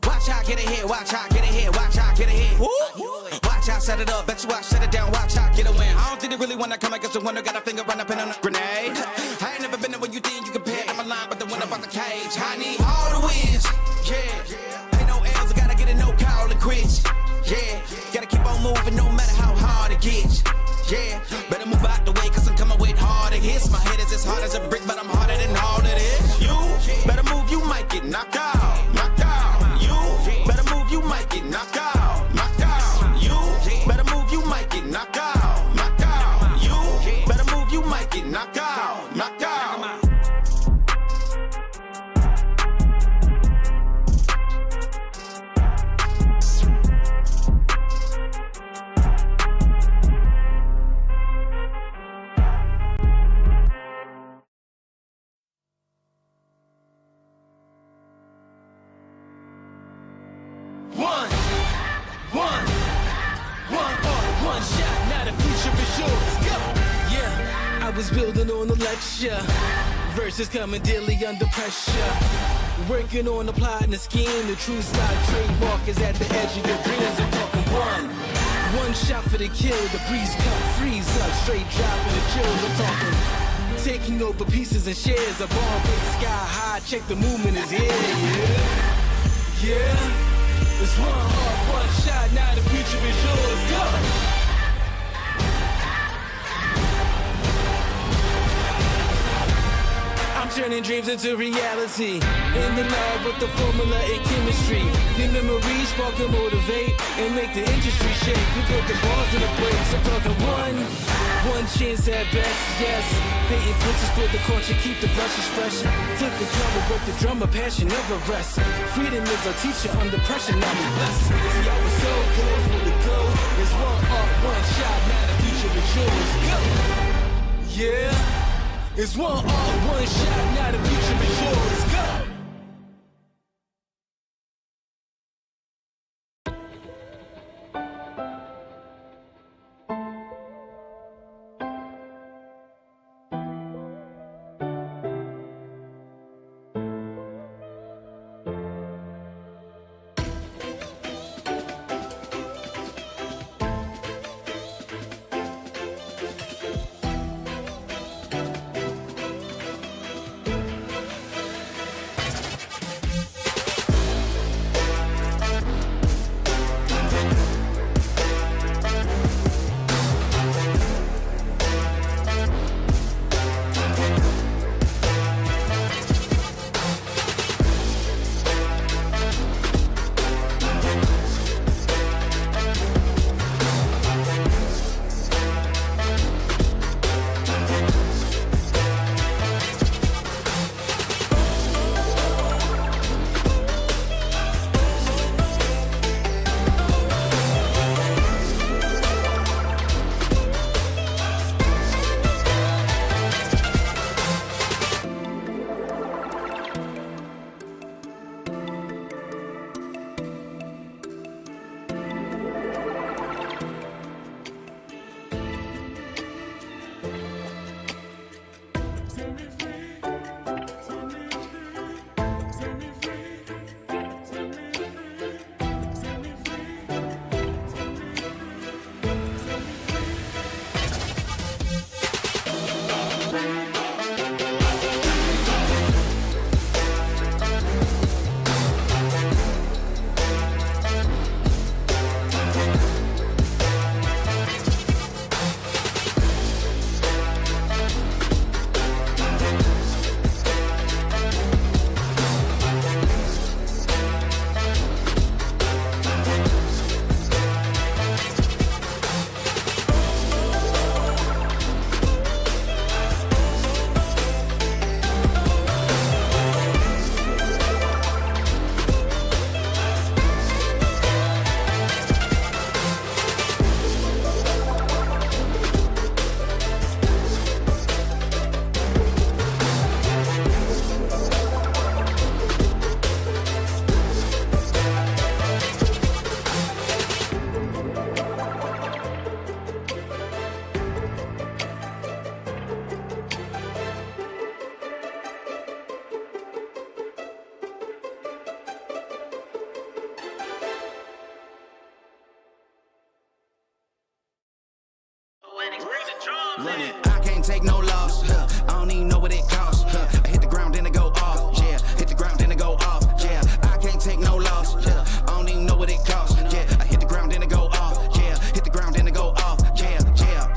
Watch how I get ahead, watch how I get ahead, watch how I get ahead. Woo. Watch how I set it up, bet you I shut it down, watch how I get a win. I don't think they really wanna come against the winner, got a finger run up in on a grenade. I ain't never been there when you think you compare. I'm aligned with the one up on the cage. I need all the wins, yeah. Ain't no L's, I gotta get a no call and quits, yeah. Gotta keep on moving no matter how hard it gets, yeah. Better move out the way, cause I'm coming with harder hits. My head is as hard as a brick, but I'm harder than all it is. You better move, you might get knocked out, knocked out. You better move, you might get knocked out, knocked out. You better move, you might get knocked out, knocked out. You better move, you might get knocked out, knocked out. One shot, now the future is yours. Go! Yeah, I was building on a lecture. Verses coming daily under pressure. Working on applying the scheme. The true style trademark is at the edge of your dreams. I'm talking one shot for the kill. The breeze cut, freeze up, straight dropping the chills. I'm talking taking over pieces and shares. A ball break sky high. Check the movement is here. Yeah. It's one shot. Now the future is yours. Go. I'm turning dreams into reality. In the lab with the formula and chemistry. Your memories spark and motivate and make the industry shake. We put the balls in the brakes. I'm talking one chance at best, yes. Painting pictures for the culture, keep the brushes fresh. Flip the cover, work the drummer, passion never rests. Freedom is our teacher under pressure, now we blessed. See, I was so good for the goal. It's one art, one shot, now the future is yours. Go! Yeah. It's one art, one shot, now the future is yours. Go! Running, I can't take no loss. I don't even know what it costs. I hit the ground, then it go off. Yeah, hit the ground, then it go off. Yeah, I can't take no loss. I don't even know what it costs. Yeah, I hit the ground, then it go off. Yeah, hit the ground, then it go off. Yeah,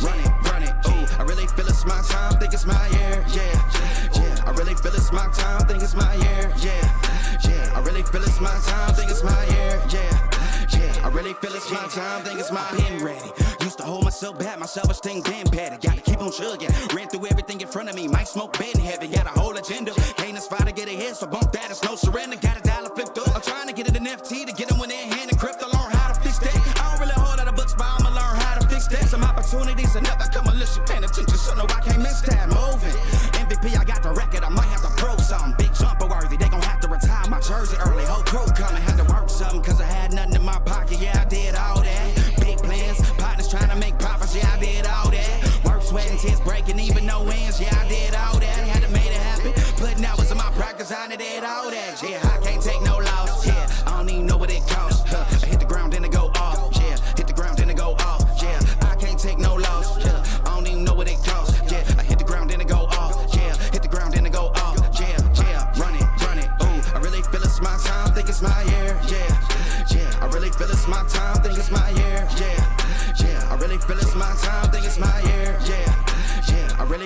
run it. Ooh, I really feel it's my time, think it's my year. Yeah, I really feel it's my time, think it's my year. Yeah, I really feel it's my time, think it's my year. Yeah, I really feel it's my time, think it's my pen ready. Used to hold myself back, my self-esteem been patted. Gotta keep on chugging, ran through everything in front of me. Might smoke bed in heaven, got a whole agenda. Can't aspire to get ahead, so bump that, it's no surrender. Got a dollar flipped up, I'm trying to get it in FT to get them when they're in hand and crypto. Learn how to fix that. I don't really hold out of books, but I'ma learn how to fix that. Some opportunities and never come unless you paying attention, so no, I can't miss that. Moving, MVP, I got the record, I might have to pro something. Big jumper worthy, they gon' have to retire my jersey early. Whole crew coming, had to work something, cause I had nothing in my pocket, yeah, I did all that. Big plans, partners trying to make profits, yeah, I did all that. Work, sweat, and tears breaking, even no wins, yeah, I did all that. Had to make it happen, putting hours in my practice, I did all that, yeah.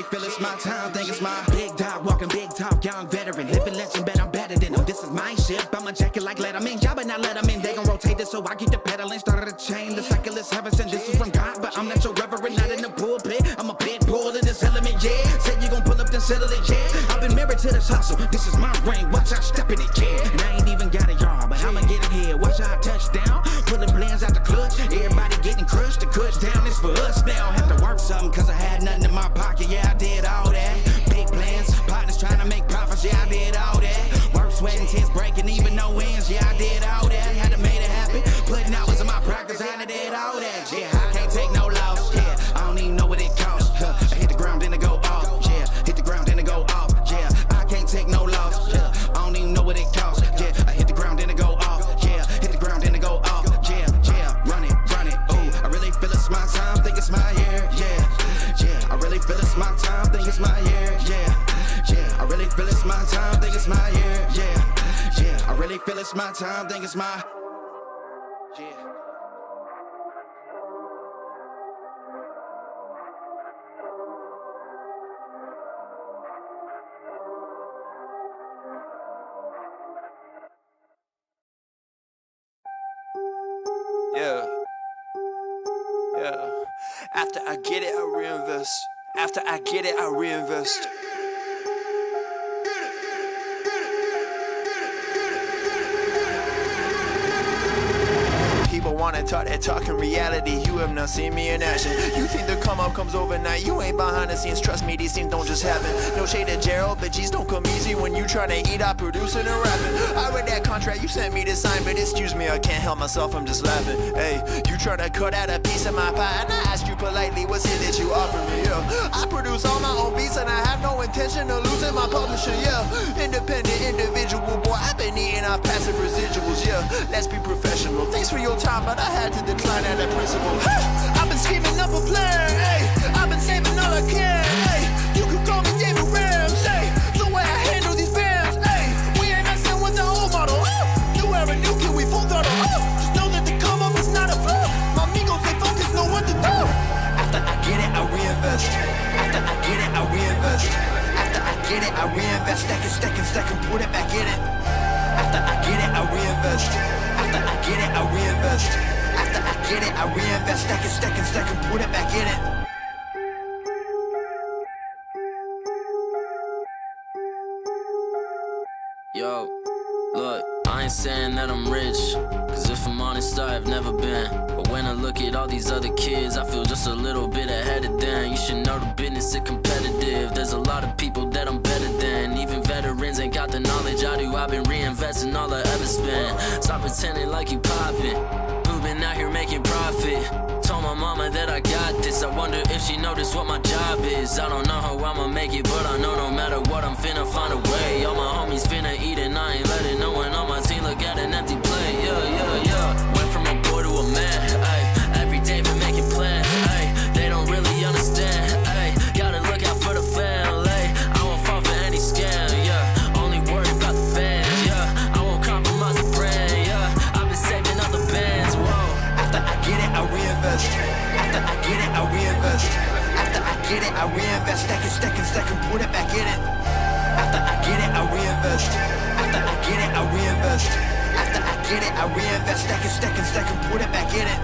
feel it's my time, think it's my big dog, walking big talk, young veteran, living legend, bet I'm better than them. This is my ship, I'm a jacket like Letterman, y'all but not let them in. They gon' rotate this, so I keep the pedaling, started a chain. The cycle is heaven sent, this is from God, but I'm not your reverend, not in the pulpit. I'm a pit bull in this element, yeah. Said you gon' pull up, then settle it, yeah. I've been married to this hustle, this is my brain, watch out step in it, yeah. And I ain't even got a yard, but I'ma get it here. Watch out touchdown, pulling blends out the clutch. Everybody getting crushed, the cut down is for us now. Have to work something, cause I had nothing in my pocket, yeah, I did all that. Big plans, partners trying to make profits, yeah, I did all that. Work, sweating, tears breaking, even no wins, yeah, I did all that. Had to make it happen, putting hours in my practice, I did all that, yeah. I can't take no loss, yeah. I don't even know what it costs, I hit the ground, then it go off, yeah. Hit the ground, then it go off, yeah. I can't take no loss, yeah. I don't even know what it costs, yeah. I hit the ground, then it go off, yeah. Hit the ground, then it go off, yeah, yeah. Run it, ooh. I really feel it's my time, think it's my year, yeah, yeah. I really feel it's my time, think it's my year, yeah, yeah. I really feel it's my time, think it's my year, yeah, yeah. I really feel it's my time, think it's my, yeah. Yeah. Yeah. After I get it, I reinvest. After I get it, I reinvest. People wanna talk that talk in reality. You have not seen me in action. You think the come up comes overnight. You ain't behind the scenes. Trust me, these things don't just happen. No shade to Gerald, but G's don't come easy when you tryna eat out producing and rapping. I read that contract you sent me to sign, but excuse me, I can't help myself, I'm just laughing. Hey, you tryna cut out a piece of my pie, and I asked you politely, what's it that you offer me? Yeah, I produce all my own beats, and I have no intention of losing my publisher. Yeah, independent individual, boy, I've been eating off passive residuals. Yeah, let's be professional. Thanks for your time, but I had to decline at that principle. I've been scheming up a plan, hey. I've been saving all I can, hey. You can call me David Ramsey. The way I handle these bands, hey. We ain't messing with the old model. You wear a new kid, we full throttle. Just know that the come up is not a flaw. My amigos, they focus, know what to do. After I get it, I reinvest. After I get it, I reinvest. After I get it, I reinvest. Stack and put it back in it. After I get it, I reinvest. After I get it, I reinvest. After I get it, I reinvest. Stack and put it back in it. Yo, look, I ain't saying that I'm rich, cause if I'm honest, I've never been. But when I look at all these other kids, I feel just a little bit ahead of them. You should know the business is competitive. There's a lot of people that I'm better than. Even veterans ain't got the knowledge I do. I've been reinvesting all I ever spent. Stop pretending like you poppin'. Who been out here making profit? Told my mama that I got this. I wonder if she noticed what my job is. I don't know how I'ma make it, but I know no matter what, I'm finna find a way. All my homies finna eat and I ain't letting no one on my team look at an empty plate. Yeah. Went from a boy to a man, ayy. Every day been making plans, ayy. They don't really understand, ayy. Gotta look out for the family. I won't fall for any scam, yeah. Only worried about the fans, yeah. I won't compromise the brand, yeah. I've been saving up the bands, whoa. After I get it, I reinvest. After I get it, I reinvest. After I get it, I reinvest. Stack and put it back in it. After I get it, I reinvest. After I get it, I reinvest. After I get it, I reinvest. Stack and put it back in it.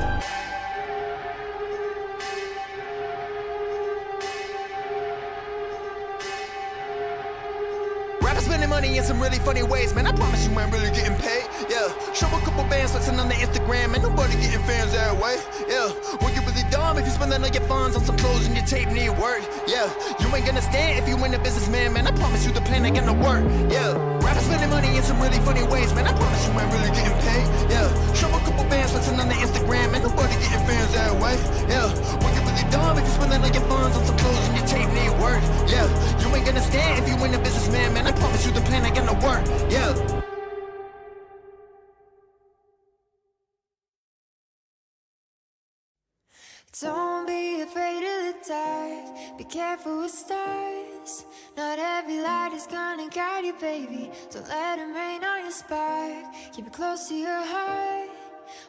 Rappers spending money in some really funny ways, man. I promise you ain't really getting paid. Yeah, show a couple bands flexing on the Instagram, and nobody getting fans that way. Yeah, well, you really dumb if you spending all your funds on some clothes and your tape need work. Yeah, you ain't gonna stand if you ain't a businessman, man. I promise you the plan ain't gonna work. Yeah, rappers spending money in some really funny ways, man. I promise you ain't really getting paid. Yeah, show a couple bands flexing on the Instagram, and nobody getting fans that way. Yeah, well, you really dumb if you spending all your funds on some clothes and your tape need work. Yeah, you ain't gonna stand if you ain't a businessman, man. I promise you the plan ain't gonna work. Yeah. Don't be afraid of the dark. Be careful with stars. Not every light is gonna guide you, baby. Don't let them rain on your spark. Keep it close to your heart.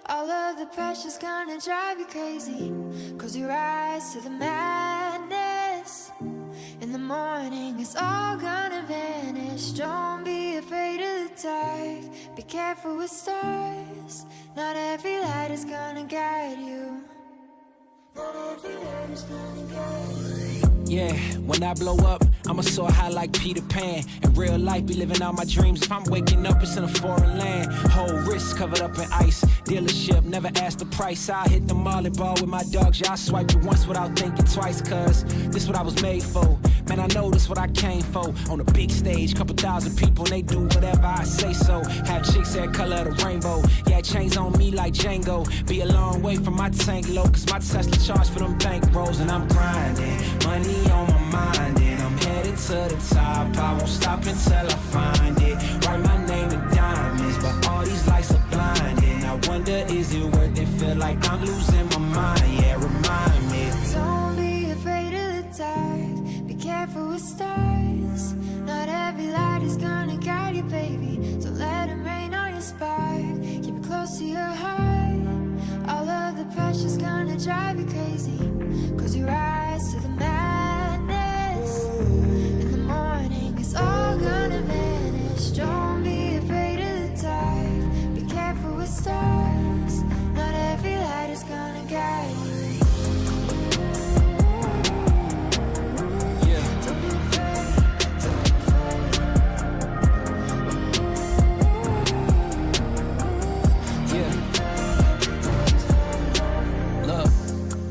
All of the pressure's gonna drive you crazy. Close your eyes to the madness. And it's all gonna vanish. Don't be afraid of the dark. Be careful with stars. Not every light is gonna guide you. Not every light is gonna guide you. Yeah, when I blow up, I'ma soar high like Peter Pan. In real life, be living out my dreams. If I'm waking up, it's in a foreign land. Whole wrist covered up in ice. Dealership, never ask the price. I hit the mall and ball with my dogs. Yeah, I swiped it once without thinking twice. Cause this what I was made for. Man, I know this what I came for. On a big stage, couple thousand people, and they do whatever I say so. Have chicks that color of the rainbow. Yeah, chains on me like Django. Be a long way from my tank low. Cause my Tesla charge for them bank rolls. And I'm grinding, money on my mind, and I'm headed to the top. I won't stop until I find it. Write my name in diamonds, but all these lights are blinding. I wonder, is it worth it? Feel like I'm losing my mind. Yeah, remind me. Don't be afraid of the dark. Be careful with stars. Not every light is gonna guide you, baby. So let them rain on your spark. Keep it close to your heart. All of the pressure's gonna drive you crazy. Cause you rise to the madness. In the morning, it's all gonna vanish. Don't be afraid of the dark. Be careful with stars. Not every light is gonna guide you.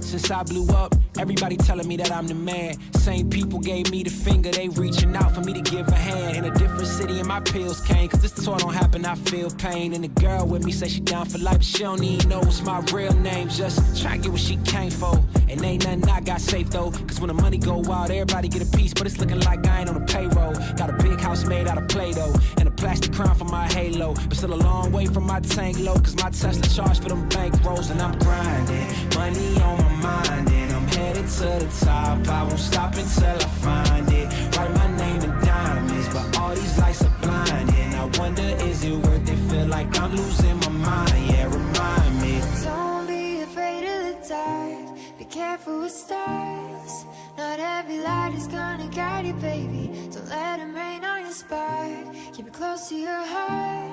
Since I blew up, everybody telling me that I'm the man. Same people gave me the finger, they reaching out for me to give a hand. In a different city and my pills came, cause this tour don't happen, I feel pain. And the girl with me say she down for life, but she don't even know what's my real name. Just try to get what she came for. And ain't nothing I got safe though, cause when the money go wild, everybody get a piece. But it's looking like I ain't on the payroll. Got a big house made out of Play-Doh, and a plastic crown for my halo. But still a long way from my tank low, cause my Tesla charge for them bank rolls. And I'm grinding, money on my mind, and I'm headed to the top. I won't stop until I find it. Write my name in diamonds, but all these lights are blinding. I wonder, is it worth it? Feel like I'm losing my mind. Yeah, remind me. Don't be afraid of the dark. Be careful with stars. Not every light is gonna guide you, baby. Don't let them rain on your spark. Keep it close to your heart.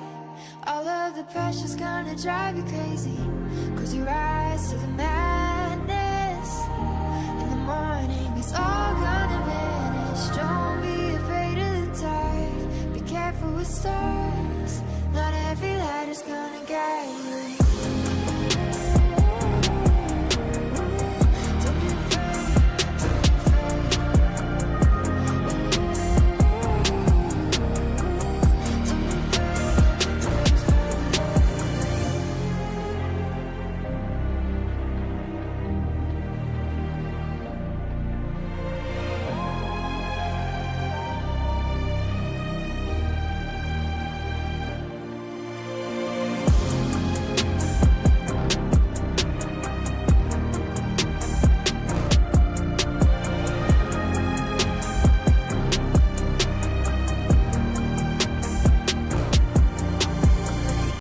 All of the pressure's gonna drive you crazy. Cause you rise to the max.